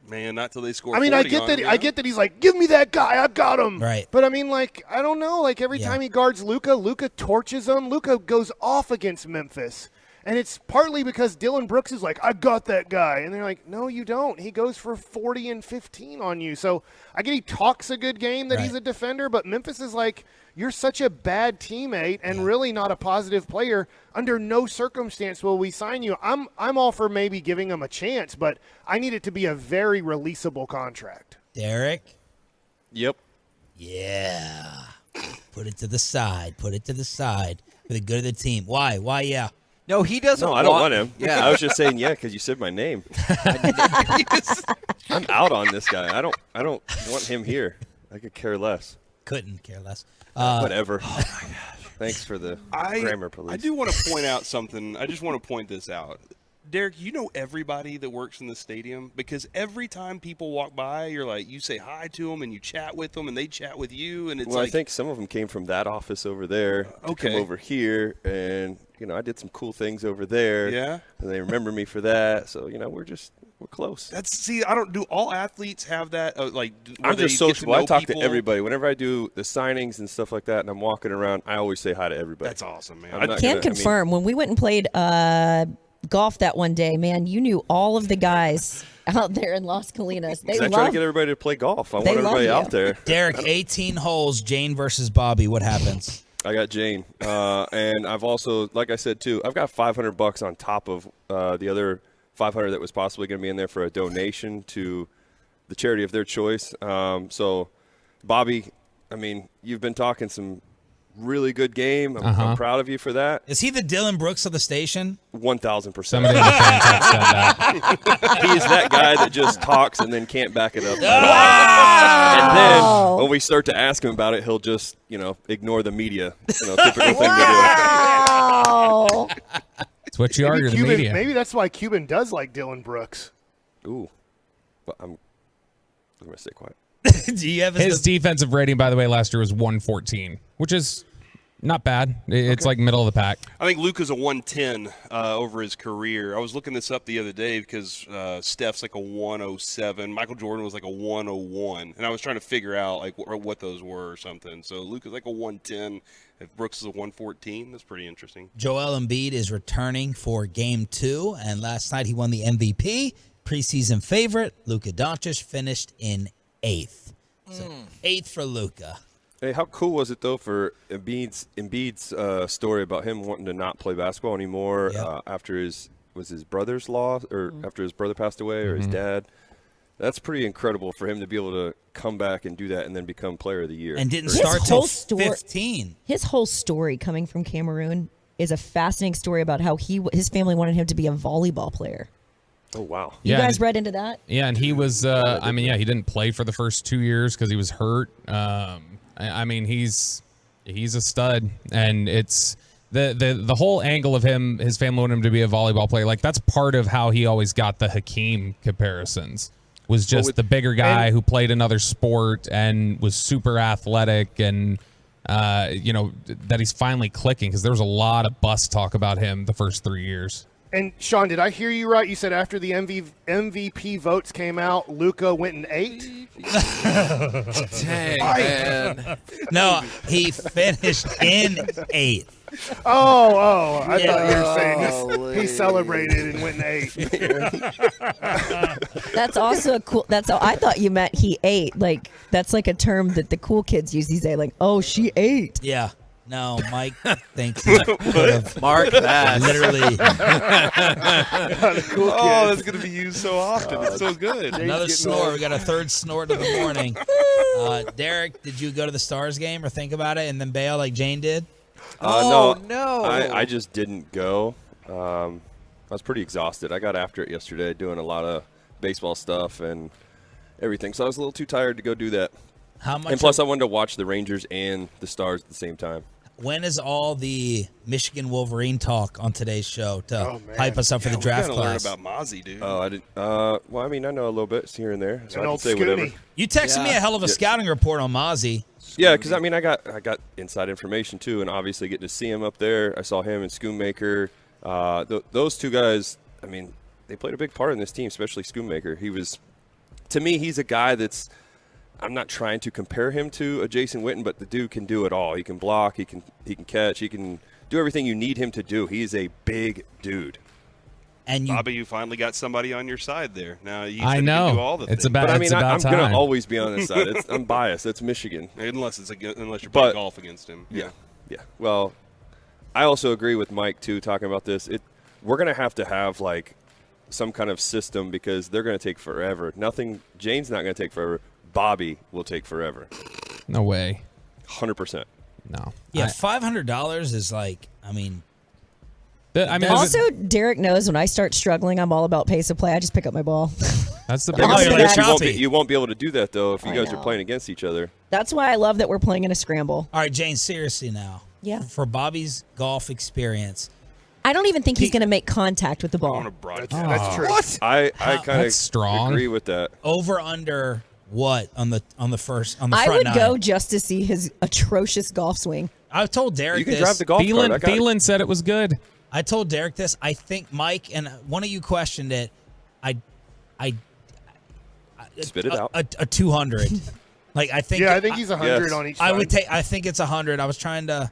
Man, not till they score. I mean, I get that. I get that he's like, "Give me that guy, I've got him." Right. But I mean, like, I don't know. Like every time he guards Luka torches him. Luka goes off against Memphis, And it's partly because Dylan Brooks is like, I got that guy. And they're like, no, you don't. He goes for 40 and 15 on you. So I get he talks a good game that he's a defender, but Memphis is like, you're such a bad teammate and really not a positive player. Under no circumstance will we sign you. I'm all for maybe giving him a chance, but I need it to be a very releasable contract. Derek? Yep. Yeah. Put it to the side. Put it to the side for the good of the team. Why? Why, yeah? No, he doesn't. No, I don't want him. Yeah. I was just saying because you said my name. I'm out on this guy. I don't want him here. I could care less. Couldn't care less. Whatever. Oh my gosh. Thanks for the grammar police. I do want to point out something. I just want to point this out. Derek, you know everybody that works in the stadium because every time people walk by, you're like, you say hi to them and you chat with them and they chat with you. And it's I think some of them came from that office over there to come over here. And, I did some cool things over there. Yeah. And they remember me for that. So, we're close. I don't do all athletes have that? I'm just sociable. I talk to everybody. Whenever I do the signings and stuff like that and I'm walking around, I always say hi to everybody. That's awesome, man. I can confirm. When we went and played golf that one day, man, you knew all of the guys out there in Las Colinas. I try to get everybody to play golf. I want everybody out there. Derek, 18 holes, Jane versus Bobby. What happens? I got Jane. And I've also, like I said, too, I've got $500 on top of the other $500 that was possibly going to be in there for a donation to the charity of their choice. So, Bobby, you've been talking some really good game. I'm proud of you for that. Is he the Dylan Brooks of the station? 1,000%. Somebody in the fan text said that. He is that guy that just talks and then can't back it up. Wow. And then when we start to ask him about it, he'll just, ignore the media. Typical thing to do. It's what you are. You're the media. Maybe that's why Cuban does like Dylan Brooks. Ooh. But I'm going to stay quiet. Do you have his defensive rating, by the way, last year was 114, which is not bad. It's like middle of the pack. I think Luka's a 110 over his career. I was looking this up the other day because Steph's like a 107. Michael Jordan was like a 101. And I was trying to figure out like what those were or something. So Luka's like a 110. If Brooks is a 114, that's pretty interesting. Joel Embiid is returning for Game 2, and last night he won the MVP. Preseason favorite, Luka Doncic, finished in 8th. So 8th for Luka. Hey, how cool was it, though, for Embiid's story about him wanting to not play basketball anymore after his brother's loss, or after his brother passed away, or his dad? That's pretty incredible for him to be able to come back and do that and then become player of the year. And didn't start till 15. His whole story coming from Cameroon is a fascinating story about how his family wanted him to be a volleyball player. Oh, wow. You guys read into that? Yeah, and he was, he didn't play for the first 2 years because he was hurt. He's a stud, and it's the whole angle of him, his family wanted him to be a volleyball player. Like, that's part of how he always got the Hakeem comparisons, was just the bigger guy who played another sport and was super athletic, and, that he's finally clicking, because there was a lot of bus talk about him the first 3 years. And, Sean, did I hear you right? You said after the MVP votes came out, Luka went in 8? Dang, man. No, he finished in 8th. Oh, I thought you were saying he celebrated and went in 8. That's also a cool. I thought you meant he ate. Like, that's like a term that the cool kids use these days. Like, oh, she ate. Yeah. No, Mike thinks he could have mark that. Literally. That's going to be used so often. It's so good. Another snore. We got a third snort of the morning. Derek, did you go to the Stars game or think about it and then bail like Jane did? No. I just didn't go. I was pretty exhausted. I got after it yesterday doing a lot of baseball stuff and everything, so I was a little too tired to go do that. How much? And plus, I wanted to watch the Rangers and the Stars at the same time. When is all the Michigan Wolverine talk on today's show to hype us up for the draft class? Learn about Mozzie, dude. Oh, I didn't. I know a little bit here and there, so I can say whatever. You texted me a hell of a scouting report on Mozzie. Yeah, because I got inside information too, and obviously getting to see him up there. I saw him and Schoonmaker. Those two guys. They played a big part in this team, especially Schoonmaker. To me, he's a guy that's. I'm not trying to compare him to a Jason Witten, but the dude can do it all. He can block, he can catch, he can do everything you need him to do. He is a big dude. And Bobby, you finally got somebody on your side there. Now you I know. can do all the It's things. about- But I mean, I'm time. going to always be on his side. I'm biased. It's Michigan. unless you're playing golf against him. Yeah. Well, I also agree with Mike too, talking about this. We're going to have like some kind of system because they're going to take forever. Jane's not going to take forever. Bobby will take forever. No way. 100%. No. Yeah, $500 is like, I mean. Also, Derek knows when I start struggling, I'm all about pace of play. I just pick up my ball. That's the you won't be able to do that though if you guys are playing against each other. That's why I love that we're playing in a scramble. All right, Jane, seriously now. Yeah. For Bobby's golf experience. I don't even think he's going to make contact with the ball. That's true. What? I kind of strong. agree with that. Over under what on the front I would nine? go just to see his atrocious golf swing. I told Derek You can this. drive the golf cart. Thielen said it was good. I told Derek this. I think Mike and one of you questioned it. Spit it out. A 200. Like I think. Yeah, I think he's 100 on each side. I would take. I think it's 100. I was trying to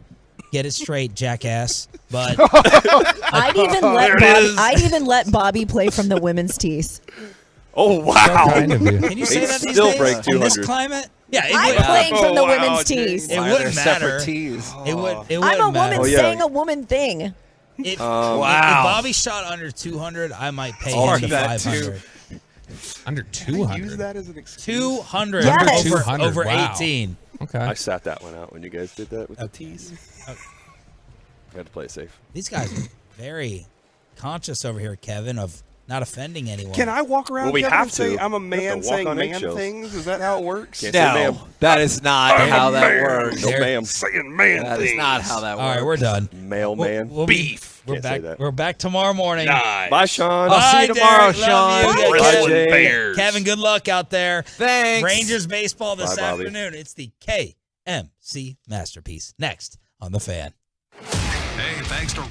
get it straight, jackass. But I'd even let Bobby play from the women's tees. Oh wow! Can you say that these still days? break 200. In this climate? Yeah, I'm playing from the women's tees. It wouldn't matter. Tees. It would. It I'm a wouldn't matter. woman saying a woman thing. If Wow. Bobby shot under 200, I might pay him the 500. Under 200. Use that as an excuse. 200 Yes. over, 200, over wow. 18. Okay. I sat that one out when you guys did that with the tees. I had to play it safe. These guys are very conscious over here, Kevin, of not offending anyone. Can I walk around Well, we Kevin, have and say to. I'm a We have man to walk saying on man eggshells. things? Is that how it works? Can't say ma'am. That is not how that works. No, ma'am. Saying man That things. is not how that works. All right, we're done. Mailman. We'll Beef. We're Can't say back. that. We're back tomorrow morning. Nice. Bye, Sean. I'll see you tomorrow, Derek, love Sean. you. Bye, Kevin, Jay. Bears. Kevin, good luck out there. Thanks. Rangers baseball this Bye, Bobby. afternoon. It's the KMC Masterpiece. Next on The Fan. Hey, thanks to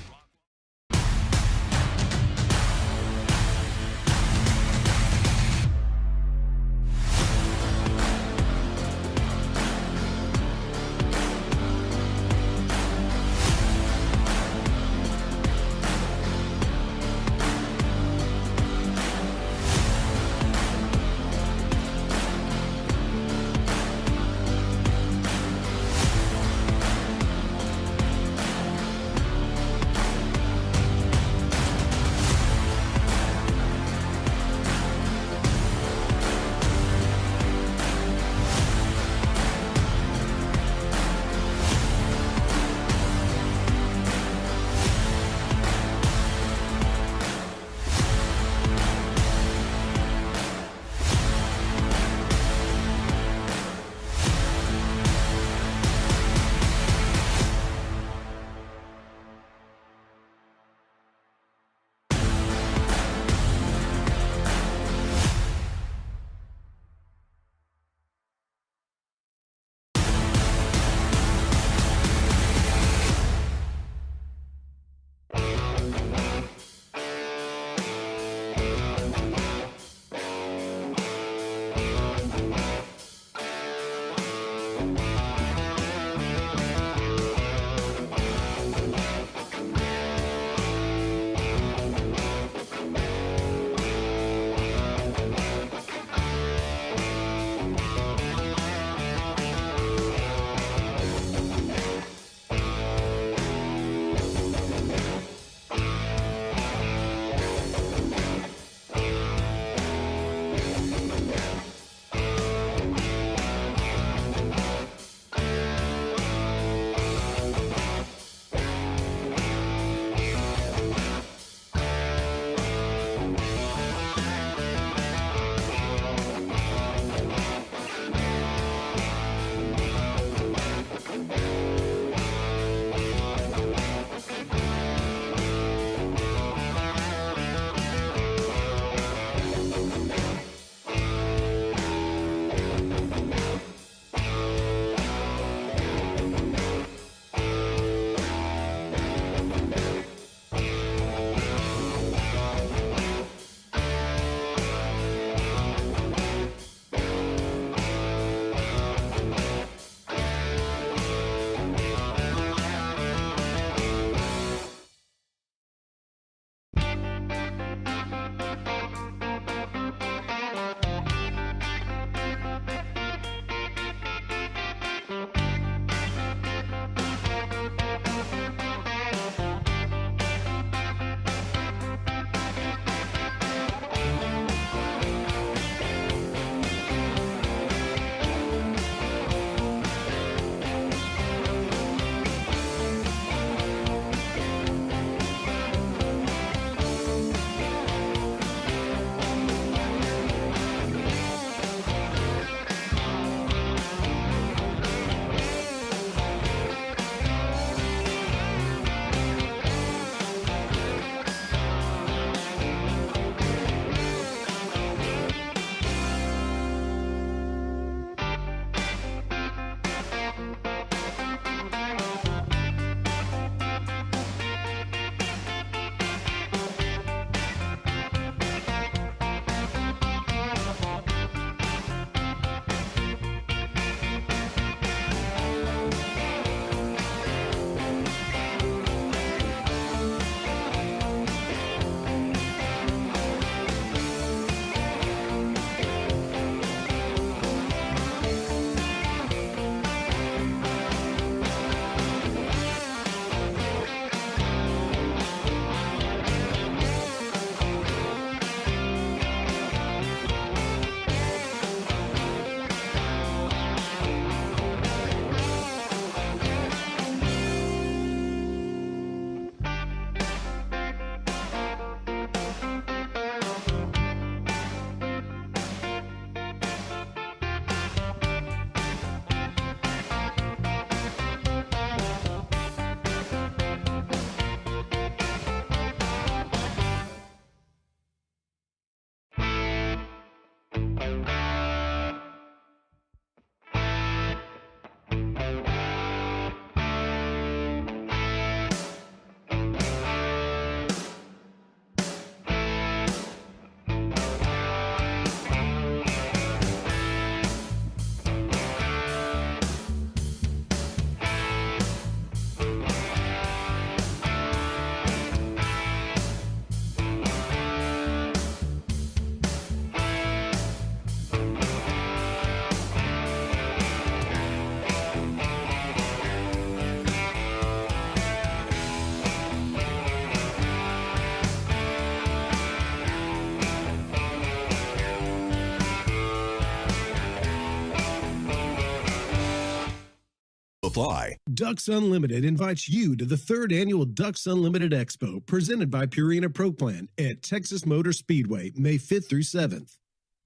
apply. Ducks Unlimited invites you to the 3rd annual Ducks Unlimited Expo presented by Purina Pro Plan at Texas Motor Speedway, May 5th through 7th.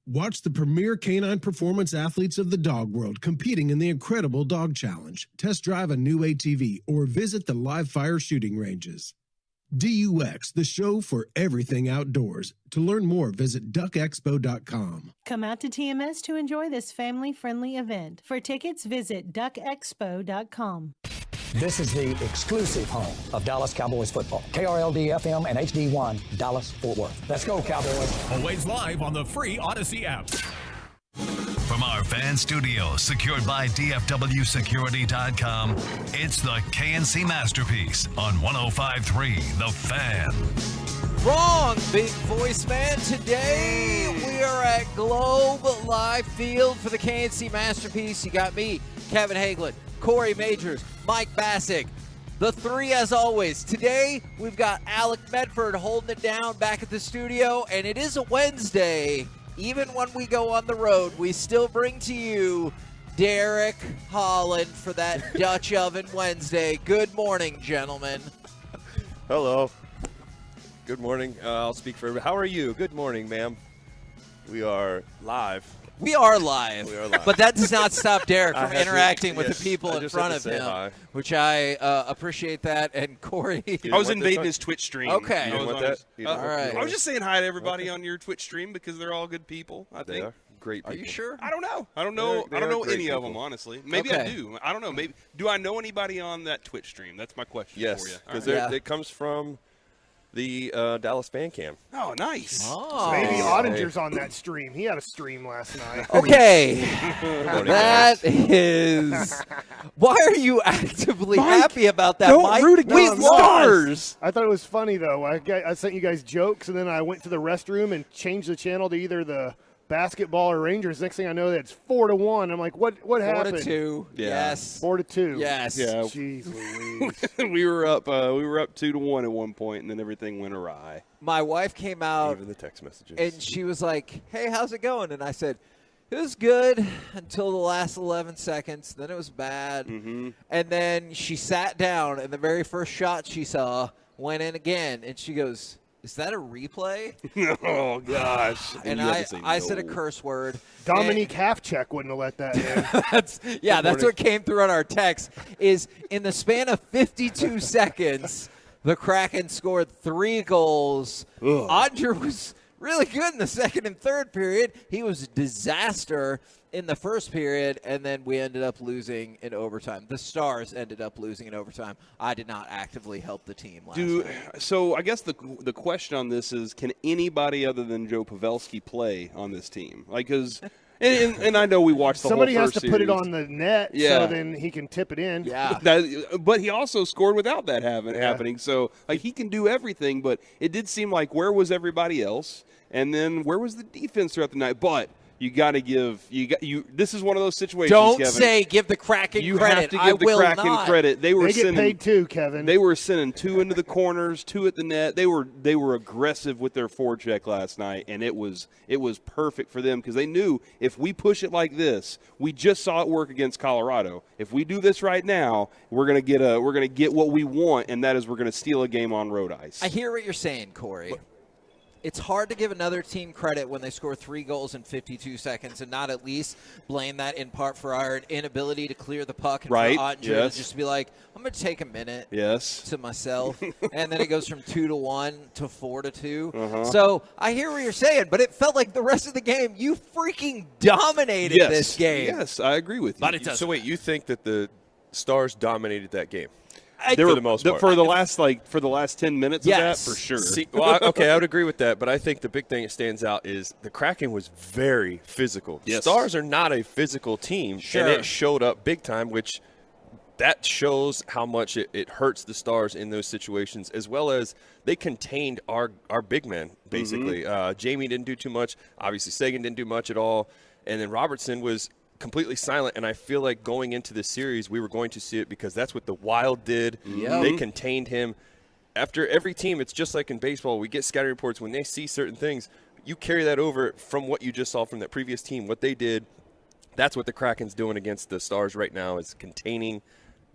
Watch the premier canine performance athletes of the dog world competing in the incredible Dog Challenge, test drive a new ATV, or visit the live fire shooting ranges. DUX, the show for everything outdoors. To learn more, visit duckexpo.com. Come out to TMS to enjoy this family-friendly event. For tickets, visit duckexpo.com. This is the exclusive home of Dallas Cowboys football. KRLD FM and HD1, Dallas, Fort Worth. Let's go, Cowboys. Always live on the free Odyssey app. From our fan studio, secured by DFWsecurity.com, it's the KNC Masterpiece on 105.3 The Fan. Wrong, big voice man. Today we are at Globe Life Field for the KNC Masterpiece. You got me, Kevin Hagelin, Corey Majors, Mike Bassick. The three as always. Today we've got Alec Medford holding it down back at the studio, and it is a Wednesday. Even when we go on the road, we still bring to you Derek Holland for that Dutch Oven Wednesday. Good morning, gentlemen. Hello. Good morning. I'll speak for everybody. How are you? Good morning, ma'am. We are live. We are live. But that does not stop Derek from interacting with the people in front of him, hi. which I appreciate that. And Corey. I was invading his Twitch stream. Okay. You didn't want that? All right. I was just saying hi to everybody on your Twitch stream because they're all good people, I think. They are great people. Are you sure? I don't know. I don't know any of them, honestly. Maybe I Okay. do. I don't know. Maybe do I know anybody on that Twitch stream? That's my question for you. Yes, because All right. it comes from the Dallas fan cam. Oh, nice. Oh. Maybe Ottinger's on that stream. He had a stream last night. Okay. That is. Why are you actively happy about that, Mike? We lost. I thought it was funny, though. I sent you guys jokes, and then I went to the restroom and changed the channel to either the basketball or Rangers. Next thing I know, that's 4-1. I'm like, what happened? 4-2. Yeah. Yes. 4-2. Yes. Yeah. Jeez Louise. we were up 2-1 at one point, and then everything went awry. My wife came out, Even the text messages. and she was like, "Hey, how's it going?" And I said, "It was good until the last 11 seconds. Then it was bad." Mm-hmm. And then she sat down, and the very first shot she saw went in again. And she goes, "Is that a replay?" Oh, gosh. And you have I to say said a no. curse word. Dominique Halfcheck wouldn't have let that in. That's what came through on our text. Is in the span of 52 seconds, the Kraken scored 3 goals. Odger was really good in the second and third period. He was a disaster in the first period, and then we ended up losing in overtime. The Stars ended up losing in overtime. I did not actively help the team last night. So I guess the question on this is, can anybody other than Joe Pavelski play on this team? Like, because and I know we watched the Somebody whole has first to put it series. on the net so then he can tip it in. Yeah. But he also scored without that happening. So, like, he can do everything, but it did seem like where was everybody else? And then where was the defense throughout the night? But you got to give this is one of those situations, Don't Kevin. say give the Kraken you credit. have to give the Kraken credit. They get paid too, Kevin. They were sending 2 into the corners, 2 at the net. They were aggressive with their forecheck last night, and it was perfect for them because they knew if we push it like this, we just saw it work against Colorado. If we do this right now, we're gonna get what we want, and that is we're gonna steal a game on road ice. I hear what you're saying, Corey. It's hard to give another team credit when they score 3 goals in 52 seconds and not at least blame that in part for our inability to clear the puck and for Ottinger to just be like, I'm going to take a minute to myself. And then it goes from 2-1 to 4-2. So I hear what you're saying, but it felt like the rest of the game, you freaking dominated this game. Yes, I agree with you. So wait, you think that the Stars dominated that game? For the most part. For the last 10 minutes of that, for sure. Okay, I would agree with that, but I think the big thing that stands out is the Kraken was very physical. Yes. Stars are not a physical team, and it showed up big time, which that shows how much it hurts the Stars in those situations, as well as they contained our big men, basically. Jamie didn't do too much. Obviously, Sagan didn't do much at all. And then Robertson was completely silent, and I feel like going into this series we were going to see it because that's what the Wild did. They contained him. After every team, it's just like in baseball, we get scouting reports when they see certain things, you carry that over from what you just saw from that previous team, what they did. That's what the Kraken's doing against the Stars right now, is containing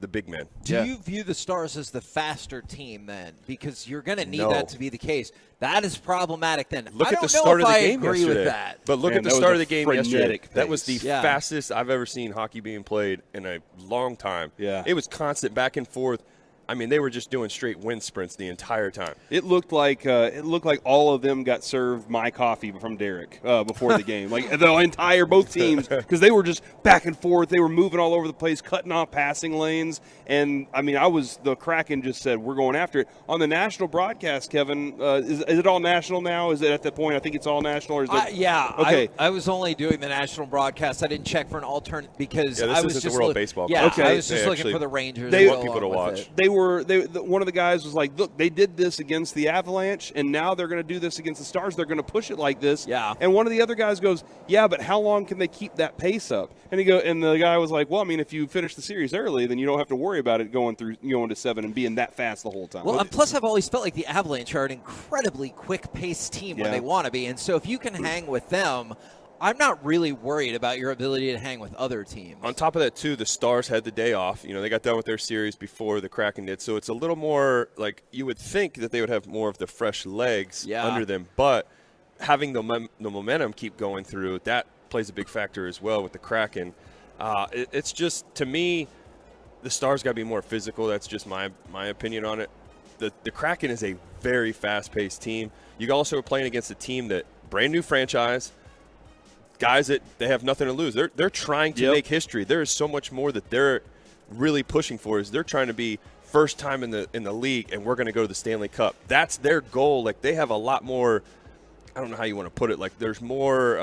the big men. Do you view the Stars as the faster team then? Because you're going to need No. that to be the case. That is problematic then. Look I at don't the know start if of the I game agree yesterday. with that. But look Man, at the that was start a of the game yesterday. frenetic That was the pace. Yeah. fastest I've ever seen hockey being played in a long time. Yeah. It was constant back and forth. I mean, they were just doing straight wind sprints the entire time. It looked like all of them got served my coffee from Derek before the game. Like the entire both teams, because they were just back and forth. They were moving all over the place, cutting off passing lanes. And I mean, the Kraken just said we're going after it on the national broadcast. Kevin, is it all national now? Is it at that point? I think it's all national. Or is it, Yeah. Okay. I was only doing the national broadcast. I didn't check for an alternate because I was isn't just the World Baseball Yeah, Classic. I was just They looking actually for the Rangers. They go want people to along with watch. it. One of the guys was like, look, they did this against the Avalanche, and now they're going to do this against the Stars. They're going to push it like this. Yeah. And one of the other guys goes, yeah, but how long can they keep that pace up? And the guy was like, well, I mean, if you finish the series early, then you don't have to worry about it going to 7 and being that fast the whole time. Well, and plus I've always felt like the Avalanche are an incredibly quick-paced team when Yeah. they want to be. And so if you can hang with them, I'm not really worried about your ability to hang with other teams. On top of that, too, the Stars had the day off. They got done with their series before the Kraken did. So it's a little more like you would think that they would have more of the fresh legs under them. But having the momentum keep going through, that plays a big factor as well with the Kraken. It's just, to me, the Stars got to be more physical. That's just my opinion on it. The Kraken is a very fast-paced team. You also are playing against a team that brand new franchise, guys that they have nothing to lose. They're trying to make history. There is so much more that they're really pushing for. Is they're trying to be first time in the league, and we're going to go to the Stanley Cup. That's their goal. Like, they have a lot more. I don't know how you want to put it. Like, there's more.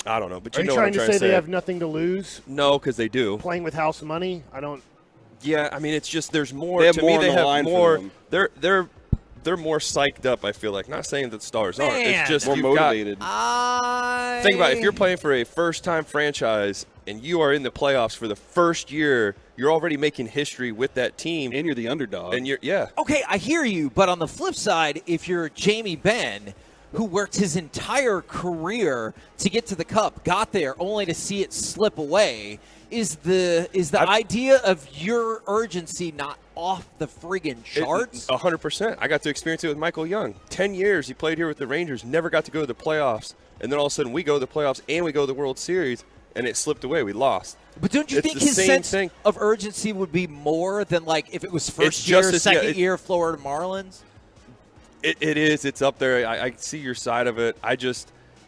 I don't know, but Are you know you what trying I'm to trying say to say. they have nothing to lose? No, because they do. Playing with house money? I don't. Yeah, I mean, it's just there's more. They have to more me, on they the have line for more. them. They're more psyched up. I feel like, not saying that the Stars aren't. Man. It's just More you've motivated. got. Think about it. If you're playing for a first-time franchise and you are in the playoffs for the first year, you're already making history with that team, and you're the underdog. And Okay, I hear you, but on the flip side, if you're Jamie Benn, who worked his entire career to get to the Cup, got there only to see it slip away, is the idea of your urgency not off the friggin' charts? 100%. I got to experience it with Michael Young. 10 years he played here with the Rangers, never got to go to the playoffs, and then all of a sudden we go to the playoffs and we go to the World Series, and it slipped away. We lost. But don't you think his sense of urgency would be more than like if it was first year, second year Florida Marlins? It is. It's up there. I see your side of it.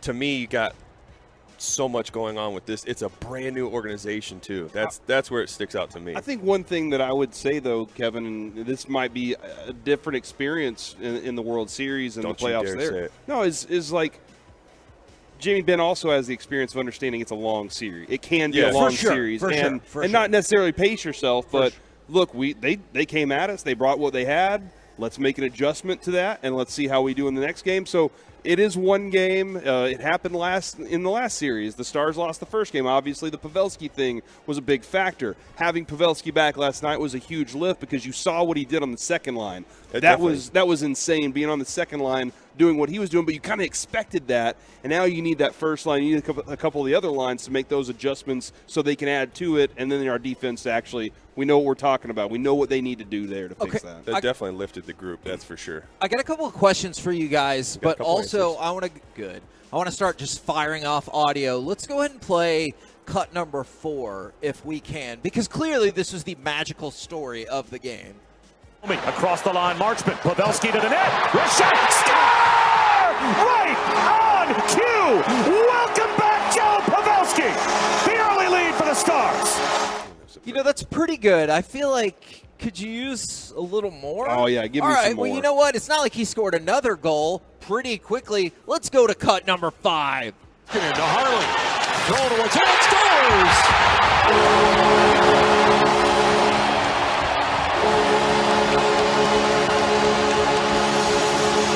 To me, you got so much going on with this. It's a brand new organization too. That's where it sticks out to me. I think one thing that I would say though, Kevin, and this might be a different experience in the World Series and the playoffs Don't you there. dare say it. No, is like Jamie Benn also has the experience of understanding it's a long series. It can be a long series, and not necessarily pace yourself, but look, they came at us. They brought what they had. Let's make an adjustment to that, and let's see how we do in the next game. So it is one game. It happened in the last series. The Stars lost the first game. Obviously, the Pavelski thing was a big factor. Having Pavelski back last night was a huge lift because you saw what he did on the second line. That was insane, being on the second line, doing what he was doing, but you kind of expected that, and now you need that first line. You need a couple of the other lines to make those adjustments so they can add to it, and then our defense actually, we know what we're talking about. We know what they need to do there to fix that. That definitely lifted the group, that's for sure. I got a couple of questions for you guys, but also I want to start just firing off audio. Let's go ahead and play cut number 4 if we can, because clearly this is the magical story of the game. Across the line, marksman, Pavelski to the net, wrist shot, score! Right on cue! Welcome back, Joe Pavelski! The early lead for the Stars. You know, that's pretty good. I feel like, could you use a little more? Oh, yeah, give me All right, some more. well, you know what? It's not like he scored another goal pretty quickly. Let's go to cut number 5. Get into Harley. Throw towards it. Scores!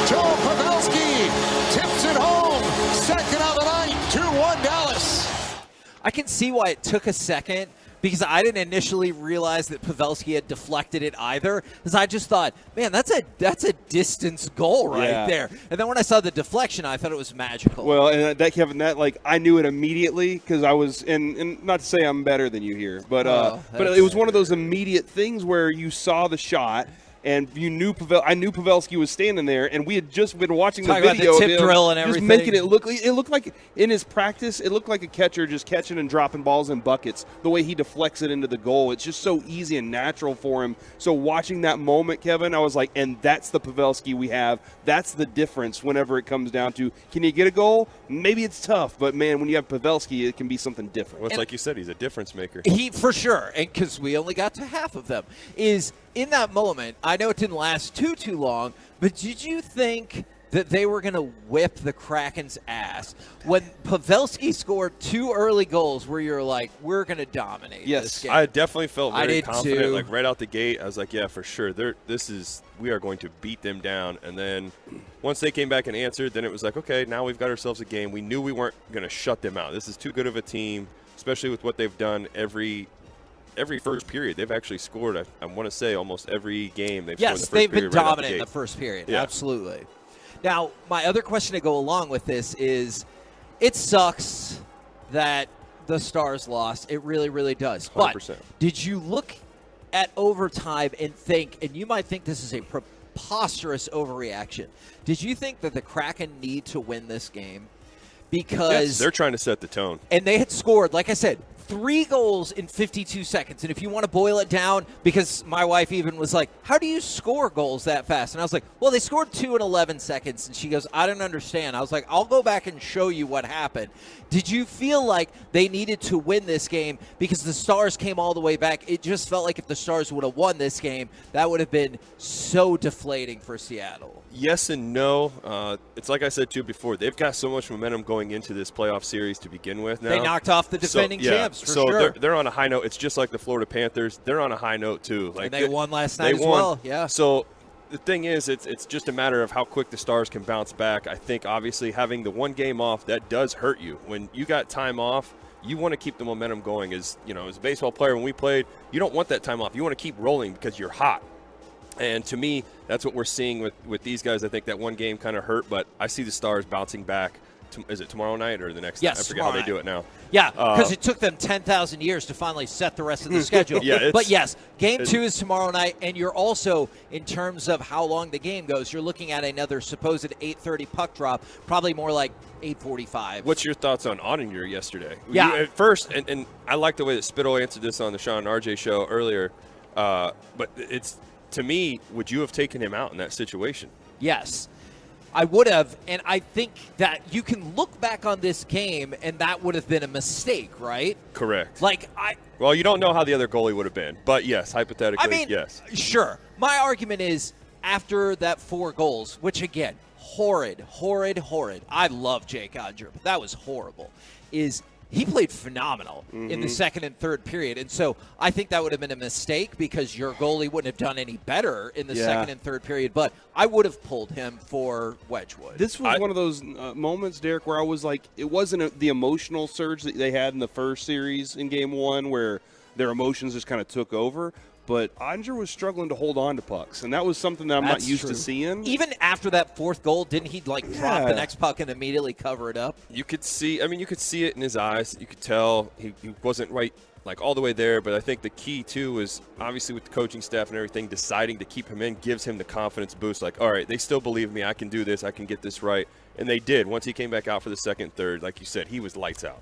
Joe Pavelski tips it home. Second of the night, 2-1 Dallas. I can see why it took a second because I didn't initially realize that Pavelski had deflected it either. Because I just thought, man, that's a distance goal right there. And then when I saw the deflection, I thought it was magical. Well, and that Kevin, that like I knew it immediately because I was, and not to say I'm better than you here, but it was one of those immediate things where you saw the shot. And you knew I knew Pavelski was standing there, and we had just been watching the video about the tip of him drill and everything. just making it looked like in his practice, it looked like a catcher just catching and dropping balls in buckets. The way he deflects it into the goal, it's just so easy and natural for him. So watching that moment, Kevin, I was like, and that's the Pavelski we have. That's the difference whenever it comes down to, can you get a goal? Maybe it's tough, but man, when you have Pavelski, it can be something different. Well, it's like you said, he's a difference maker. He, for sure, and because we only got to half of them, is in that moment, I know it didn't last too long, but did you think that they were going to whip the Kraken's ass when Pavelski scored 2 early goals where you're like, we're going to dominate this game? I definitely felt very confident, too. like right out the gate. I was like, yeah, for sure. We are going to beat them down. And then once they came back and answered, then it was like, okay, now we've got ourselves a game. We knew we weren't going to shut them out. This is too good of a team, especially with what they've done every first period. They've actually scored, I want to say, almost every game they've scored in the first period. Yes, they've been dominant in the gate. first period. Yeah. Absolutely. Now, my other question to go along with this is, it sucks that the Stars lost. It really, really does. 100%. But did you look at overtime and think, and you might think this is a preposterous overreaction, did you think that the Kraken need to win this game? Because they're trying to set the tone. And they had scored, like I said, 3 goals in 52 seconds. And if you want to boil it down, because my wife even was like, how do you score goals that fast? And I was like, well, they scored 2 in 11 seconds. And she goes, I don't understand. I was like, I'll go back and show you what happened. Did you feel like they needed to win this game because the Stars came all the way back? It just felt like if the Stars would have won this game, that would have been so deflating for Seattle. Yes and no. It's like I said, too, before. They've got so much momentum going into this playoff series to begin with now. They knocked off the defending champs, for sure. They're on a high note. It's just like the Florida Panthers. They're on a high note, too. And they won last night as well. Yeah. So the thing is, it's just a matter of how quick the Stars can bounce back. I think, obviously, having the one game off, that does hurt you. When you got time off, you want to keep the momentum going. As a baseball player, when we played, you don't want that time off. You want to keep rolling because you're hot. And to me, that's what we're seeing with these guys. I think that one game kind of hurt, but I see the Stars bouncing back. Is it tomorrow night or the next night? I forget how they do it now. Yeah, because it took them 10,000 years to finally set the rest of the schedule. But yes, game 2 is tomorrow night, and you're also, in terms of how long the game goes, you're looking at another supposed 8:30 puck drop, probably more like 8:45. What's your thoughts on Ottinger yesterday? Yeah. At first, and I like the way that Spittle answered this on the Sean and RJ show earlier, but it's, to me, would you have taken him out in that situation? Yes, I would have, and I think that you can look back on this game, and that would have been a mistake, right? Correct. Well, you don't know how the other goalie would have been, but yes, hypothetically, yes. Sure. My argument is, after that 4 goals, which again, horrid. I love Jake Odger, but that was horrible. He played phenomenal in the second and third period. And so I think that would have been a mistake because your goalie wouldn't have done any better in the second and third period. But I would have pulled him for Wedgwood. This was one of those moments, Derek, where I was like, it wasn't the emotional surge that they had in the first series in game 1 where their emotions just kind of took over. But Odger was struggling to hold on to pucks, and that was something that I'm not used to seeing. Even after that 4th goal, didn't he drop the next puck and immediately cover it up? You could see it in his eyes. You could tell he wasn't right, all the way there. But I think the key, too, is obviously with the coaching staff and everything, deciding to keep him in gives him the confidence boost. All right, they still believe me. I can do this. I can get this right. And they did. Once he came back out for the second, third, like you said, he was lights out.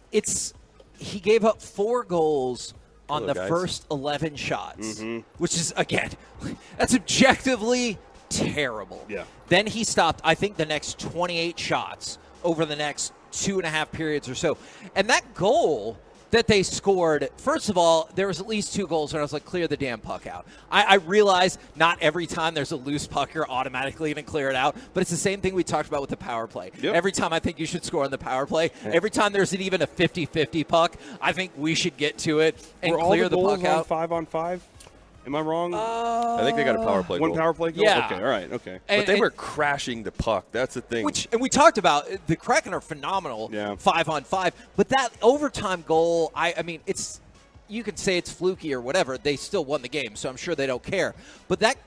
He gave up 4 goals on the first 11 shots, which is, again, that's objectively terrible. Yeah. Then he stopped, I think, the next 28 shots over the next 2.5 periods or so. And that goal that they scored, first of all, there was at least 2 goals where I was like, clear the damn puck out. I realize not every time there's a loose puck, you're automatically going to clear it out, but it's the same thing we talked about with the power play. Yep. Every time I think you should score on the power play, every time there's even a 50-50 puck, I think we should get to it and clear the puck out. 5-on-5? Am I wrong? I think they got a power play One goal. power play goal? Yeah. Okay, all right, okay. But they were crashing the puck. That's the thing. And we talked about the Kraken are phenomenal 5-on-5, but that overtime goal, I mean, it's you could say it's fluky or whatever. They still won the game, so I'm sure they don't care. But that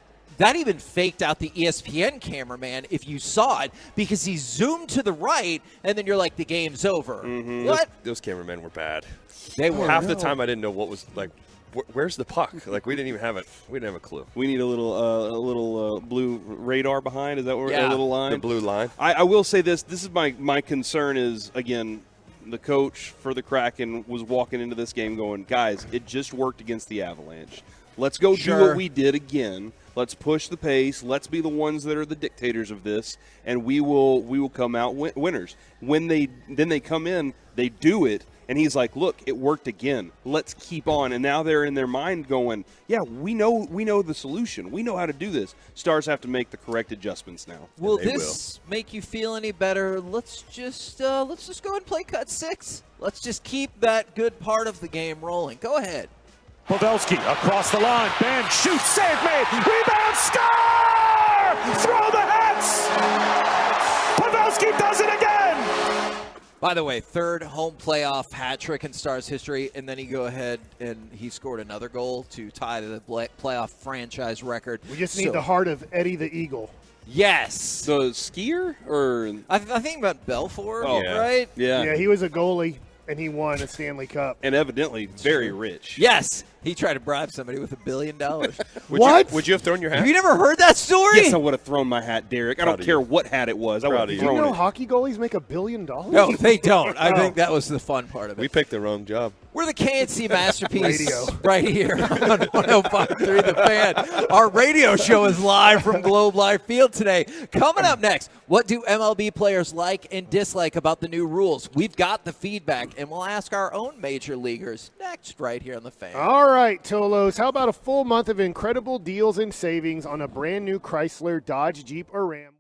even faked out the ESPN cameraman if you saw it, because he zoomed to the right, and then you're like, the game's over. Mm-hmm. What? Those cameramen were bad. They were. Half the time I didn't know what was like. Where's the puck? Like, we didn't even have it. We didn't have a clue. We need a little blue radar behind. Is that what a little line? The blue line. I will say this. This is my concern is, again, the coach for the Kraken was walking into this game going, guys, it just worked against the Avalanche. Let's go do what we did again. Let's push the pace. Let's be the ones that are the dictators of this, and we will come out winners. When they come in, they do it. And he's like, look, it worked again. Let's keep on. And now they're in their mind going, yeah, we know the solution. We know how to do this. Stars have to make the correct adjustments now. Will this make you feel any better? Let's just go and play cut 6. Let's just keep that good part of the game rolling. Go ahead. Pavelski across the line. Bend, shoot, save made. Rebound, score! Throw the hats! Pavelski does it again! By the way, third home playoff hat trick in Stars history, and then he go ahead and he scored another goal to tie the playoff franchise record. We just need the heart of Eddie the Eagle. Yes. The skier? Or I think about Belfort, yeah. right? Yeah. Yeah, he was a goalie, and he won a Stanley Cup. And evidently very rich. Yes. He tried to bribe somebody with $1 billion. Would you have thrown your hat? Have you never heard that story? Yes, I would have thrown my hat, Derek. I don't care what hat it was. I would have Do you thrown know it. hockey goalies make $1 billion? No, they don't. I think that was the fun part of it. We picked the wrong job. We're the KNC Masterpiece Radio. right here on 105.3 The Fan. Our radio show is live from Globe Life Field today. Coming up next, what do MLB players like and dislike about the new rules? We've got the feedback, and we'll ask our own major leaguers next right here on The Fan. All right, Tolos, how about a full month of incredible deals and savings on a brand new Chrysler, Dodge, Jeep, or Ram?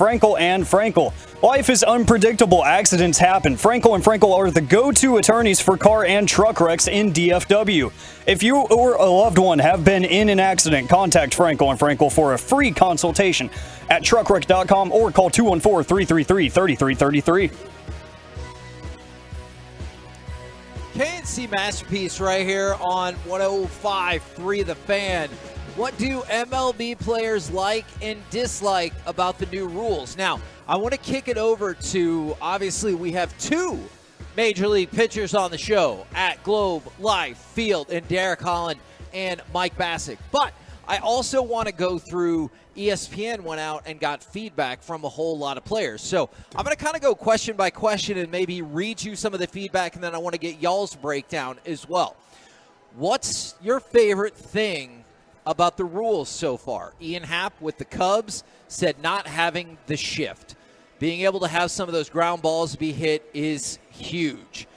Frankel and Frankel. Life is unpredictable. Accidents happen. Frankel and Frankel are the go-to attorneys for car and truck wrecks in DFW. If you or a loved one have been in an accident, contact Frankel and Frankel for a free consultation at truckwreck.com or call 214-333-3333. KNC Masterpiece right here on 105.3 The Fan. What do MLB players like and dislike about the new rules? Now, I want to kick it over to, obviously, we have two Major League pitchers on the show at Globe Life Field, and Derek Holland and Mike Bassick. But I also want to go through, ESPN went out and got feedback from a whole lot of players. So I'm going to kind of go question by question and maybe read you some of the feedback, and then I want to get y'all's breakdown as well. What's your favorite thing about the rules so far? Ian Happ with the Cubs said not having the shift. Being able to have some of those ground balls be hit is huge.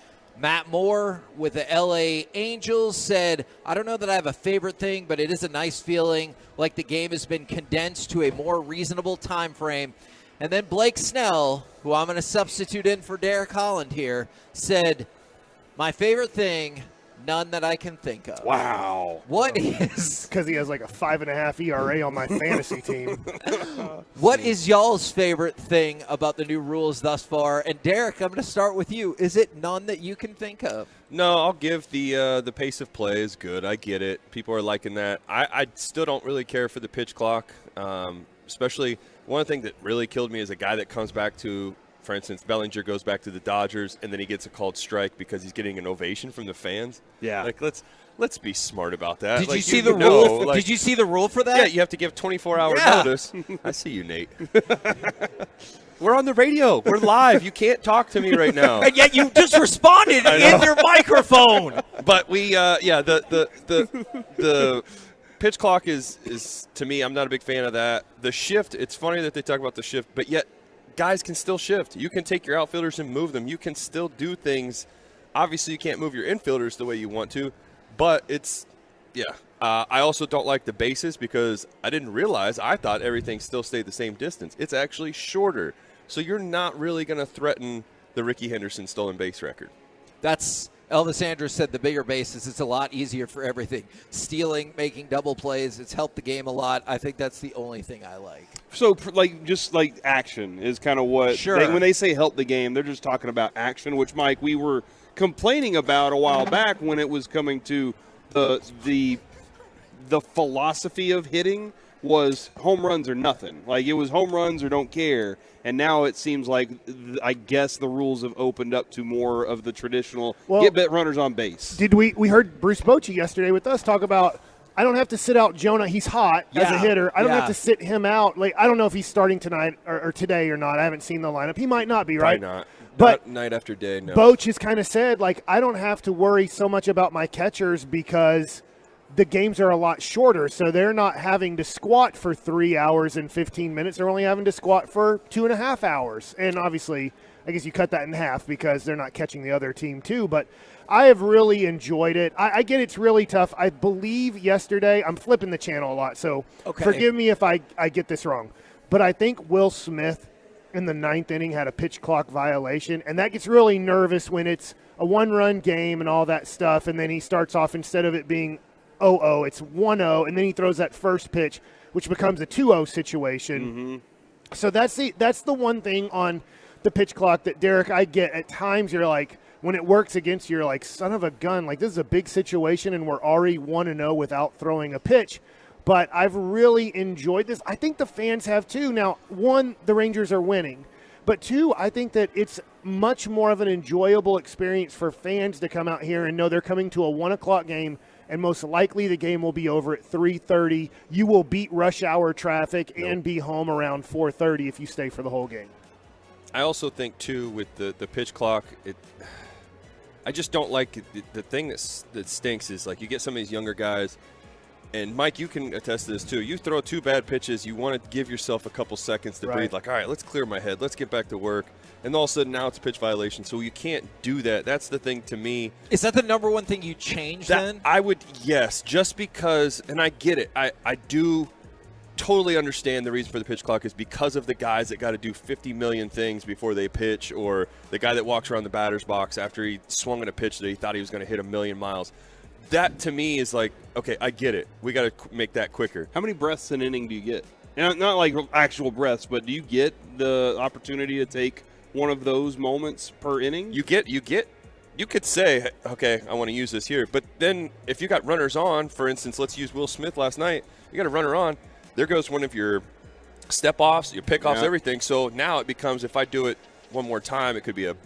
Matt Moore with the LA Angels said, I don't know that I have a favorite thing, but it is a nice feeling like the game has been condensed to a more reasonable time frame. And then Blake Snell, who I'm going to substitute in for Derek Holland here, said, my favorite thing, none that I can think of. Wow. What is... Because he has like a 5.5 ERA on my fantasy team. What is y'all's favorite thing about the new rules thus far? And Derek, I'm going to start with you. Is it none that you can think of? No, I'll give the pace of play is good. I get it. People are liking that. I still don't really care for the pitch clock, especially one thing that really killed me is a guy that comes back to, for instance, Bellinger goes back to the Dodgers, and then he gets a called strike because he's getting an ovation from the fans. Yeah. Like, let's be smart about that. Did like, you see the rule? Did you see the rule for that? Yeah, you have to give 24-hour notice. I see you, Nate. We're on the radio. We're live. You can't talk to me right now. And yet you just responded in your microphone. But we, the pitch clock is to me, I'm not a big fan of that. The shift, it's funny that they talk about the shift, but yet guys can still shift. You can take your outfielders and move them. You can still do things. Obviously, you can't move your infielders the way you want to, but it's, yeah. I also don't like the bases because I didn't realize, I thought everything still stayed the same distance. It's actually shorter. So you're not really going to threaten the Ricky Henderson stolen base record. That's Elvis Andrus said the bigger bases, it's a lot easier for everything. Stealing, making double plays, it's helped the game a lot. I think that's the only thing I like. So, just action is kind of what, sure. When they say help the game, they're just talking about action, which, Mike, we were complaining about a while back when it was coming to the philosophy of hitting was home runs or nothing. Like, it was home runs or don't care. And now it seems like, I guess, the rules have opened up to more of the traditional get runners on base. We heard Bruce Bochy yesterday with us talk about, I don't have to sit out Jonah. He's hot as a hitter. I don't have to sit him out. Like, I don't know if he's starting tonight or today or not. I haven't seen the lineup. He might not be, right? Probably not. But not night after day, no. Boch has kind of said, like, I don't have to worry so much about my catchers because the games are a lot shorter, so they're not having to squat for 3 hours and 15 minutes. They're only having to squat for 2.5 hours. And obviously, I guess you cut that in half because they're not catching the other team too. But I have really enjoyed it. I get it's really tough. I believe yesterday, I'm flipping the channel a lot, so forgive me if I get this wrong. But I think Will Smith in the 9th inning had a pitch clock violation, and that gets really nervous when it's a one-run game and all that stuff, and then he starts off, instead of it being 0-0, it's 1-0, and then he throws that first pitch, which becomes a 2-0 situation. Mm-hmm. So that's the one thing on the pitch clock that, Derek, I get at times. You're like, when it works against you, you're like, son of a gun, like, this is a big situation, and we're already 1-0 without throwing a pitch. But I've really enjoyed this. I think the fans have too. Now, one, the Rangers are winning. But two, I think that it's much more of an enjoyable experience for fans to come out here and know they're coming to a 1 o'clock game, and most likely the game will be over at 3:30. You will beat rush hour traffic and be home around 4:30 if you stay for the whole game. I also think, too, with the pitch clock, I just don't like the thing that stinks is, like, you get some of these younger guys, and, Mike, you can attest to this, too. You throw 2 bad pitches, you want to give yourself a couple seconds to breathe, like, all right, let's clear my head, let's get back to work. And all of a sudden now it's a pitch violation, so you can't do that. That's the thing to me. Is that the number one thing you change then? I would, yes, just because, and I get it. I do totally understand the reason for the pitch clock is because of the guys that got to do 50 million things before they pitch, or the guy that walks around the batter's box after he swung at a pitch that he thought he was going to hit 1,000,000 miles. That to me is like, okay, I get it. We got to make that quicker. How many breaths an inning do you get? Not like actual breaths, but do you get the opportunity to take one of those moments per inning? You could say, okay, I want to use this here. But then if you got runners on, for instance, let's use Will Smith last night. You got a runner on. There goes one of your step-offs, your pick-offs, everything. So now it becomes, if I do it one more time, it could be a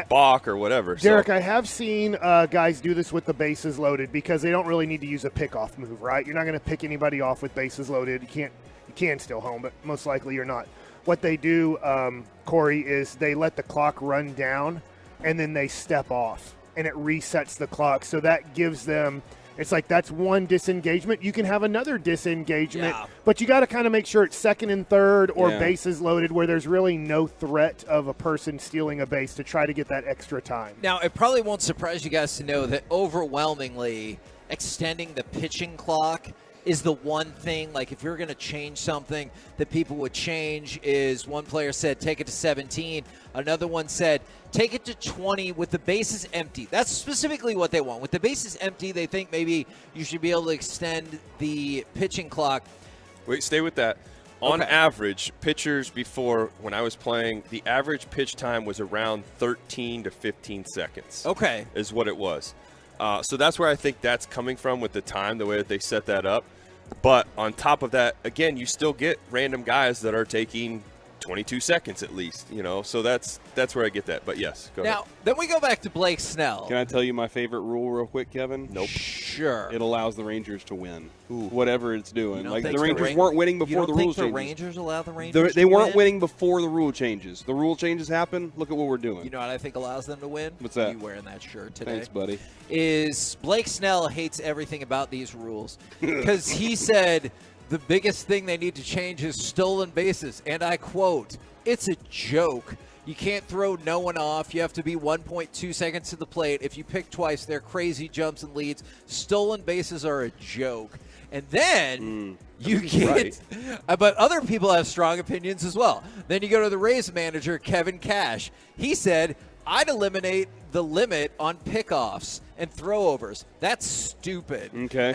balk or whatever. Derek, I have seen guys do this with the bases loaded because they don't really need to use a pickoff move, right? You're not going to pick anybody off with bases loaded. You can still home, but most likely you're not. What they do, Corey, is they let the clock run down, and then they step off, and it resets the clock. So that gives them – it's like that's one disengagement. You can have another disengagement, but you got to kind of make sure it's second and third or bases loaded where there's really no threat of a person stealing a base to try to get that extra time. Now, it probably won't surprise you guys to know that overwhelmingly extending the pitching clock is the one thing, like if you're going to change something that people would change is one player said take it to 17. Another one said take it to 20 with the bases empty. That's specifically what they want. With the bases empty, they think maybe you should be able to extend the pitching clock. Wait, stay with that. On average, pitchers before, when I was playing, the average pitch time was around 13 to 15 seconds. Okay. Is what it was. So that's where I think that's coming from with the time, the way that they set that up. But on top of that, again, you still get random guys that are taking 22 seconds at least, So that's where I get that. But yes, go ahead. Now, then we go back to Blake Snell. Can I tell you my favorite rule real quick, Kevin? Nope. Sure. It allows the Rangers to win. Whatever it's doing. You Like don't the think Rangers weren't winning before the rule the changes. Rangers allow the Rangers They to weren't win? winning before the rule changes. The rule changes happen. Look at what we're doing. You know what I think allows them to win? What's that? You wearing that shirt today. Thanks, buddy. Is Blake Snell hates everything about these rules because he said the biggest thing they need to change is stolen bases. And I quote, "It's a joke. You can't throw no one off. You have to be 1.2 seconds to the plate. If you pick twice, they're crazy jumps and leads. Stolen bases are a joke." And then you get, but other people have strong opinions as well. Then you go to the Rays manager, Kevin Cash. He said, "I'd eliminate the limit on pickoffs and throwovers. That's stupid." Okay.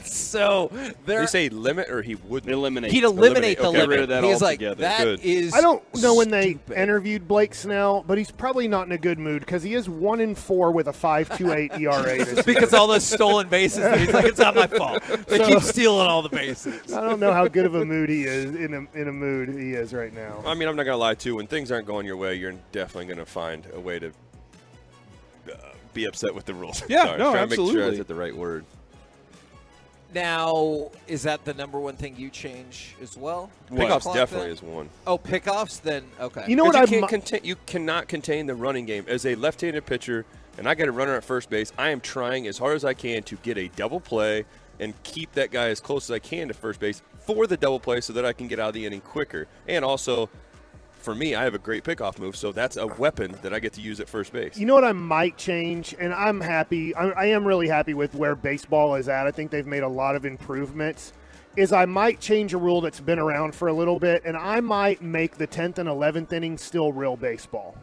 So did he say limit or he wouldn't eliminate? He'd eliminate the Okay. limit. Get rid of that He's like, altogether. that Good. is I don't know when stupid. they interviewed Blake Snell, but he's probably not in a good mood because he is 1-4 with a 5.28 ERA. It's because all those stolen bases. He's like, it's not my fault. They keep stealing all the bases. I don't know how good of a mood he is in a mood he is right now. I mean, I'm not going to lie, too. When things aren't going your way, you're definitely going to find a way to be upset with the rules. Yeah, Sorry, no, trying to make sure I absolutely. said the right word. Now, is that the number one thing you change as well? Pickoffs Clock definitely then? is one. Oh, pickoffs? Then, okay. You know what? You cannot contain the running game. As a left-handed pitcher, and I get a runner at first base, I am trying as hard as I can to get a double play and keep that guy as close as I can to first base for the double play so that I can get out of the inning quicker. And also, for me, I have a great pickoff move, so that's a weapon that I get to use at first base. You know what I might change, and I'm happy. I am really happy with where baseball is at. I think they've made a lot of improvements. Is I might change a rule that's been around for a little bit, and I might make the 10th and 11th inning still real baseball.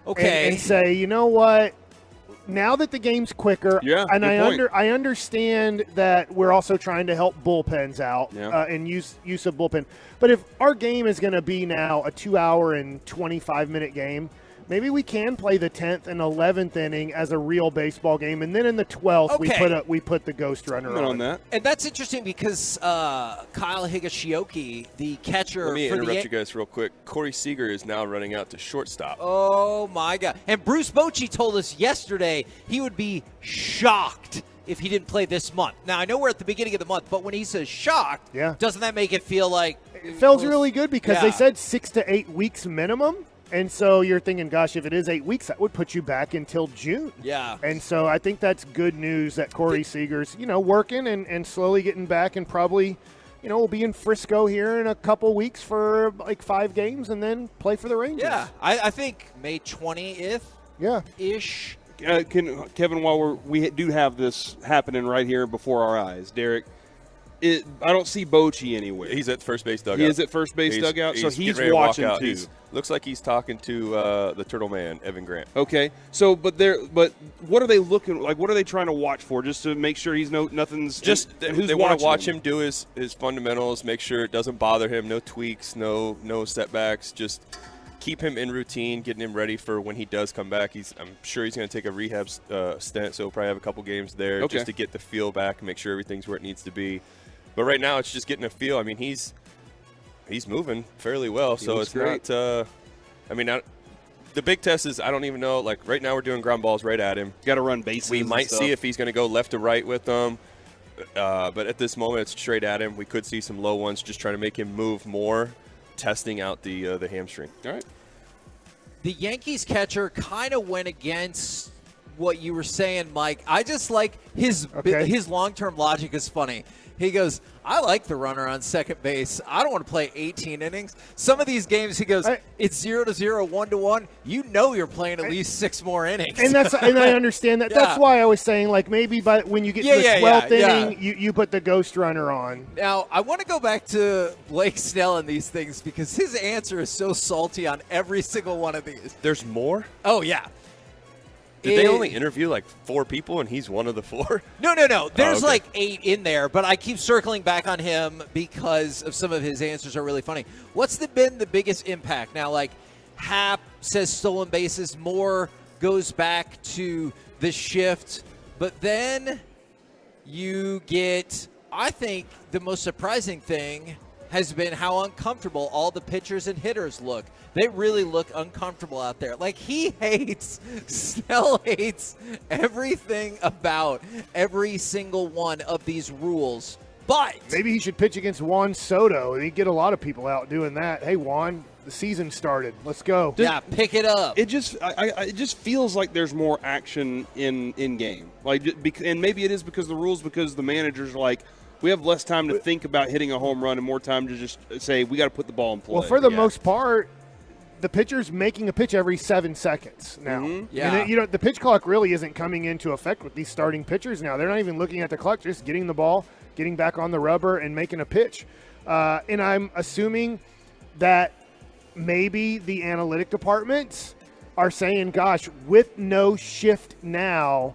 Okay. And say, you know what? Now that the game's quicker, and I understand that we're also trying to help bullpens out and use of bullpen. But if our game is going to be now a 2-hour and 25-minute game, maybe we can play the 10th and 11th inning as a real baseball game, and then in the 12th we put the ghost runner on that. And that's interesting because Kyle Higashioka, the catcher Let me for interrupt you guys real quick. Corey Seager is now running out to shortstop. Oh, my God. And Bruce Bochy told us yesterday he would be shocked if he didn't play this month. Now, I know we're at the beginning of the month, but when he says shocked, doesn't that make it feel like it feels really good because they said 6 to 8 weeks minimum. And so you're thinking, gosh, if it is 8 weeks, that would put you back until June. Yeah. And so I think that's good news that Corey Seager's, working and slowly getting back and probably, we'll be in Frisco here in a couple weeks for like 5 games and then play for the Rangers. Yeah. I think May 20th. Yeah. Ish. Kevin, while we do have this happening right here before our eyes, Derek, I don't see Bochy anywhere. He's at first base dugout. He is at first base dugout, so he's getting ready to walk watching out. too. Looks like he's talking to the Turtle Man, Evan Grant. Okay, so but what are they looking like? What are they trying to watch for? Just to make sure he's nothing's just and who's they want to watch him? him do his fundamentals, make sure it doesn't bother him, no tweaks, no setbacks, just keep him in routine, getting him ready for when he does come back. I'm sure he's going to take a rehab stint, so he'll probably have a couple games there just to get the feel back and make sure everything's where it needs to be. But right now, it's just getting a feel. I mean, he's moving fairly well, so it's great. not. The big test is I don't even know. Like right now, we're doing ground balls right at him. Got to run bases. We might see if he's going to go left to right with them. But at this moment, it's straight at him. We could see some low ones, just trying to make him move more, testing out the hamstring. All right. The Yankees catcher kind of went against what you were saying, Mike. I just like his long-term logic is funny. He goes, I like the runner on second base. I don't want to play 18 innings. Some of these games, he goes, it's 0-0, 1-1. You know you're playing at least 6 more innings. And I understand that. Yeah. That's why I was saying, like, maybe when you get to the 12th inning, you put the ghost runner on. Now, I want to go back to Blake Snell and these things because his answer is so salty on every single one of these. There's more? Oh, yeah. Did they only interview like 4 people and he's one of the 4? No. There's like 8 in there, but I keep circling back on him because of some of his answers are really funny. What's been the biggest impact? Now, like Hap says stolen bases, more goes back to the shift, but then you get, I think the most surprising thing has been how uncomfortable all the pitchers and hitters look. They really look uncomfortable out there. Like Snell hates everything about every single one of these rules. But maybe he should pitch against Juan Soto. He'd get a lot of people out doing that. Hey, Juan, the season started. Let's go. Yeah, pick it up. It just feels like there's more action in game. And maybe it is because the rules, because the managers are like, we have less time to think about hitting a home run and more time to just say we got to put the ball in play. Well, for the most part, the pitcher's making a pitch every 7 seconds now. Mm-hmm. Yeah. And the pitch clock really isn't coming into effect with these starting pitchers now. They're not even looking at the clock, just getting the ball, getting back on the rubber, and making a pitch. And I'm assuming that maybe the analytic departments are saying, gosh, with no shift now,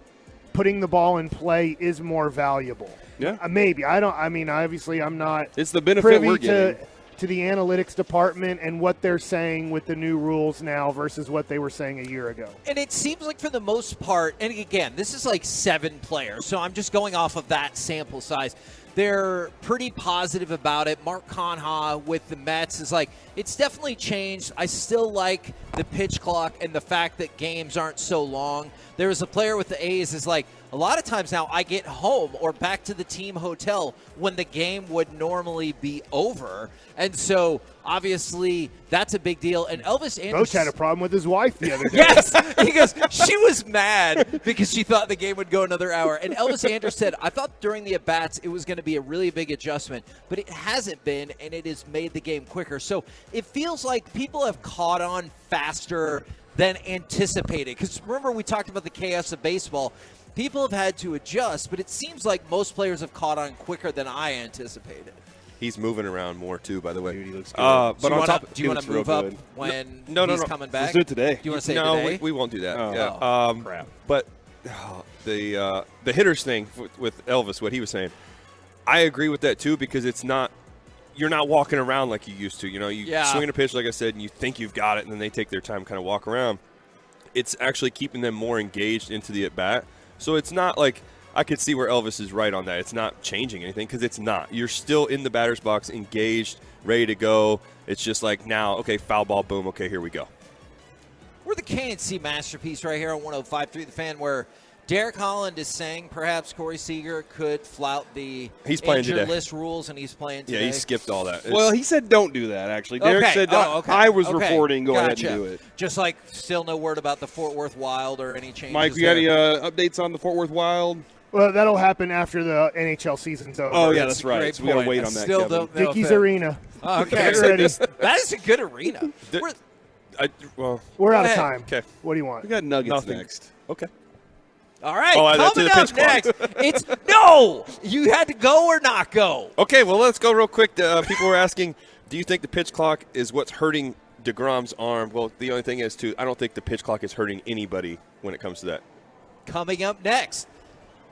putting the ball in play is more valuable. Yeah. Maybe. Obviously I'm not it's the benefit privy we're getting. to the analytics department and what they're saying with the new rules now versus what they were saying a year ago. And it seems like for the most part, and again, this is like 7 players, so I'm just going off of that sample size. They're pretty positive about it. Mark Conha with the Mets is like, it's definitely changed. I still like the pitch clock and the fact that games aren't so long. There was a player with the A's is like, a lot of times now I get home or back to the team hotel when the game would normally be over. And so, obviously, that's a big deal. And Elvis Andrus Coach had a problem with his wife the other day. Yes! He goes, she was mad because she thought the game would go another hour. And Elvis Andrus said, I thought during the at-bats it was going to be a really big adjustment, but it hasn't been, and it has made the game quicker. So it feels like people have caught on faster than anticipated. Because remember, we talked about the chaos of baseball. People have had to adjust, but it seems like most players have caught on quicker than I anticipated. He's moving around more too, by the way. Dude, he looks good. Do you want to move up when he's coming back? Let's do it today. Do you want to say no, today? we won't do that. Oh. Yeah. Crap. But the hitters thing with Elvis, what he was saying, I agree with that too, because it's not. You're not walking around like you used to. You know, you swing a pitch, like I said, and you think you've got it, and then they take their time, kind of walk around. It's actually keeping them more engaged into the at bat. So it's not like I could see where Elvis is right on that. It's not changing anything because it's not. You're still in the batter's box, engaged, ready to go. It's just like now, okay, foul ball, boom, okay, here we go. We're the KNC Masterpiece right here on 105.3 The Fan, where Derek Holland is saying perhaps Corey Seager could flout the injured list rules, and he's playing today. Yeah, he skipped all that. Well, he said don't do that, actually. Derek said I was reporting, go ahead and do it. Just like still no word about the Fort Worth Wild or any changes. Mike, you got any updates on the Fort Worth Wild? Well, that'll happen after the NHL season's over. Oh, yeah, that's right. So we got to wait on that, still Kevin. Dickies Arena. Oh, okay. Get ready. That is a good arena. We're out of ahead. time. Okay. What do you want? We got Nuggets next. Okay. All right, Oh, that's coming the up pitch clock. next, no, you had to go or not go. Okay, well, let's go real quick. People were asking, do you think the pitch clock is what's hurting DeGrom's arm? Well, the only thing is, I don't think the pitch clock is hurting anybody when it comes to that. Coming up next,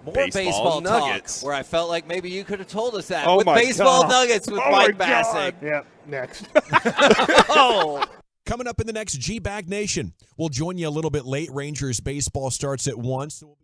more Baseball baseball nuggets. talk, where I felt like maybe you could have told us that. Oh with my baseball God. nuggets with Oh Mike my Bassick. God. Yep, next. Oh. Coming up in the next G-Bag Nation, we'll join you a little bit late. Rangers baseball starts at 1. So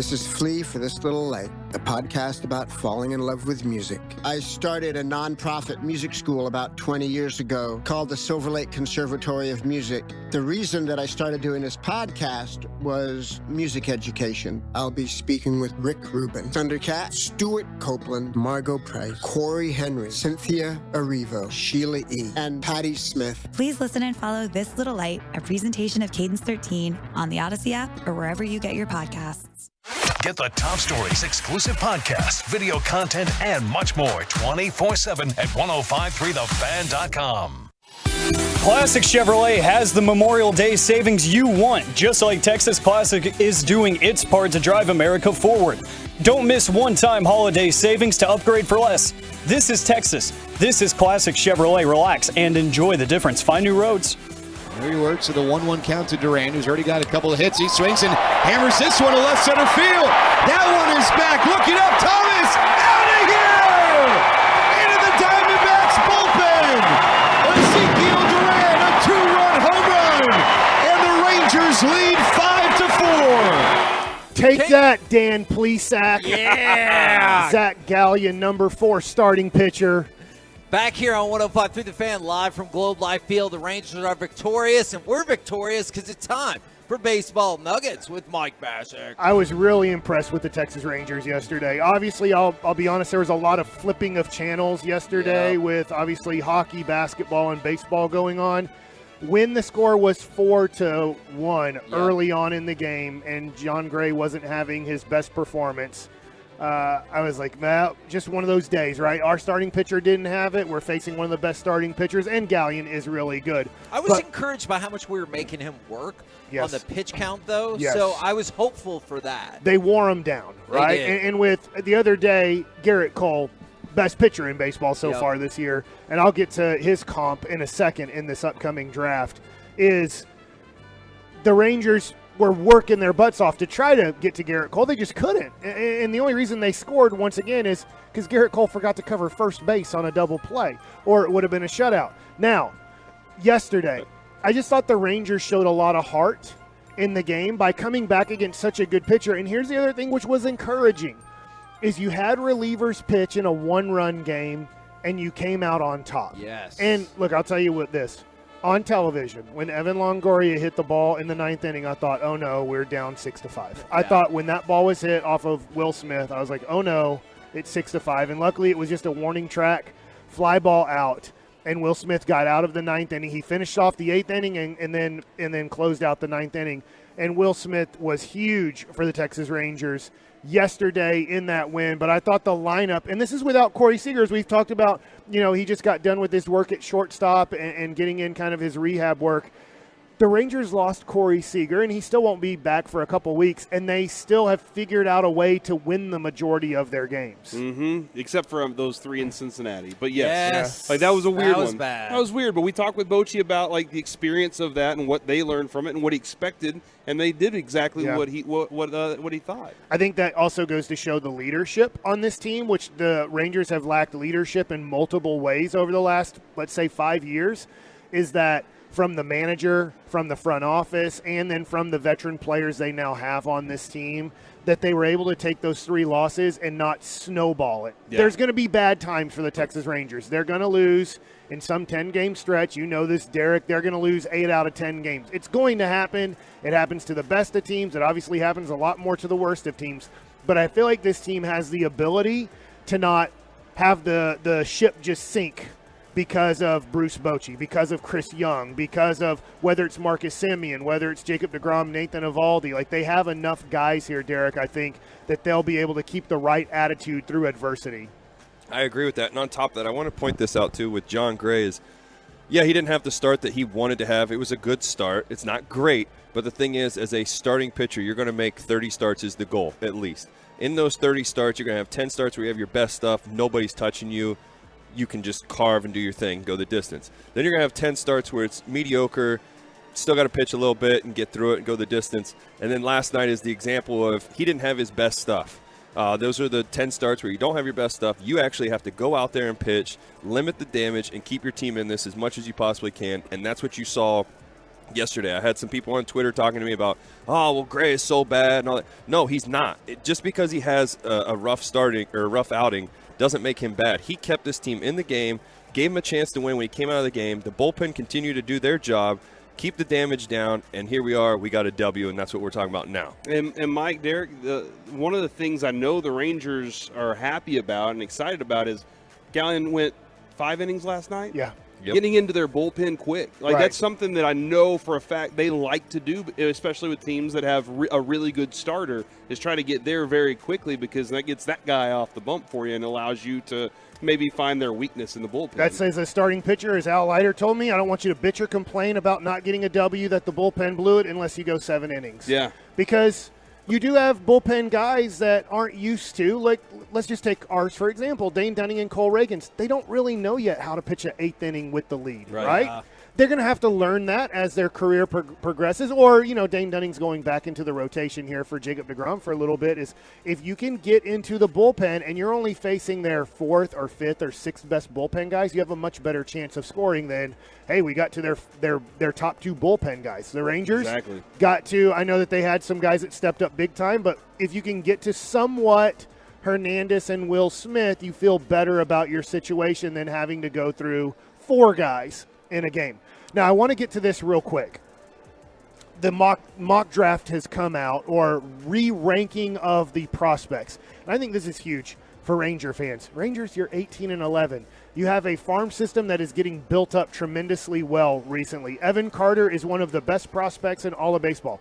This is Flea for This Little Light, a podcast about falling in love with music. I started a nonprofit music school about 20 years ago called the Silver Lake Conservatory of Music. The reason that I started doing this podcast was music education. I'll be speaking with Rick Rubin, Thundercat, Stuart Copeland, Margot Price, Corey Henry, Cynthia Erivo, Sheila E., and Patty Smith. Please listen and follow This Little Light, a presentation of Cadence 13 on the Odyssey app or wherever you get your podcasts. Get the top stories, exclusive podcasts, video content, and much more 24/7 at 1053thefan.com. Classic Chevrolet has the Memorial Day savings you want, just like Texas Classic is doing its part to drive America forward. Don't miss one-time holiday savings to upgrade for less. This is Texas. This is Classic Chevrolet. Relax and enjoy the difference. Find new roads. There he works at the 1-1 count to Duran, who's already got a couple of hits. He swings and hammers this one to left center field. That one is back. Looking up, Thomas out of here! Into the Diamondbacks bullpen. Ezekiel Duran, a 2-run home run, and the Rangers lead 5-4. Take that, Dan Plesac. Yeah! Zach Gallion, number 4 starting pitcher. Back here on 105.3 The Fan, live from Globe Life Field. The Rangers are victorious, and we're victorious because it's time for Baseball Nuggets with Mike Baschek. I was really impressed with the Texas Rangers yesterday. Obviously, I'll be honest, there was a lot of flipping of channels yesterday with obviously hockey, basketball, and baseball going on. When the score was 4-1 early on in the game and John Gray wasn't having his best performance, I was like, well, just one of those days, right? Our starting pitcher didn't have it. We're facing one of the best starting pitchers, and Gallion is really good. I was encouraged by how much we were making him work on the pitch count, though, so I was hopeful for that. They wore him down, right? And with the other day, Garrett Cole, best pitcher in baseball so far this year, and I'll get to his comp in a second in this upcoming draft, is the Rangers were working their butts off to try to get to Garrett Cole. They just couldn't. And the only reason they scored once again is because Garrett Cole forgot to cover first base on a double play, or it would have been a shutout. Now, yesterday, I just thought the Rangers showed a lot of heart in the game by coming back against such a good pitcher. And here's the other thing which was encouraging, is you had relievers pitch in a one-run game, and you came out on top. Yes. And, look, I'll tell you what this. On television, when Evan Longoria hit the ball in the 9th inning, I thought, oh, no, we're down 6-5. I thought when that ball was hit off of Will Smith, I was like, oh, no, it's 6-5. And luckily it was just a warning track, fly ball out, and Will Smith got out of the 9th inning. He finished off the 8th inning and then closed out the 9th inning. And Will Smith was huge for the Texas Rangers yesterday in that win. But I thought the lineup, and this is without Corey Seager, as we've talked about, he just got done with his work at shortstop and getting in kind of his rehab work. The Rangers lost Corey Seager, and he still won't be back for a couple weeks, and they still have figured out a way to win the majority of their games. Mm-hmm. Except for those 3 in Cincinnati. But yes. Like that was a weird one. Bad. That was weird, but we talked with Bochy about like the experience of that and what they learned from it and what he expected, and they did exactly what he thought. I think that also goes to show the leadership on this team, which the Rangers have lacked leadership in multiple ways over the last, let's say, 5 years, is that from the manager, from the front office, and then from the veteran players they now have on this team, that they were able to take those 3 losses and not snowball it. Yeah. There's going to be bad times for the Texas Rangers. They're going to lose in some 10-game stretch. You know this, Derek. They're going to lose 8 out of 10 games. It's going to happen. It happens to the best of teams. It obviously happens a lot more to the worst of teams. But I feel like this team has the ability to not have the ship just sink because of Bruce Bochy, because of Chris Young, because of whether it's Marcus Semien, whether it's Jacob deGrom, Nathan Eovaldi. Like, they have enough guys here, Derek, I think, that they'll be able to keep the right attitude through adversity. I agree with that. And on top of that, I want to point this out, too, with John Gray is, yeah, he didn't have the start that he wanted to have. It was a good start. It's not great. But the thing is, as a starting pitcher, you're going to make 30 starts is the goal, at least. In those 30 starts, you're going to have 10 starts where you have your best stuff. Nobody's touching you. You can just carve and do your thing, go the distance. Then you're going to have 10 starts where it's mediocre, still got to pitch a little bit and get through it and go the distance. And then last night is the example of he didn't have his best stuff. Those are the 10 starts where you don't have your best stuff. You actually have to go out there and pitch, limit the damage, and keep your team in this as much as you possibly can. And that's what you saw yesterday. I had some people on Twitter talking to me about, oh, well, Gray is so bad and all that. No, he's not. Just because he has a rough outing doesn't make him bad. He kept this team in the game, gave him a chance to win when he came out of the game. The bullpen continued to do their job, keep the damage down, and here we are. We got a W, and that's what we're talking about now. And Mike, Derek, one of the things I know the Rangers are happy about and excited about is Gallen went 5 innings last night. Yeah. Yep. Getting into their bullpen quick. That's something that I know for a fact they like to do, especially with teams that have a really good starter, is try to get there very quickly because that gets that guy off the bump for you and allows you to maybe find their weakness in the bullpen. That says a starting pitcher, as Al Leiter told me, I don't want you to bitch or complain about not getting a W that the bullpen blew it unless you go 7 innings. Yeah. Because you do have bullpen guys that aren't used to, like, let's just take ours, for example, Dane Dunning and Cole Reagans. They don't really know yet how to pitch an 8th inning with the lead, right? They're going to have to learn that as their career progresses. Or, Dane Dunning's going back into the rotation here for Jacob deGrom for a little bit. Is if you can get into the bullpen and you're only facing their 4th or 5th or 6th best bullpen guys, you have a much better chance of scoring than, hey, we got to their top 2 bullpen guys. The Rangers got to, I know that they had some guys that stepped up big time, but if you can get to somewhat Hernandez and Will Smith, you feel better about your situation than having to go through 4 guys in a game. Now, I want to get to this real quick. The mock draft has come out, or re-ranking of the prospects. And I think this is huge for Ranger fans. Rangers, you're 18-11. You have a farm system that is getting built up tremendously well recently. Evan Carter is one of the best prospects in all of baseball.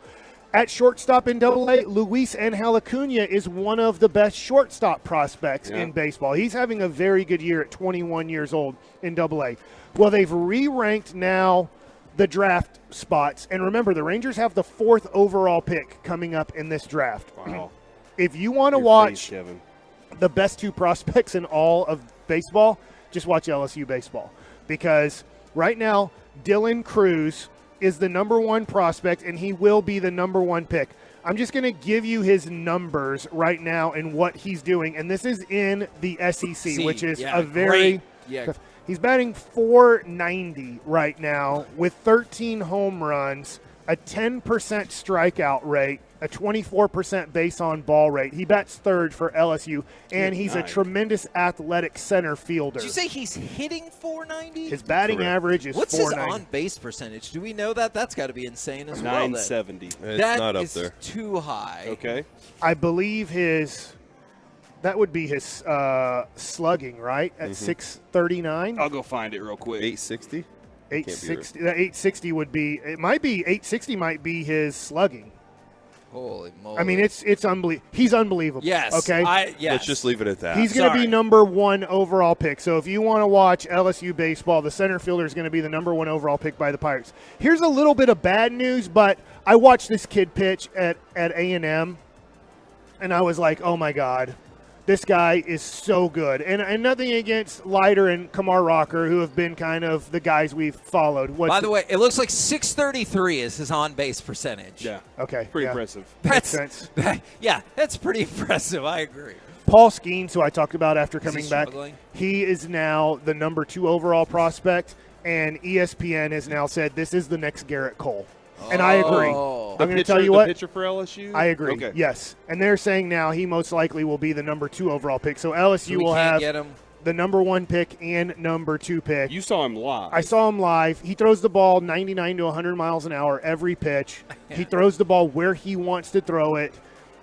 At shortstop in AA, Luis Angel Acuna is one of the best shortstop prospects in baseball. He's having a very good year at 21 years old in AA. Well, they've re-ranked now the draft spots. And remember, the Rangers have the 4th overall pick coming up in this draft. Wow. If you want to watch the best 2 prospects in all of baseball, just watch LSU baseball. Because right now, Dylan Cruz is the number 1 prospect, and he will be the number 1 pick. I'm just going to give you his numbers right now and what he's doing. And this is in the SEC, which is a very he's batting .490 right now with 13 home runs, a 10% strikeout rate, a 24% base on ball rate. He bats 3rd for LSU, and he's a tremendous athletic center fielder. Did you say he's hitting .490? His batting average is What's .490. his on-base percentage? Do we know that? That's got to be insane as well. .970. It's not up there. Too high. Okay. I believe that would be his slugging, right? At 639. I'll go find it real quick. 860? 860. 860 would be, it might be, 860 might be his slugging. Holy moly. I mean, it's unbelievable. He's unbelievable. Yes. Okay. Let's just leave it at that. He's going to be number 1 overall pick. So if you want to watch LSU baseball, the center fielder is going to be the number 1 overall pick by the Pirates. Here's a little bit of bad news, but I watched this kid pitch at A&M, and I was like, oh my God. This guy is so good. And nothing against Leiter and Kamar Rocker, who have been kind of the guys we've followed. By the way, it looks like 633 is his on-base percentage. Yeah. Okay. Pretty impressive. Makes sense. That's pretty impressive. I agree. Paul Skeens, who I talked about after coming back, struggling? he is now the number 2 overall prospect, and ESPN has now said this is the next Garrett Cole. And I agree. I'm going to tell you what. The pitcher for LSU? I agree. Okay. Yes. And they're saying now he most likely will be the number 2 overall pick. So LSU will have the number 1 pick and number 2 pick. You saw him live. I saw him live. He throws the ball 99 to 100 miles an hour every pitch. He throws the ball where he wants to throw it.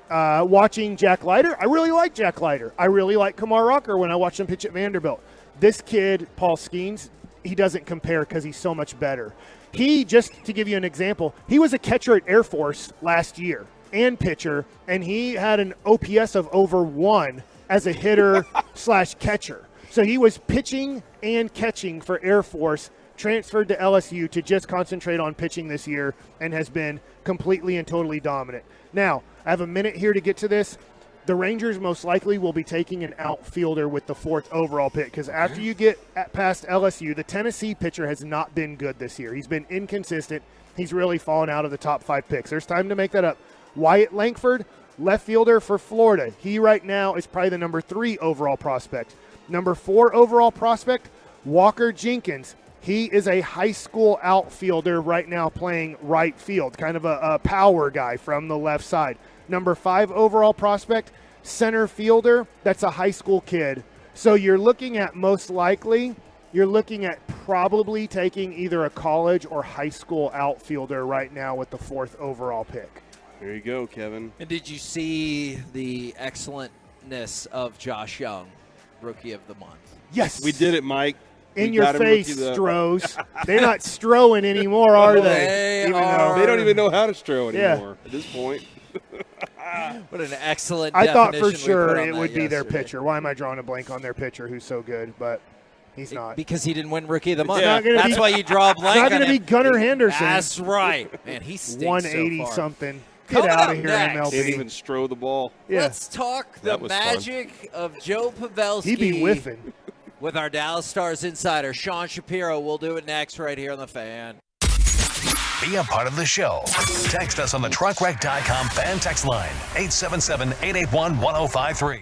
Watching Jack Leiter, I really like Jack Leiter. I really like Kamar Rocker when I watch him pitch at Vanderbilt. This kid, Paul Skeens, he doesn't compare because he's so much better. He, just to give you an example, he was a catcher at Air Force last year and pitcher, and he had an OPS of over 1 as a hitter / catcher. So he was pitching and catching for Air Force, transferred to LSU to just concentrate on pitching this year, and has been completely and totally dominant. Now, I have a minute here to get to this. The Rangers most likely will be taking an outfielder with the 4th overall pick because after you get past LSU, the Tennessee pitcher has not been good this year. He's been inconsistent. He's really fallen out of the top 5 picks. There's time to make that up. Wyatt Langford, left fielder for Florida. He right now is probably the number 3 overall prospect. Number 4 overall prospect, Walker Jenkins. He is a high school outfielder right now playing right field, kind of a power guy from the left side. Number 5 overall prospect, center fielder, that's a high school kid. So you're looking at probably taking either a college or high school outfielder right now with the 4th overall pick. There you go, Kevin. And did you see the excellentness of Josh Young, Rookie of the Month? Yes. We did it, Mike. In your face, Stros. They're not stroing anymore, are they? They don't even know how to stro anymore at this point. What an excellent I thought for definition we sure put on it that would be their yesterday. pitcher. Why am I drawing a blank on their pitcher who's so good? But he's not. Because he didn't win Rookie of the Month. It's not gonna That's be- why you draw a blank It's not on going to be him. Gunnar Henderson. That's right. Man, he stinks 180 so far. something. Get Coming out up of here, next. MLB. Can't even stro the ball. Yeah. Let's talk the That was fun. magic of Joe Pavelski. He be whiffing. With our Dallas Stars insider, Sean Shapiro. We'll do it next right here on The Fan. Be a part of the show. Text us on the truckwreck.com fan text line, 877-881-1053.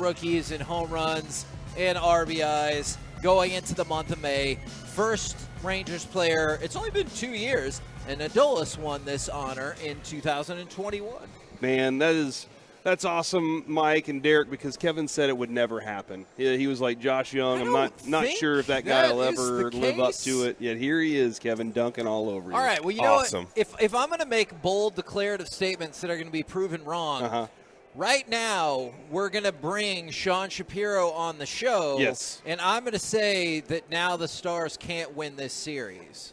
rookies in home runs and RBIs going into the month of May. First Rangers player, it's only been 2 years, and Adolis won this honor in 2021. Man, that's awesome, Mike and Derek, because Kevin said it would never happen. He was like Josh Young. I'm not sure if that guy will ever live up to it. Yet here he is, Kevin, dunking all over you. All right, well, you know what? If I'm going to make bold declarative statements that are going to be proven wrong, right now we're going to bring Sean Shapiro on the show. Yes. And I'm going to say that now the Stars can't win this series.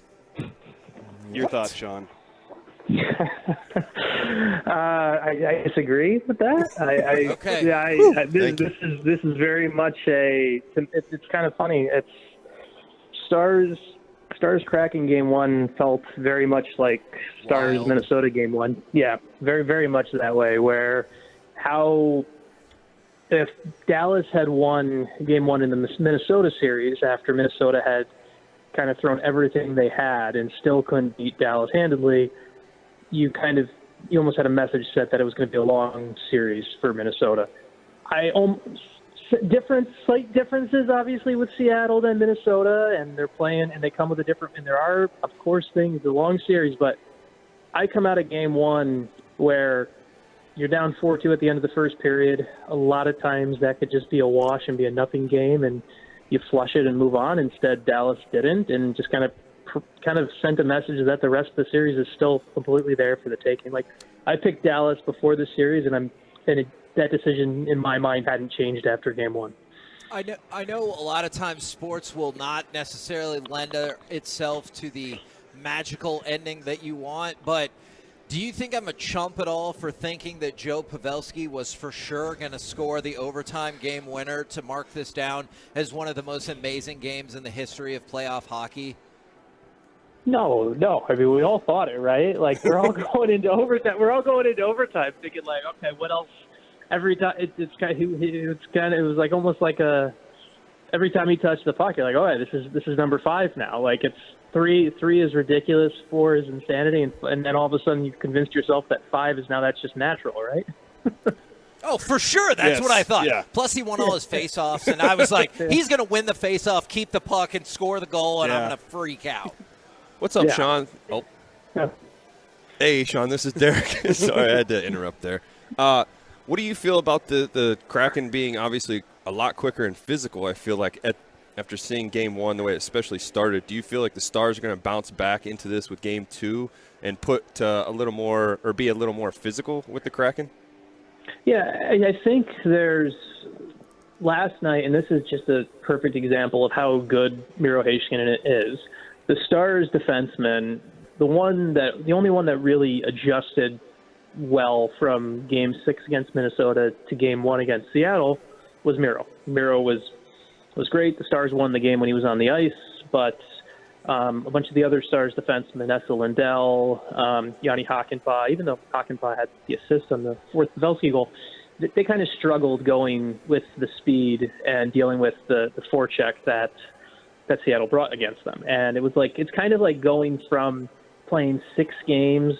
Your thoughts, Sean? I disagree with that. Okay. This is very much it's kind of funny. It's Stars Kraken game 1 felt very much like Stars Minnesota game 1. Yeah, very, very much that way, where if Dallas had won game 1 in the Minnesota series after Minnesota had kind of thrown everything they had and still couldn't beat Dallas handedly, you almost had a message set that it was going to be a long series for Minnesota. Slight differences, obviously, with Seattle than Minnesota, and they're playing, and they come with and there are, of course, things, the long series, but I come out of game 1 where you're down 4-2 at the end of the first period. A lot of times that could just be a wash and be a nothing game, and you flush it and move on. Instead, Dallas didn't, and just kind of sent a message that the rest of the series is still completely there for the taking. Like, I picked Dallas before the series, and that decision in my mind hadn't changed after game 1. I know a lot of times sports will not necessarily lend itself to the magical ending that you want, but do you think I'm a chump at all for thinking that Joe Pavelski was for sure going to score the overtime game winner to mark this down as one of the most amazing games in the history of playoff hockey? No. I mean, we all thought it, right? Like, we're all going into overtime. We're all going into overtime thinking, like, okay, what else? Every time it was like almost like every time he touched the puck, you're like, oh, this is number 5 now. Like, it's 3 is ridiculous, 4 is insanity, and then all of a sudden you've convinced yourself that 5 is now that's just natural, right? Oh, for sure. That's what I thought. Yeah. Plus, he won all his face-offs, and I was like, he's going to win the face-off, keep the puck, and score the goal, and I'm going to freak out. What's up, Sean? Oh. Hey, Sean, this is Derek. Sorry, I had to interrupt there. What do you feel about the Kraken being obviously a lot quicker and physical? I feel like after seeing game 1, the way it especially started, do you feel like the Stars are going to bounce back into this with game 2 and put a little more or be a little more physical with the Kraken? Yeah, I think there's last night, and this is just a perfect example of how good Miro Heiskanen is. The Stars defenseman, the only one that really adjusted well from game 6 against Minnesota to game 1 against Seattle was Miro. Miro was great. The Stars won the game when he was on the ice, but a bunch of the other Stars defensemen, Nessa Lindell, Yanni Hakanpää, even though Hakanpää had the assist on the fourth Pavelski goal, they kind of struggled going with the speed and dealing with the forecheck that Seattle brought against them. And it was like, it's kind of like going from playing 6 games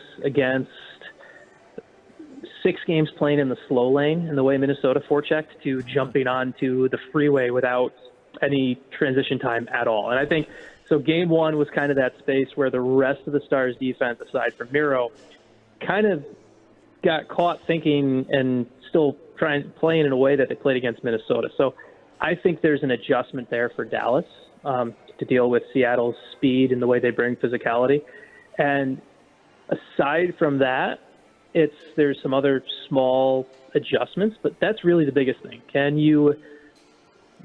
playing in the slow lane in the way Minnesota forechecked to jumping onto the freeway without any transition time at all. And I think, so game 1 was kind of that space where the rest of the Stars defense, aside from Miro, kind of got caught thinking and still playing in a way that they played against Minnesota. So I think there's an adjustment there for Dallas to deal with Seattle's speed and the way they bring physicality. And aside from that, there's some other small adjustments, but that's really the biggest thing.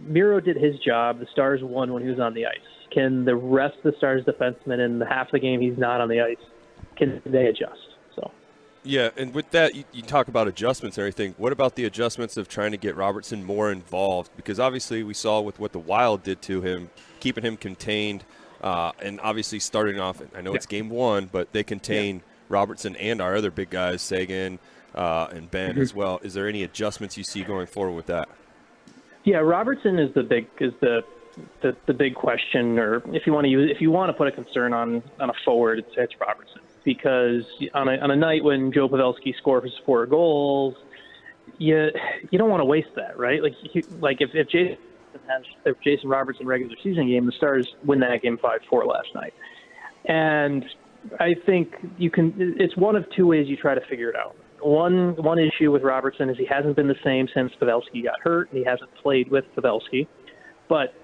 Miro did his job. The Stars won when he was on the ice. Can the rest of the Stars defensemen in the half of the game he's not on the ice, can they adjust? So. Yeah, and with that, you talk about adjustments and everything. What about the adjustments of trying to get Robertson more involved? Because obviously we saw with what the Wild did to him, keeping him contained, and obviously starting off, I know it's game 1, but they contain Robertson and our other big guys, Sagan and Ben as well. Is there any adjustments you see going forward with that? Yeah, Robertson is the big question, or if you want to put a concern on a forward, it's Robertson, because on a night when Joe Pavelski scores 4 goals, you don't want to waste that, right? Like if Jason Robertson regular season game, the Stars win that game 5-4 last night, and I think it's one of two ways you try to figure it out. One issue with Robertson is he hasn't been the same since Pavelski got hurt, and he hasn't played with Pavelski. But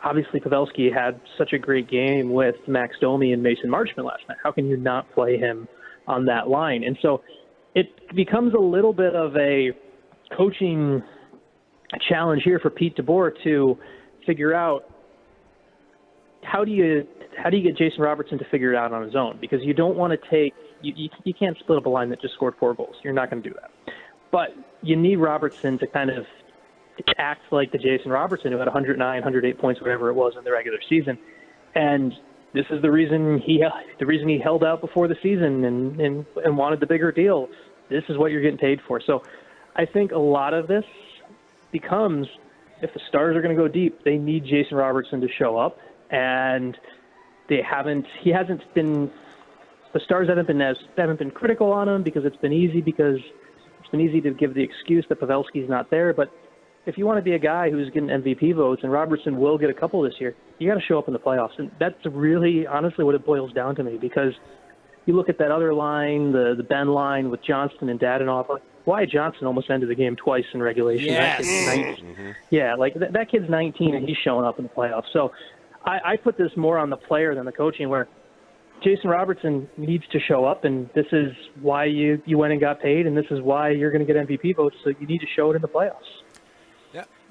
obviously Pavelski had such a great game with Max Domi and Mason Marchment last night. How can you not play him on that line? And so it becomes a little bit of a coaching challenge here for Pete DeBoer to figure out how do you get Jason Robertson to figure it out on his own, because you don't want to take you can't split up a line that just scored 4 goals. You're not going to do that. But you need Robertson to kind of act like the Jason Robertson who had 109, 108 points, whatever it was in the regular season. And this is the reason he held out before the season and wanted the bigger deal. This is what you're getting paid for. So I think a lot of this becomes, if the Stars are going to go deep, they need Jason Robertson to show up, and the Stars haven't been critical on him because it's been easy to give the excuse that Pavelski's not there. But if you want to be a guy who's getting MVP votes, and Robertson will get a couple this year, you got to show up in the playoffs. And that's really honestly what it boils down to me, because you look at that other line, the Ben line with Johnston and Dadonov. Like, Wyatt Johnson almost ended the game twice in regulation. Yes. Yeah, like that kid's 19 and he's showing up in the playoffs. So I put this more on the player than the coaching, where Jason Robertson needs to show up, and this is why you went and got paid, and this is why you're going to get MVP votes, so you need to show it in the playoffs.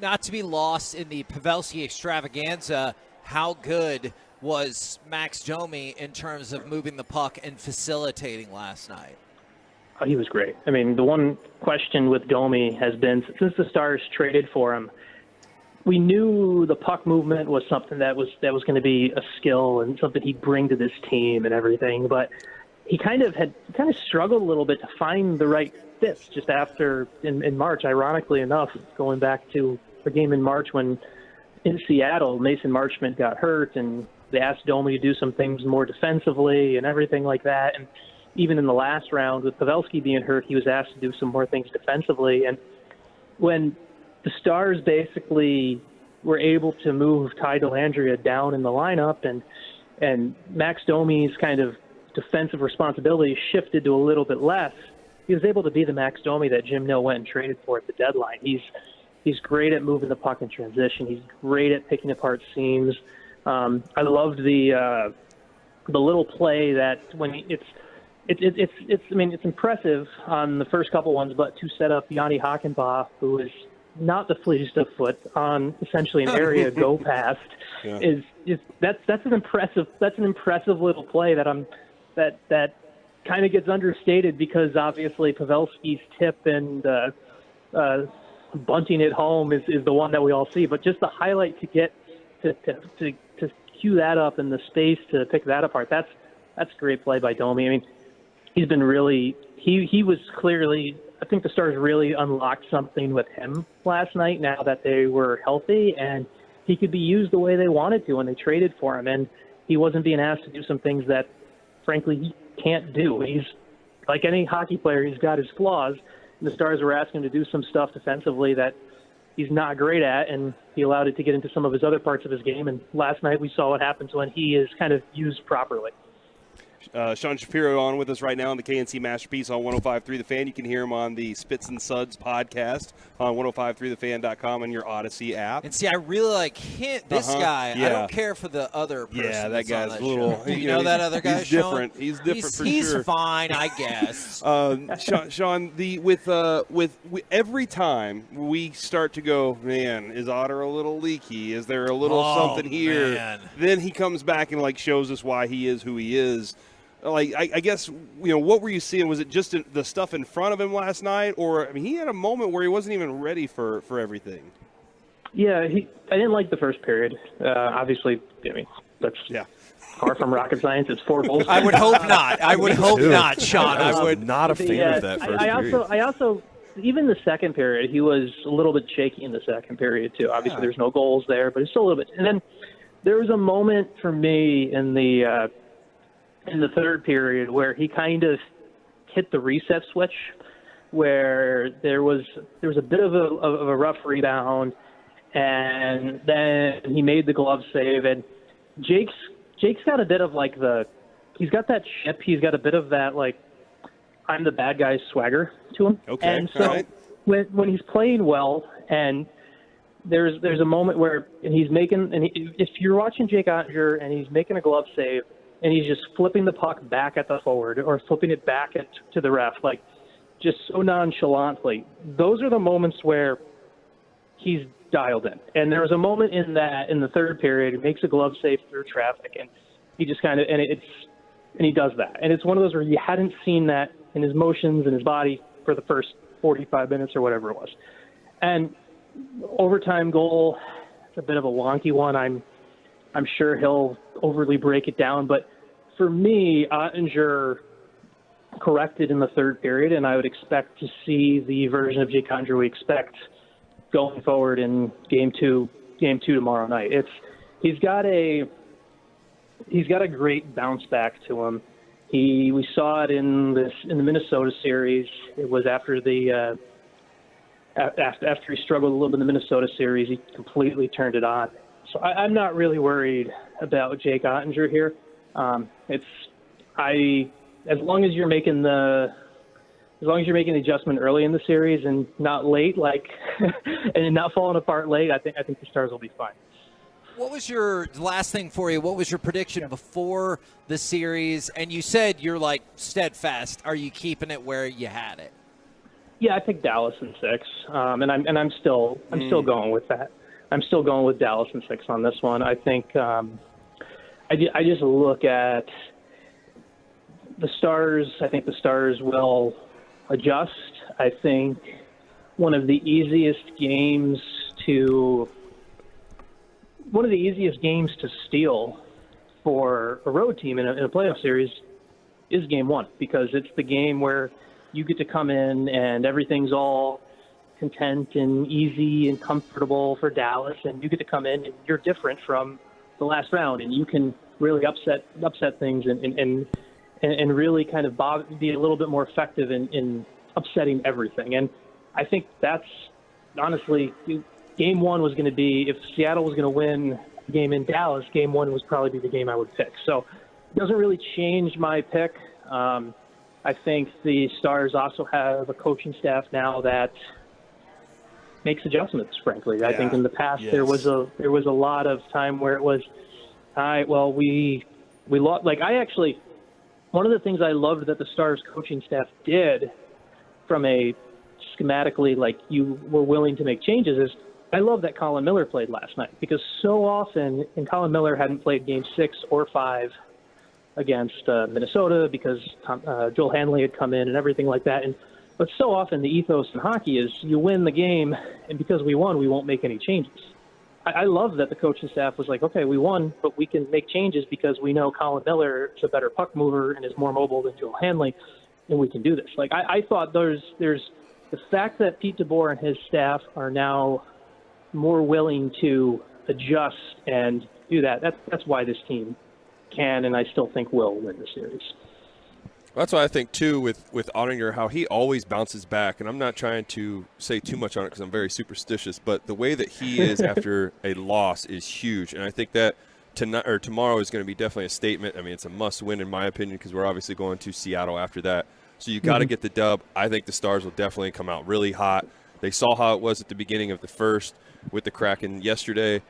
Not to be lost in the Pavelski extravaganza, how good was Max Domi in terms of moving the puck and facilitating last night? Oh, he was great. I mean, the one question with Domi has been, since the Stars traded for him, we knew the puck movement was something that was going to be a skill and something he'd bring to this team and everything. But he kind of struggled a little bit to find the right fits just after in March. Ironically enough, going back to the game in March when in Seattle, Mason Marchment got hurt, and they asked Domi to do some things more defensively and everything like that. And even in the last round with Pavelski being hurt, he was asked to do some more things defensively. And when the Stars basically were able to move Ty Dellandrea down in the lineup, and Max Domi's kind of defensive responsibility shifted to a little bit less, he was able to be the Max Domi that Jim Nill went and traded for at the deadline. He's great at moving the puck in transition. He's great at picking apart seams. I loved the little play that when it's impressive on the first couple ones, but to set up Yanni Hockenbach, who is not the fleetest of foot on essentially an area go past, that's an impressive little play that kind of gets understated, because obviously Pavelski's tip and bunting it home is the one that we all see. But just the highlight to get to cue that up in the space to pick that apart, that's great play by Domi. I mean, he's been really he was clearly, I think the Stars really unlocked something with him last night now that they were healthy, and he could be used the way they wanted to when they traded for him. And he wasn't being asked to do some things that, frankly, he can't do. He's like any hockey player, he's got his flaws, and the Stars were asking him to do some stuff defensively that he's not great at, and he allowed it to get into some of his other parts of his game. And last night we saw what happens when he is kind of used properly. Sean Shapiro on with us right now on the KNC Masterpiece on 105.3 The Fan. You can hear him on the Spits and Suds podcast on 105.3thefan.com and your Odyssey app. And see, I really like this guy. Yeah. I don't care for the other person. Yeah, that guy's that a little. show. You know that other guy? He's different. He's different for he's sure. He's fine, I guess. Sean, with every time we start to go, man, is Otter a little leaky? Is there a little something here? Man. Then he comes back and shows us why he is who he is. I guess, what were you seeing? Was it just the stuff in front of him last night? Or, he had a moment where he wasn't even ready for everything. Yeah, I didn't like the first period. Obviously, that's far from rocket science. It's 4 goals. I would hope not. I would hope not, Sean. I would not a fan of that first period. I also, even the second period, he was a little bit shaky in the second period, too. Obviously, there's no goals there, but it's still a little bit. And then there was a moment for me in the third period where he kind of hit the reset switch, where there was a bit of a rough rebound, and then he made the glove save. And Jake's got a bit of like he's got that chip. He's got a bit of that like I'm the bad guy swagger to him. Okay, and so all right. when he's playing well, and there's a moment where he's making if you're watching Jake Ottinger and he's making a glove save and he's just flipping the puck back at the forward or flipping it back to the ref, like just so nonchalantly, those are the moments where he's dialed in. And there was a moment in the third period, he makes a glove save through traffic, and he just kind of and he does that. And it's one of those where you hadn't seen that in his motions and his body for the first 45 minutes or whatever it was. And overtime goal, it's a bit of a wonky one. I'm sure he'll overly break it down, but for me, Ottinger corrected in the third period, and I would expect to see the version of Jake Ottinger we expect going forward in game two tomorrow night. He's got a great bounce back to him. We saw it in the Minnesota series. It was after after he struggled a little bit in the Minnesota series, he completely turned it on. So I'm not really worried about Jake Ottinger here. As long as you're making the adjustment early in the series and not late, and not falling apart late, I think the Stars will be fine. What was your last thing for you? What was your prediction before the series? And you said you're like steadfast. Are you keeping it where you had it? Yeah, I think Dallas in 6, and I'm still going with that. I'm still going with Dallas in 6 on this one. I think I just look at the Stars. I think the Stars will adjust. I think one of the easiest games to steal for a road team in a playoff series is game 1, because it's the game where you get to come in and everything's all content and easy and comfortable for Dallas, and you get to come in and you're different from the last round, and you can really upset things and really kind of be a little bit more effective in upsetting everything. And I think that's honestly game 1 was going to be, if Seattle was going to win the game in Dallas, game 1 was probably be the game I would pick. So it doesn't really change my pick. I think the Stars also have a coaching staff now that makes adjustments, frankly. I think in the past there was a lot of time where it was, all right, well, we lost. Like, one of the things I loved that the Stars coaching staff did from a schematically, like, you were willing to make changes, is I love that Colin Miller played last night, because so often, and Colin Miller hadn't played game 6 or 5 against Minnesota because Joel Hanley had come in and everything like that. But so often the ethos in hockey is you win the game, and because we won, we won't make any changes. I love that the coaching staff was like, okay, we won, but we can make changes because we know Colin Miller is a better puck mover and is more mobile than Joel Hanley, and we can do this. Like, I thought there's the fact that Pete DeBoer and his staff are now more willing to adjust and do that. That's why this team can, and I still think will, win the series. That's why I think, too, with Ottinger, how he always bounces back. And I'm not trying to say too much on it because I'm very superstitious, but the way that he is after a loss is huge. And I think that tomorrow is going to be definitely a statement. I mean, it's a must-win in my opinion, because we're obviously going to Seattle after that. So you got to get the dub. I think the Stars will definitely come out really hot. They saw how it was at the beginning of the first with the Kraken yesterday.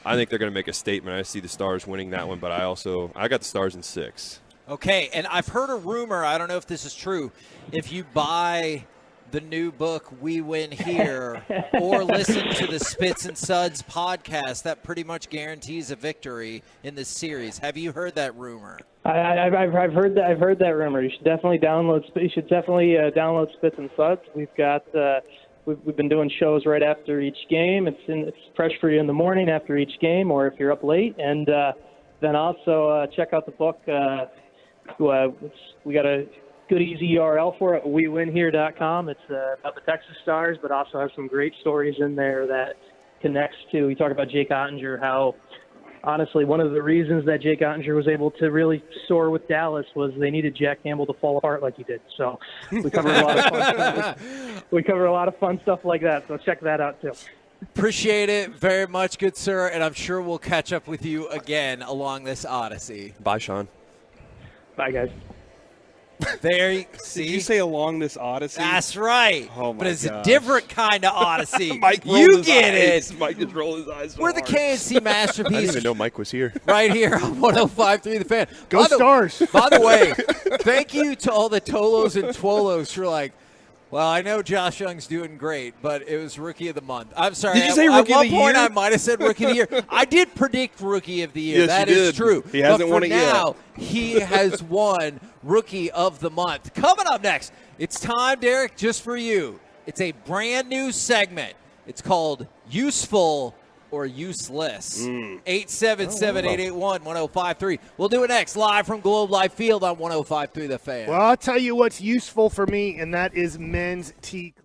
I think they're going to make a statement. I see the Stars winning that one, but I got the Stars in 6. Okay, and I've heard a rumor, I don't know if this is true, if you buy the new book, We Win Here, or listen to the Spits and Suds podcast, that pretty much guarantees a victory in this series. Have you heard that rumor? I've heard that. I've heard that rumor. You should definitely download Spits and Suds. We've got we've been doing shows right after each game. It's fresh for you in the morning after each game, or if you're up late. And then also check out the book. We got a good easy URL for it, wewinhere.com. It's about the Texas Stars, but also has some great stories in there that connects to, we talk about Jake Ottinger, how honestly, one of the reasons that Jake Ottinger was able to really soar with Dallas was they needed Jack Campbell to fall apart like he did. So we covered a lot of fun stuff. We covered a lot of fun stuff like that. So check that out too. Appreciate it very much, good sir, and I'm sure we'll catch up with you again along this odyssey. Bye, Sean. Bye, guys. There you see. Did you say along this odyssey? That's right. Oh my but it's gosh. a different kind of odyssey. Mike rolled You his get eyes. it. Mike just rolled his eyes. So We're the hard. KNC Masterpiece. I didn't even know Mike was here. Right here on 105.3 The Fan. Go Stars. By the way, thank you to all the Tolos and Twolos for well, I know Josh Young's doing great, but it was Rookie of the Month. I'm sorry. Did you say Rookie of the At one point, Year? I might have said Rookie of the Year. I did predict Rookie of the Year. Yes, That you is did. true. He hasn't but won it yet. now, he has won Rookie of the Month. Coming up next, it's time, Derek, just for you. It's a brand new segment. It's called Useful or Useless. 877-881-1053. We'll do it next, live from Globe Life Field on 105.3 The Fan. Well, I'll tell you what's useful for me, and that is men's tea clinic.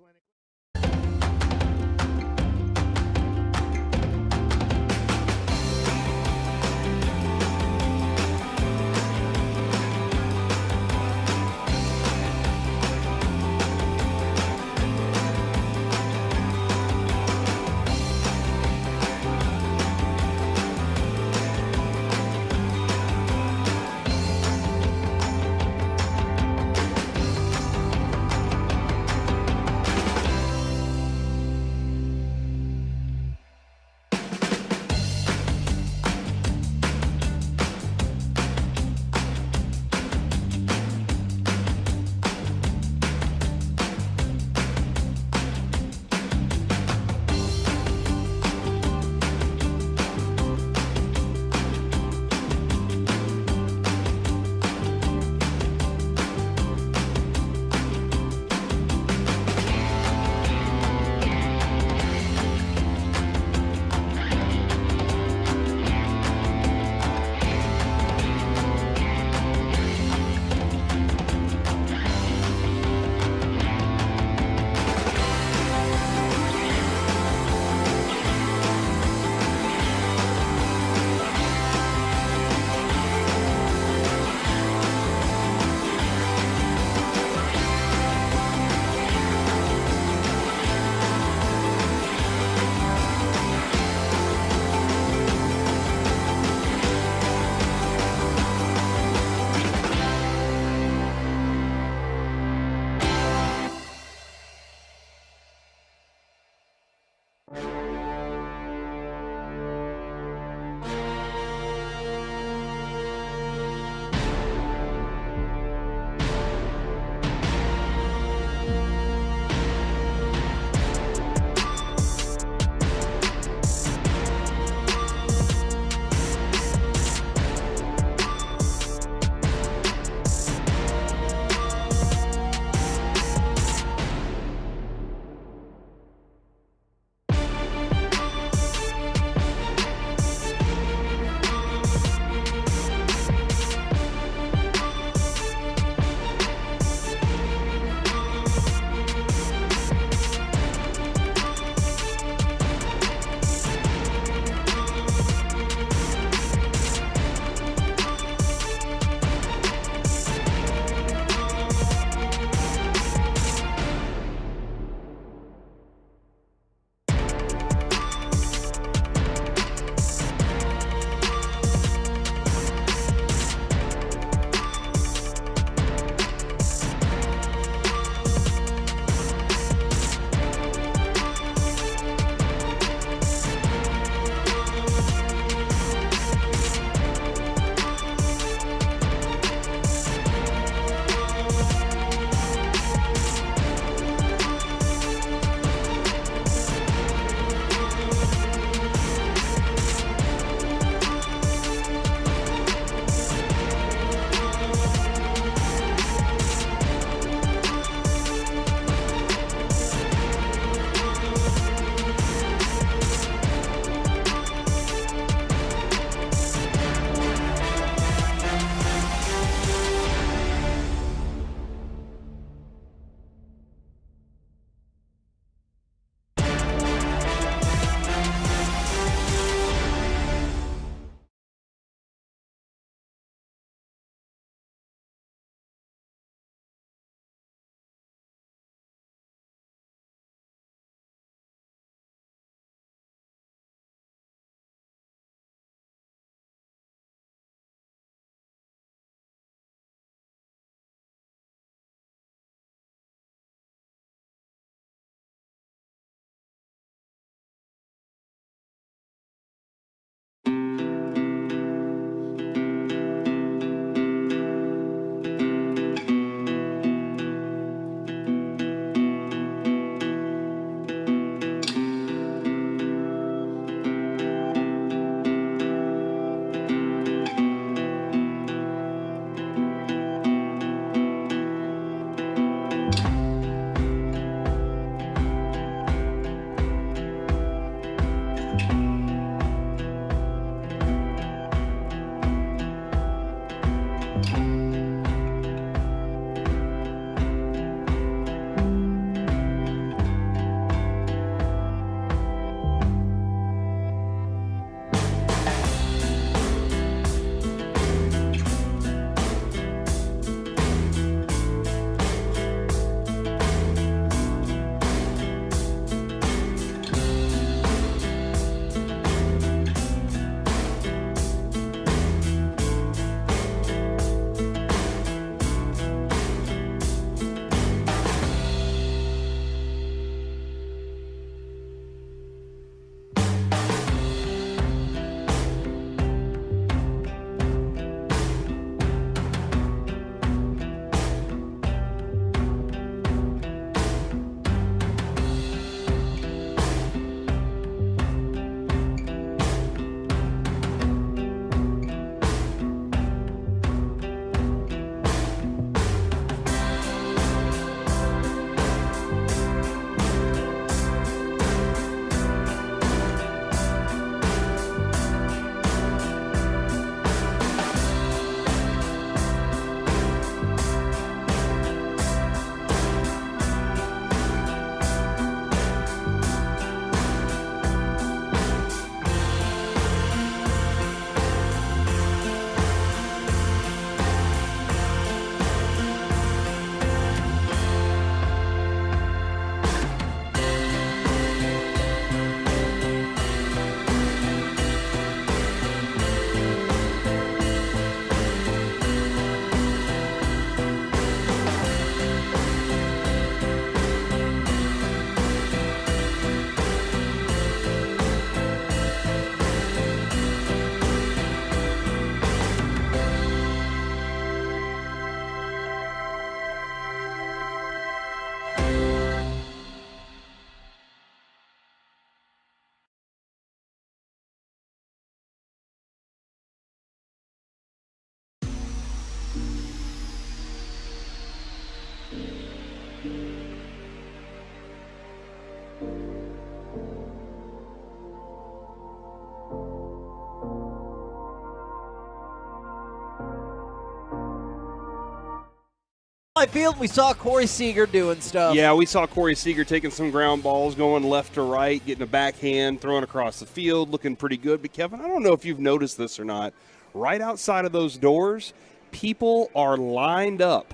Field, we saw Corey Seager doing stuff. Yeah, we saw Corey Seager taking some ground balls, going left to right, getting a backhand, throwing across the field, looking pretty good. But, Kevin, I don't know if you've noticed this or not. Right outside of those doors, people are lined up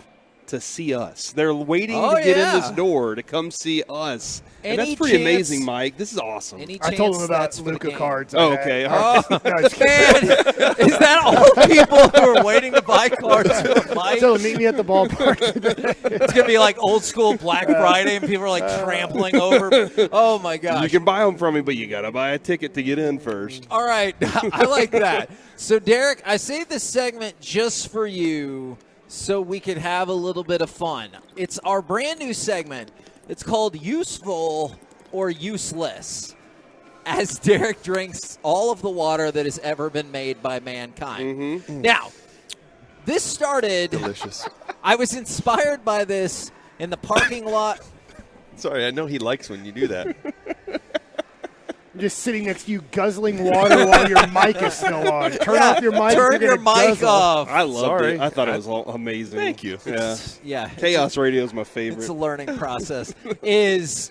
to see us. They're waiting to get in this door to come see us. And that's pretty amazing, Mike. This is awesome. I told him about Luka cards. Oh, okay. Oh, man. Is that all people who are waiting to buy cards for Mike? So meet me at the ballpark. It's going to be like old school Black Friday, and people are like trampling over. Oh, my gosh. You can buy them from me, but you got to buy a ticket to get in first. All right. I like that. So, Derek, I saved this segment just for you so we could have a little bit of fun. It's our brand new segment. It's called Useful or Useless, as Derek drinks all of the water that has ever been made by mankind. Mm-hmm. Now, this started. Delicious. I was inspired by this in the parking lot. Sorry, I know he likes when you do that. I'm just sitting next to you guzzling water while your mic is still on. Turn off your mic. Turn your mic off. I loved it. I thought it was amazing. Thank you. Yeah. Chaos Radio is my favorite. It's a learning process.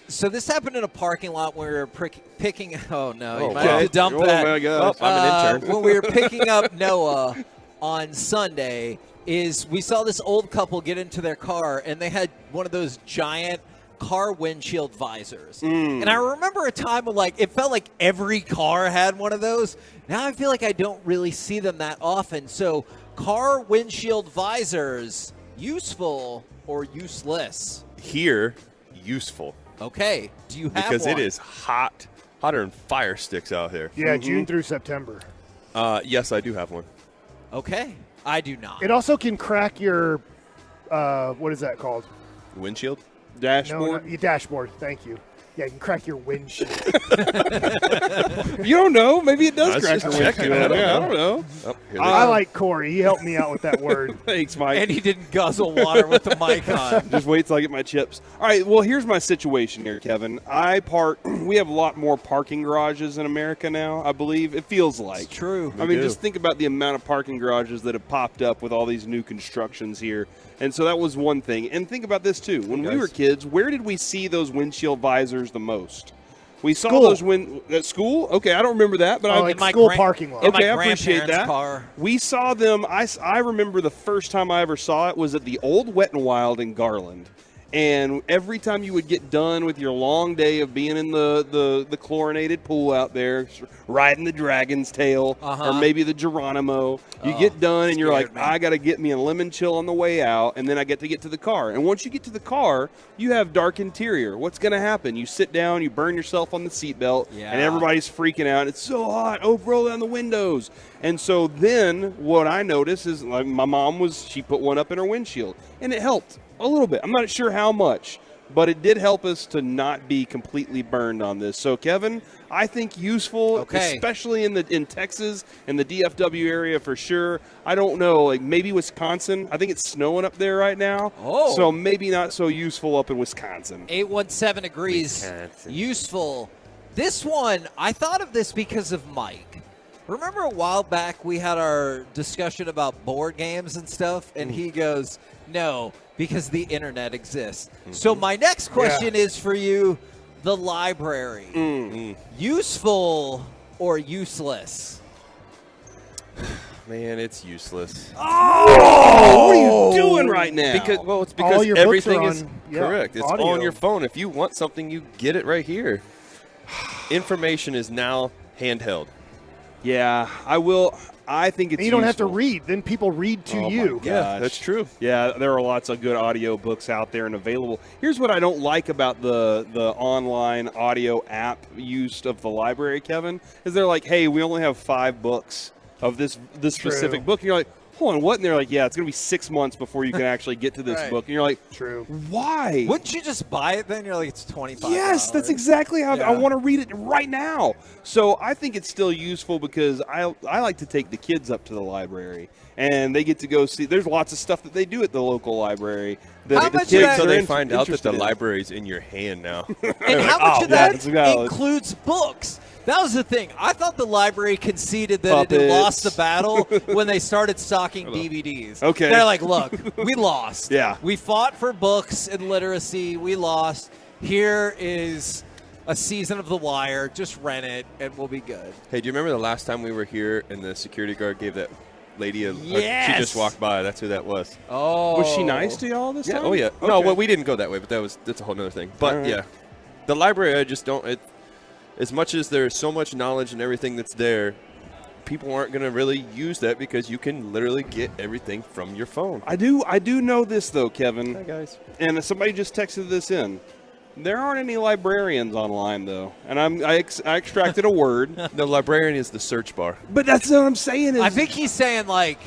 So this happened in a parking lot when we were picking. Oh no, you might have to dump that. Oh my God, I'm an intern. When we were picking up Noah on Sunday, we saw this old couple get into their car and they had one of those giant car windshield visors. And I remember a time when it felt like every car had one of those. Now I feel like I don't really see them that often. So car windshield visors, useful or useless? Here, useful. Okay. Do you have because one? it is hotter than fire sticks out here. Yeah, June through September. Yes, I do have one. Okay. I do not. It also can crack your, what is that called? Windshield? Dashboard? No, your dashboard. Thank you. Yeah, you can crack your windshield. You don't know. Maybe it does crack your checking. windshield. I don't know. Oh, I like Corey. He helped me out with that word. Thanks, Mike. And he didn't guzzle water with the mic on. Just wait till I get my chips. All right, well, here's my situation here, Kevin. We have a lot more parking garages in America now, I believe. It feels like. It's true. I mean, just think about the amount of parking garages that have popped up with all these new constructions here. And so that was one thing. And think about this, too. When we were kids, where did we see those windshield visors the most? We saw those at school. Okay, I don't remember that, but school parking lot. Okay, I appreciate that. Car. We saw them. I remember the first time I ever saw it was at the old Wet n Wild in Garland. And every time you would get done with your long day of being in the chlorinated pool out there, riding the dragon's tail, or maybe the Geronimo, you get done and you're like, I got to get me a lemon chill on the way out, and then I get to the car. And once you get to the car, you have dark interior. What's going to happen? You sit down, you burn yourself on the seatbelt, and everybody's freaking out. It's so hot. Oh, roll down the windows. And so then what I noticed is my mom she put one up in her windshield, and it helped. A little bit. I'm not sure how much, but it did help us to not be completely burned on this. So, Kevin, I think useful, especially in Texas and the DFW area for sure. I don't know, like maybe Wisconsin. I think it's snowing up there right now. Oh. So maybe not so useful up in Wisconsin. 817 agrees. Wisconsin. Useful. This one, I thought of this because of Mike. Remember a while back we had our discussion about board games and stuff, and he goes, no, because the internet exists. So my next question is for you, the library. Useful or useless? Man, it's useless. Oh, what are you doing right now? It's because your everything books is are on, correct. It's audio. all on your phone. If you want something, you get it right here. Information is now handheld. Yeah, I will. I think it's and you don't have useful. to read. Then people read to you. Yeah, that's true. Yeah, there are lots of good audio books out there and available. Here's what I don't like about the online audio app use of the library, Kevin, is they're like, hey, we only have 5 books of this specific book. And you're like, hold on, what? And they're like, yeah, it's going to be 6 months before you can actually get to this book. And you're like, true. Why? Wouldn't you just buy it then? You're like, it's $25. Yes, that's exactly how I want to read it right now. So I think it's still useful because I like to take the kids up to the library and they get to go see. There's lots of stuff that they do at the local library. How much Kids, of so that, they find out that the library's in your hand now. and how much of that includes books? That was the thing. I thought the library conceded that it had lost the battle when they started stocking DVDs. Okay. They're like, look, we lost. Yeah. We fought for books and literacy. We lost. Here is a season of The Wire. Just rent it, and we'll be good. Hey, do you remember the last time we were here and the security guard gave that lady Yes! she just walked by? That's who that was. Oh. Was she nice to y'all this time? Oh, yeah. Okay. No, well, we didn't go that way, but that's a whole other thing. But, yeah, the library, I just don't as much as there's so much knowledge and everything that's there, people aren't going to really use that because you can literally get everything from your phone. I do know this, though, Kevin. Hi, guys. And somebody just texted this in. There aren't any librarians online, though. And I extracted a word. The librarian is the search bar. But that's what I'm saying. I think he's saying, like,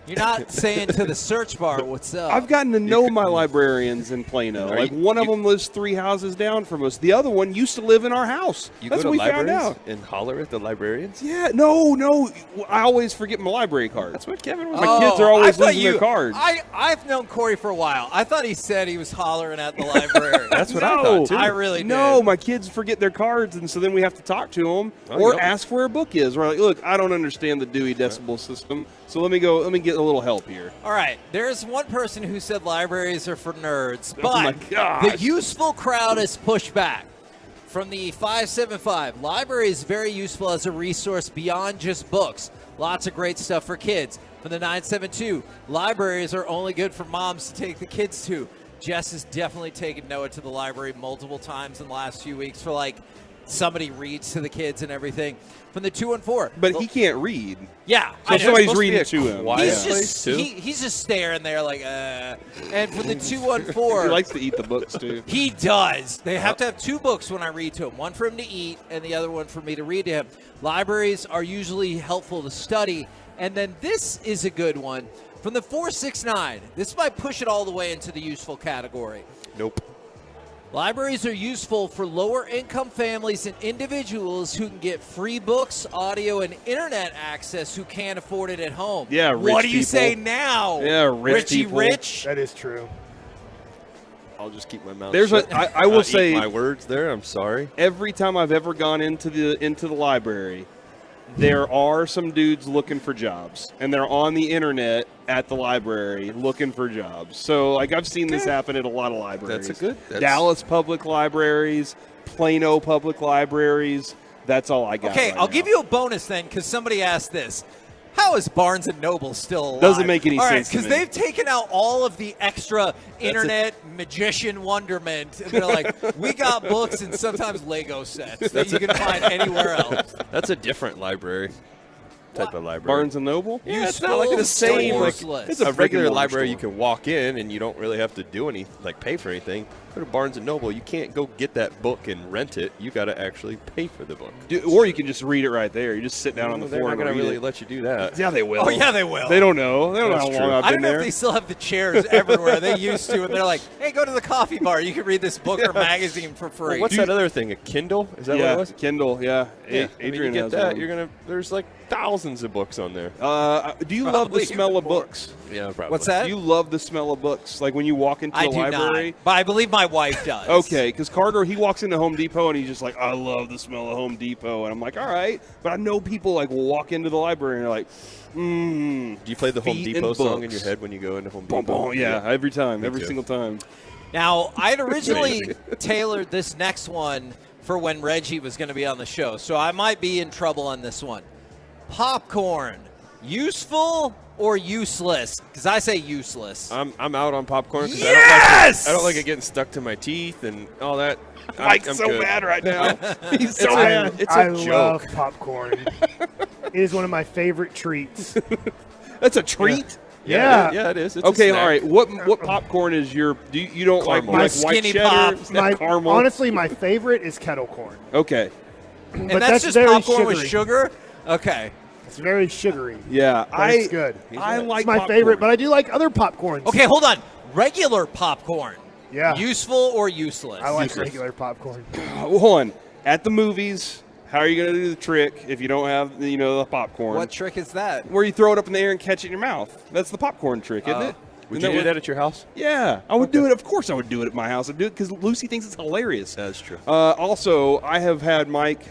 you're not saying to the search bar, what's up? I've gotten to know my librarians in Plano. Like, one of them lives 3 houses down from us. The other one used to live in our house. That's That's what we found out. And holler at the librarians? Yeah, no. I always forget my library card. That's what Kevin was. My kids are always losing their cards. I've known Corey for a while. I thought he said he was hollering at the library. That's what I thought, too. I really did. No, my kids forget their cards, and so then we have to talk to them or ask where a book is. We're like, look, I don't understand the Dewey Decimal System, so let me get a little help here. All right, there's one person who said libraries are for nerds, Oh my but gosh. the useful crowd has pushed back. From the 575, library is very useful as a resource beyond just books. Lots of great stuff for kids. From the 972, libraries are only good for moms to take the kids to. Jess has definitely taken Noah to the library multiple times in the last few weeks for, like, somebody reads to the kids and everything. From the 214. But he can't read. Yeah. So somebody's reading to him. He's just staring there like, And from the 214. He likes to eat the books, too. He does. They have to have 2 books when I read to him. One for him to eat and the other one for me to read to him. Libraries are usually helpful to study. And then this is a good one. From the 469. This might push it all the way into the useful category. Nope. Libraries are useful for lower-income families and individuals who can get free books, audio, and internet access who can't afford it at home. Yeah, rich What do you people. say now? Yeah, Richie people. Rich? That is true. I'll just keep my mouth There's shut. I will Not say eat my words there. I'm sorry. Every time I've ever gone into the library, there are some dudes looking for jobs, and they're on the internet at the library looking for jobs. So, like, I've seen this happen at a lot of libraries. That's Dallas public libraries, Plano public libraries. That's all I got. Okay, right I'll now. give you a bonus then, because somebody asked this. How is Barnes & Noble still alive? Doesn't make any all right, sense to because me. they've taken out all of the extra internet magician wonderment. And they're like, we got books and sometimes Lego sets that you can find anywhere else. That's a different library. Type of library. Barnes & Noble? Yeah, it's not like the same. Like, Useless. it's a regular brick-and-mortar library store. you can walk in and you don't really have to do any, like pay for anything. Go to Barnes & Noble, you can't go get that book and rent it. You got to actually pay for the book. Or you can just read it right there. You just sit down on the They're floor not and going to read really it. let you do that. Yeah, they will. Oh, yeah, they will. They don't know. They don't know That's how long true. I've I been don't know there. if they still have the chairs everywhere. They used to, and they're like, hey, go to the coffee bar. You can read this book or magazine for free. Well, what's that other thing? A Kindle? Is that what Yeah, it was? Kindle, yeah. Adrian you has get that. one. There's like thousands of books on there. Do you love the smell of books? Yeah, probably. What's that? Do you love the smell of books? Like when you walk into I the do library? not, but I believe my wife does. Okay, because Carter, he walks into Home Depot and he's just like, I love the smell of Home Depot. And I'm like, all right. But I know people like will walk into the library and they're like, Do you play the Home feet Depot and song in books. your head when you go into Home Boom, Depot? boom. Yeah, every time, Me every too. single time. Now, I had originally tailored this next one for when Reggie was going to be on the show, so I might be in trouble on this one. Popcorn, useful or useless? Because I say useless. I'm out on popcorn. 'Cause Yes! I don't like it getting stuck to my teeth and all that. Mike's I'm so good. mad right now. He's so It's mad. It's a I joke. love popcorn. It is one of my favorite treats. That's a treat? Yeah. Yeah, it is. It's a Okay, snack. all right. What popcorn is your? You don't Caramel. like My white skinny cheddar? pop. Is that caramel? Honestly, my favorite is kettle corn. Okay. And But that's just very popcorn with sugary. sugar? Okay. It's very sugary. Yeah, But it's good. I like It's my popcorn. favorite, but I do like other popcorns. Okay, hold on. Regular popcorn. Yeah. Useful or useless? I like Useless. regular popcorn. Hold on. At the movies, how are you going to do the trick if you don't have the popcorn? What trick is that? Where you throw it up in the air and catch it in your mouth. That's the popcorn trick, isn't it? Would Isn't you do what- that at your house? Yeah, I would do it. Of course, I would do it at my house. I'd do it because Lucy thinks it's hilarious. That's true. Also, I have had Mike.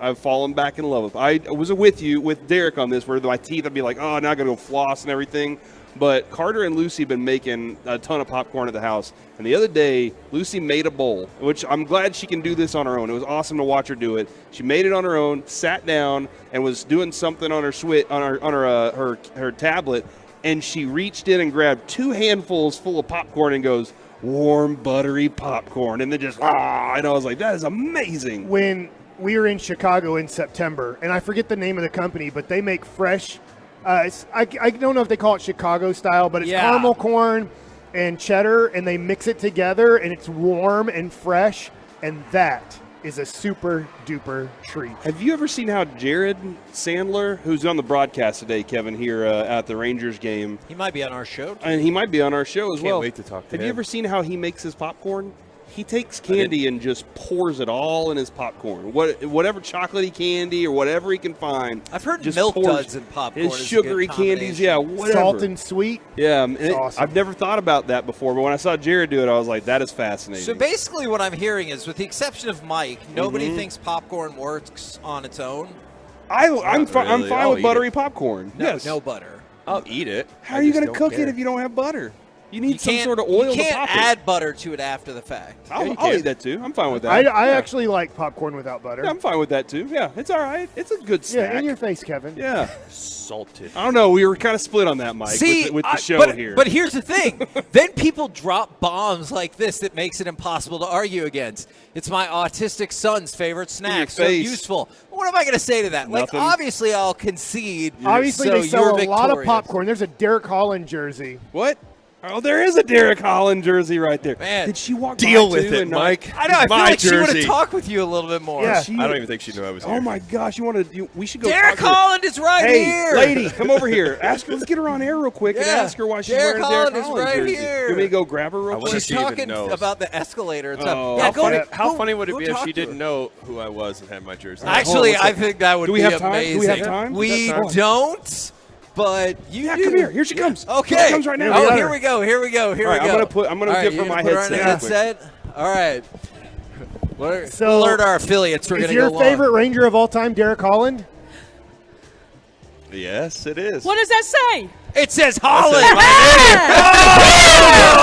I've fallen back in love with. I was with you with Derek on this, where my teeth, I'd be like, oh, now I got to go floss and everything. But Carter and Lucy have been making a ton of popcorn at the house. And the other day, Lucy made a bowl, which I'm glad she can do this on her own. It was awesome to watch her do it. She made it on her own, sat down, and was doing something on her tablet. And she reached in and grabbed 2 handfuls full of popcorn and goes, warm, buttery popcorn. And then just, and I was like, that is amazing. When we were in Chicago in September, and I forget the name of the company, but they make fresh. I don't know if they call it Chicago style, but it's caramel corn and cheddar, and they mix it together, and it's warm and fresh, and that is a super duper treat. Have you ever seen how Jared Sandler, who's on the broadcast today, Kevin, here at the Rangers game, He might be on our show. and he might be on our show as Can't well. wait to talk to Have you him. ever seen how he makes his popcorn? He takes candy and just pours it all in his popcorn. Whatever chocolatey candy or whatever he can find. I've heard just milk pours duds in popcorn. his is a sugary good candies, combination. whatever. Salt and sweet. Yeah, It's awesome. I've never thought about that before, but when I saw Jared do it, I was like, that is fascinating. So basically what I'm hearing is, with the exception of Mike, nobody thinks popcorn works on its own. I'm fine I'll with eat buttery it. popcorn. No, yes. no butter. I'll eat it. How are you going to cook it if you don't have butter? You need some sort of oil You to can't pop add butter to it after the fact. it. I'll eat that too. I'm fine with that. I actually like popcorn without butter. Yeah, I'm fine with that too. Yeah, it's all right. It's a good snack. Yeah, in your face, Kevin. Yeah. Salted. I don't know. We were kind of split on that, Mike, See, with the show but, here. But here's the thing. Then people drop bombs like this that makes it impossible to argue against. It's my autistic son's favorite snack. So face. useful. What am I going to say to that? Nothing. Like, obviously, I'll concede. Obviously, so they sell you're a lot of victorious. popcorn. There's a Derek Holland jersey. What? Oh, there is a Derek Holland jersey right there. Man. Did she walk Deal by with too it, and not- Mike. I know. I feel My like she would jersey. have talked with you a little bit more. Yeah. I don't even think she knew I was here. Oh my gosh! We should go. Derek talk to her. Holland is right Hey, here. lady, come over here. Ask her. Let's get her on air real quick and Yeah. ask her why she's Derek wearing Holland Derek is Holland right jersey. here. Can we go grab her real quick? She's she even talking knows. about the escalator and stuff. Oh, Yeah, How funny would it go be if talk she to her. didn't know who I was and had my jersey? Actually, I think that would Do we be have time? amazing. Do we have time? We Got time. don't, but you Yeah, do. come here. Here she comes. Okay. Here she comes right now. Oh, We got here her. we go. Here we go. Here All we right, go. I'm gonna All right, give you're her my gonna put her on headset. a headset. All right. So, We'll alert our affiliates. We're Is going to your go favorite long. Ranger of all time Derek Holland? Yes, it is. What does that say? It says Holland.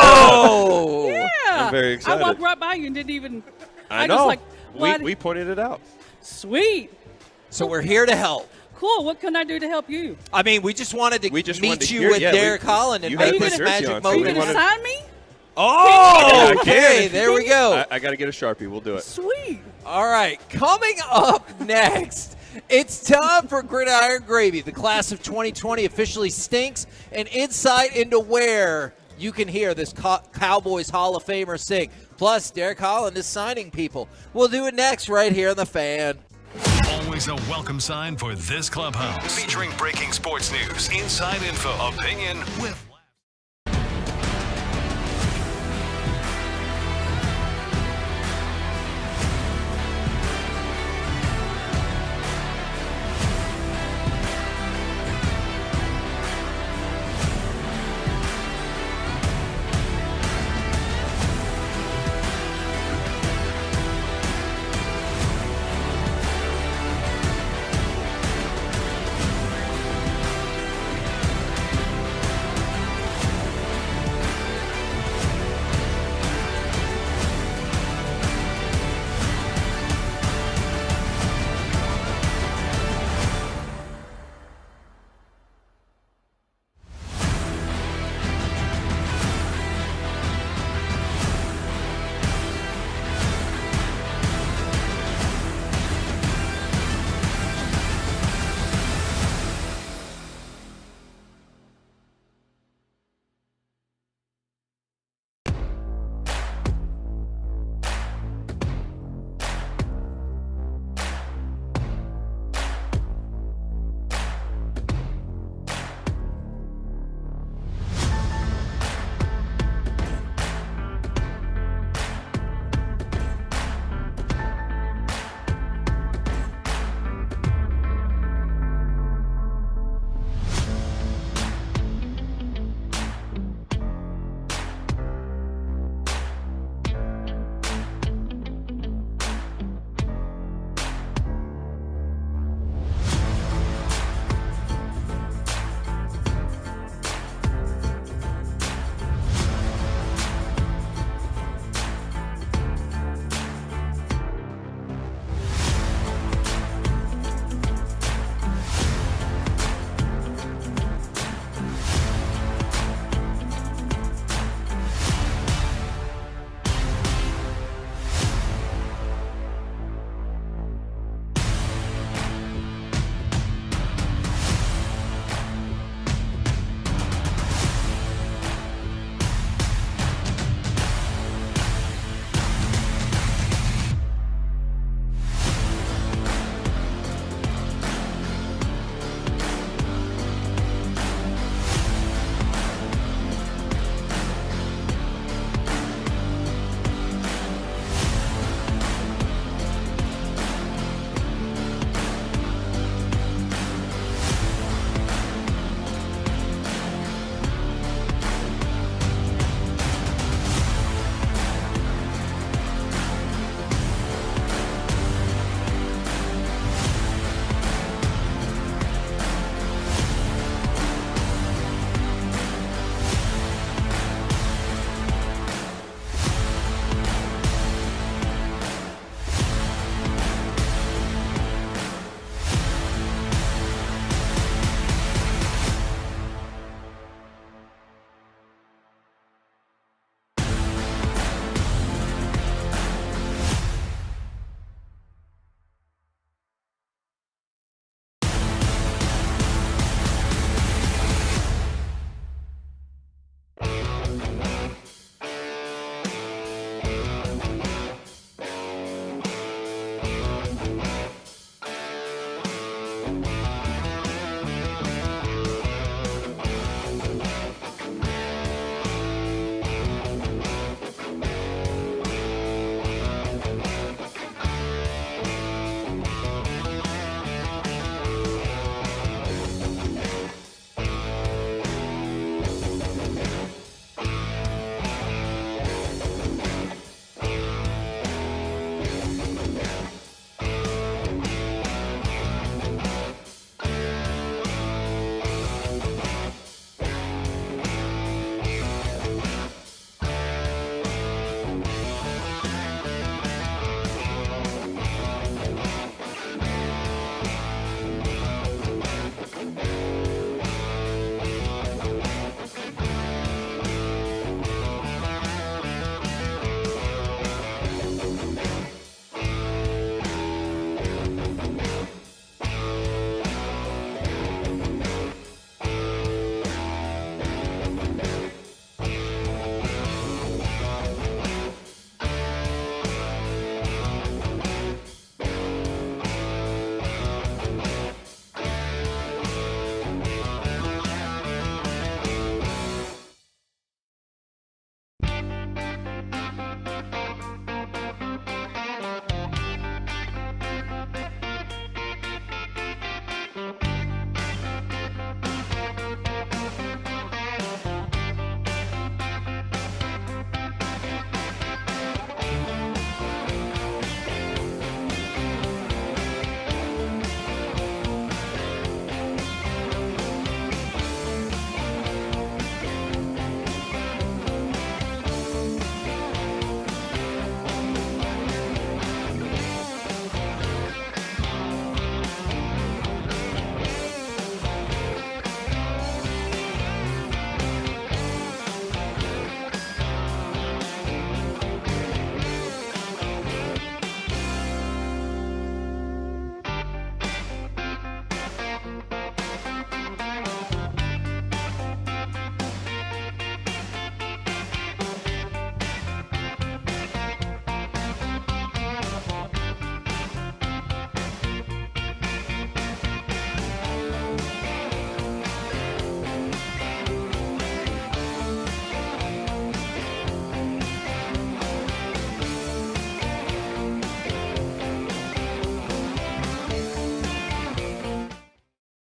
Oh! Yeah. I'm very excited. I walked right by you and didn't even. I know. Just like, what? We pointed it out. Sweet. So we're here to help. Cool. What can I do to help you? I mean, we just wanted to just meet wanted to you hear- with yeah, Derek Holland and you make had this the jersey magic on, so Are you we moment. going to wanted- sign me? Oh, Yeah, okay. There we go. I got to get a Sharpie. We'll do it. Sweet. All right, coming up next, it's time for Gridiron Gravy. The class of 2020 officially stinks, and insight into where you can hear this Cowboys Hall of Famer sing. Plus, Derek Holland is signing people. We'll do it next right here on The Fan. Always a welcome sign for this clubhouse. Featuring breaking sports news, inside info, opinion with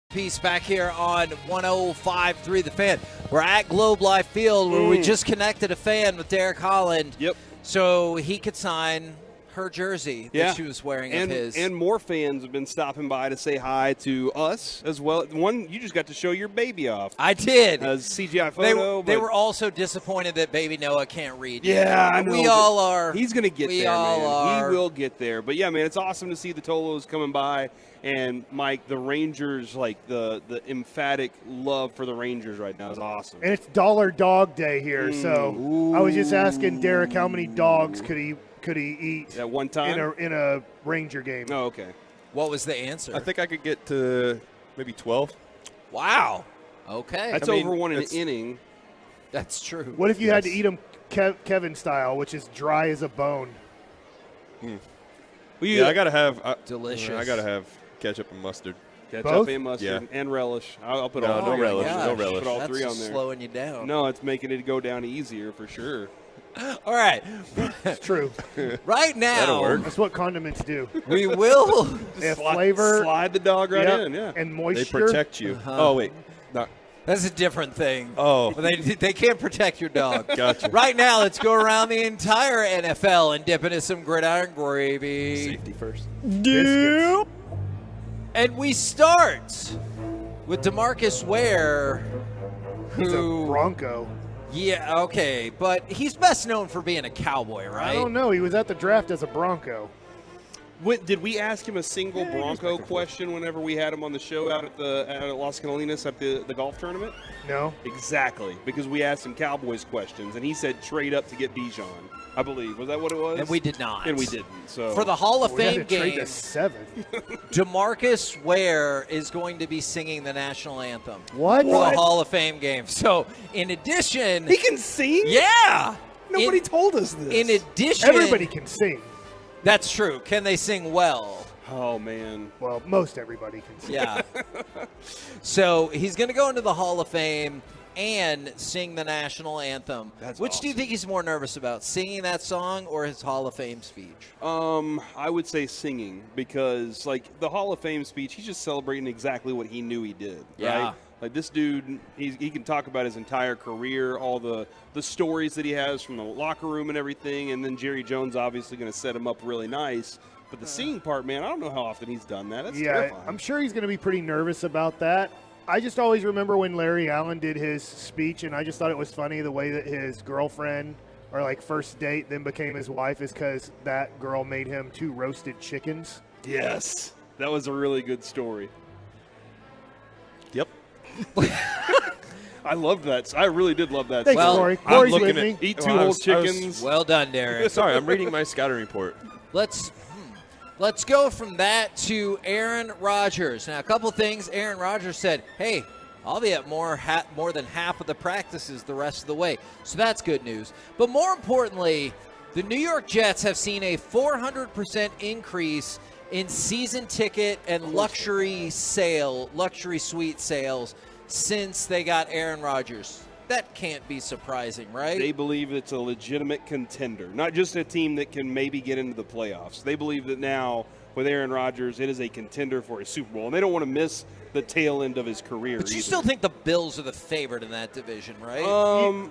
Piece back here on 105.3 The Fan. We're at Globe Life Field where we just connected a fan with Derek Holland. Yep. So he could sign her jersey that she was wearing of his. And more fans have been stopping by to say hi to us as well. One, you just got to show your baby off. I did. As CGI photo. They were also disappointed that baby Noah can't read. Yeah, I know. We all are. He's going to get there, all man. are. He will get there. But, yeah, man, it's awesome to see the Tolos coming by. And, Mike, the Rangers, like the emphatic love for the Rangers right now is awesome. And it's Dollar Dog Day here, so I was just asking Derek how many dogs could he eat at one time in a Ranger game. Oh, okay. What was the answer? I think I could get to maybe 12. Wow. Okay. That's over one in an inning. That's true. What if you had to eat them Kevin style, which is dry as a bone? Well, I gotta have delicious. I gotta have ketchup and mustard. Ketchup and mustard and relish. I'll put all no three. relish. No Gosh, relish. Put all that's three on just there. slowing you down. No, it's making it go down easier for sure. All right. It's true. Right now, That'll work. That's what condiments do. we will. They have flavor, slide the dog right in. Yeah, and moisture. They protect you. Oh wait, no. That's a different thing. Oh, But they can't protect your dog. Gotcha. Right now, let's go around the entire NFL and dip into some gridiron gravy. Safety first. Biscuits. And we start with DeMarcus Ware, He's a who Bronco. Yeah, okay, but he's best known for being a Cowboy, right? I don't know. He was at the draft as a Bronco. Did we ask him a single Bronco question whenever we had him on the show out at Las Carolinas at the golf tournament? No. Exactly, because we asked him Cowboys questions, and he said trade up to get Bijan, I believe. Was that what it was? And we did not. And we didn't. So For the Hall of We had Fame to trade game, to 7. DeMarcus Ware is going to be singing the national anthem. What? For the Hall of Fame game. So, in addition... he can sing? Yeah! Nobody told us this. Everybody can sing. That's true. Can they sing well? Oh, man. Well, most everybody can see. Yeah. So he's going to go into the Hall of Fame and sing the national anthem. Which do you think he's more nervous about, singing that song or his Hall of Fame speech? I would say singing, because like the Hall of Fame speech, he's just celebrating exactly what he knew he did. Yeah. Right? Like this dude, he can talk about his entire career, all the stories that he has from the locker room and everything, and then Jerry Jones obviously going to set him up really nice. But the singing part, man, I don't know how often he's done that. That's terrifying. I'm sure he's going to be pretty nervous about that. I just always remember when Larry Allen did his speech, and I just thought it was funny the way that his girlfriend, or like first date, then became his wife, is because that girl made him 2 roasted chickens. Yes, that was a really good story. Yep. I loved that. I really did love that. Thanks, Corey. Corey's I'm with looking me. at eat 2 whole chickens. Well done, Derek. Sorry, I'm reading my scouting report. Let's go from that to Aaron Rodgers. Now, a couple things. Aaron Rodgers said, hey, I'll be at more than half of the practices the rest of the way. So that's good news. But more importantly, the New York Jets have seen a 400% increase in season ticket and luxury suite sales since they got Aaron Rodgers. That can't be surprising, right? They believe it's a legitimate contender, not just a team that can maybe get into the playoffs. They believe that now with Aaron Rodgers, it is a contender for a Super Bowl, and they don't want to miss the tail end of his career. But you still think the Bills are the favorite in that division, right?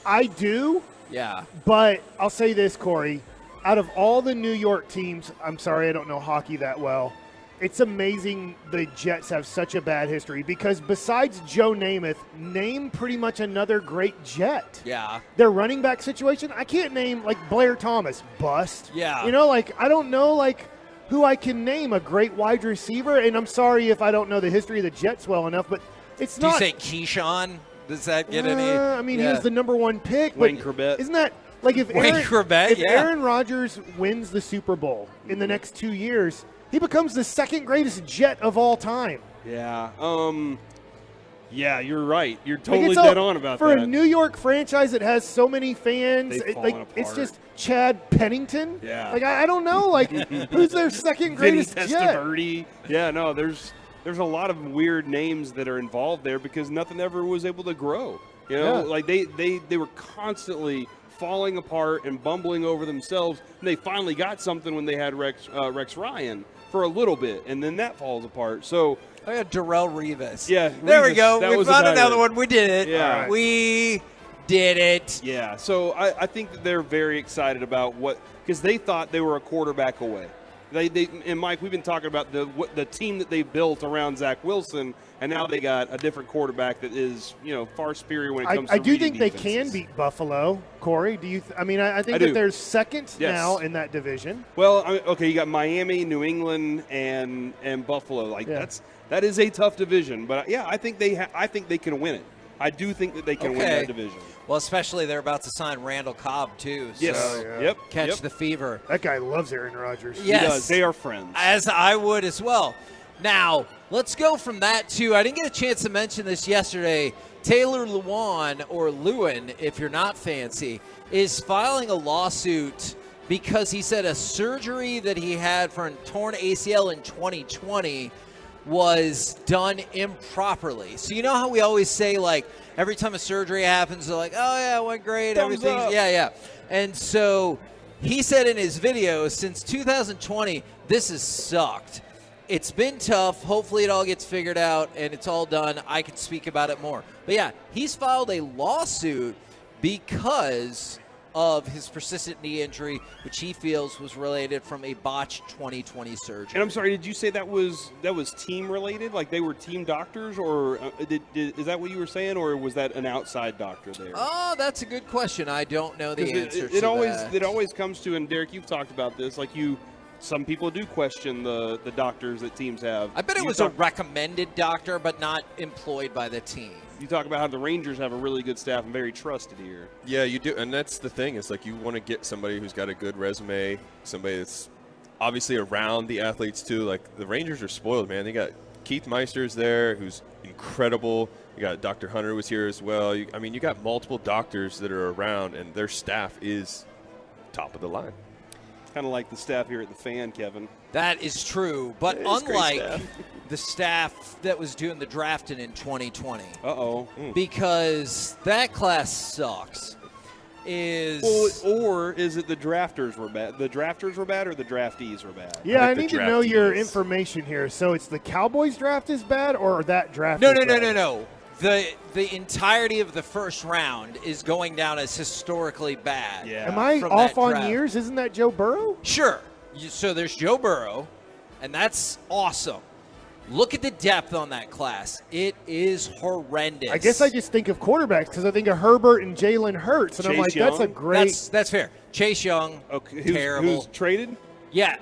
I do. Yeah. But I'll say this, Corey. Out of all the New York teams, I'm sorry I don't know hockey that well, it's amazing the Jets have such a bad history, because besides Joe Namath, name pretty much another great Jet. Yeah. Their running back situation, I can't name, like, Blair Thomas, bust. Yeah. You know, like, I don't know, like, who I can name a great wide receiver, and I'm sorry if I don't know the history of the Jets well enough, but it's Do not. you say Keyshawn? Does that get any? I mean, he yeah. was the number 1 pick. Wayne but Corbett. Isn't that, like, if Wayne Aaron, Corbett, if yeah. Aaron Rodgers wins the Super Bowl in the next 2 years, he becomes the 2nd greatest Jet of all time. Yeah. Yeah, you're right. You're Like, totally it's dead on about for that. a New York franchise that has so many fans, They've like, fallen it's apart. just Chad Pennington. Yeah. Like, I don't know, like, who's their 2nd greatest Vinny Jet? Testaverde. Yeah, no, there's a lot of weird names that are involved there because nothing ever was able to grow. You know, Yeah. like they were constantly falling apart and bumbling over themselves. And they finally got something when they had Rex Ryan for a little bit, and then that falls apart. So I got Darrell Revis. yeah, There we Revis, go. that We was found about another it. one. We did it. Yeah. We did it. Yeah, so I think that they're very excited about because they thought they were a quarterback away. They and Mike, we've been talking about the team that they built around Zach Wilson, and now they got a different quarterback that is far superior when it comes to I do reading think they defenses. can beat Buffalo, Corey. Do you? I think I that do. they're second Yes. now in that division. Well, okay, you got Miami, New England, and Buffalo. Like that is a tough division, but yeah, I think they can win it. I do think that they can win that division. Well, especially they're about to sign Randall Cobb, too. Yes. Oh, Yep. Catch Yep. the fever. That guy loves Aaron Rodgers. Yes. He does. They are friends. As I would as well. Now, let's go from that to, I didn't get a chance to mention this yesterday, Taylor Lewin, if you're not fancy, is filing a lawsuit because he said a surgery that he had for a torn ACL in 2020 was done improperly. So you know how we always say, like, every time a surgery happens, they're like, oh, yeah, it went great. Thumbs Everything's, up. yeah. And so he said in his video, since 2020, this has sucked. It's been tough. Hopefully it all gets figured out and it's all done. I can speak about it more. But, yeah, he's filed a lawsuit because of his persistent knee injury, which he feels was related from a botched 2020 surgery. And I'm sorry, did you say that was team related? Like they were team doctors, or is that what you were saying, or was that an outside doctor there? Oh, that's a good question. I don't know the 'Cause answer to it always that. it always comes to, and Derek, you've talked about this. Like some people do question the doctors that teams have. I bet it was a recommended doctor, but not employed by the team. You talk about how the Rangers have a really good staff and very trusted here. Yeah, you do, and that's the thing. It's like you want to get somebody who's got a good resume, somebody that's obviously around the athletes too. Like the Rangers are spoiled, man. They got Keith Meister's there, who's incredible. You got Dr. Hunter was here as well. You got multiple doctors that are around, and their staff is top of the line. Kind of like the staff here at the Fan, Kevin. That is true, but It is great unlike staff. the staff that was doing the drafting in 2020. Uh-oh. Because that class sucks. Or is it the drafters were bad? The drafters were bad or the draftees were bad? Yeah, I need to know your information here. So it's the Cowboys draft is bad or that draft No. is bad? No. The entirety of the first round is going down as historically bad. Yeah. Am I from off that on draft. years? Isn't that Joe Burrow? Sure. So there's Joe Burrow, and that's awesome. Look at the depth on that class. It is horrendous. I guess I just think of quarterbacks because I think of Herbert and Jalen Hurts, and I'm Chase like, that's a Young? great. That's fair. Chase Young, Okay, terrible. Who's traded? Yeah,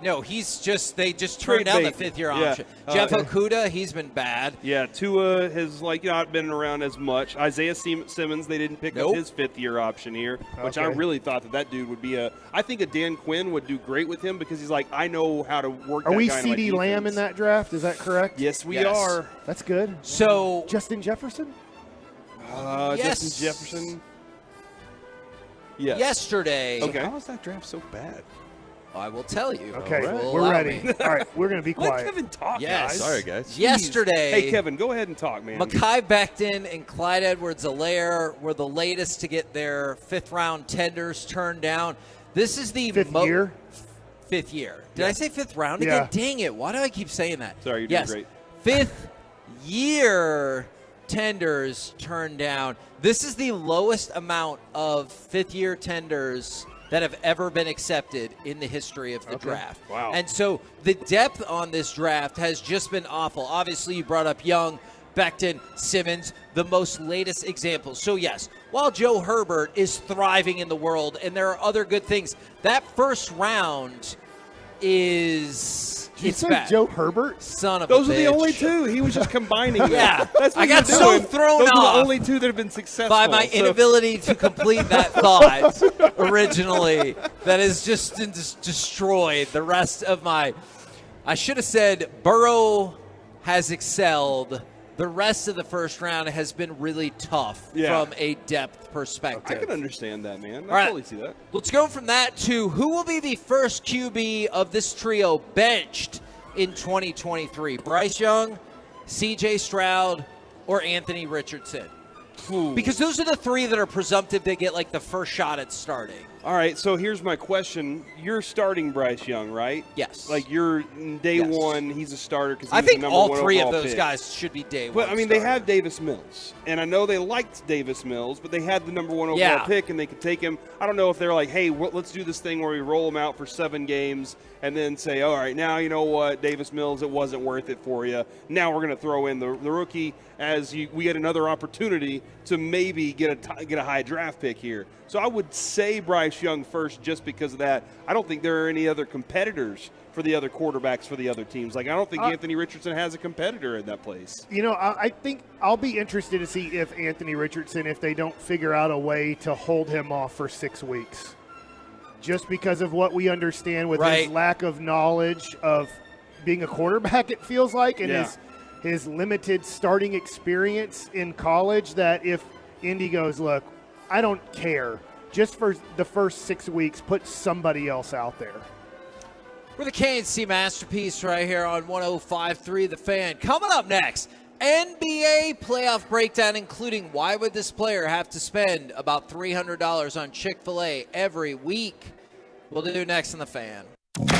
no, they just turned Trade down the bait. fifth-year Yeah. option. Jeff Okudah, he's been bad. Yeah, Tua has not been around as much. Isaiah Simmons, they didn't pick up his fifth-year option here, which I Okay. really thought that dude would be I think a Dan Quinn would do great with him because he's like, I know how to work. Are that we guy in my CD Lamb in defense. that draft? Is that correct? Yes, we Yes. are. That's good. So Justin Jefferson? Yes. Justin Jefferson. Yes. yesterday, Okay. How is that draft so bad? I will tell you. Okay, If you'll we're allow ready. me. All right, we're going to be Let quiet. Kevin talk, Yes. guys. Sorry, guys. Yesterday, Hey, Kevin, go ahead and talk, man. Mekhi Becton and Clyde Edwards-Helaire were the latest to get their fifth-round tenders turned down. This is the Fifth year? Fifth year. Did I say fifth round Yeah. again? Dang it. Why do I keep saying that? Sorry, you're doing yes. great. Fifth year tenders turned down. This is the lowest amount of fifth-year tenders that have ever been accepted in the history of the draft. Wow. And so the depth on this draft has just been awful. Obviously, you brought up Young, Becton, Simmons, the most latest examples. So, yes, while Joe Herbert is thriving in the world and there are other good things, that first round is You it's said bad. Joe Herbert? Son of Those a are the bitch. only two. He was just combining them. Yeah. That's what I got you're so doing. thrown Those off are the only two that have been successful. by my So- inability to complete that thought originally that has just destroyed the rest of my. I should have said Burrow has excelled. The rest of the first round has been really tough from a depth perspective. I can understand that, man. I All right. totally see that. Let's go from that to who will be the first QB of this trio benched in 2023? Bryce Young, CJ Stroud, or Anthony Richardson? Because those are the three that are presumptive to get like the first shot at starting. All right, so here's my question. You're starting Bryce Young, right? Yes. Like you're day one, he's a starter because I think the all number one three of overall those pick. guys should be day But one. I mean, they starters. have Davis Mills, and I know they liked Davis Mills, but they had the number one overall Yeah. pick, and they could take him. I don't know if they're like, hey, let's do this thing where we roll him out for 7 games and then say, all right, now you know what, Davis Mills, it wasn't worth it for you. Now we're going to throw in the rookie as we get another opportunity to maybe get a high draft pick here. So I would say Bryce Young first just because of that. I don't think there are any other competitors for the other quarterbacks for the other teams. Like I don't think Anthony Richardson has a competitor in that place. You know, I think I'll be interested to see if Anthony Richardson, if they don't figure out a way to hold him off for 6 weeks. Just because of what we understand with his lack of knowledge of being a quarterback, it feels like, and his limited starting experience in college, that if Indy goes, look, I don't care. Just for the first 6 weeks, put somebody else out there. We're the KNC Masterpiece right here on 105.3 The Fan. Coming up next, NBA playoff breakdown, including why would this player have to spend about $300 on Chick-fil-A every week? We'll do next on The Fan.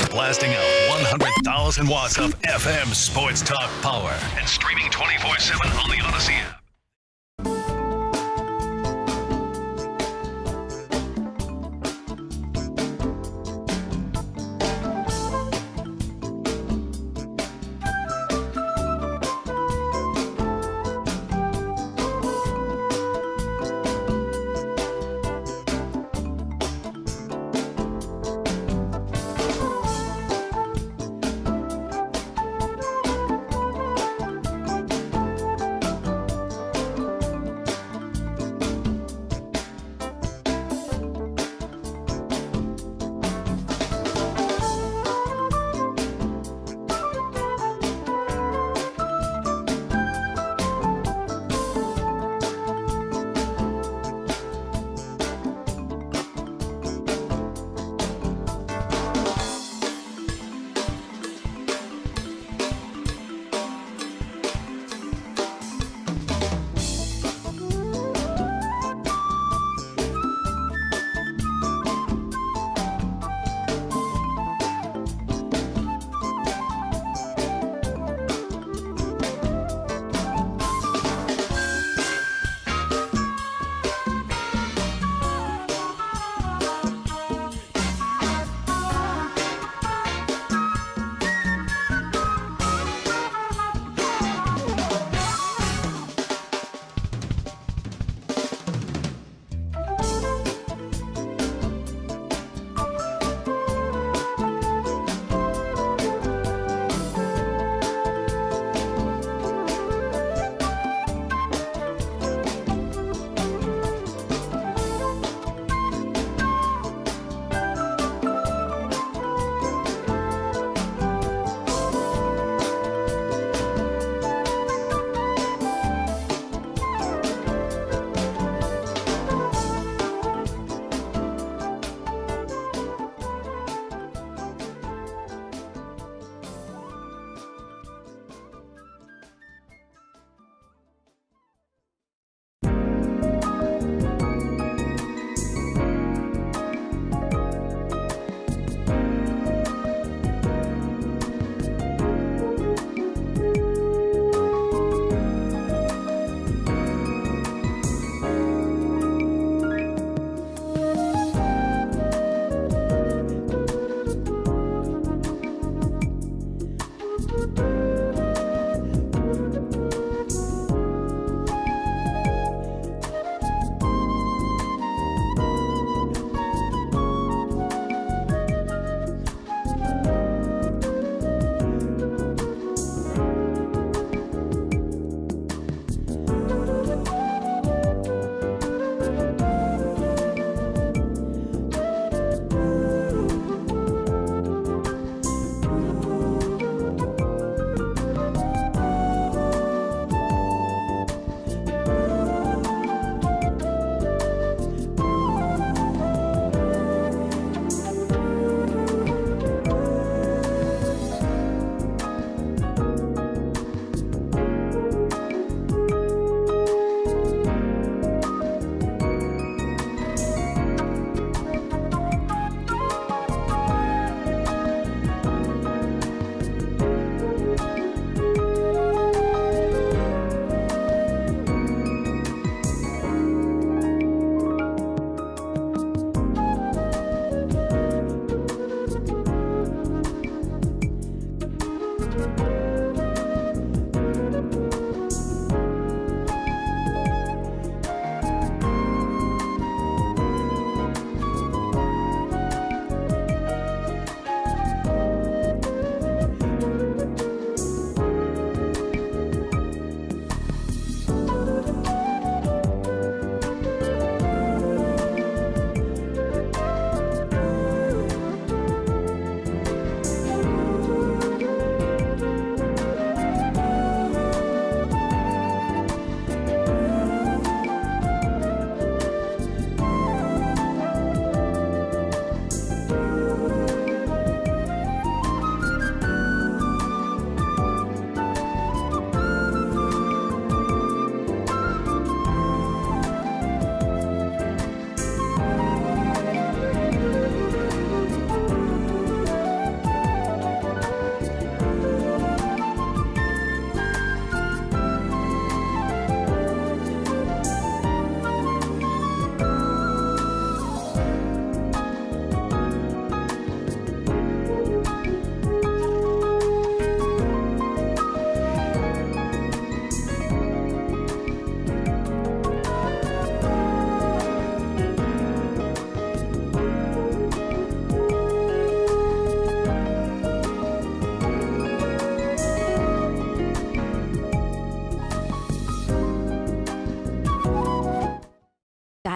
Blasting out 100,000 watts of FM sports talk power and streaming 24/7 on the Odyssey app.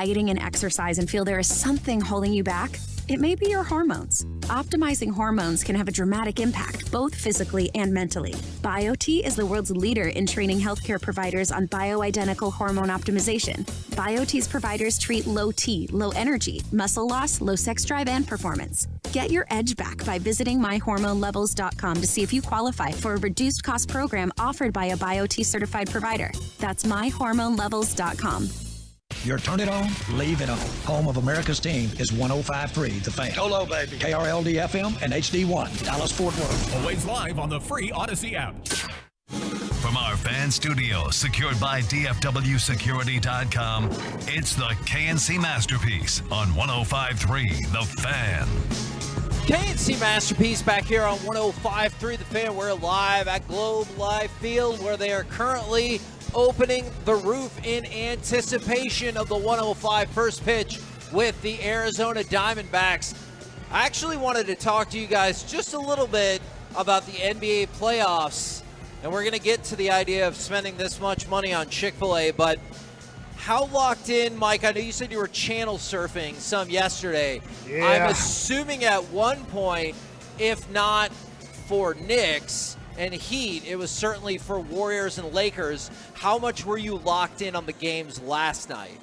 dieting and exercise and feel there is something holding you back? It may be your hormones. Optimizing hormones can have a dramatic impact, both physically and mentally. BioT is the world's leader in training healthcare providers on bioidentical hormone optimization. BioT's providers treat low T, low energy, muscle loss, low sex drive, and performance. Get your edge back by visiting myhormonelevels.com to see if you qualify for a reduced cost program offered by a BioT certified provider. That's myhormonelevels.com. Your turn it on, leave it on. Home of America's team is 105.3 The Fan. Hello, baby. KRLD FM and HD1, Dallas Fort Worth. Always live on the free Odyssey app. From our fan studio, secured by DFWsecurity.com, it's the KNC Masterpiece on 105.3 The Fan. KNC Masterpiece back here on 105.3 The Fan. We're live at Globe Life Field, where they are currently opening the roof in anticipation of the 105 first pitch with the Arizona Diamondbacks. I actually wanted to talk to you guys just a little bit about the NBA playoffs, and we're going to get to the idea of spending this much money on Chick-fil-A, but how locked in, Mike? I know you said you were channel surfing some yesterday. Yeah. I'm assuming at one point, if not for Knicks and Heat, it was certainly for Warriors and Lakers. How much were you locked in on the games last night?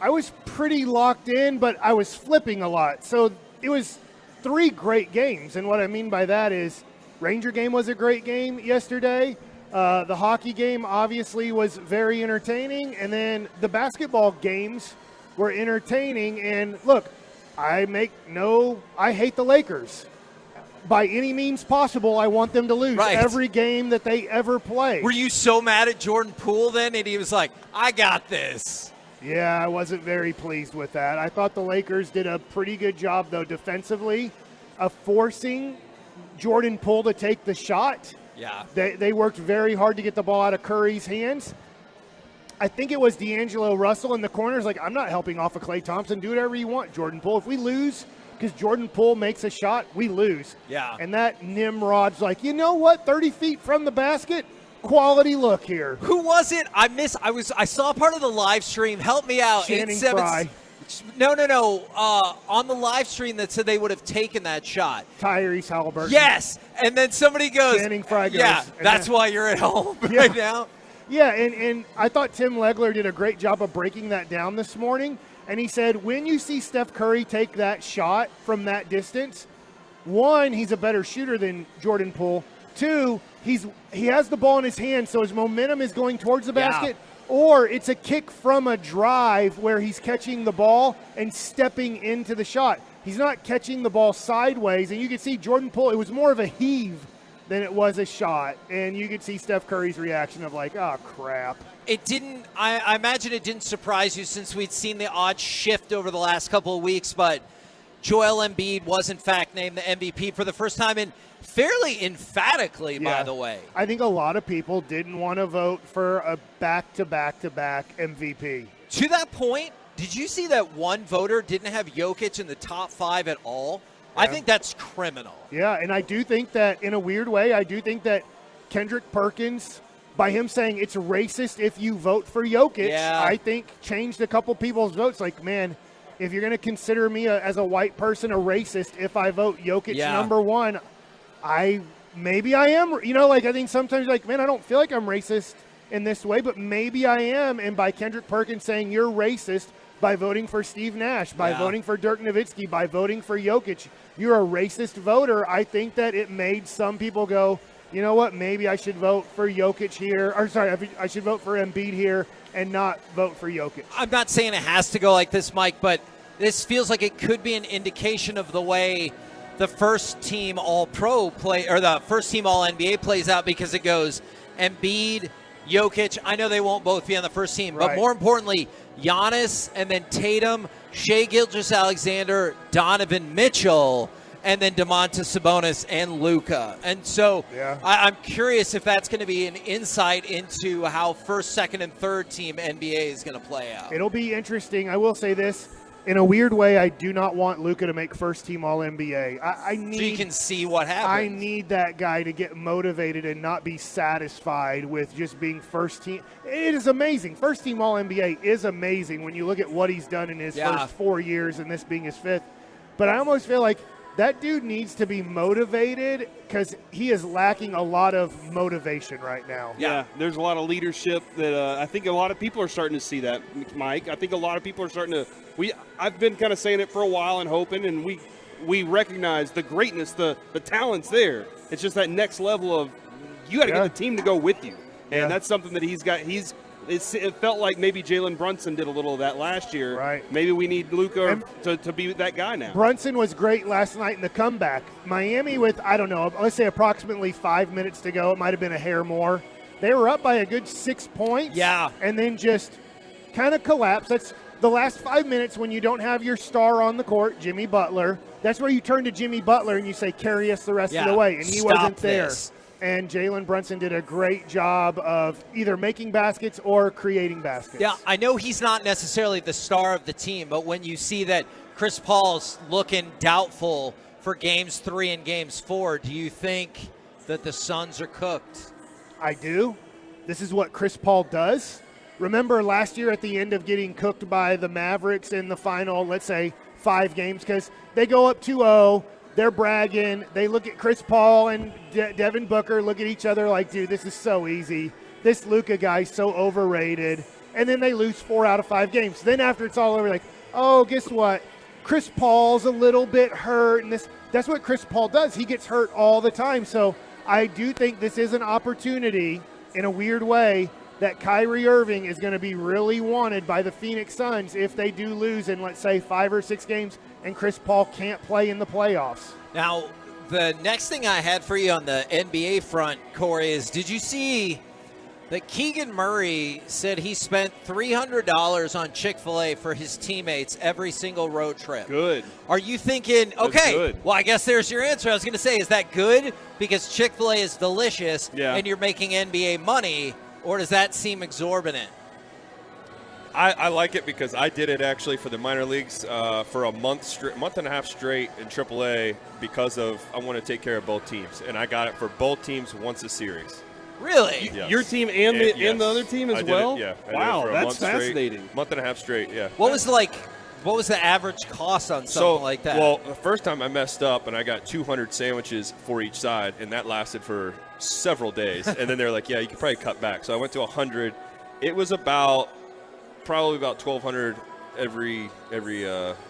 I was pretty locked in, but I was flipping a lot. So it was 3 great games. And what I mean by that is Ranger game was a great game yesterday. The hockey game obviously was very entertaining. And then the basketball games were entertaining. And look, I hate the Lakers. By any means possible, I want them to lose every game that they ever play. Were you so mad at Jordan Poole then? And he was like, I got this. Yeah, I wasn't very pleased with that. I thought the Lakers did a pretty good job, though, defensively of forcing Jordan Poole to take the shot. Yeah. They worked very hard to get the ball out of Curry's hands. I think it was D'Angelo Russell in the corners like, I'm not helping off of Klay Thompson. Do whatever you want, Jordan Poole. If we lose because Jordan Poole makes a shot, we lose. Yeah. And that Nimrod's like, you know what, 30 feet from the basket, quality look here. Who was it? I saw part of the live stream. Help me out. Channing Frye. No. On the live stream that said they would have taken that shot. Tyrese Halliburton. Yes. And then somebody goes, Channing Frye goes. Yeah, that's why you're at home right now. Yeah, and I thought Tim Legler did a great job of breaking that down this morning. And he said, when you see Steph Curry take that shot from that distance, 1, he's a better shooter than Jordan Poole. 2, he has the ball in his hand, so his momentum is going towards the basket. Or it's a kick from a drive where he's catching the ball and stepping into the shot. He's not catching the ball sideways. And you can see Jordan Poole, it was more of a heave than it was a shot. And you could see Steph Curry's reaction of like, oh, crap. It didn't, I imagine it didn't surprise you since we'd seen the odds shift over the last couple of weeks, but Joel Embiid was in fact named the MVP for the first time and fairly emphatically, by the way. I think a lot of people didn't want to vote for a back-to-back-to-back MVP. To that point, did you see that one voter didn't have Jokic in the top 5 at all? Yeah. I think that's criminal. Yeah, and I do think that in a weird way, I do think that Kendrick Perkins, by him saying it's racist if you vote for Jokic, I think changed a couple people's votes. Like, man, if you're going to consider me as a white person a racist if I vote Jokic number 1, maybe I am. You know, like I think sometimes like, man, I don't feel like I'm racist in this way, but maybe I am. And by Kendrick Perkins saying you're racist by voting for Steve Nash, by voting for Dirk Nowitzki, by voting for Jokic, you're a racist voter. I think that it made some people go, you know what, maybe I should vote for Jokic here. Or sorry, I should vote for Embiid here and not vote for Jokic. I'm not saying it has to go like this, Mike, but this feels like it could be an indication of the way the first team All-Pro play or the first team All-NBA plays out, because it goes Embiid, Jokic. I know they won't both be on the first team, but more importantly, Giannis and then Tatum, Shai Gilgeous-Alexander, Donovan Mitchell, and then Domantas Sabonis and Luka. And so I'm curious if that's going to be an insight into how first, second, and third team NBA is going to play out. It'll be interesting. I will say this. in a weird way, I do not want Luka to make first-team All-NBA. I need, so you can see what happens. I need that guy to get motivated and not be satisfied with just being first-team. It is amazing. First-team All-NBA is amazing when you look at what he's done in his first 4 years and this being his fifth. But I almost feel like that dude needs to be motivated because he is lacking a lot of motivation right now. Yeah, there's a lot of leadership that I think a lot of people are starting to see that, Mike. I think a lot of people are starting to I've been kind of saying it for a while and hoping, and we recognize the greatness, the talent's there. It's just that next level of you got to get the team to go with you. And that's something that he's got. It felt like maybe Jalen Brunson did a little of that last year. Right. Maybe we need Luka to be that guy now. Brunson was great last night in the comeback. Miami with, I don't know, let's say approximately 5 minutes to go. It might have been a hair more. They were up by a good 6 points. Yeah. And then just kind of collapsed. That's the last 5 minutes when you don't have your star on the court, Jimmy Butler. That's where you turn to Jimmy Butler and you say, carry us the rest of the way. And he wasn't there. And Jalen Brunson did a great job of either making baskets or creating baskets. Yeah, I know he's not necessarily the star of the team, but when you see that Chris Paul's looking doubtful for Games 3 and Games 4, do you think that the Suns are cooked? I do. This is what Chris Paul does. Remember last year at the end of getting cooked by the Mavericks in the final, let's say, 5 games, because they go up 2-0. They're bragging. They look at Chris Paul and Devin Booker, look at each other like, dude, this is so easy. This Luka guy's so overrated. And then they lose 4 out of 5 games. Then after it's all over, like, oh, guess what? Chris Paul's a little bit hurt. And that's what Chris Paul does. He gets hurt all the time. So I do think this is an opportunity in a weird way that Kyrie Irving is going to be really wanted by the Phoenix Suns if they do lose in, let's say, 5 or 6 games and Chris Paul can't play in the playoffs. Now, the next thing I had for you on the NBA front, Corey, is did you see that Keegan Murray said he spent $300 on Chick-fil-A for his teammates every single road trip? Good. Are you thinking, okay, well, I guess there's your answer. I was going to say, is that good because Chick-fil-A is delicious and you're making NBA money, or does that seem exorbitant? I like it because I did it actually for the minor leagues for a month and a half straight in AAA because of I want to take care of both teams, and I got it for both teams once a series. Really? Yes. Your team and the other team as well? Wow, that's fascinating. Month and a half straight, yeah. What was the average cost on something like that? Well, the first time I messed up and I got 200 sandwiches for each side, and that lasted for several days. And then they're like, yeah, you could probably cut back. So I went to 100. It was probably about $1,200 every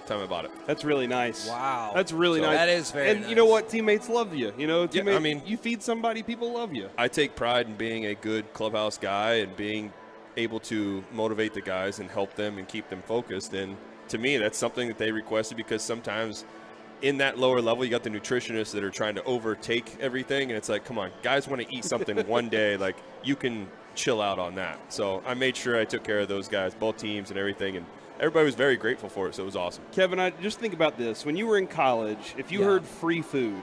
time I bought it. That's really nice. Wow. That's really nice. That is very nice. And you know what? Teammates love you. You know, you feed somebody, people love you. I take pride in being a good clubhouse guy and being able to motivate the guys and help them and keep them focused. And to me, that's something that they requested because sometimes in that lower level, you got the nutritionists that are trying to overtake everything. And it's like, come on, guys want to eat something one day. Like, you can chill out on that. So I made sure I took care of those guys, both teams and everything, and everybody was very grateful for it, so it was awesome. Kevin, I just think about this. When you were in college, if you heard free food,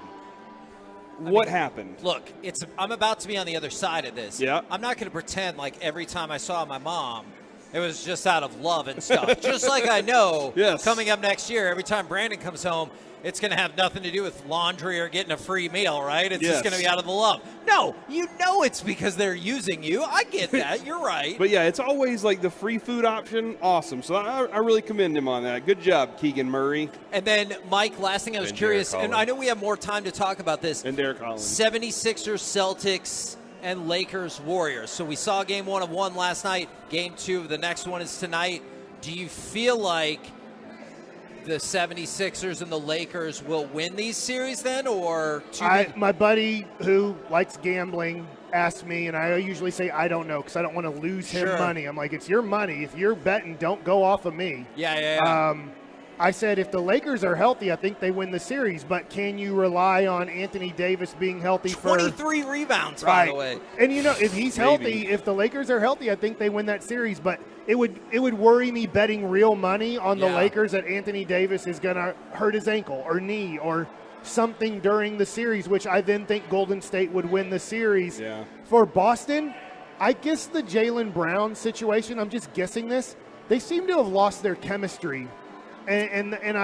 what happened? Look, I'm about to be on the other side of this. Yeah. I'm not going to pretend like every time I saw my mom, it was just out of love and stuff. Just like I know coming up next year, every time Brandon comes home, it's going to have nothing to do with laundry or getting a free meal, right? It's just going to be out of the love. No, you know it's because they're using you. I get that. You're right. But, yeah, it's always like the free food option. Awesome. So I really commend him on that. Good job, Keegan Murray. And then, Mike, last thing I was curious, and I know we have more time to talk about this. And Derek Collins. 76ers, Celtics, and Lakers, Warriors. So we saw game 1 of 1 last night. Game 2 of the next one is tonight. Do you feel like the 76ers and the Lakers will win these series then, or my buddy who likes gambling asked me, and I usually say I don't know because I don't want to lose him money. I'm like, it's your money. If you're betting, don't go off of me. Yeah. I said if the Lakers are healthy, I think they win the series, but can you rely on Anthony Davis being healthy 23 rebounds, by the way. And, you know, if he's healthy, if the Lakers are healthy, I think they win that series. But it would worry me betting real money on the Lakers that Anthony Davis is going to hurt his ankle or knee or something during the series, which I then think Golden State would win the series. Yeah. For Boston, I guess the Jaylen Brown situation, I'm just guessing this, they seem to have lost their chemistry and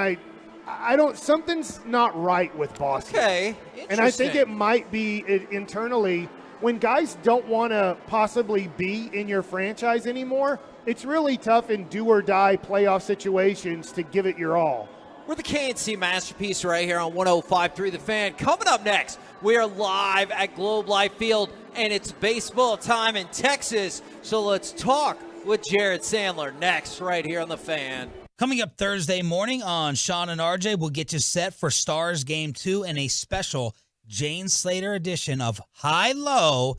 I don't. Something's not right with Boston. Okay, and I think it might be internally when guys don't want to possibly be in your franchise anymore. It's really tough in do or die playoff situations to give it your all. We're the KNC Masterpiece right here on 105.3 The Fan. Coming up next, we are live at Globe Life Field, and it's baseball time in Texas. So let's talk with Jared Sandler next right here on The Fan. Coming up Thursday morning on Sean and RJ, we'll get you set for Stars Game 2 and a special Jane Slater edition of High Low.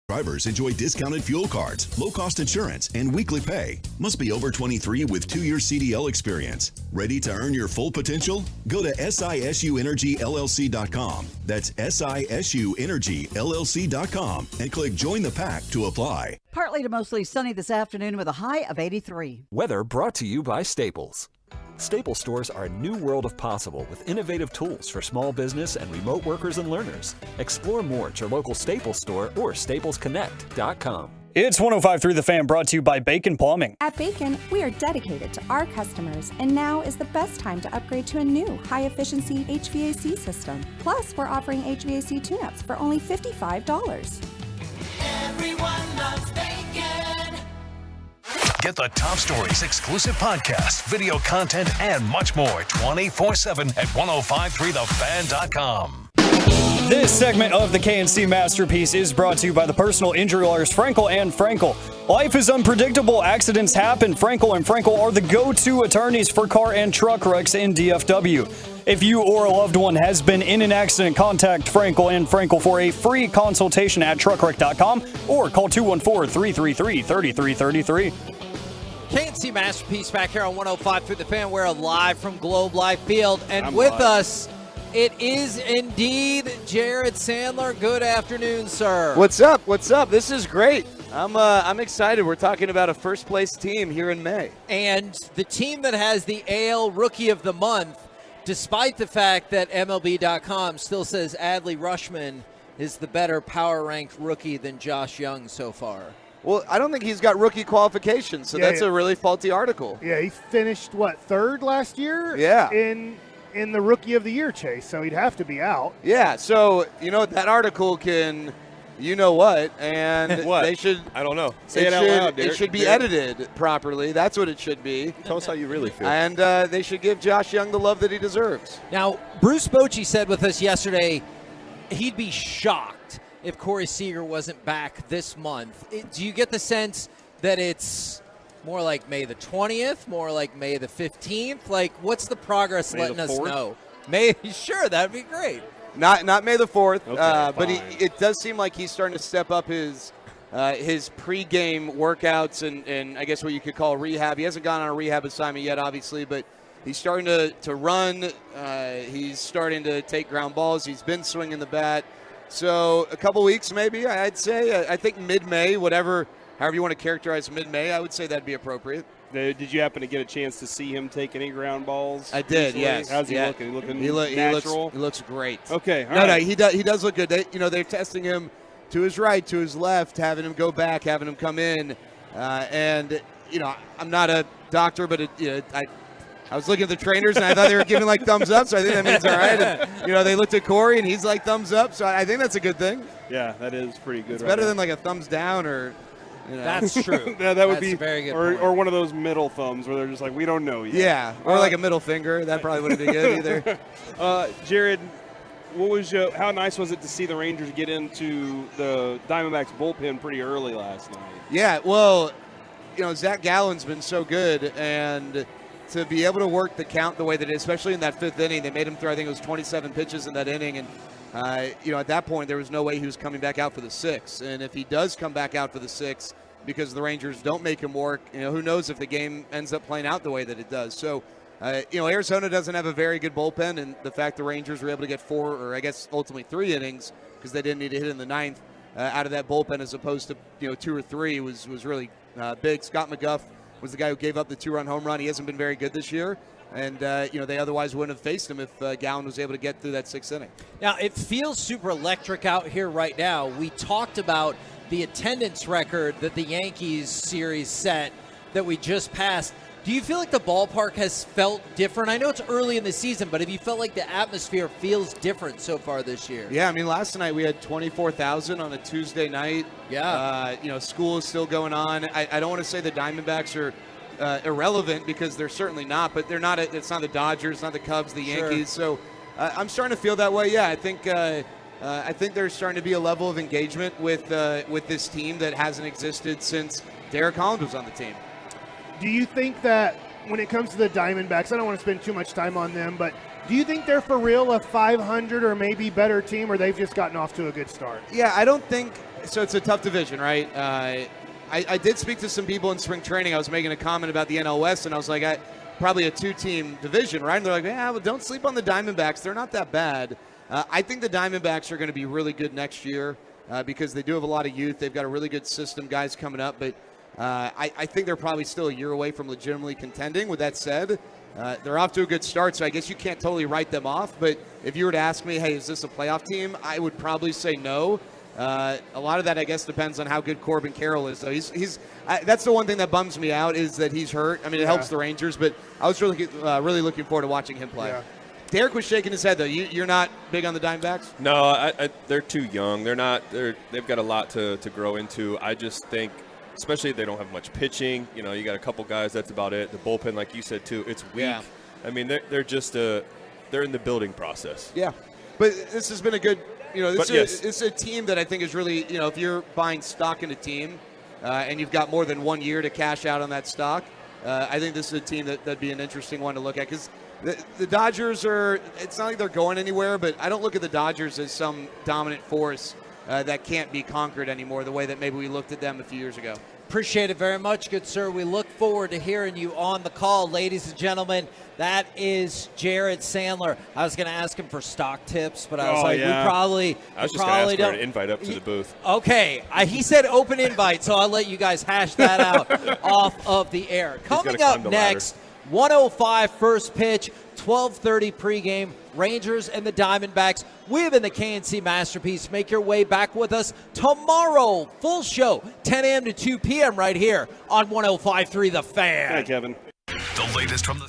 Drivers enjoy discounted fuel cards, low-cost insurance, and weekly pay. Must be over 23 with 2-year CDL experience. Ready to earn your full potential? Go to SISUEnergyLLC.com. That's SISUEnergyLLC.com and click Join the Pack to apply. Partly to mostly sunny this afternoon with a high of 83. Weather brought to you by Staples. Staples stores are a new world of possible with innovative tools for small business and remote workers and learners. Explore more at your local Staples store or staplesconnect.com. It's 105.3 The Fan, brought to you by Bacon Plumbing. At Bacon, we are dedicated to our customers, and now is the best time to upgrade to a new high-efficiency HVAC system. Plus, we're offering HVAC tune-ups for only $55. Everyone loves bacon. Get the top stories, exclusive podcasts, video content, and much more 24/7 at 1053thefan.com. This segment of the KNC Masterpiece is brought to you by the personal injury lawyers Frankel and Frankel. Life is unpredictable. Accidents happen. Frankel and Frankel are the go-to attorneys for car and truck wrecks in DFW. If you or a loved one has been in an accident, contact Frankel and Frankel for a free consultation at truckwreck.com or call 214-333-3333. KNC Masterpiece back here on 105 through the Fan. We're live from Globe Life Field. And I'm with live. us, it is indeed Jared Sandler. Good afternoon, sir. What's up? What's up? This is great. I'm excited. We're talking about a first-place team here in May. And the team that has the AL Rookie of the Month, despite the fact that MLB.com still says Adley Rutschman is the better power-ranked rookie than Josh Young so far. Well, I don't think he's got rookie qualifications, so that's a really faulty article. Yeah, he finished, third last year? Yeah. In the Rookie of the Year chase, so he'd have to be out. Yeah, so, that article can, and What? they should. I don't know. Say it out loud, Derek. It should be edited properly. That's what it should be. Tell us how you really feel. And they should give Josh Young the love that he deserves. Now, Bruce Bochy said with us yesterday he'd be shocked if Corey Seager wasn't back this month. Do you get the sense that it's more like May the 20th, more like May the 15th? Like, what's the progress letting us know? Sure, that'd be great. Not May the 4th, Okay, but it does seem like he's starting to step up his pregame workouts and I guess what you could call rehab. He hasn't gone on a rehab assignment yet, obviously, but he's starting to run. He's starting to take ground balls. He's been swinging the bat. So a couple weeks maybe, I'd say. I think mid-May, however you want to characterize mid-May, I would say that'd be appropriate. Did you happen to get a chance to see him take any ground balls? I did, recently? yes. How's he looking? He natural? he looks greght. Okay, all No, right. he does look good. They're testing him to his right, to his left, having him go back, having him come in. And I'm not a doctor, but I was looking at the trainers, and I thought they were giving, thumbs up, so I think that means all right. And, they looked at Corey, and he's like, thumbs up, so I think that's a good thing. Yeah, that is pretty good. It's better than, a thumbs down or, That's true. that would That's be a very good or, point. or one of those middle thumbs where they're just like, we don't know yet. Yeah, or a middle finger. That probably wouldn't be good either. Jared, how nice was it to see the Rangers get into the Diamondbacks bullpen pretty early last night? Yeah, well, Zach Gallen's been so good, and to be able to work the count the way they did, especially in that fifth inning, they made him throw, I think it was 27 pitches in that inning, and at that point there was no way he was coming back out for the sixth. And if he does come back out for the sixth because the Rangers don't make him work, who knows if the game ends up playing out the way that it does. So, Arizona doesn't have a very good bullpen, and the fact the Rangers were able to get 4, or I guess ultimately 3 innings because they didn't need to hit in the ninth out of that bullpen as opposed to 2 or 3 was really big. Scott McGuff was the guy who gave up the 2-run home run. He hasn't been very good this year. And, they otherwise wouldn't have faced him if Gallen was able to get through that 6th inning. Now, it feels super electric out here right now. We talked about the attendance record that the Yankees series set that we just passed. Do you feel like the ballpark has felt different? I know it's early in the season, but have you felt like the atmosphere feels different so far this year? Yeah, I mean, last night we had 24,000 on a Tuesday night. Yeah. School is still going on. I don't want to say the Diamondbacks are irrelevant because they're certainly not, but they're not. It's not the Dodgers, not the Cubs, the Yankees. So I'm starting to feel that way. Yeah, I think there's starting to be a level of engagement with this team that hasn't existed since Derek Collins was on the team. Do you think that when it comes to the Diamondbacks, I don't want to spend too much time on them, but do you think they're for real a 500 or maybe better team, or they've just gotten off to a good start? Yeah, I don't think so. It's a tough division, right? I did speak to some people in spring training. I was making a comment about the NL West, and I was like, probably a two-team division, right? And they're like, yeah, well, don't sleep on the Diamondbacks. They're not that bad. I think the Diamondbacks are going to be really good next year because they do have a lot of youth. They've got a really good system, guys coming up, but I think they're probably still a year away from legitimately contending. With that said, they're off to a good start, so I guess you can't totally write them off. But if you were to ask me, hey, is this a playoff team? I would probably say no. A lot of that, I guess, depends on how good Corbin Carroll is. So that's the one thing that bums me out is that he's hurt. I mean, it helps the Rangers, but I was really looking forward to watching him play. Yeah. Derek was shaking his head, though. You're not big on the Diamondbacks? No, they're too young. They've got a lot to grow into. I just think, especially if they don't have much pitching. You got a couple guys. That's about it. The bullpen, like you said too, it's weak. Yeah. I mean, they're just they're in the building process. Yeah, but this has been a good. It's a team that I think is really. If you're buying stock in a team, and you've got more than 1 year to cash out on that stock, I think this is a team that'd be an interesting one to look at because. The Dodgers it's not like they're going anywhere, but I don't look at the Dodgers as some dominant force that can't be conquered anymore the way that maybe we looked at them a few years ago. Appreciate it very much, good sir. We look forward to hearing you on the call, ladies and gentlemen. That is Jared Sandler. I was going to ask him for stock tips, but I was we probably I was just going to ask for an invite up to the booth. Okay. He said open invite, so I'll let you guys hash that out off of the air. Coming up next, 1:05 first pitch, 12:30 pregame, Rangers and the Diamondbacks. We've been the KNC Masterpiece. Make your way back with us tomorrow. Full show, 10 a.m. to 2 p.m. right here on 105.3 The Fan. Hi, Kevin. The latest from the